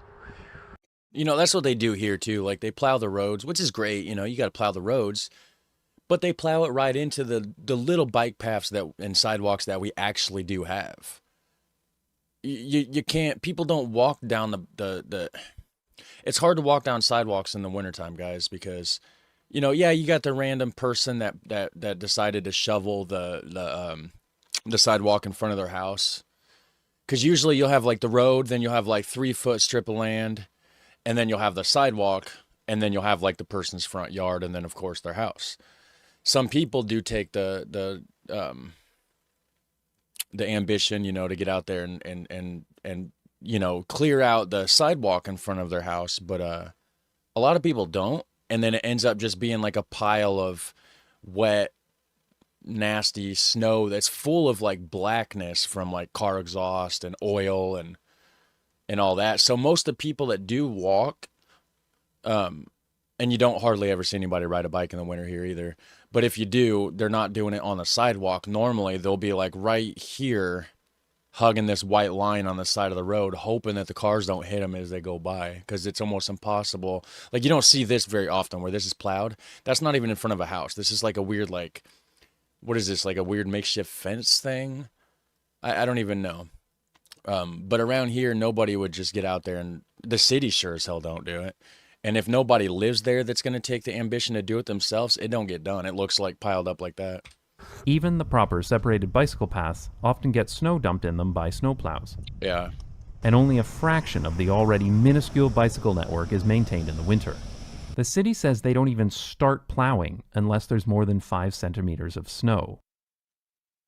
You know, that's what they do here too. Like they plow the roads, which is great. You know, you got to plow the roads, but they plow it right into the little bike paths and sidewalks that we actually do have. You can't. People don't walk down the. It's hard to walk down sidewalks in the wintertime, guys, because, you know, yeah, you got the random person that decided to shovel the sidewalk in front of their house. Because usually you'll have like the road, then you'll have like 3-foot strip of land, and then you'll have the sidewalk, and then you'll have like the person's front yard, and then of course their house. Some people do take the ambition, you know, to get out there and you know, clear out the sidewalk in front of their house, but a lot of people don't, and then it ends up just being like a pile of wet, nasty snow that's full of like blackness from like car exhaust and oil and all that. So most of the people that do walk, and you don't hardly ever see anybody ride a bike in the winter here either, but if you do, they're not doing it on the sidewalk. Normally they'll be like right here hugging this white line on the side of the road, hoping that the cars don't hit them as they go by, because it's almost impossible. Like, you don't see this very often where this is plowed. That's not even in front of a house. This is like a weird, like, what is this, like a weird makeshift fence thing? I don't even know. But around here, nobody would just get out there, and the city sure as hell don't do it. And if nobody lives there that's going to take the ambition to do it themselves, it don't get done. It looks like piled up like that. Even the proper separated bicycle paths often get snow dumped in them by snowplows. Yeah. And only a fraction of the already minuscule bicycle network is maintained in the winter. The city says they don't even start plowing unless there's more than 5 centimeters of snow.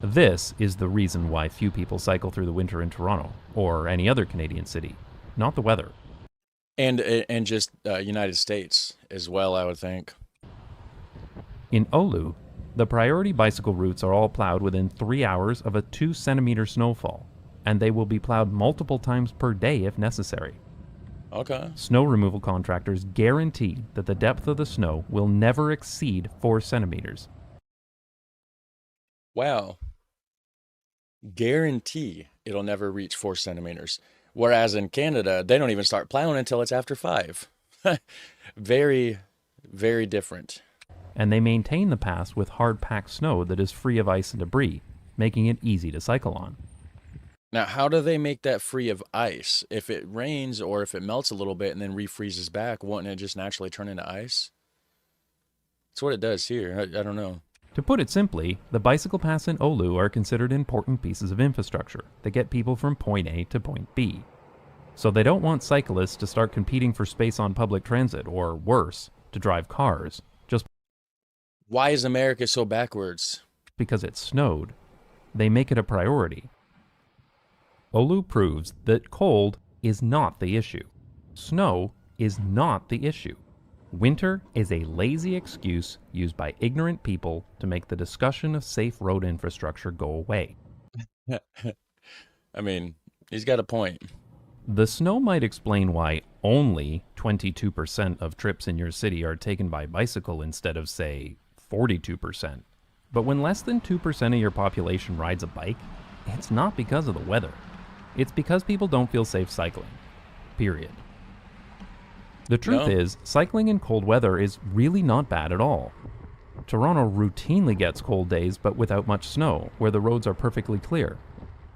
This is the reason why few people cycle through the winter in Toronto, or any other Canadian city, not the weather. And just United States as well, I would think. In Oulu, the priority bicycle routes are all plowed within 3 hours of a 2-centimeter snowfall, and they will be plowed multiple times per day if necessary. Okay. Snow removal contractors guarantee that the depth of the snow will never exceed 4 centimeters. Wow. Guarantee it'll never reach 4 centimeters. Whereas in Canada, they don't even start plowing until it's after 5. Very, very different. And they maintain the paths with hard-packed snow that is free of ice and debris, making it easy to cycle on. Now, how do they make that free of ice? If it rains or if it melts a little bit and then refreezes back, wouldn't it just naturally turn into ice? That's what it does here. I don't know. To put it simply, the bicycle paths in Oulu are considered important pieces of infrastructure that get people from point A to point B. So they don't want cyclists to start competing for space on public transit, or worse, to drive cars, just why is America so backwards? Because it snowed. They make it a priority. Oulu proves that cold is not the issue. Snow is not the issue. Winter is a lazy excuse used by ignorant people to make the discussion of safe road infrastructure go away. I mean, he's got a point. The snow might explain why only 22% of trips in your city are taken by bicycle instead of, say, 42%. But when less than 2% of your population rides a bike, it's not because of the weather. It's because people don't feel safe cycling. Period. The truth is, cycling in cold weather is really not bad at all. Toronto routinely gets cold days, but without much snow, where the roads are perfectly clear.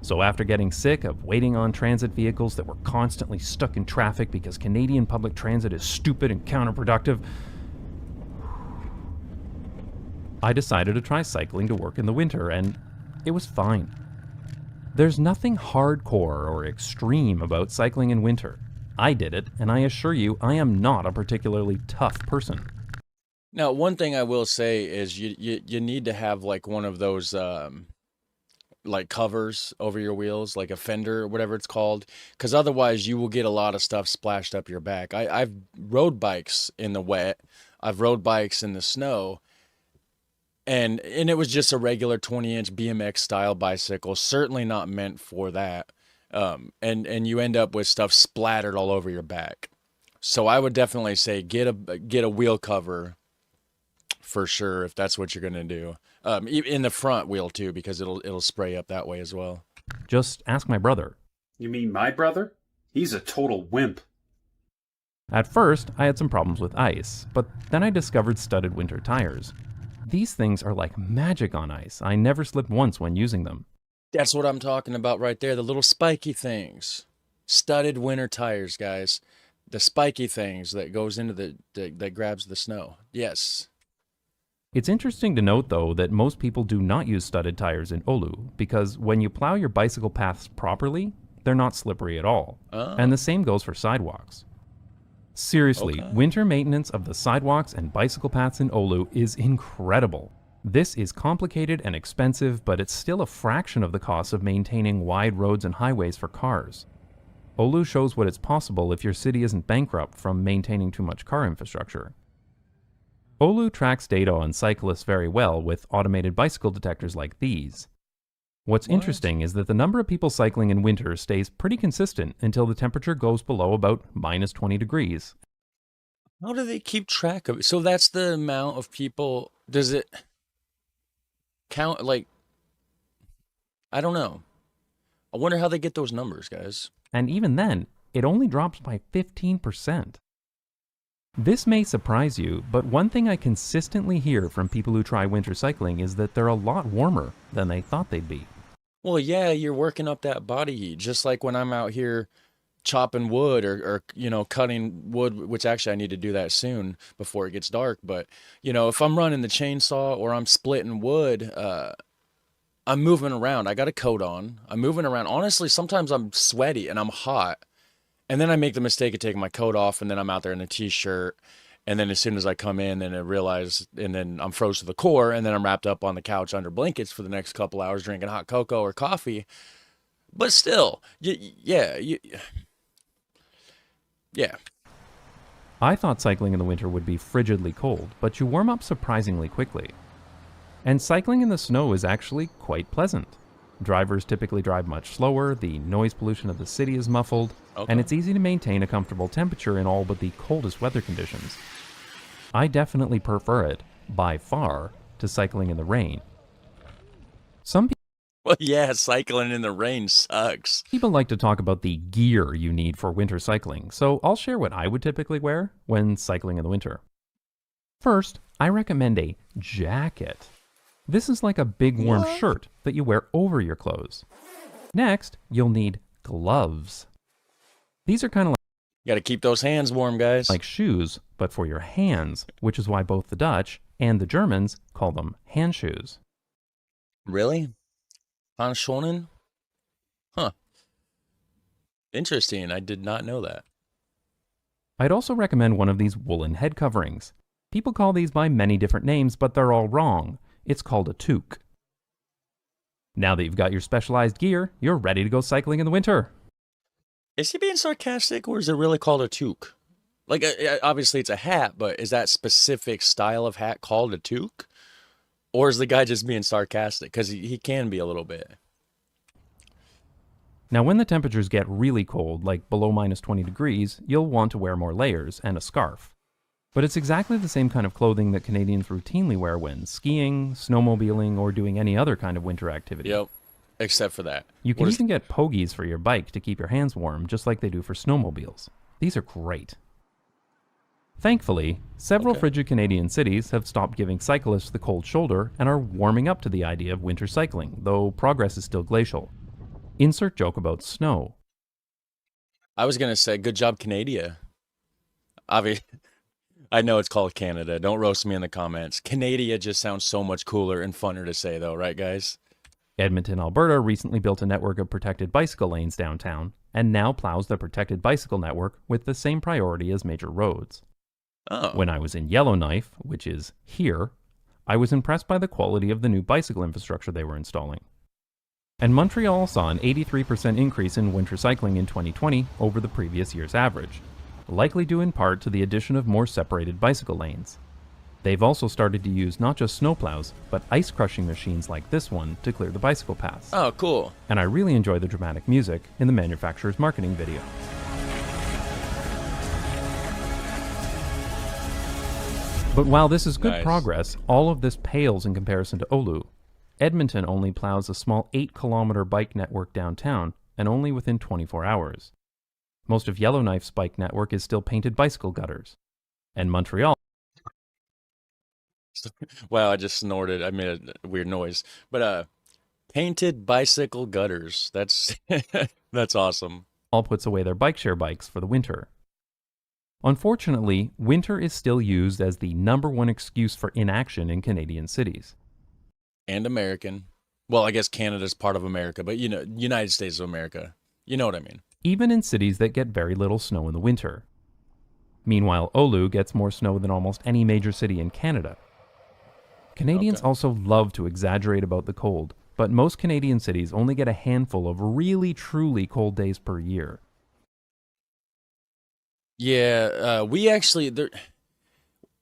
So after getting sick of waiting on transit vehicles that were constantly stuck in traffic because Canadian public transit is stupid and counterproductive, I decided to try cycling to work in the winter, and it was fine. There's nothing hardcore or extreme about cycling in winter. I did it, and I assure you, I am not a particularly tough person. Now, one thing I will say is you need to have like one of those like covers over your wheels, like a fender or whatever it's called, because otherwise you will get a lot of stuff splashed up your back. I've rode bikes in the wet. I've rode bikes in the snow. And it was just a regular 20-inch BMX style bicycle, certainly not meant for that. And you end up with stuff splattered all over your back. So I would definitely say get a wheel cover for sure if that's what you're gonna do. In the front wheel too, because it'll spray up that way as well. Just ask my brother. You mean my brother? He's a total wimp. At first, I had some problems with ice, but then I discovered studded winter tires. These things are like magic on ice. I never slipped once when using them. That's what I'm talking about right there, the little spiky things. Studded winter tires, guys. The spiky things that goes into that grabs the snow. Yes. It's interesting to note, though, that most people do not use studded tires in Oulu, because when you plow your bicycle paths properly, they're not slippery at all. Oh. And the same goes for sidewalks. Seriously, winter maintenance of the sidewalks and bicycle paths in Oulu is incredible. This is complicated and expensive, but it's still a fraction of the cost of maintaining wide roads and highways for cars. Oulu shows what is possible if your city isn't bankrupt from maintaining too much car infrastructure. Oulu tracks data on cyclists very well with automated bicycle detectors like these. What's interesting is that the number of people cycling in winter stays pretty consistent until the temperature goes below about minus 20 degrees. How do they keep track of it? So that's the amount of people. Does it count, like, I don't know. I wonder how they get those numbers, guys. And even then, it only drops by 15%. This may surprise you, but one thing I consistently hear from people who try winter cycling is that they're a lot warmer than they thought they'd be. Well, yeah, you're working up that body heat, just like when I'm out here chopping wood or cutting wood, which actually I need to do that soon before it gets dark. But, if I'm running the chainsaw or I'm splitting wood, I'm moving around. I got a coat on. I'm moving around. Honestly, sometimes I'm sweaty and I'm hot. And then I make the mistake of taking my coat off, and then I'm out there in a t-shirt. And then as soon as I come in, then I realize, and then I'm froze to the core, and then I'm wrapped up on the couch under blankets for the next couple hours drinking hot cocoa or coffee. But still, yeah. I thought cycling in the winter would be frigidly cold, but you warm up surprisingly quickly. And cycling in the snow is actually quite pleasant. Drivers typically drive much slower, the noise pollution of the city is muffled, and it's easy to maintain a comfortable temperature in all but the coldest weather conditions. I definitely prefer it, by far, to cycling in the rain. Some people Well, yeah, cycling in the rain sucks. People like to talk about the gear you need for winter cycling, so I'll share what I would typically wear when cycling in the winter. First, I recommend a jacket. This is like a big warm shirt that you wear over your clothes. Next, you'll need gloves. These are kind of like... You gotta keep those hands warm, guys. Like shoes, but for your hands, which is why both the Dutch and the Germans call them hand shoes. Really? Handschoenen? Huh. Interesting. I did not know that. I'd also recommend one of these woolen head coverings. People call these by many different names, but they're all wrong. It's called a toque. Now that you've got your specialized gear, you're ready to go cycling in the winter. Is he being sarcastic, or is it really called a toque? Like, obviously it's a hat, but is that specific style of hat called a toque? Or is the guy just being sarcastic? Because he can be a little bit. Now, when the temperatures get really cold, like below minus 20 degrees, you'll want to wear more layers and a scarf. But it's exactly the same kind of clothing that Canadians routinely wear when skiing, snowmobiling, or doing any other kind of winter activity. Yep, except for that. You can even get pogies for your bike to keep your hands warm, just like they do for snowmobiles. These are great. Thankfully, Several frigid Canadian cities have stopped giving cyclists the cold shoulder and are warming up to the idea of winter cycling, though progress is still glacial. Insert joke about snow. I was going to say, good job, Canada. Obviously, I know it's called Canada. Don't roast me in the comments. Canada just sounds so much cooler and funner to say, though, right, guys? Edmonton, Alberta recently built a network of protected bicycle lanes downtown, and now plows the protected bicycle network with the same priority as major roads. Oh. When I was in Yellowknife, which is here, I was impressed by the quality of the new bicycle infrastructure they were installing. And Montreal saw an 83% increase in winter cycling in 2020 over the previous year's average, likely due in part to the addition of more separated bicycle lanes. They've also started to use not just snowplows, but ice crushing machines like this one to clear the bicycle paths. Oh, cool. And I really enjoy the dramatic music in the manufacturer's marketing video. But while this is good progress, all of this pales in comparison to Oulu. Edmonton only plows a small 8-kilometer bike network downtown, and only within 24 hours. Most of Yellowknife's bike network is still painted bicycle gutters. And Montreal... Wow, I just snorted. I made a weird noise. But painted bicycle gutters. That's that's awesome. All puts away their bike share bikes for the winter. Unfortunately, winter is still used as the #1 excuse for inaction in Canadian cities. And American. Well, I guess Canada's part of America, but United States of America. You know what I mean. Even in cities that get very little snow in the winter. Meanwhile, Oulu gets more snow than almost any major city in Canada. Canadians also love to exaggerate about the cold, but most Canadian cities only get a handful of really, truly cold days per year. Yeah, we actually...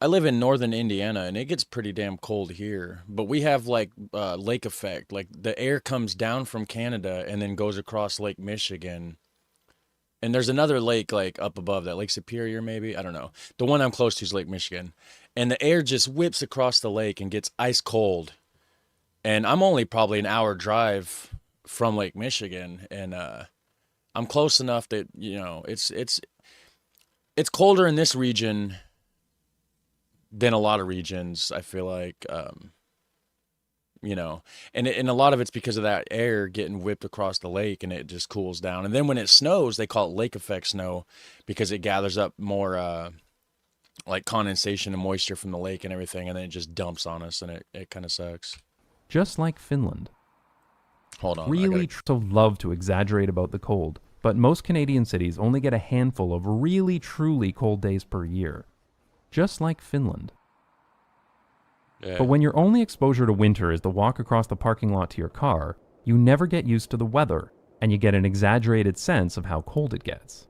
I live in northern Indiana, and it gets pretty damn cold here. But we have, like, lake effect. Like, the air comes down from Canada and then goes across Lake Michigan. And there's another lake, like, up above that. Lake Superior, maybe? I don't know. The one I'm close to is Lake Michigan. And the air just whips across the lake and gets ice cold. And I'm only probably an hour drive from Lake Michigan. And I'm close enough that, it's colder in this region than a lot of regions, I feel like, and a lot of it's because of that air getting whipped across the lake and it just cools down. And then when it snows, they call it lake effect snow because it gathers up more like condensation and moisture from the lake and everything, and then it just dumps on us, and it kind of sucks. Just like Finland. Hold on. Really love to exaggerate about the cold, but most Canadian cities only get a handful of really, truly cold days per year. Just like Finland. Yeah. But when your only exposure to winter is the walk across the parking lot to your car, you never get used to the weather, and you get an exaggerated sense of how cold it gets.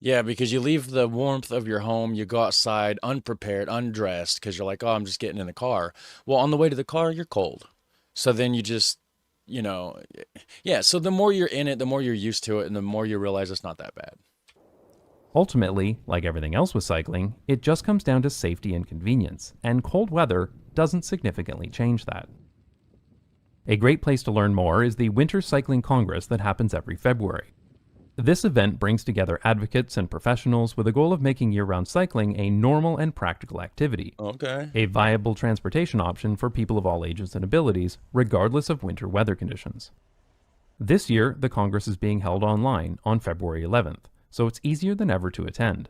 Yeah, because you leave the warmth of your home, you go outside unprepared, undressed, because you're like, oh, I'm just getting in the car. Well, on the way to the car, you're cold. So then you just, so the more you're in it, the more you're used to it, and the more you realize it's not that bad. Ultimately, like everything else with cycling, it just comes down to safety and convenience, and cold weather doesn't significantly change that. A great place to learn more is the Winter Cycling Congress that happens every February. This event brings together advocates and professionals with a goal of making year-round cycling a normal and practical activity. Okay. A viable transportation option for people of all ages and abilities, regardless of winter weather conditions. This year, the Congress is being held online on February 11th, so it's easier than ever to attend.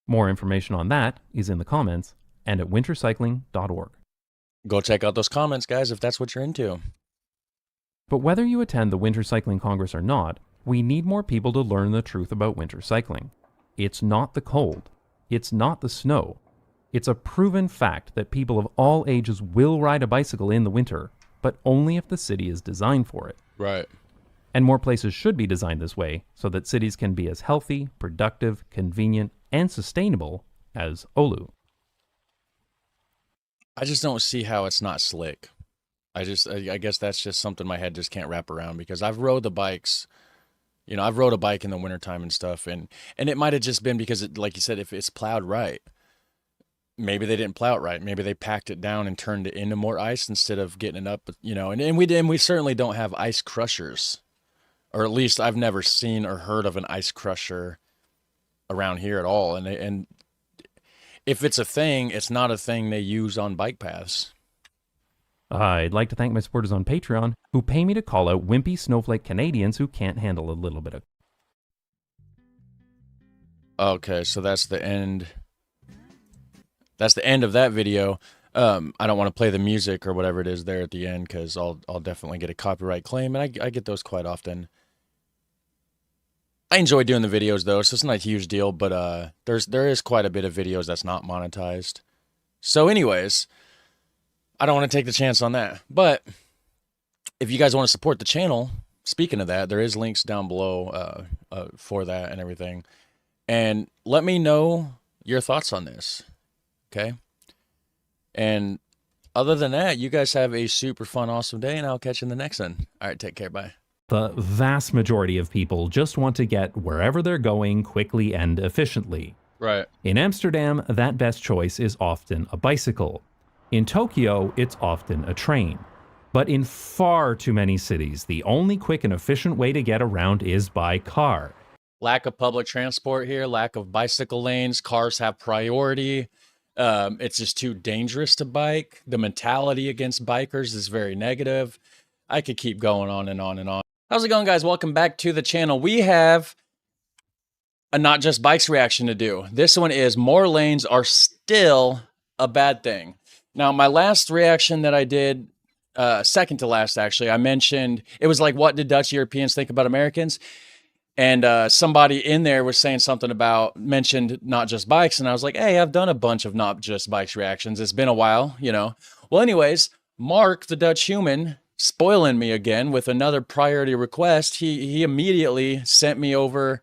More information on that is in the comments and at wintercycling.org. Go check out those comments, guys, if that's what you're into. But whether you attend the Winter Cycling Congress or not, we need more people to learn the truth about winter cycling. It's not the cold. It's not the snow. It's a proven fact that people of all ages will ride a bicycle in the winter, but only if the city is designed for it. Right. And more places should be designed this way so that cities can be as healthy, productive, convenient, and sustainable as Oulu. I just don't see how it's not slick. I guess that's just something my head just can't wrap around, because I've rode the bikes. I've rode a bike in the wintertime and stuff, and it might have just been because, like you said, if it's plowed right, maybe they didn't plow it right. Maybe they packed it down and turned it into more ice instead of getting it up, and we certainly don't have ice crushers, or at least I've never seen or heard of an ice crusher around here at all. And if it's a thing, it's not a thing they use on bike paths. I'd like to thank my supporters on Patreon who pay me to call out wimpy snowflake Canadians who can't handle a little bit of... Okay, so that's the end. That's the end of that video. I don't want to play the music or whatever it is there at the end because I'll definitely get a copyright claim, and I get those quite often. I enjoy doing the videos though, so it's not a huge deal, but there is quite a bit of videos that's not monetized. So anyways, I don't want to take the chance on that. But if you guys want to support the channel, speaking of that, there is links down below for that and everything. And let me know your thoughts on this, okay? And other than that, you guys have a super fun, awesome day, and I'll catch you in the next one. All right, take care, bye. The vast majority of people just want to get wherever they're going quickly and efficiently. Right. In Amsterdam, that best choice is often a bicycle. In Tokyo, it's often a train. But in far too many cities, the only quick and efficient way to get around is by car. Lack of public transport here, lack of bicycle lanes, cars have priority. It's just too dangerous to bike. The mentality against bikers is very negative. I could keep going on and on and on. How's it going, guys? Welcome back to the channel. We have a Not Just Bikes reaction to do. This one is more lanes are still a bad thing. Now, my last reaction that I did, second to last actually, I mentioned, it was like, what did Dutch Europeans think about Americans? And somebody in there was saying something about, mentioned Not Just Bikes. And I was like, hey, I've done a bunch of Not Just Bikes reactions. It's been a while, you know. Well, anyways, Mark, the Dutch human, spoiling me again with another priority request. He immediately sent me over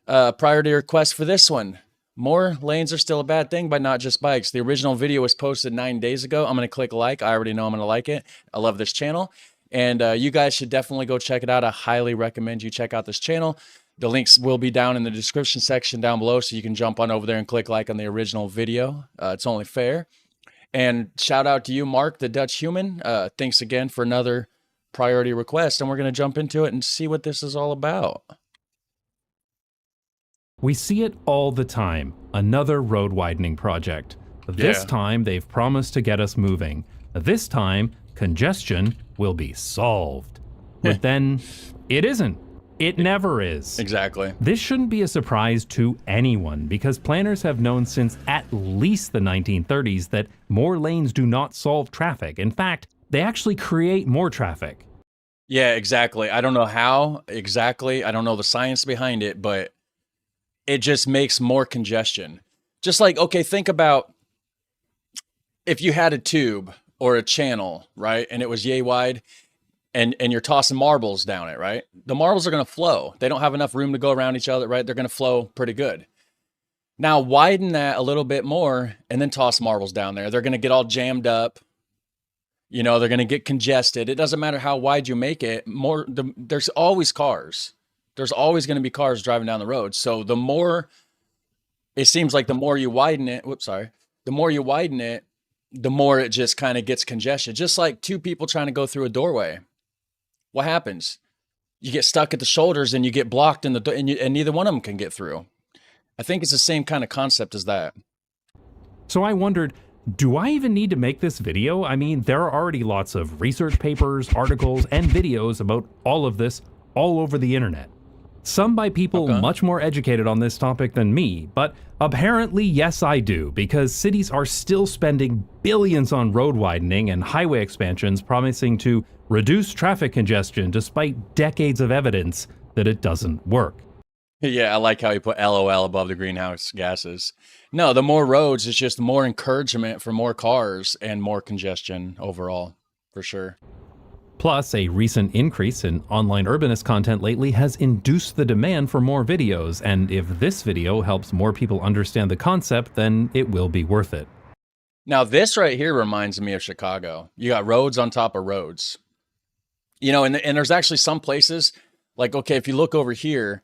a priority request for this one. More lanes are still a bad thing by Not Just Bikes. The original video was posted 9 days ago. I'm going to click like. I already know I'm going to like it. I love this channel. And you guys should definitely go check it out. I highly recommend you check out this channel. The links will be down in the description section down below, so you can jump on over there and click like on the original video. It's only fair. And shout out to you, Mark, the Dutch human. Thanks again for another priority request. And we're going to jump into it and see what this is all about. We see it all the time. Another road widening project. This time, they've promised to get us moving. This time, congestion will be solved. But then, it isn't. It never is. Exactly. This shouldn't be a surprise to anyone because planners have known since at least the 1930s that more lanes do not solve traffic. In fact, they actually create more traffic. Yeah, exactly. I don't know how exactly. I don't know the science behind it, but it just makes more congestion. Just like, okay, think about if you had a tube or a channel, right? And it was yay wide and you're tossing marbles down it, right? The marbles are going to flow. They don't have enough room to go around each other, right? They're going to flow pretty good. Now widen that a little bit more and then toss marbles down there. They're going to get all jammed up. You know, they're going to get congested. It doesn't matter how wide you make it. There's always cars. There's always going to be cars driving down the road. So the more, it seems like the more you widen it, the more you widen it, the more it just kind of gets congestion. Just like two people trying to go through a doorway. What happens? You get stuck at the shoulders and you get blocked in the and neither one of them can get through. I think it's the same kind of concept as that. So I wondered, do I even need to make this video? I mean, there are already lots of research papers, articles, and videos about all of this all over the internet. Some by people much more educated on this topic than me, but apparently yes I do, because cities are still spending billions on road widening and highway expansions promising to reduce traffic congestion despite decades of evidence that it doesn't work. Yeah, I like how you put LOL above the greenhouse gases. No, the more roads, it's just more encouragement for more cars and more congestion overall, for sure. Plus, a recent increase in online urbanist content lately has induced the demand for more videos, and if this video helps more people understand the concept, then it will be worth it. Now, this right here reminds me of Chicago. You got roads on top of roads. You know, and there's actually some places, like, okay, if you look over here,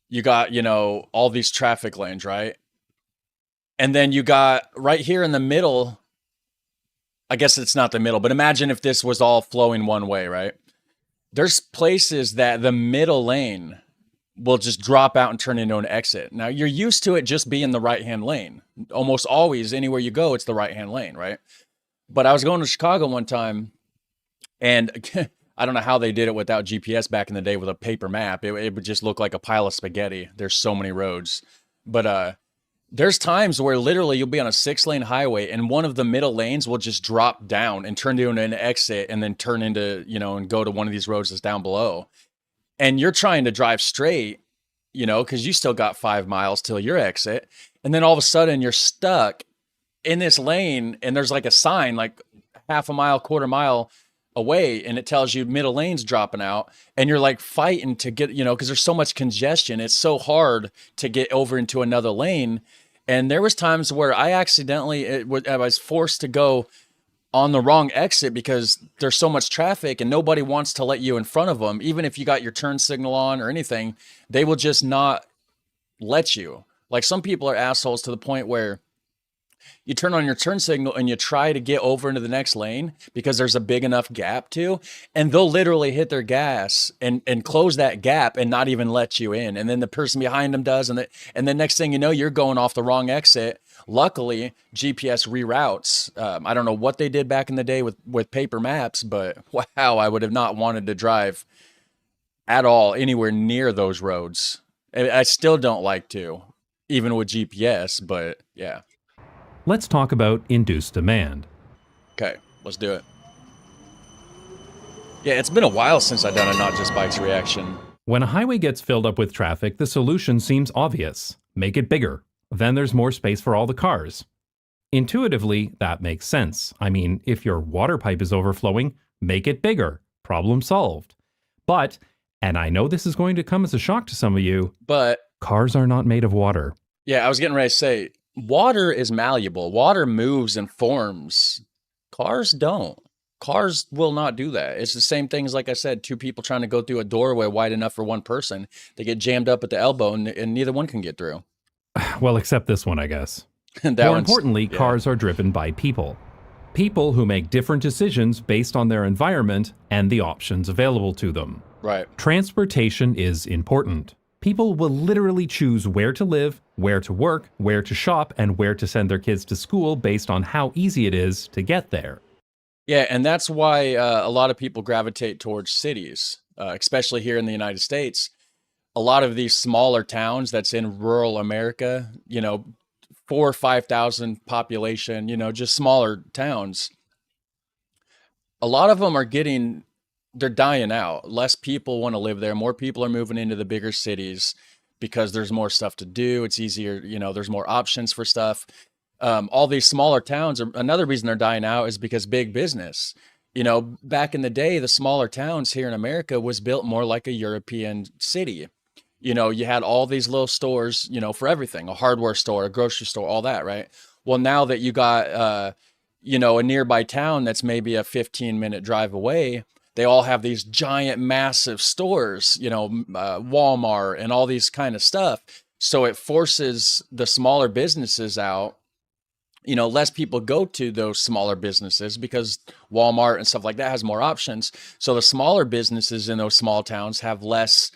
you got, you know, all these traffic lanes, right? And then you got right here in the middle, I guess it's not the middle, but imagine if this was all flowing one way, right? There's places that the middle lane will just drop out and turn into an exit. Now you're used to it just being the right-hand lane. Almost always, anywhere you go, it's the right-hand lane, right? But I was going to Chicago one time, and I don't know how they did it without GPS back in the day with a paper map. It would just look like a pile of spaghetti. There's so many roads. But there's times where literally you'll be on a 6-lane highway and one of the middle lanes will just drop down and turn into an exit and then turn into, and go to one of these roads that's down below. And you're trying to drive straight, because you still got 5 miles till your exit. And then all of a sudden you're stuck in this lane and there's like a sign like half a mile, quarter mile away, and it tells you middle lane's dropping out, and you're like fighting to get, because there's so much congestion. It's so hard to get over into another lane. And there was times where I accidentally, I was forced to go on the wrong exit because there's so much traffic and nobody wants to let you in front of them. Even if you got your turn signal on or anything, they will just not let you. Like, some people are assholes to the point where you turn on your turn signal and you try to get over into the next lane because there's a big enough gap to, and they'll literally hit their gas and close that gap and not even let you in. And then the person behind them does. And then next thing you know, you're going off the wrong exit. Luckily, GPS reroutes. I don't know what they did back in the day with paper maps, but wow, I would have not wanted to drive at all anywhere near those roads. I still don't like to, even with GPS, but yeah. Let's talk about induced demand. Okay, let's do it. Yeah, it's been a while since I've done a Not Just Bikes reaction. When a highway gets filled up with traffic, the solution seems obvious. Make it bigger. Then there's more space for all the cars. Intuitively, that makes sense. I mean, if your water pipe is overflowing, make it bigger. Problem solved. But, and I know this is going to come as a shock to some of you, but cars are not made of water. Yeah, I was getting ready to say, water is malleable. Water moves and forms. Cars don't. Cars will not do that. It's the same thing as, like I said, two people trying to go through a doorway wide enough for one person. They get jammed up at the elbow and neither one can get through. Well, except this one, I guess. More importantly, cars are driven by people. People who make different decisions based on their environment and the options available to them. Right. Transportation is important. People will literally choose where to live, where to work, where to shop, and where to send their kids to school based on how easy it is to get there. Yeah, and that's why a lot of people gravitate towards cities, especially here in the United States. A lot of these smaller towns that's in rural America, 4,000 or 5,000 population, just smaller towns. A lot of them they're dying out. Less people want to live there. More people are moving into the bigger cities because there's more stuff to do. It's easier, there's more options for stuff. All these smaller towns, another reason they're dying out is because big business. Back in the day, the smaller towns here in America was built more like a European city. You had all these little stores, for everything, a hardware store, a grocery store, all that, right? Well, now that you got, a nearby town that's maybe a 15-minute drive away, they all have these giant, massive stores, Walmart and all these kind of stuff. So it forces the smaller businesses out. Less people go to those smaller businesses because Walmart and stuff like that has more options. So the smaller businesses in those small towns have less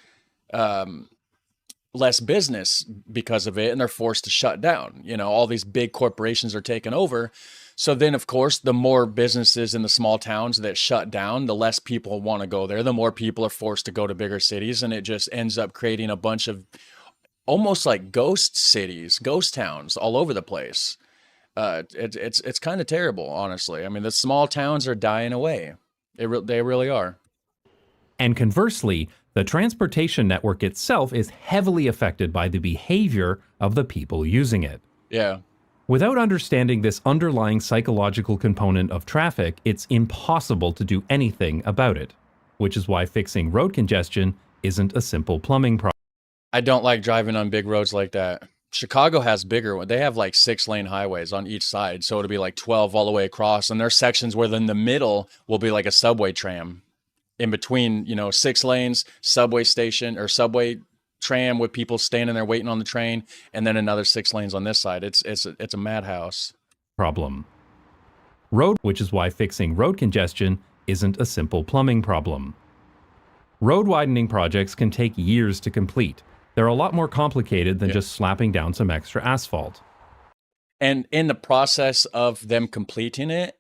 business because of it, and they're forced to shut down. All these big corporations are taking over. So then, of course, the more businesses in the small towns that shut down, the less people want to go there. The more people are forced to go to bigger cities, and it just ends up creating a bunch of almost like ghost cities, ghost towns all over the place. It's kind of terrible, honestly. I mean, the small towns are dying away. They really are. And conversely, the transportation network itself is heavily affected by the behavior of the people using it. Yeah. Without understanding this underlying psychological component of traffic, it's impossible to do anything about it, which is why fixing road congestion isn't a simple plumbing problem. I don't like driving on big roads like that. Chicago has bigger ones. They have like 6-lane highways on each side. So it'll be like 12 all the way across. And there's sections where in the middle will be like a subway tram. In between, 6 lanes, subway station or subway tram with people standing there waiting on the train, and then another 6 lanes on this side. It's a madhouse. Problem. Which is why fixing road congestion isn't a simple plumbing problem. Road widening projects can take years to complete, They're a lot more complicated than just slapping down some extra asphalt. And in the process of them completing it,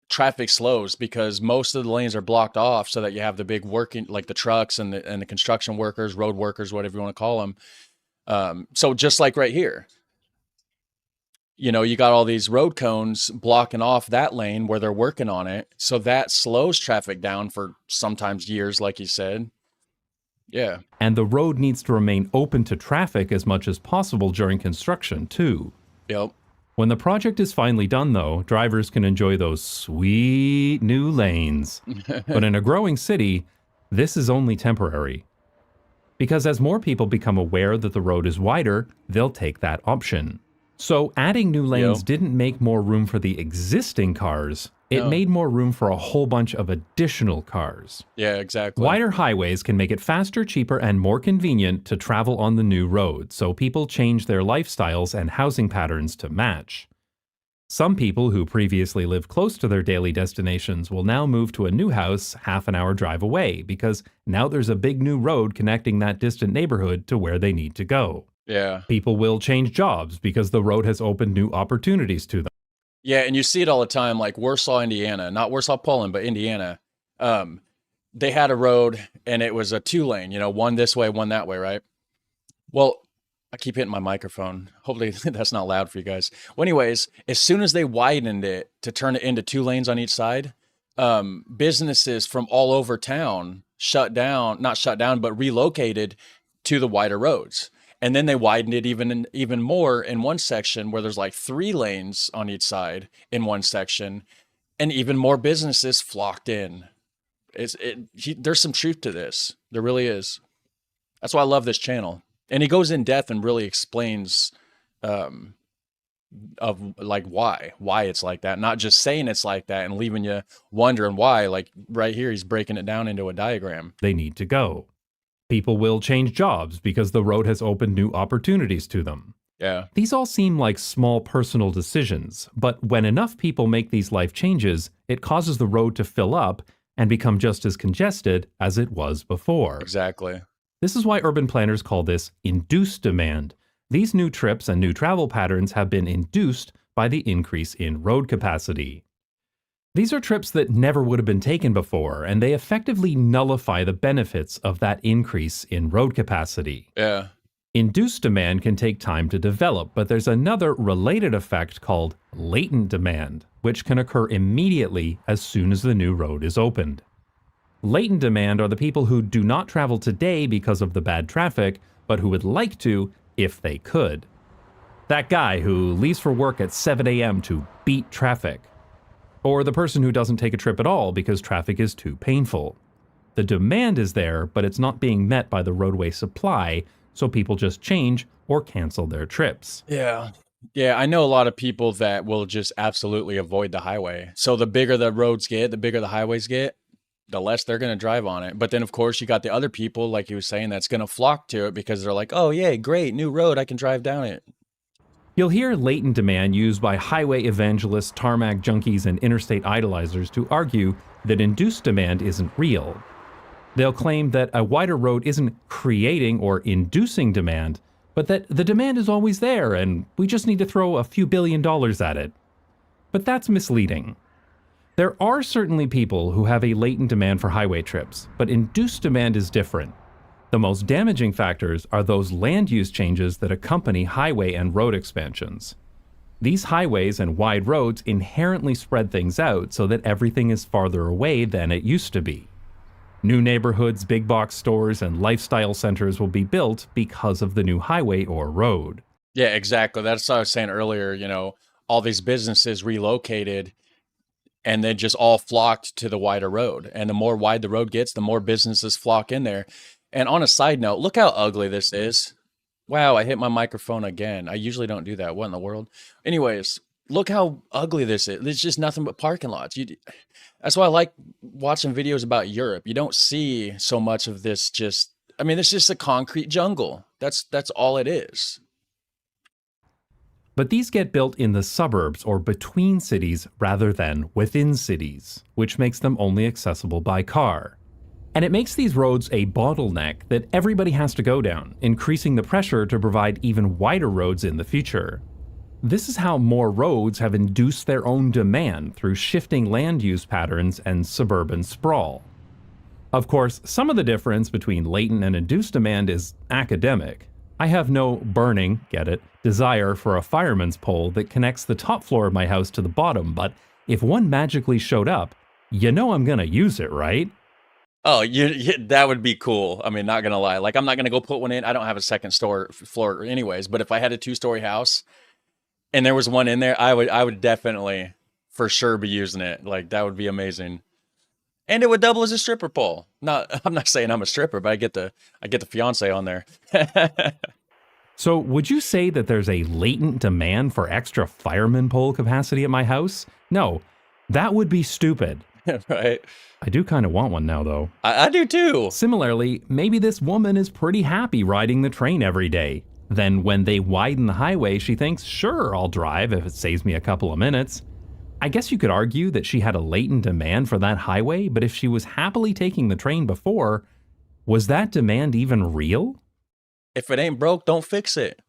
traffic slows because most of the lanes are blocked off so that you have the big working, like the trucks and the construction workers, road workers, whatever you want to call them. So just like right here, you know, you got all these road cones blocking off that lane where they're working on it. So that slows traffic down for sometimes years, like you said. Yeah. And the road needs to remain open to traffic as much as possible during construction, too. Yep. When the project is finally done, though, drivers can enjoy those sweet new lanes. But in a growing city, this is only temporary. Because as more people become aware that the road is wider, they'll take that option. So adding new lanes didn't make more room for the existing cars. It made more room for a whole bunch of additional cars. Yeah, exactly. Wider highways can make it faster, cheaper, and more convenient to travel on the new road, so people change their lifestyles and housing patterns to match. Some people who previously lived close to their daily destinations will now move to a new house half an hour drive away, because now there's a big new road connecting that distant neighborhood to where they need to go. Yeah. People will change jobs because the road has opened new opportunities to them. Yeah, and you see it all the time, like Warsaw, Indiana, not Warsaw, Poland, but Indiana. They had a road and it was a 2-lane, you know, one this way, one that way, right? Well, I keep hitting my microphone. Hopefully that's not loud for you guys. Well, anyways, as soon as they widened it to turn it into 2 lanes on each side, businesses from all over town not shut down, but relocated to the wider roads. And then they widened it even more in one section where there's like 3 lanes on each side in one section, and even more businesses flocked in. There's some truth to this. There really is. That's why I love this channel. And he goes in depth and really explains of like why it's like that, not just saying it's like that and leaving you wondering why. Like right here, he's breaking it down into a diagram. They need to go. People will change jobs because the road has opened new opportunities to them. Yeah. These all seem like small personal decisions, but when enough people make these life changes, it causes the road to fill up and become just as congested as it was before. Exactly. This is why urban planners call this induced demand. These new trips and new travel patterns have been induced by the increase in road capacity. These are trips that never would have been taken before, and they effectively nullify the benefits of that increase in road capacity. Yeah. Induced demand can take time to develop, but there's another related effect called latent demand, which can occur immediately as soon as the new road is opened. Latent demand are the people who do not travel today because of the bad traffic, but who would like to if they could. That guy who leaves for work at 7 a.m. to beat traffic. Or the person who doesn't take a trip at all because traffic is too painful. The demand is there, but it's not being met by the roadway supply, so people just change or cancel their trips. Yeah. Yeah, I know a lot of people that will just absolutely avoid the highway. So the bigger the roads get, the bigger the highways get, the less they're going to drive on it. But then, of course, you got the other people, like you were saying, that's going to flock to it because they're like, oh, yay, great, new road, I can drive down it. You'll hear latent demand used by highway evangelists, tarmac junkies, and interstate idolizers to argue that induced demand isn't real. They'll claim that a wider road isn't creating or inducing demand, but that the demand is always there and we just need to throw a few $1 billion at it. But that's misleading. There are certainly people who have a latent demand for highway trips, but induced demand is different. The most damaging factors are those land use changes that accompany highway and road expansions. These highways and wide roads inherently spread things out so that everything is farther away than it used to be. New neighborhoods, big box stores, and lifestyle centers will be built because of the new highway or road. Yeah, exactly. That's what I was saying earlier, you know, all these businesses relocated and then just all flocked to the wider road. And the more wide the road gets, the more businesses flock in there. And on a side note, look how ugly this is. Wow, I hit my microphone again. I usually don't do that. What in the world? Anyways, look how ugly this is. It's just nothing but parking lots. That's why I like watching videos about Europe. You don't see so much of this just, I mean, it's just a concrete jungle. That's all it is. But these get built in the suburbs or between cities rather than within cities, which makes them only accessible by car. And it makes these roads a bottleneck that everybody has to go down, increasing the pressure to provide even wider roads in the future. This is how more roads have induced their own demand through shifting land use patterns and suburban sprawl. Of course, some of the difference between latent and induced demand is academic. I have no burning, get it, desire for a fireman's pole that connects the top floor of my house to the bottom, but if one magically showed up, you know I'm gonna use it, right? Oh, that would be cool. I mean, not gonna lie. Like, I'm not gonna go put one in. I don't have a second floor anyways, but if I had a 2-story house and there was one in there, I would definitely for sure be using it. Like, that would be amazing. And it would double as a stripper pole. I'm not saying I'm a stripper, but I get the fiance on there. So would you say that there's a latent demand for extra fireman pole capacity at my house? No, that would be stupid. Right. I do kind of want one now, though. I do too. Similarly, maybe this woman is pretty happy riding the train every day. Then when they widen the highway, she thinks, sure, I'll drive if it saves me a couple of minutes. I guess you could argue that she had a latent demand for that highway, but if she was happily taking the train before, was that demand even real? If it ain't broke, don't fix it.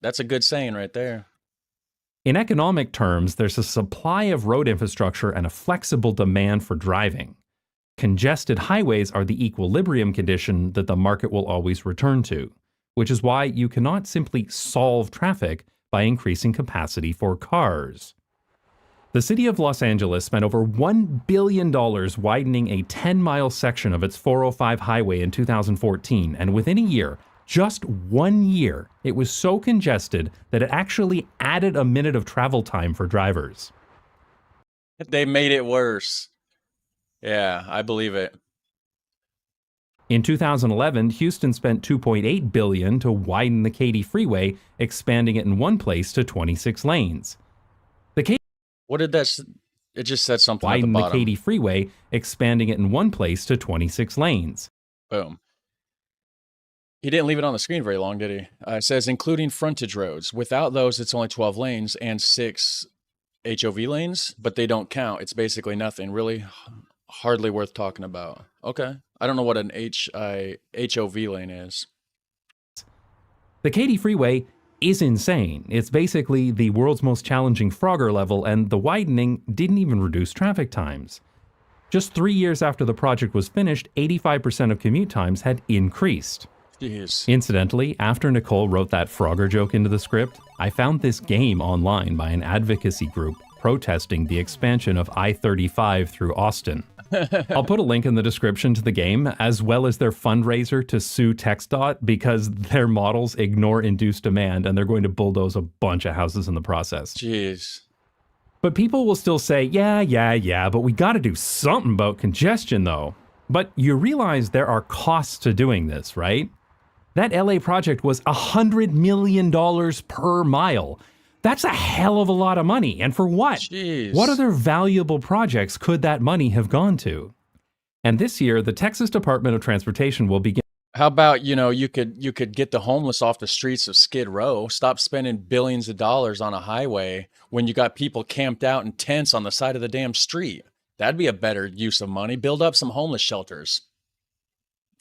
That's a good saying right there. In economic terms, there's a supply of road infrastructure and a flexible demand for driving. Congested highways are the equilibrium condition that the market will always return to, which is why you cannot simply solve traffic by increasing capacity for cars. The city of Los Angeles spent over $1 billion widening a 10-mile section of its 405 highway in 2014, and within a year, just 1 year, it was so congested that it actually added a minute of travel time for drivers. They made it worse. Yeah, I believe it. In 2011, Houston spent $2.8 billion to widen the Katy Freeway, expanding it in one place to 26 lanes. What did that? It just said something at the Widen bottom. the Katy Freeway, expanding it in one place to 26 lanes. Boom. He didn't leave it on the screen very long, did he? It says, including frontage roads. Without those, it's only 12 lanes and 6 HOV lanes, but they don't count. It's basically nothing. Really hardly worth talking about. Okay. I don't know what an HOV lane is. The Katy Freeway is insane. It's basically the world's most challenging Frogger level, and the widening didn't even reduce traffic times. Just 3 years after the project was finished, 85% of commute times had increased. Jeez. Incidentally, after Nicole wrote that Frogger joke into the script, I found this game online by an advocacy group protesting the expansion of I-35 through Austin. I'll put a link in the description to the game, as well as their fundraiser to sue TxDOT because their models ignore induced demand and they're going to bulldoze a bunch of houses in the process. Jeez. But people will still say, yeah, but we got to do something about congestion though. But you realize there are costs to doing this, right? That LA project was $100 million per mile. That's a hell of a lot of money. And for what? Jeez. What other valuable projects could that money have gone to? And this year, the Texas Department of Transportation will begin. How about, you could get the homeless off the streets of Skid Row, stop spending billions of dollars on a highway when you got people camped out in tents on the side of the damn street. That'd be a better use of money. Build up some homeless shelters.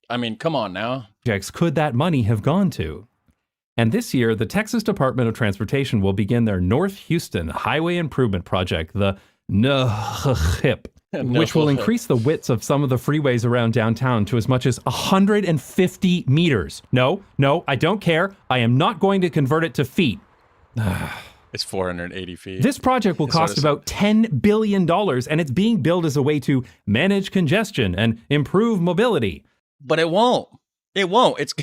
I mean, come on now. Projects could that money have gone to? And this year, the Texas Department of Transportation will begin their North Houston Highway Improvement Project, the NHIP, which will increase the widths of some of the freeways around downtown to as much as 150 meters. No, I don't care. I am not going to convert it to feet. It's 480 feet. This project will cost about $10 billion, and it's being built as a way to manage congestion and improve mobility. But it won't. It won't. It's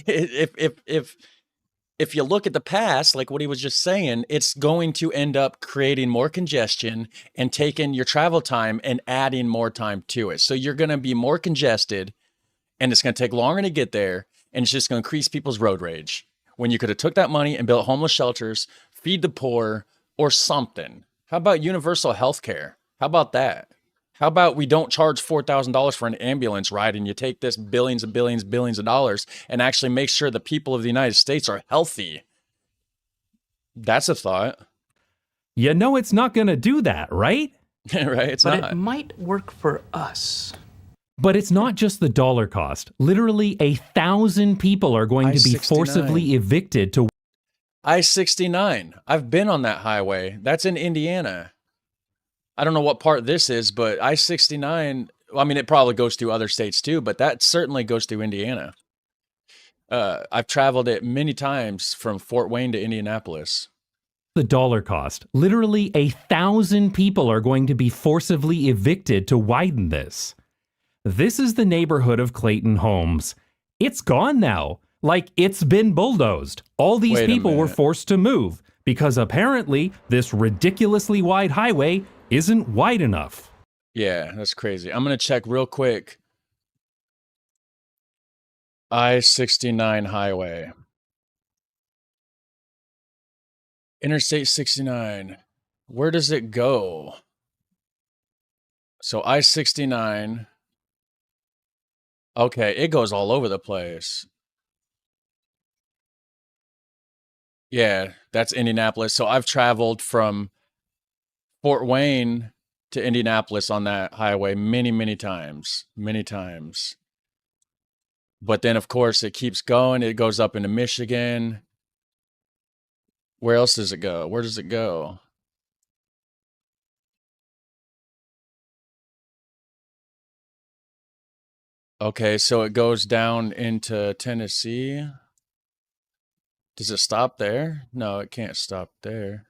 if you look at the past, like what he was just saying, it's going to end up creating more congestion and taking your travel time and adding more time to it. So you're going to be more congested and it's going to take longer to get there. And it's just going to increase people's road rage when you could have took that money and built homeless shelters, feed the poor or something. How about universal health care? How about that? How about we don't charge $4,000 for an ambulance ride and you take this billions of dollars and actually make sure the people of the United States are healthy? That's a thought. You know it's not going to do that, right? Right? It's but not. It might work for us. But it's not just the dollar cost. Literally 1,000 people are going to be forcibly evicted to I-69. I've been on that highway. That's in Indiana. I don't know what part this is, but I-69, I mean, it probably goes through other states too, but that certainly goes through Indiana. I've traveled it many times from Fort Wayne to Indianapolis. the dollar cost. Literally 1,000 people are going to be forcibly evicted to widen this. This is the neighborhood of Clayton Homes. It's gone now. Like, it's been bulldozed. All these people were forced to move because apparently this ridiculously wide highway isn't wide enough. Yeah, that's crazy. I'm going to check real quick. I-69 highway. Interstate 69. Where does it go? So I-69. Okay, it goes all over the place. Yeah, that's Indianapolis. So I've traveled from Fort Wayne to Indianapolis on that highway many, many times. Many times. But then, of course, it keeps going. It goes up into Michigan. Where else does it go? Where does it go? Okay, so it goes down into Tennessee. Does it stop there? No, it can't stop there.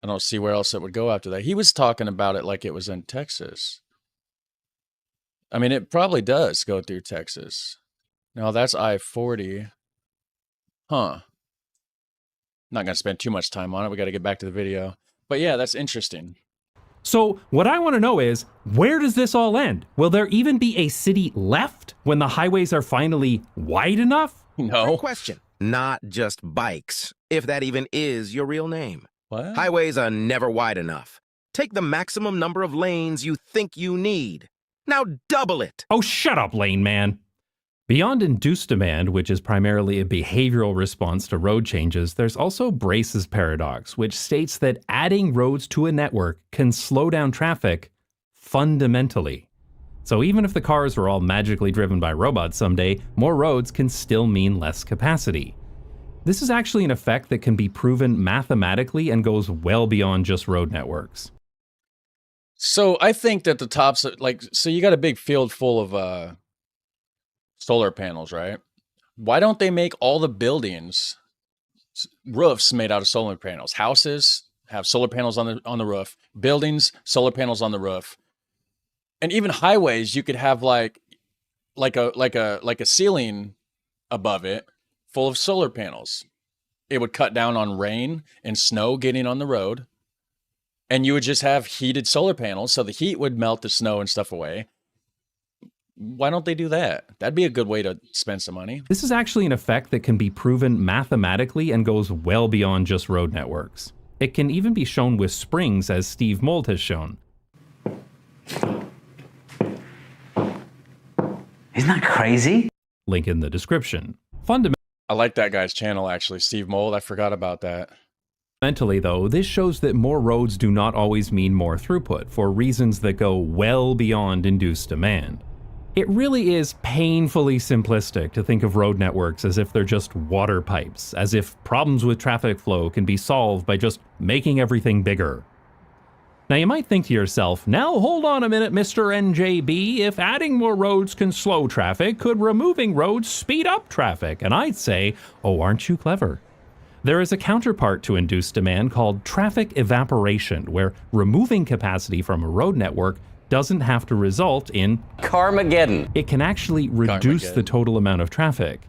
I don't see where else it would go after that. He was talking about it like it was in Texas. I mean, it probably does go through Texas. No, that's I-40. Huh. Not going to spend too much time on it. We got to get back to the video. But yeah, that's interesting. So what I want to know is, where does this all end? Will there even be a city left when the highways are finally wide enough? No. Great question. Not just bikes, if that even is your real name. What? Highways are never wide enough. Take the maximum number of lanes you think you need. Now double it. Oh, shut up, Lane Man. Beyond induced demand, which is primarily a behavioral response to road changes, there's also Brace's paradox, which states that adding roads to a network can slow down traffic fundamentally. So even if the cars are all magically driven by robots someday, more roads can still mean less capacity. This is actually an effect that can be proven mathematically and goes well beyond just road networks. So I think that the tops, like, so you got a big field full of solar panels, right? Why don't they make all the buildings, roofs made out of solar panels? Houses have solar panels on the roof. Buildings, solar panels on the roof. And even highways, you could have like a ceiling above it full of solar panels. It would cut down on rain and snow getting on the road. And you would just have heated solar panels, so the heat would melt the snow and stuff away. Why don't they do that? That'd be a good way to spend some money. This is actually an effect that can be proven mathematically and goes well beyond just road networks. It can even be shown with springs, as Steve Mould has shown. Isn't that crazy? Link in the description. I like that guy's channel, actually, Steve Mould. I forgot about that. Fundamentally, though, this shows that more roads do not always mean more throughput for reasons that go well beyond induced demand. It really is painfully simplistic to think of road networks as if they're just water pipes, as if problems with traffic flow can be solved by just making everything bigger. Now you might think to yourself, now hold on a minute, Mr. NJB, if adding more roads can slow traffic, could removing roads speed up traffic? And I'd say, oh, aren't you clever? There is a counterpart to induced demand called traffic evaporation, where removing capacity from a road network doesn't have to result in Carmageddon. It can actually reduce the total amount of traffic.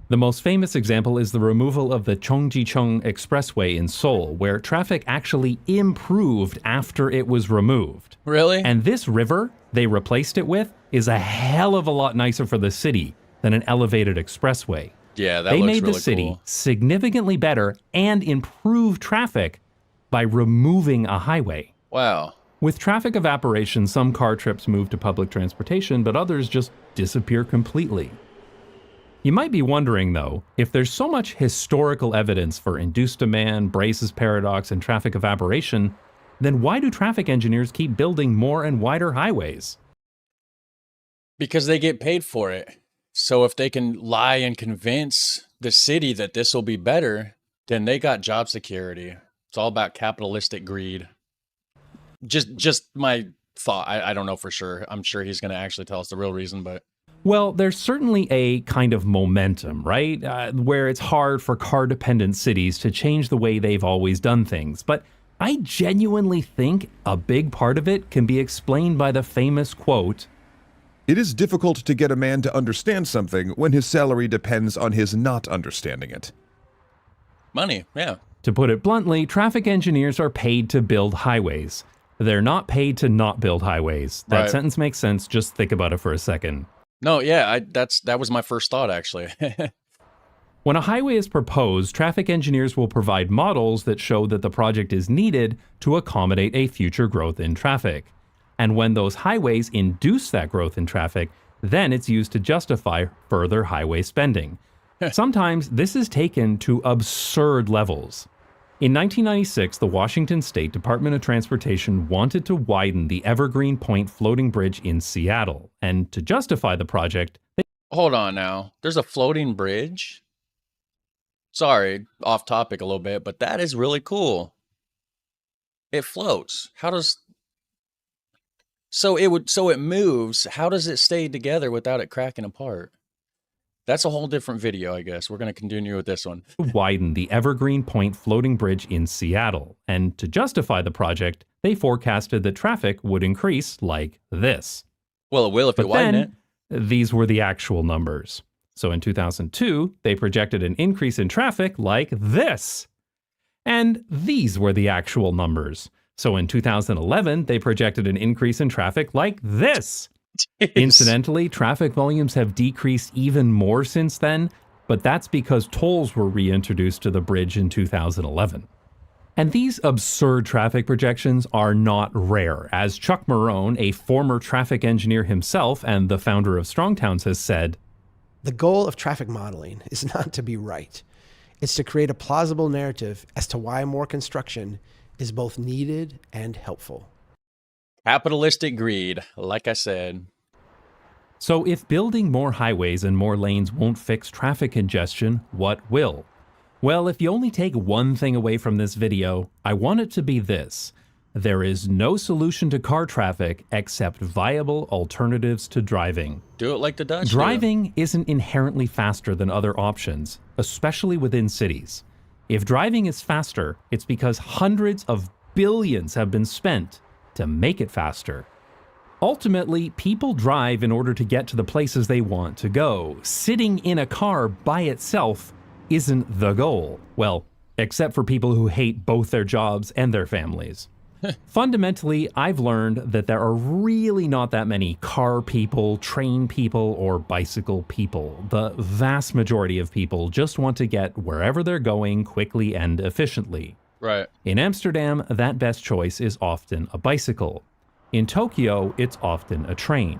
The most famous example is the removal of the Cheongjicheong Expressway in Seoul, where traffic actually improved after it was removed. Really? And this river they replaced it with is a hell of a lot nicer for the city than an elevated expressway. Yeah, that they looks made really the city cool. significantly better and improved traffic by removing a highway. Wow. With traffic evaporation, some car trips move to public transportation, but others just disappear completely. You might be wondering, though, if there's so much historical evidence for induced demand, Brace's paradox, and traffic evaporation, then why do traffic engineers keep building more and wider highways? Because they get paid for it. So if they can lie and convince the city that this will be better, then they got job security. It's all about capitalistic greed. Just my thought. I don't know for sure. I'm sure he's going to actually tell us the real reason, but... Well, there's certainly a kind of momentum, right? Where it's hard for car-dependent cities to change the way they've always done things. But I genuinely think a big part of it can be explained by the famous quote, "It is difficult to get a man to understand something when his salary depends on his not understanding it." Money, yeah. To put it bluntly, traffic engineers are paid to build highways. They're not paid to not build highways. That Right. sentence makes sense. Just think about it for a second. No, yeah, that was my first thought, actually. When a highway is proposed, traffic engineers will provide models that show that the project is needed to accommodate a future growth in traffic. And when those highways induce that growth in traffic, then it's used to justify further highway spending. Sometimes this is taken to absurd levels. In 1996, the Washington State Department of Transportation wanted to widen the Evergreen Point floating bridge in Seattle, and to justify the project, Hold on now. There's a floating bridge? Sorry, off topic a little bit, but that is really cool. It floats. How does... So it moves. How does it stay together without it cracking apart? That's a whole different video, I guess. We're going to continue with this one. widen the Evergreen Point floating bridge in Seattle, and to justify the project, they forecasted that traffic would increase like this. Well, it will if you But widen then, it. these were the actual numbers. So in 2002, they projected an increase in traffic like this. And these were the actual numbers. So in 2011, they projected an increase in traffic like this. Incidentally, traffic volumes have decreased even more since then, but that's because tolls were reintroduced to the bridge in 2011. And these absurd traffic projections are not rare, as Chuck Marone, a former traffic engineer himself and the founder of Strongtowns, has said, "The goal of traffic modeling is not to be right. It's to create a plausible narrative as to why more construction is both needed and helpful." Capitalistic greed, like I said. So if building more highways and more lanes won't fix traffic congestion, what will? Well, if you only take one thing away from this video, I want it to be this. There is no solution to car traffic except viable alternatives to driving. Do it like the Dutch do. Driving isn't inherently faster than other options, especially within cities. If driving is faster, it's because hundreds of billions have been spent to make it faster. Ultimately, people drive in order to get to the places they want to go. Sitting in a car by itself isn't the goal. Well, except for people who hate both their jobs and their families. Fundamentally, I've learned that there are really not that many car people, train people, or bicycle people. The vast majority of people just want to get wherever they're going quickly and efficiently. Right. In Amsterdam, that best choice is often a bicycle. In Tokyo, it's often a train.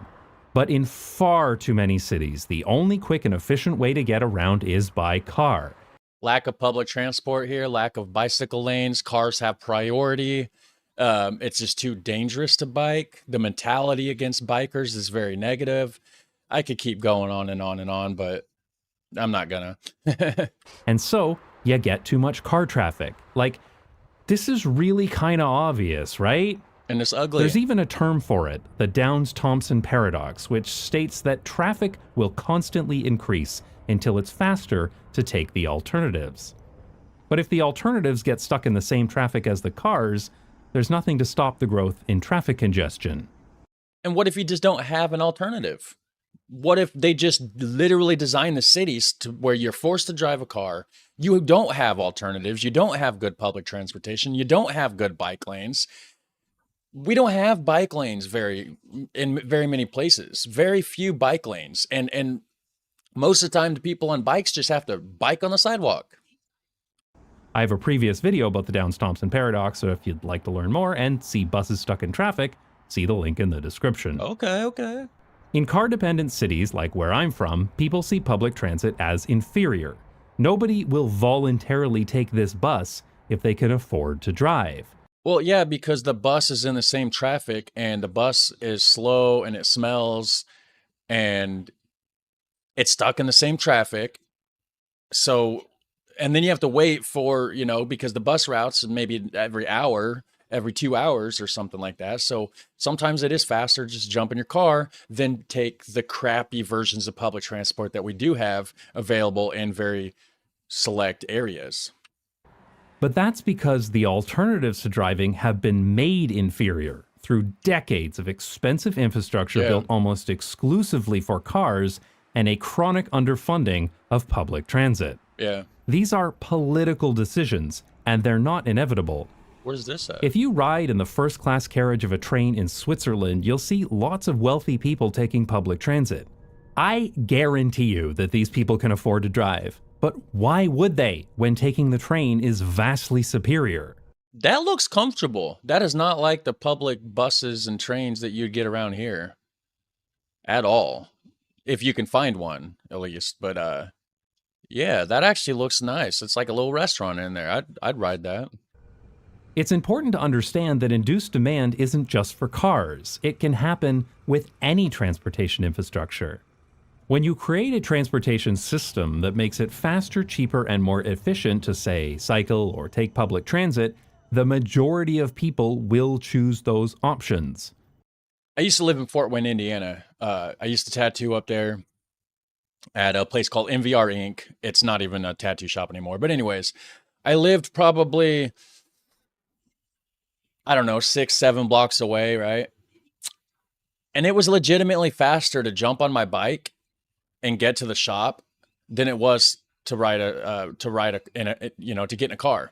But in far too many cities, the only quick and efficient way to get around is by car. Lack of public transport here, lack of bicycle lanes, cars have priority. It's just too dangerous to bike. The mentality against bikers is very negative. I could keep going on and on and on, but I'm not gonna. And so, you get too much car traffic. Like, this is really kind of obvious, right? And it's ugly. There's even a term for it, the Downs-Thompson paradox, which states that traffic will constantly increase until it's faster to take the alternatives. But if the alternatives get stuck in the same traffic as the cars, there's nothing to stop the growth in traffic congestion. And what if you just don't have an alternative? What if they just literally design the cities to where you're forced to drive a car? You don't have alternatives. You don't have good public transportation. You don't have good bike lanes. We don't have bike lanes in very many places. Very few bike lanes. And most of the time, the people on bikes just have to bike on the sidewalk. I have a previous video about the Downs-Thompson paradox, so if you'd like to learn more and see buses stuck in traffic, see the link in the description. Okay. In car-dependent cities like where I'm from, people see public transit as inferior. Nobody will voluntarily take this bus if they can afford to drive. Well, yeah, because the bus is in the same traffic and the bus is slow and it smells and it's stuck in the same traffic. So, and then you have to wait for, because the bus routes maybe every hour, every 2 hours or something like that. So sometimes it is faster just jump in your car than take the crappy versions of public transport that we do have available in very select areas. But that's because the alternatives to driving have been made inferior through decades of expensive infrastructure built almost exclusively for cars and a chronic underfunding of public transit. Yeah. These are political decisions, and they're not inevitable. Where's this at? If you ride in the first-class carriage of a train in Switzerland, you'll see lots of wealthy people taking public transit. I guarantee you that these people can afford to drive. But why would they when taking the train is vastly superior? That looks comfortable. That is not like the public buses and trains that you'd get around here at all. If you can find one, at least. But yeah, that actually looks nice. It's like a little restaurant in there. I'd ride that. It's important to understand that induced demand isn't just for cars. It can happen with any transportation infrastructure. When you create a transportation system that makes it faster, cheaper, and more efficient to, say, cycle or take public transit, the majority of people will choose those options. I used to live in Fort Wayne, Indiana. I used to tattoo up there at a place called MVR Inc. It's not even a tattoo shop anymore. But anyways, I lived probably, I don't know, 6-7 blocks away, right? And it was legitimately faster to jump on my bike and get to the shop than it was to get in a car.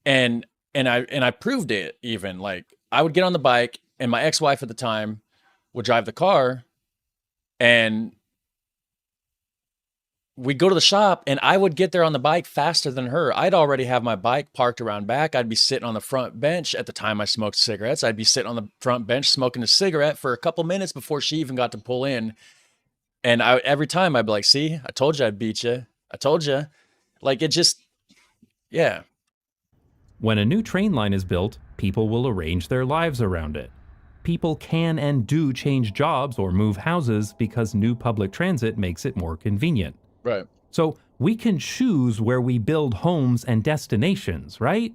And I proved it. Even like I would get on the bike and my ex-wife at the time would drive the car and we'd go to the shop and I would get there on the bike faster than her. I'd already have my bike parked around back. I'd be sitting on the front bench. At the time I smoked cigarettes. I'd be sitting on the front bench smoking a cigarette for a couple minutes before she even got to pull in. And every time I'd be like, see, I told you I'd beat you. I told you. Like, it just, yeah. When a new train line is built, people will arrange their lives around it. People can and do change jobs or move houses because new public transit makes it more convenient. Right. So we can choose where we build homes and destinations, right?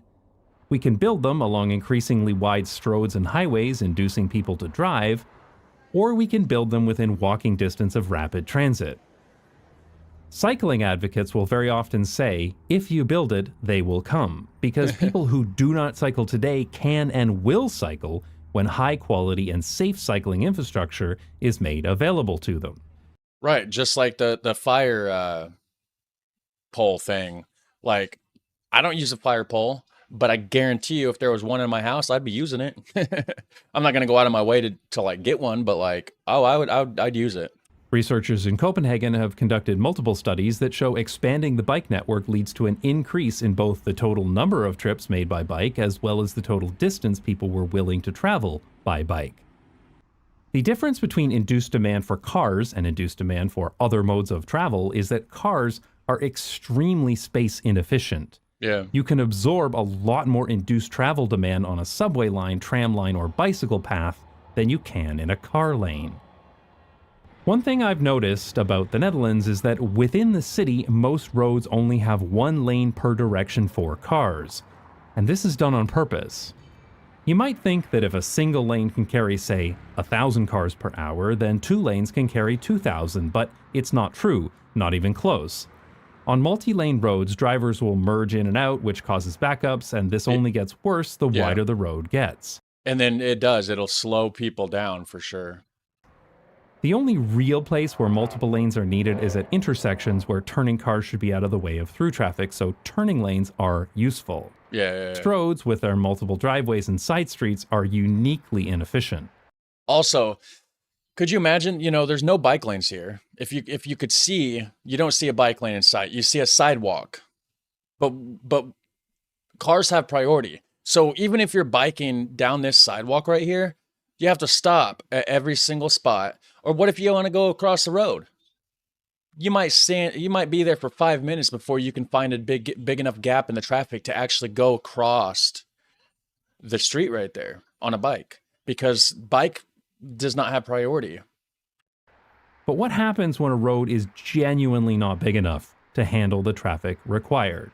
We can build them along increasingly wide stroads and highways, inducing people to drive, or we can build them within walking distance of rapid transit. Cycling advocates will very often say, if you build it, they will come, because people who do not cycle today can and will cycle when high quality and safe cycling infrastructure is made available to them. Right, just like the fire pole thing. Like, I don't use a fire pole, but I guarantee you if there was one in my house, I'd be using it. I'm not going to go out of my way to like get one, but like, oh, I'd use it. Researchers in Copenhagen have conducted multiple studies that show expanding the bike network leads to an increase in both the total number of trips made by bike as well as the total distance people were willing to travel by bike. The difference between induced demand for cars and induced demand for other modes of travel is that cars are extremely space inefficient. Yeah. You can absorb a lot more induced travel demand on a subway line, tram line, or bicycle path than you can in a car lane. One thing I've noticed about the Netherlands is that within the city, most roads only have one lane per direction for cars. And this is done on purpose. You might think that if a single lane can carry, say, 1,000 cars per hour, then 2 lanes can carry 2,000, but it's not true, not even close. On multi-lane roads, drivers will merge in and out, which causes backups, and this only gets worse the wider the road gets. And then it'll slow people down for sure. The only real place where multiple lanes are needed is at intersections where turning cars should be out of the way of through traffic, so turning lanes are useful. Yeah. Roads with their multiple driveways and side streets are uniquely inefficient. Also, could you imagine, there's no bike lanes here. If you could see, you don't see a bike lane in sight. You see a sidewalk. But cars have priority. So even if you're biking down this sidewalk right here, you have to stop at every single spot. Or what if you want to go across the road? You might be there for 5 minutes before you can find a big enough gap in the traffic to actually go across the street right there on a bike, because bike does not have priority. But what happens when a road is genuinely not big enough to handle the traffic required?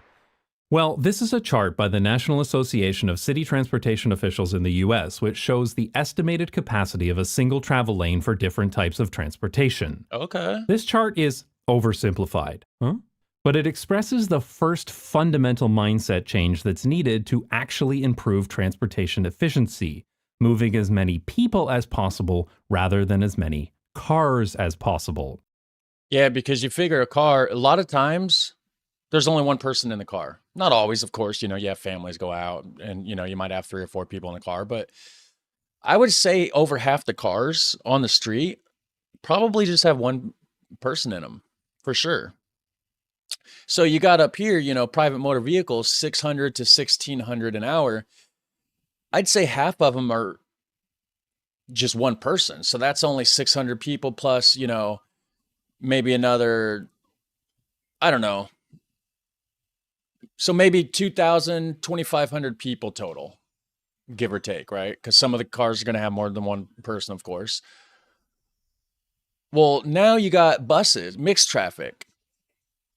Well, this is a chart by the National Association of City Transportation Officials in the US, which shows the estimated capacity of a single travel lane for different types of transportation. Okay. This chart is oversimplified, but it expresses the first fundamental mindset change that's needed to actually improve transportation efficiency, moving as many people as possible rather than as many cars as possible. Yeah, because you figure a car, a lot of times there's only one person in the car. Not always, of course, you have families go out and, you might have 3 or 4 people in the car, but I would say over half the cars on the street probably just have one person in them for sure. So you got up here, private motor vehicles, 600 to 1600 an hour. I'd say half of them are just one person. So that's only 600 people plus, maybe another, I don't know. So maybe 2,000, 2,500 people total, give or take, right? Because some of the cars are going to have more than one person, of course. Well, now you got buses, mixed traffic.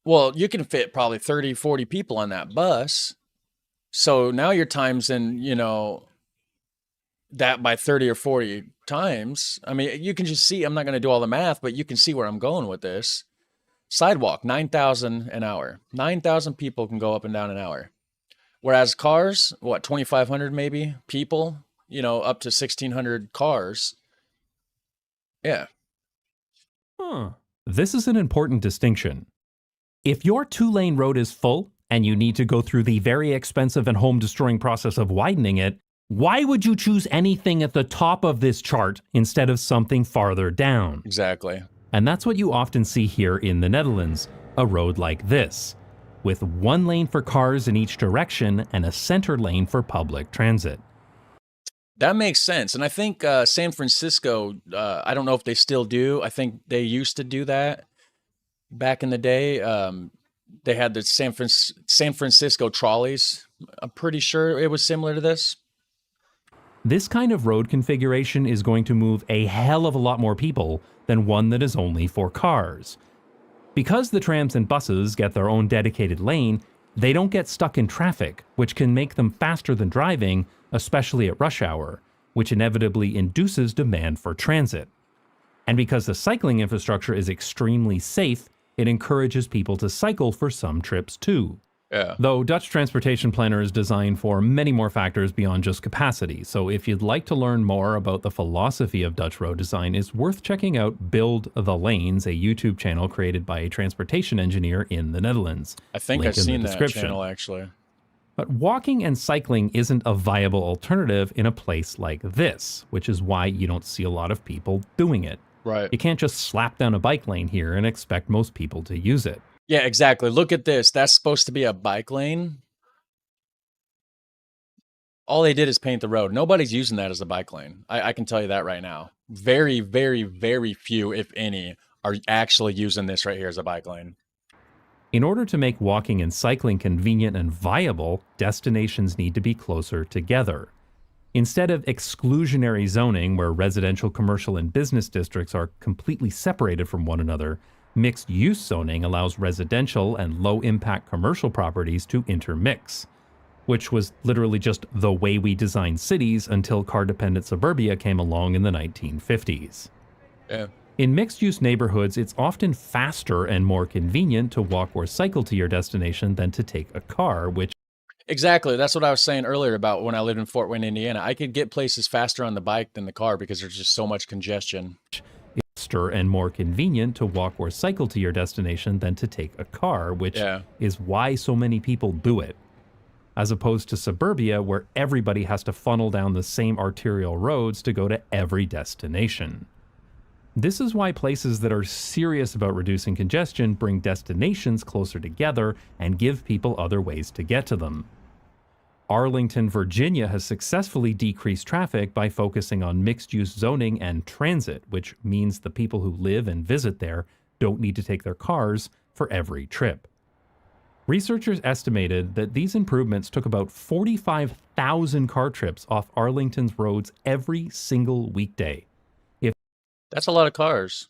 Well, you can fit probably 30, 40 people on that bus. So now you're times in, that by 30 or 40 times. I mean, you can just see, I'm not going to do all the math, but you can see where I'm going with this. Sidewalk, 9,000 an hour. 9,000 people can go up and down an hour. Whereas cars, 2,500 maybe people, up to 1,600 cars. Yeah. This is an important distinction. If your 2-lane road is full and you need to go through the very expensive and home-destroying process of widening it, why would you choose anything at the top of this chart instead of something farther down? Exactly. And that's what you often see here in the Netherlands, a road like this, with 1 lane for cars in each direction and a center lane for public transit. That makes sense. And I think San Francisco, I don't know if they still do. I think they used to do that back in the day. They had the San Francisco trolleys. I'm pretty sure it was similar to this. This kind of road configuration is going to move a hell of a lot more people than one that is only for cars. Because the trams and buses get their own dedicated lane, they don't get stuck in traffic, which can make them faster than driving, especially at rush hour, which inevitably induces demand for transit. And because the cycling infrastructure is extremely safe, it encourages people to cycle for some trips too. Yeah. Though Dutch Transportation Planner is designed for many more factors beyond just capacity, so if you'd like to learn more about the philosophy of Dutch road design, it's worth checking out Build the Lanes, a YouTube channel created by a transportation engineer in the Netherlands. I think I've seen that channel, actually. But walking and cycling isn't a viable alternative in a place like this, which is why you don't see a lot of people doing it. Right. You can't just slap down a bike lane here and expect most people to use it. Yeah, exactly. Look at this. That's supposed to be a bike lane. All they did is paint the road. Nobody's using that as a bike lane. I can tell you that right now. Very, very, very few, if any, are actually using this right here as a bike lane. In order to make walking and cycling convenient and viable, destinations need to be closer together. Instead of exclusionary zoning, where residential, commercial, and business districts are completely separated from one another, mixed-use zoning allows residential and low-impact commercial properties to intermix, which was literally just the way we designed cities until car-dependent suburbia came along in the 1950s. Yeah. In mixed-use neighborhoods, it's often faster and more convenient to walk or cycle to your destination than to take a car, which... Exactly. That's what I was saying earlier about when I lived in Fort Wayne, Indiana. I could get places faster on the bike than the car because there's just so much congestion. Faster and more convenient to walk or cycle to your destination than to take a car, which is why so many people do it. As opposed to suburbia, where everybody has to funnel down the same arterial roads to go to every destination. This is why places that are serious about reducing congestion bring destinations closer together and give people other ways to get to them. Arlington, Virginia has successfully decreased traffic by focusing on mixed-use zoning and transit, which means the people who live and visit there don't need to take their cars for every trip. Researchers estimated that these improvements took about 45,000 car trips off Arlington's roads every single weekday. That's a lot of cars.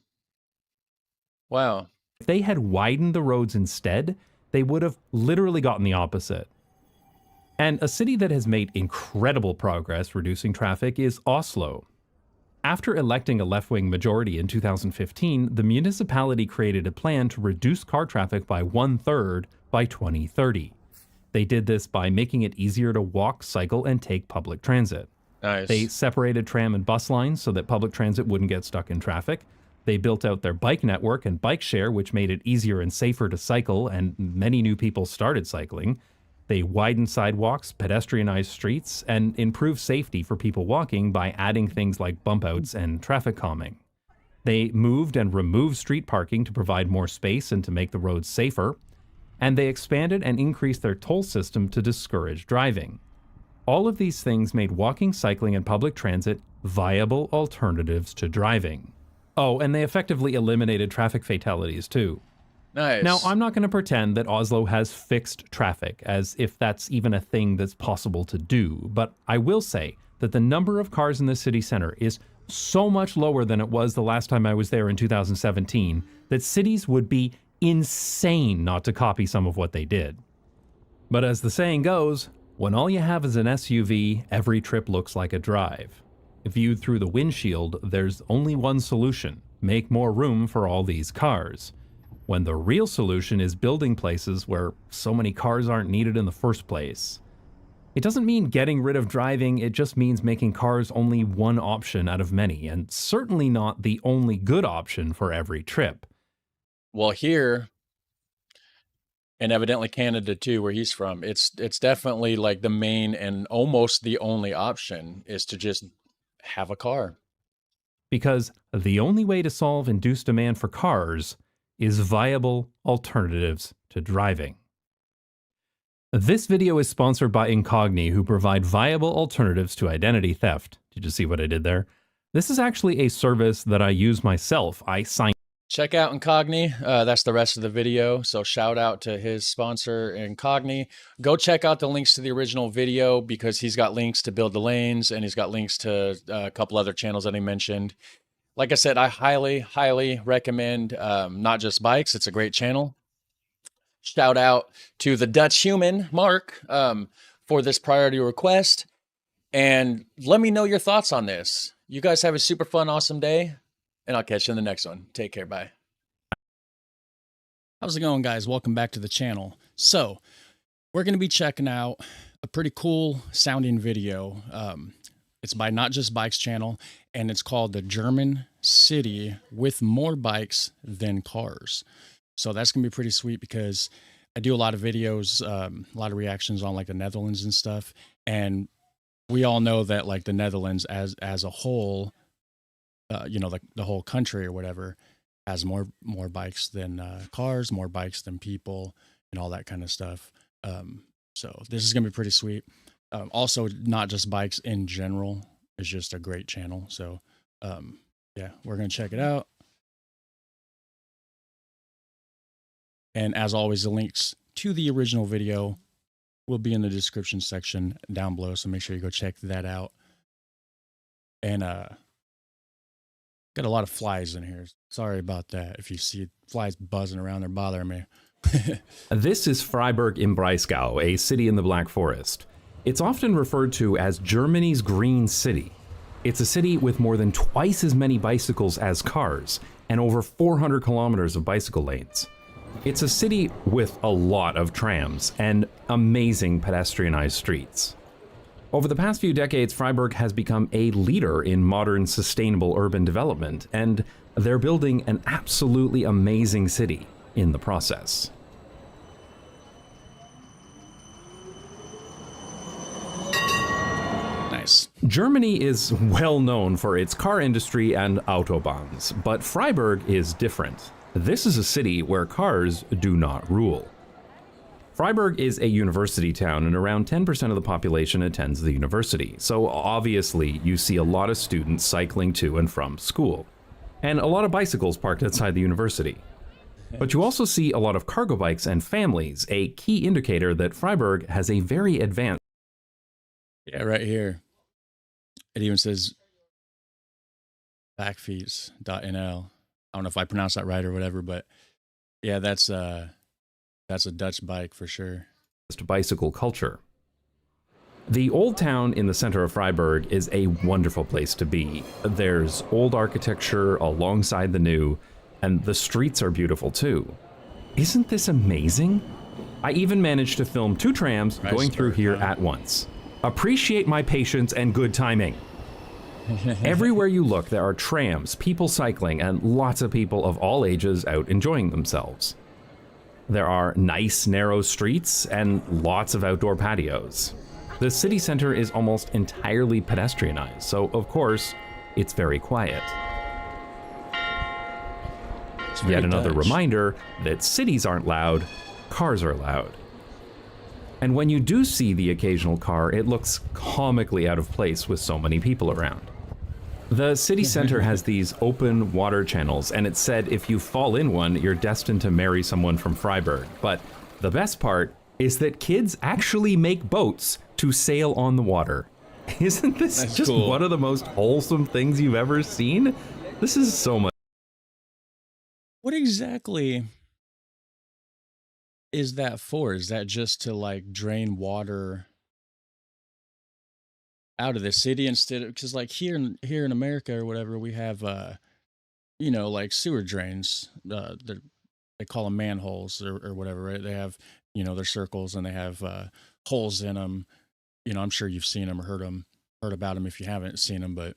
Wow. If they had widened the roads instead, they would have literally gotten the opposite. And a city that has made incredible progress reducing traffic is Oslo. After electing a left-wing majority in 2015, the municipality created a plan to reduce car traffic by 1/3 by 2030. They did this by making it easier to walk, cycle, and take public transit. Nice. They separated tram and bus lines so that public transit wouldn't get stuck in traffic. They built out their bike network and bike share, which made it easier and safer to cycle, and many new people started cycling. They widened sidewalks, pedestrianized streets, and improved safety for people walking by adding things like bump outs and traffic calming. They moved and removed street parking to provide more space and to make the roads safer. And they expanded and increased their toll system to discourage driving. All of these things made walking, cycling, and public transit viable alternatives to driving. Oh, and they effectively eliminated traffic fatalities too. Nice. Now, I'm not going to pretend that Oslo has fixed traffic, as if that's even a thing that's possible to do, but I will say that the number of cars in the city center is so much lower than it was the last time I was there in 2017 that cities would be insane not to copy some of what they did. But as the saying goes, when all you have is an SUV, every trip looks like a drive. Viewed through the windshield, there's only one solution: make more room for all these cars. When the real solution is building places where so many cars aren't needed in the first place. It doesn't mean getting rid of driving, it just means making cars only one option out of many, and certainly not the only good option for every trip. Well, here, and evidently Canada too, where he's from, it's definitely like the main and almost the only option is to just have a car. Because the only way to solve induced demand for cars is viable alternatives to driving. This video is sponsored by Incogni, who provide viable alternatives to identity theft. Did you see what I did there? This is actually a service that I use myself. I signed. Check out Incogni. That's the rest of the video. So shout out to his sponsor, Incogni. Go check out the links to the original video because he's got links to Build the Lanes and he's got links to a couple other channels that he mentioned. Like I said, I highly, highly recommend Not Just Bikes. It's a great channel. Shout out to the Dutch human, Mark, for this priority request. And let me know your thoughts on this. You guys have a super fun, awesome day. And I'll catch you in the next one. Take care. Bye. How's it going, guys? Welcome back to the channel. So we're going to be checking out a pretty cool sounding video. It's by Not Just Bikes channel, and it's called The German City with More Bikes Than Cars. So that's going to be pretty sweet because I do a lot of videos, a lot of reactions on like the Netherlands and stuff. And we all know that like the Netherlands as a whole, you know, like the whole country or whatever, has more bikes than cars, more bikes than people, and all that kind of stuff. So this is gonna be pretty sweet. Also, Not Just Bikes in general is just a great channel. So yeah, we're gonna check it out. And as always, the links to the original video will be in the description section down below. So make sure you go check that out. And got a lot of flies in here. Sorry about that. If you see flies buzzing around, they're bothering me. This is Freiburg im Breisgau, a city in the Black Forest. It's often referred to as Germany's Green City. It's a city with more than twice as many bicycles as cars and over 400 kilometers of bicycle lanes. It's a city with a lot of trams and amazing pedestrianized streets. Over the past few decades, Freiburg has become a leader in modern sustainable urban development, and they're building an absolutely amazing city in the process. Nice. Germany is well known for its car industry and autobahns, but Freiburg is different. This is a city where cars do not rule. Freiburg is a university town and around 10% of the population attends the university, so obviously you see a lot of students cycling to and from school, and a lot of bicycles parked outside the university. But you also see a lot of cargo bikes and families, a key indicator that Freiburg has a very advanced... Yeah, right here. It even says backfees.nl. I don't know if I pronounced that right or whatever, but yeah, that's a Dutch bike for sure. Bicycle culture. The old town in the center of Freiburg is a wonderful place to be. There's old architecture alongside the new, and the streets are beautiful too. Isn't this amazing? I even managed to film 2 trams going through here at once. Appreciate my patience and good timing. Everywhere you look, there are trams, people cycling, and lots of people of all ages out enjoying themselves. There are nice, narrow streets and lots of outdoor patios. The city center is almost entirely pedestrianized, so of course, it's very quiet. Yet another reminder that cities aren't loud, cars are loud. And when you do see the occasional car, it looks comically out of place with so many people around. The city center has these open water channels, and it's said if you fall in one, you're destined to marry someone from Freiburg. But the best part is that kids actually make boats to sail on the water. Isn't this just cool? One of the most wholesome things you've ever seen? This is so much. What exactly is that for? Is that just to like drain water out of the city instead of, because like here in America or whatever, we have you know, like sewer drains, they call them manholes or whatever, right? They have, you know, they're circles and they have holes in them. You know, I'm sure you've seen them or heard about them if you haven't seen them, but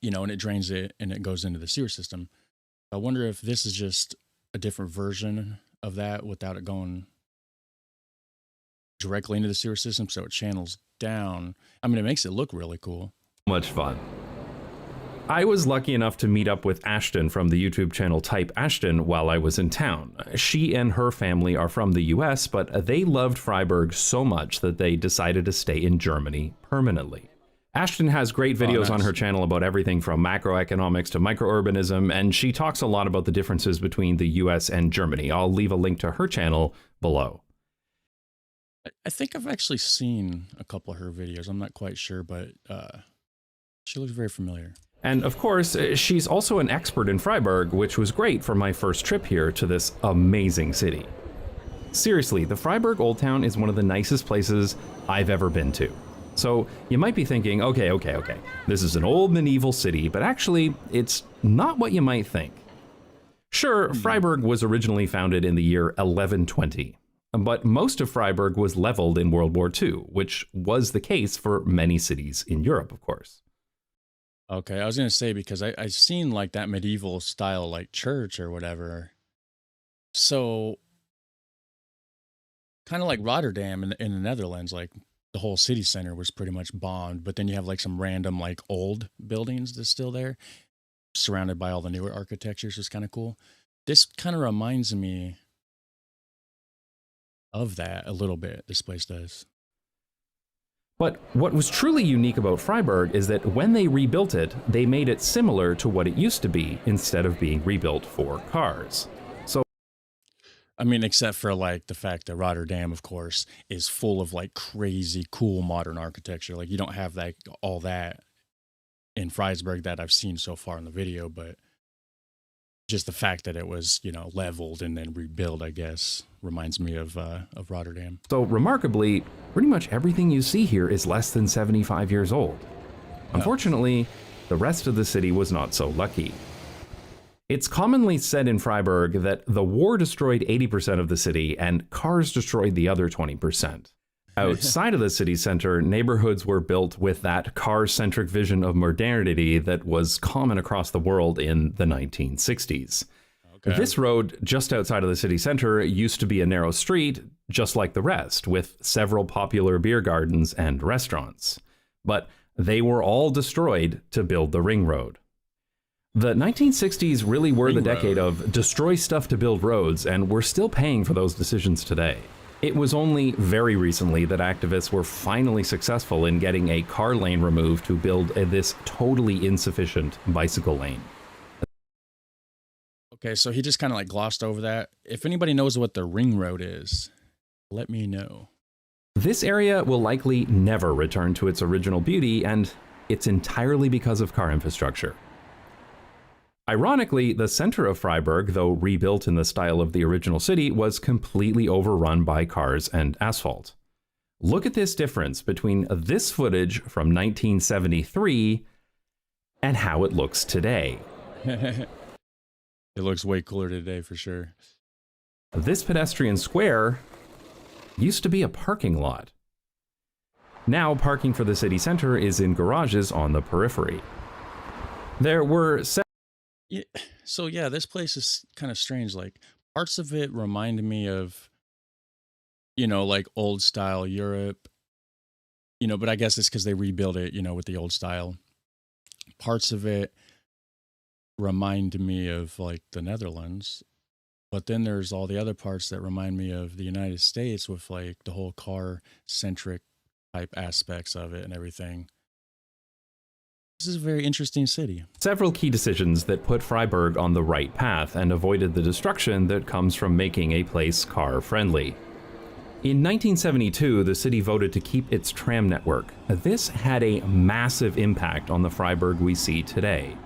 you know, and it drains it and it goes into the sewer system. I wonder if this is just a different version of that without it going directly into the sewer system, so it channels down. I mean, it makes it look really cool. Much fun. I was lucky enough to meet up with Ashton from the YouTube channel Type Ashton while I was in town. She and her family are from the US, but they loved Freiburg so much that they decided to stay in Germany permanently. Ashton has great videos on her channel about everything from macroeconomics to microurbanism, and she talks a lot about the differences between the US and Germany. I'll leave a link to her channel below. I think I've actually seen a couple of her videos. I'm not quite sure, but she looks very familiar. And of course, she's also an expert in Freiburg, which was great for my first trip here to this amazing city. Seriously, the Freiburg Old Town is one of the nicest places I've ever been to. So you might be thinking, okay, this is an old medieval city, but actually it's not what you might think. Sure, Freiburg was originally founded in the year 1120, but most of Freiburg was leveled in World War II, which was the case for many cities in Europe, of course. Okay, I was going to say, because I've seen like that medieval style like church or whatever. So kind of like Rotterdam in the Netherlands, like the whole city center was pretty much bombed, but then you have like some random like old buildings that's still there, surrounded by all the newer architectures. It's kind of cool. This kind of reminds me of that a little bit, this place does. But what was truly unique about Freiburg is that when they rebuilt it, they made it similar to what it used to be instead of being rebuilt for cars. So, I mean, except for like the fact that Rotterdam, of course, is full of like crazy cool modern architecture. Like you don't have like all that in Freiburg that I've seen so far in the video, but just the fact that it was, you know, leveled and then rebuilt, I guess, reminds me of Rotterdam. So remarkably, pretty much everything you see here is less than 75 years old. Unfortunately, the rest of the city was not so lucky. It's commonly said in Freiburg that the war destroyed 80% of the city and cars destroyed the other 20%. Outside of the city center, neighborhoods were built with that car-centric vision of modernity that was common across the world in the 1960s. Okay. This road just outside of the city center used to be a narrow street, just like the rest, with several popular beer gardens and restaurants. But they were all destroyed to build the ring road. The 1960s really were the decade of destroy stuff to build roads, and we're still paying for those decisions today. It was only very recently that activists were finally successful in getting a car lane removed to build this totally insufficient bicycle lane. Okay, so he just kind of like glossed over that. If anybody knows what the ring road is, let me know. This area will likely never return to its original beauty, and it's entirely because of car infrastructure. Ironically, the center of Freiburg, though rebuilt in the style of the original city, was completely overrun by cars and asphalt. Look at this difference between this footage from 1973 and how it looks today. It looks way cooler today for sure. This pedestrian square used to be a parking lot. Now, parking for the city center is in garages on the periphery. There were Yeah, so yeah, this place is kind of strange. Like parts of it remind me of, like old style Europe, but I guess it's because they rebuilt it, with the old style. Parts of it remind me of like the Netherlands, but then there's all the other parts that remind me of the United States with like the whole car centric type aspects of it and everything. This is a very interesting city. Several key decisions that put Freiburg on the right path and avoided the destruction that comes from making a place car-friendly. In 1972, the city voted to keep its tram network. This had a massive impact on the Freiburg we see today.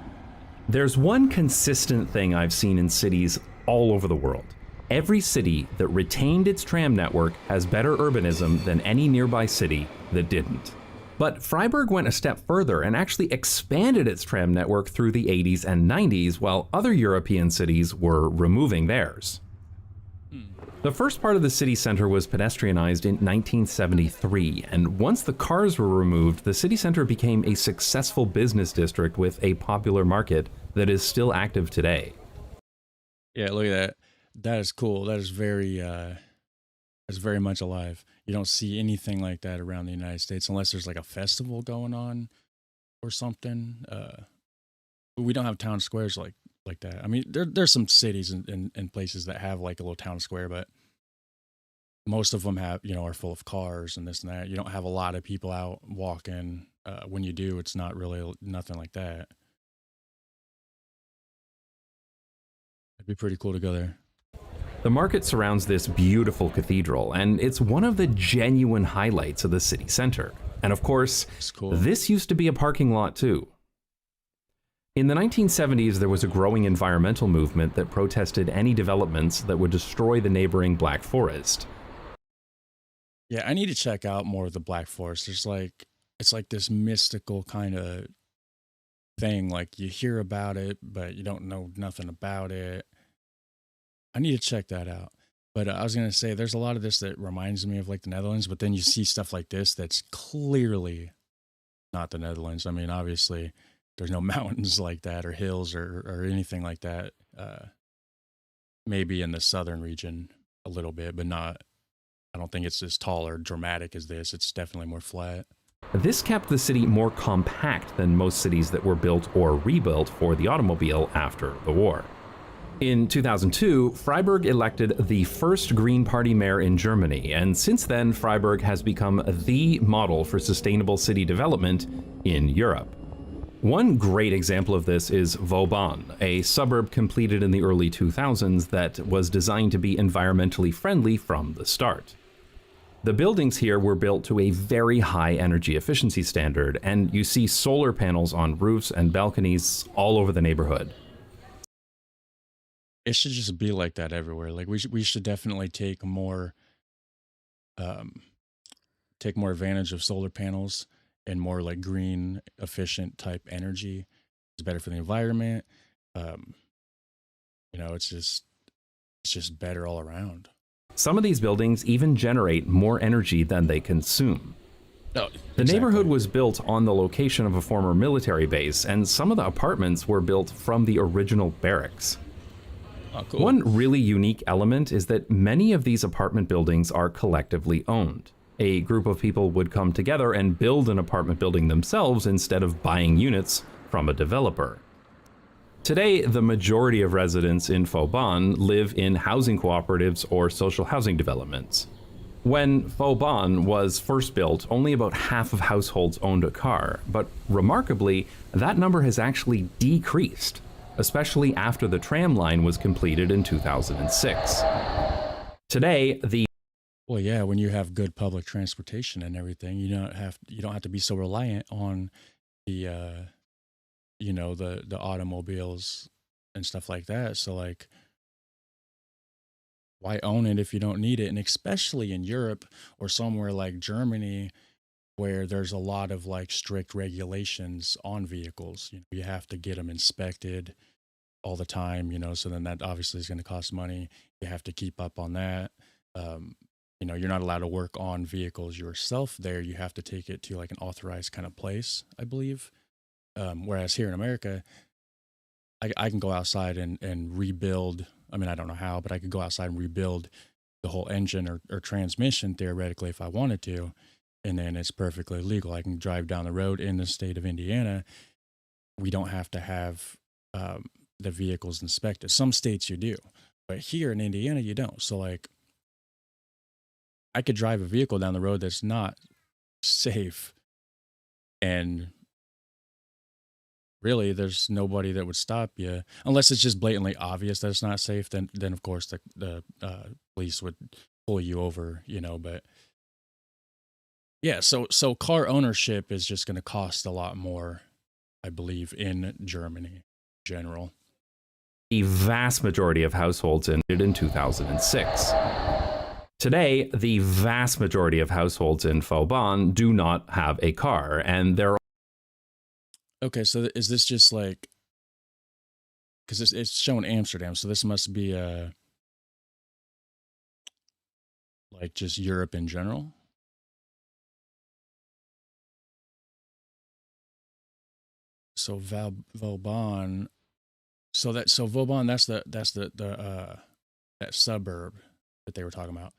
There's one consistent thing I've seen in cities all over the world. Every city that retained its tram network has better urbanism than any nearby city that didn't. But Freiburg went a step further and actually expanded its tram network through the 80s and 90s, while other European cities were removing theirs. The first part of the city center was pedestrianized in 1973, and once the cars were removed, the city center became a successful business district with a popular market that is still active today. Yeah, look at that. That is cool. That is very much alive. You don't see anything like that around the United States unless there's like a festival going on or something. We don't have town squares like that. I mean, there's some cities and places that have like a little town square, but most of them have, are full of cars and this and that. You don't have a lot of people out walking. When you do, it's not really nothing like that. It'd be pretty cool to go there. The market surrounds this beautiful cathedral, and it's one of the genuine highlights of the city center. And of course, this used to be a parking lot too. In the 1970s, there was a growing environmental movement that protested any developments that would destroy the neighboring Black Forest. Yeah, I need to check out more of the Black Forest. It's like this mystical kind of thing. Like you hear about it, but you don't know nothing about it. I need to check that out. But I was going to say, there's a lot of this that reminds me of like the Netherlands, but then you see stuff like this that's clearly not the Netherlands. I mean, obviously, there's no mountains like that or hills or anything like that. Maybe in the southern region a little bit, but not. I don't think it's as tall or dramatic as this. It's definitely more flat. This kept the city more compact than most cities that were built or rebuilt for the automobile after the war. In 2002, Freiburg elected the first Green Party mayor in Germany, and since then, Freiburg has become the model for sustainable city development in Europe. One great example of this is Vauban, a suburb completed in the early 2000s that was designed to be environmentally friendly from the start. The buildings here were built to a very high energy efficiency standard, and you see solar panels on roofs and balconies all over the neighborhood. It should just be like that everywhere. Like we should definitely take more advantage of solar panels and more like green efficient type energy. It's better for the environment. It's just better all around. Some of these buildings even generate more energy than they consume. Oh, the neighborhood was built on the location of a former military base, and some of the apartments were built from the original barracks. Oh, cool. One really unique element is that many of these apartment buildings are collectively owned. A group of people would come together and build an apartment building themselves instead of buying units from a developer. Today, the majority of residents in Vauban live in housing cooperatives or social housing developments. When Vauban was first built, only about half of households owned a car, but remarkably, that number has actually decreased. especially after the tram line was completed in 2006. Today, Well, yeah, when you have good public transportation and everything, you don't have to be so reliant on the the automobiles and stuff like that. So like, why own it if you don't need it? And especially in Europe or somewhere like Germany, where there's a lot of like strict regulations on vehicles. You have to get them inspected all the time, so then that obviously is going to cost money. You have to keep up on that. You're not allowed to work on vehicles yourself there. You have to take it to like an authorized kind of place, I believe. Whereas here in America, I can go outside and rebuild. I mean, I don't know how, but I could go outside and rebuild the whole engine or transmission theoretically if I wanted to. And then it's perfectly legal. I can drive down the road in the state of Indiana. We don't have to have the vehicles inspected. Some states you do, but here in Indiana, you don't. So like, I could drive a vehicle down the road that's not safe, and really there's nobody that would stop you unless it's just blatantly obvious that it's not safe. Then of course the police would pull you over, but yeah, so car ownership is just going to cost a lot more, I believe, in Germany in general. the vast majority of households in 2006. Today, the vast majority of households in Vauban do not have a car, and there are... Okay, so is this just like, because it's showing Amsterdam, so this must be like just Europe in general? So Vauban, so Vauban, that's that suburb that they were talking about,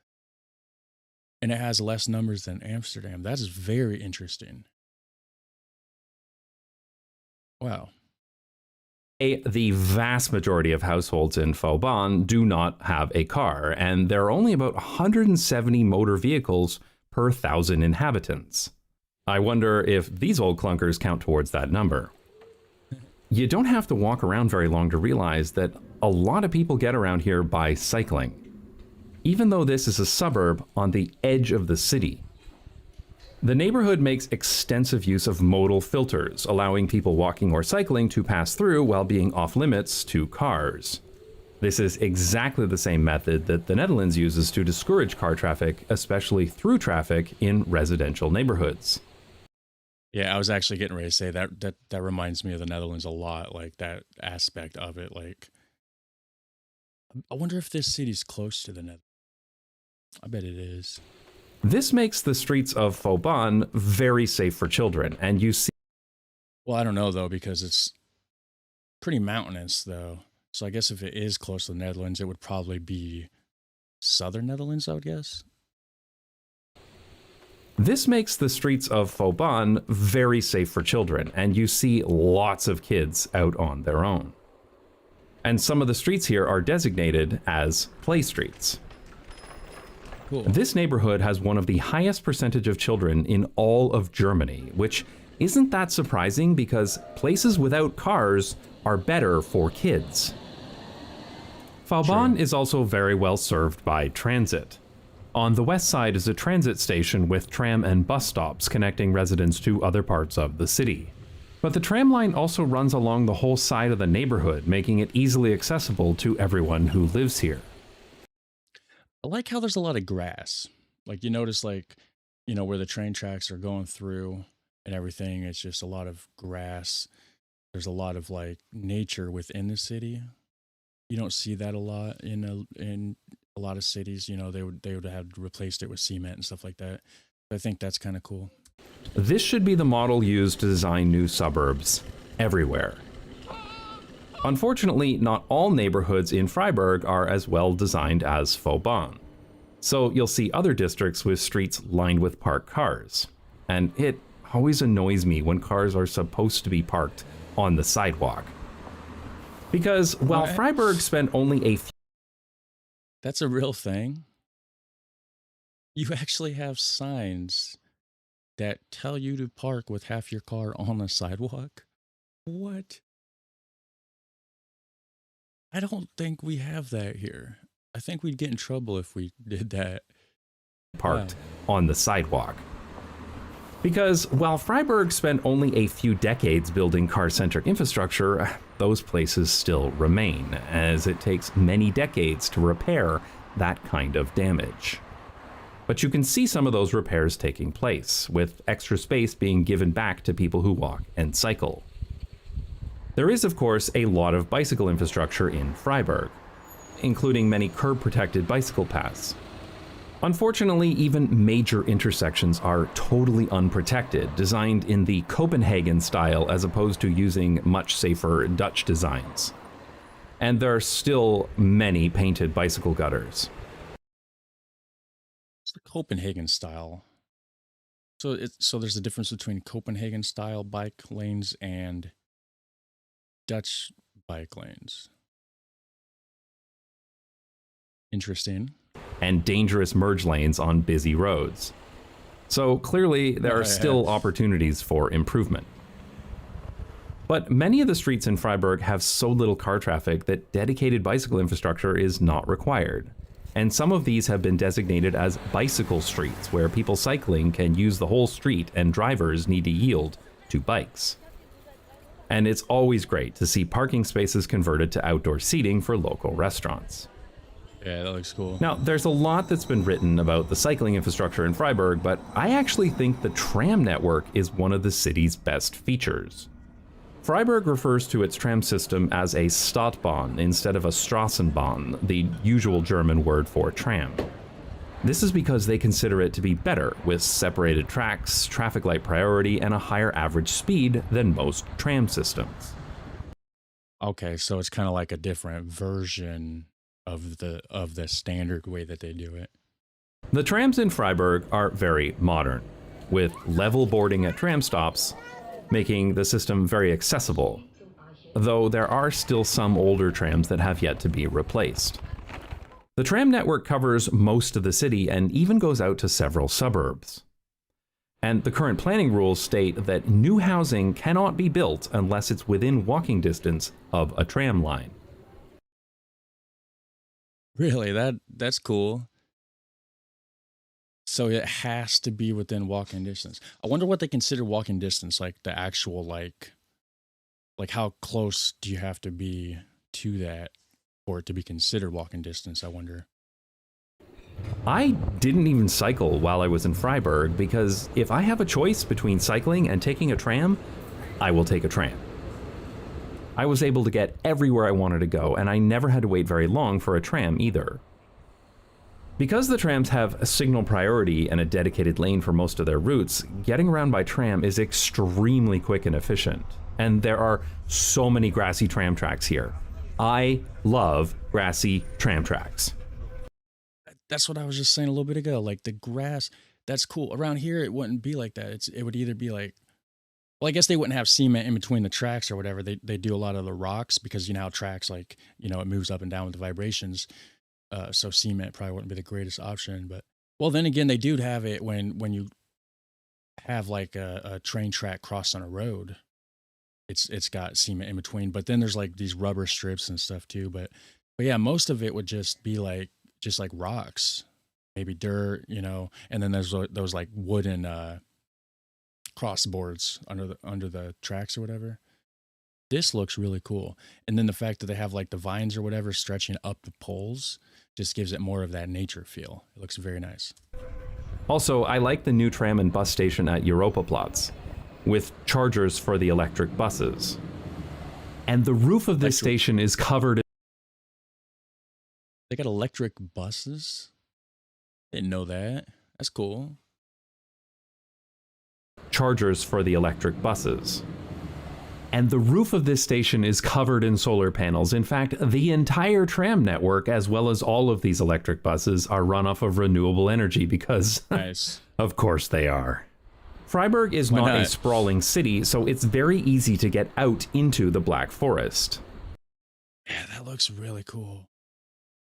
and it has less numbers than Amsterdam. That is very interesting. Wow. The vast majority of households in Vauban do not have a car, and there are only about 170 motor vehicles per 1,000 inhabitants. I wonder if these old clunkers count towards that number. You don't have to walk around very long to realize that a lot of people get around here by cycling, even though this is a suburb on the edge of the city. The neighborhood makes extensive use of modal filters, allowing people walking or cycling to pass through while being off limits to cars. This is exactly the same method that the Netherlands uses to discourage car traffic, especially through traffic in residential neighborhoods. Yeah, I was actually getting ready to say that reminds me of the Netherlands a lot, like that aspect of it. Like, I wonder if this city's close to the Netherlands. I bet it is. This makes the streets of Vauban very safe for children, and you see... Well, I don't know, though, because it's pretty mountainous, though. So I guess if it is close to the Netherlands, it would probably be southern Netherlands, I would guess. This makes the streets of Vauban very safe for children, and you see lots of kids out on their own. And some of the streets here are designated as play streets. Cool. This neighborhood has one of the highest percentage of children in all of Germany, which isn't that surprising because places without cars are better for kids. Vauban is also very well served by transit. On the west side is a transit station with tram and bus stops connecting residents to other parts of the city. But the tram line also runs along the whole side of the neighborhood, making it easily accessible to everyone who lives here. I like how there's a lot of grass. Like, you notice, like, where the train tracks are going through and everything, it's just a lot of grass. There's a lot of, like, nature within the city. You don't see that a lot in a lot of cities. They would have replaced it with cement and stuff like that. I think that's kind of cool. This should be the model used to design new suburbs everywhere. Unfortunately, not all neighborhoods in Freiburg are as well designed as Vauban. So you'll see other districts with streets lined with parked cars. And it always annoys me when cars are supposed to be parked on the sidewalk. Because while Freiburg spent only a few... That's a real thing. You actually have signs that tell you to park with half your car on the sidewalk? What? I don't think we have that here. I think we'd get in trouble if we did that. Parked on the sidewalk. Because while Freiburg spent only a few decades building car-centric infrastructure, those places still remain, as it takes many decades to repair that kind of damage. But you can see some of those repairs taking place, with extra space being given back to people who walk and cycle. There is, of course, a lot of bicycle infrastructure in Freiburg, including many curb-protected bicycle paths. Unfortunately, even major intersections are totally unprotected, designed in the Copenhagen style as opposed to using much safer Dutch designs. And there are still many painted bicycle gutters. It's the Copenhagen style. So there's a difference between Copenhagen style bike lanes and Dutch bike lanes. Interesting. And dangerous merge lanes on busy roads. So clearly there are still opportunities for improvement. But many of the streets in Freiburg have so little car traffic that dedicated bicycle infrastructure is not required. And some of these have been designated as bicycle streets, where people cycling can use the whole street and drivers need to yield to bikes. And it's always great to see parking spaces converted to outdoor seating for local restaurants. Yeah, that looks cool. Now, there's a lot that's been written about the cycling infrastructure in Freiburg, but I actually think the tram network is one of the city's best features. Freiburg refers to its tram system as a Stadtbahn instead of a Straßenbahn, the usual German word for tram. This is because they consider it to be better, with separated tracks, traffic light priority, and a higher average speed than most tram systems. Okay, so it's kind of like a different version of the standard way that they do it. The trams in Freiburg are very modern, with level boarding at tram stops, making the system very accessible, though there are still some older trams that have yet to be replaced. The tram network covers most of the city and even goes out to several suburbs. And the current planning rules state that new housing cannot be built unless it's within walking distance of a tram line. Really, that's cool. So it has to be within walking distance. I wonder what they consider walking distance, like the actual like how close do you have to be to that for it to be considered walking distance, I wonder. I didn't even cycle while I was in Freiburg because if I have a choice between cycling and taking a tram, I will take a tram. I was able to get everywhere I wanted to go, and I never had to wait very long for a tram either. Because the trams have a signal priority and a dedicated lane for most of their routes, getting around by tram is extremely quick and efficient. And there are so many grassy tram tracks here. I love grassy tram tracks. That's what I was just saying a little bit ago. Like the grass, that's cool. Around here, it wouldn't be like that. It would either be like, well, I guess they wouldn't have cement in between the tracks or whatever. They do a lot of the rocks because you know how tracks, like, you know, it moves up and down with the vibrations. So cement probably wouldn't be the greatest option. But well, then again, they do have it when you have like a train track crossed on a road. It's got cement in between, but then there's like these rubber strips and stuff too. But yeah, most of it would just be like rocks, maybe dirt, you know, and then there's those like wooden crossboards under the tracks or whatever. This looks really cool. And then the fact that they have like the vines or whatever stretching up the poles just gives it more of that nature feel. It looks very nice. Also, I like the new tram and bus station at Europaplatz, with chargers for the electric buses. And the roof of this station is covered in... They got electric buses? Didn't know that. That's cool. Chargers for the electric buses. And the roof of this station is covered in solar panels. In fact, the entire tram network, as well as all of these electric buses, are run off of renewable energy because, nice. Of course they are. Freiburg is not a sprawling city, so it's very easy to get out into the Black Forest. Yeah, that looks really cool.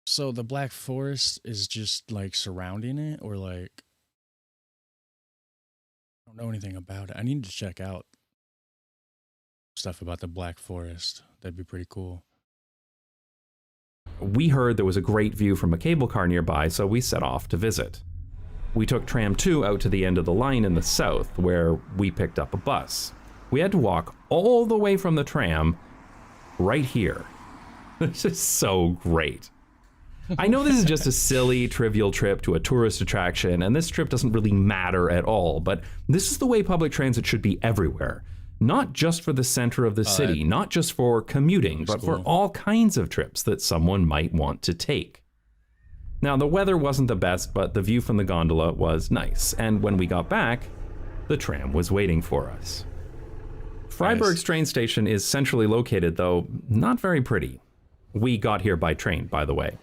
So the Black Forest is just like surrounding it, or like, I don't know anything about it. I need to check out stuff about the Black Forest. That'd be pretty cool. we heard there was a great view from a cable car nearby, so we set off to visit. We took tram 2 out to the end of the line in the south, where we picked up a bus. We had to walk all the way from the tram right here. This is so great. I know this is just a silly, trivial trip to a tourist attraction, and this trip doesn't really matter at all, but this is the way public transit should be everywhere. Not just for the center of the city, not just for commuting, but for all kinds of trips that someone might want to take. Now, the weather wasn't the best, but the view from the gondola was nice, and when we got back, the tram was waiting for us. Freiburg's train station is centrally located, though not very pretty. We got here by train, by the way.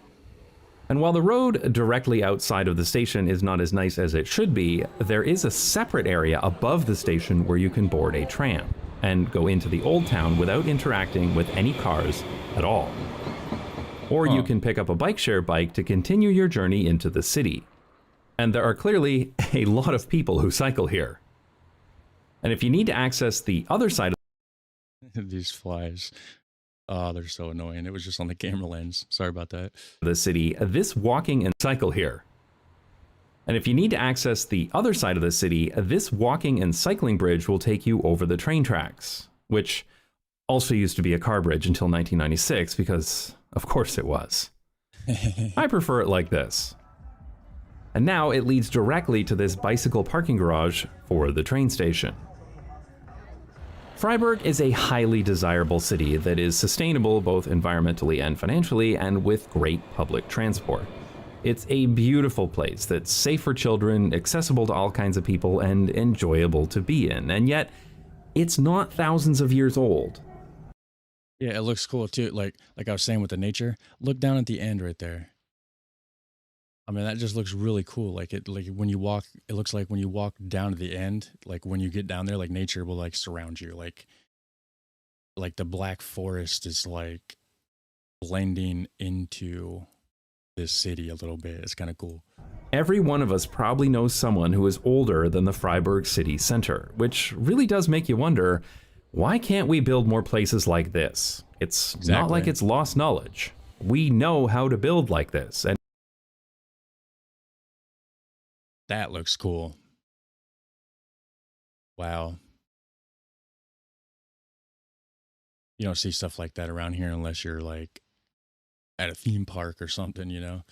And while the road directly outside of the station is not as nice as it should be, there is a separate area above the station where you can board a tram and go into the old town without interacting with any cars at all. Or you can pick up a bike share bike to continue your journey into the city. And there are clearly a lot of people who cycle here. And if you need to access the other side of these flies, oh, they're so annoying. It was just on the camera lens. Sorry about that. The city, this walking and cycle here. And if you need to access the other side of the city, this walking and cycling bridge will take you over the train tracks, which also used to be a car bridge until 1996, because of course it was. I prefer it like this. And now it leads directly to this bicycle parking garage for the train station. Freiburg is a highly desirable city that is sustainable both environmentally and financially, and with great public transport. It's a beautiful place that's safe for children, accessible to all kinds of people, and enjoyable to be in. And yet, it's not thousands of years old. Yeah, it looks cool too. Like I was saying with the nature, look down at the end right there. I mean, that just looks really cool. Like when you walk, it looks like when you walk down to the end, like when you get down there, like nature will like surround you. Like the Black Forest is like blending into this city a little bit. It's kind of cool. Every one of us probably knows someone who is older than the Freiburg city center, which really does make you wonder, why can't we build more places like this? It's not like it's lost knowledge. We know how to build like this. And that looks cool. Wow. You don't see stuff like that around here unless you're like at a theme park or something, you know?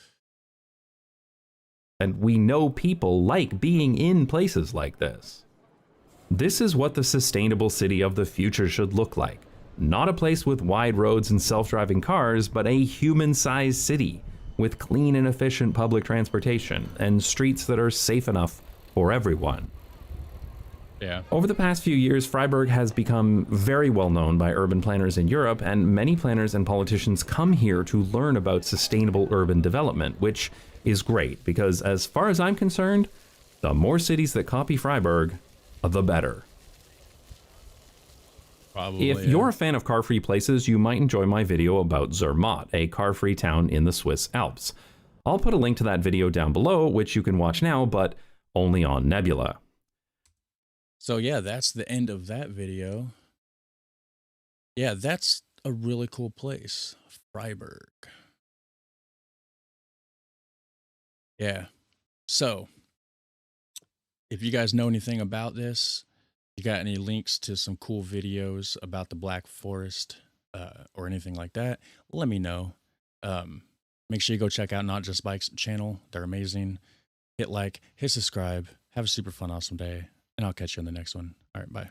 And we know people like being in places like this. This is what the sustainable city of the future should look like. Not a place with wide roads and self-driving cars, but a human-sized city with clean and efficient public transportation and streets that are safe enough for everyone. Yeah. Over the past few years, Freiburg has become very well known by urban planners in Europe, and many planners and politicians come here to learn about sustainable urban development, which is great because as far as I'm concerned, the more cities that copy Freiburg, the better. Probably, if you're a fan of car-free places, you might enjoy my video about Zermatt, a car-free town in the Swiss Alps. I'll put a link to that video down below, which you can watch now, but only on Nebula. So yeah, that's the end of that video. Yeah, that's a really cool place, Freiburg. Yeah. So, if you guys know anything about this, you got any links to some cool videos about the Black Forest or anything like that, let me know. Make sure you go check out Not Just Bikes channel. They're amazing. Hit like, hit subscribe. Have a super fun, awesome day. And I'll catch you in the next one. All right, bye.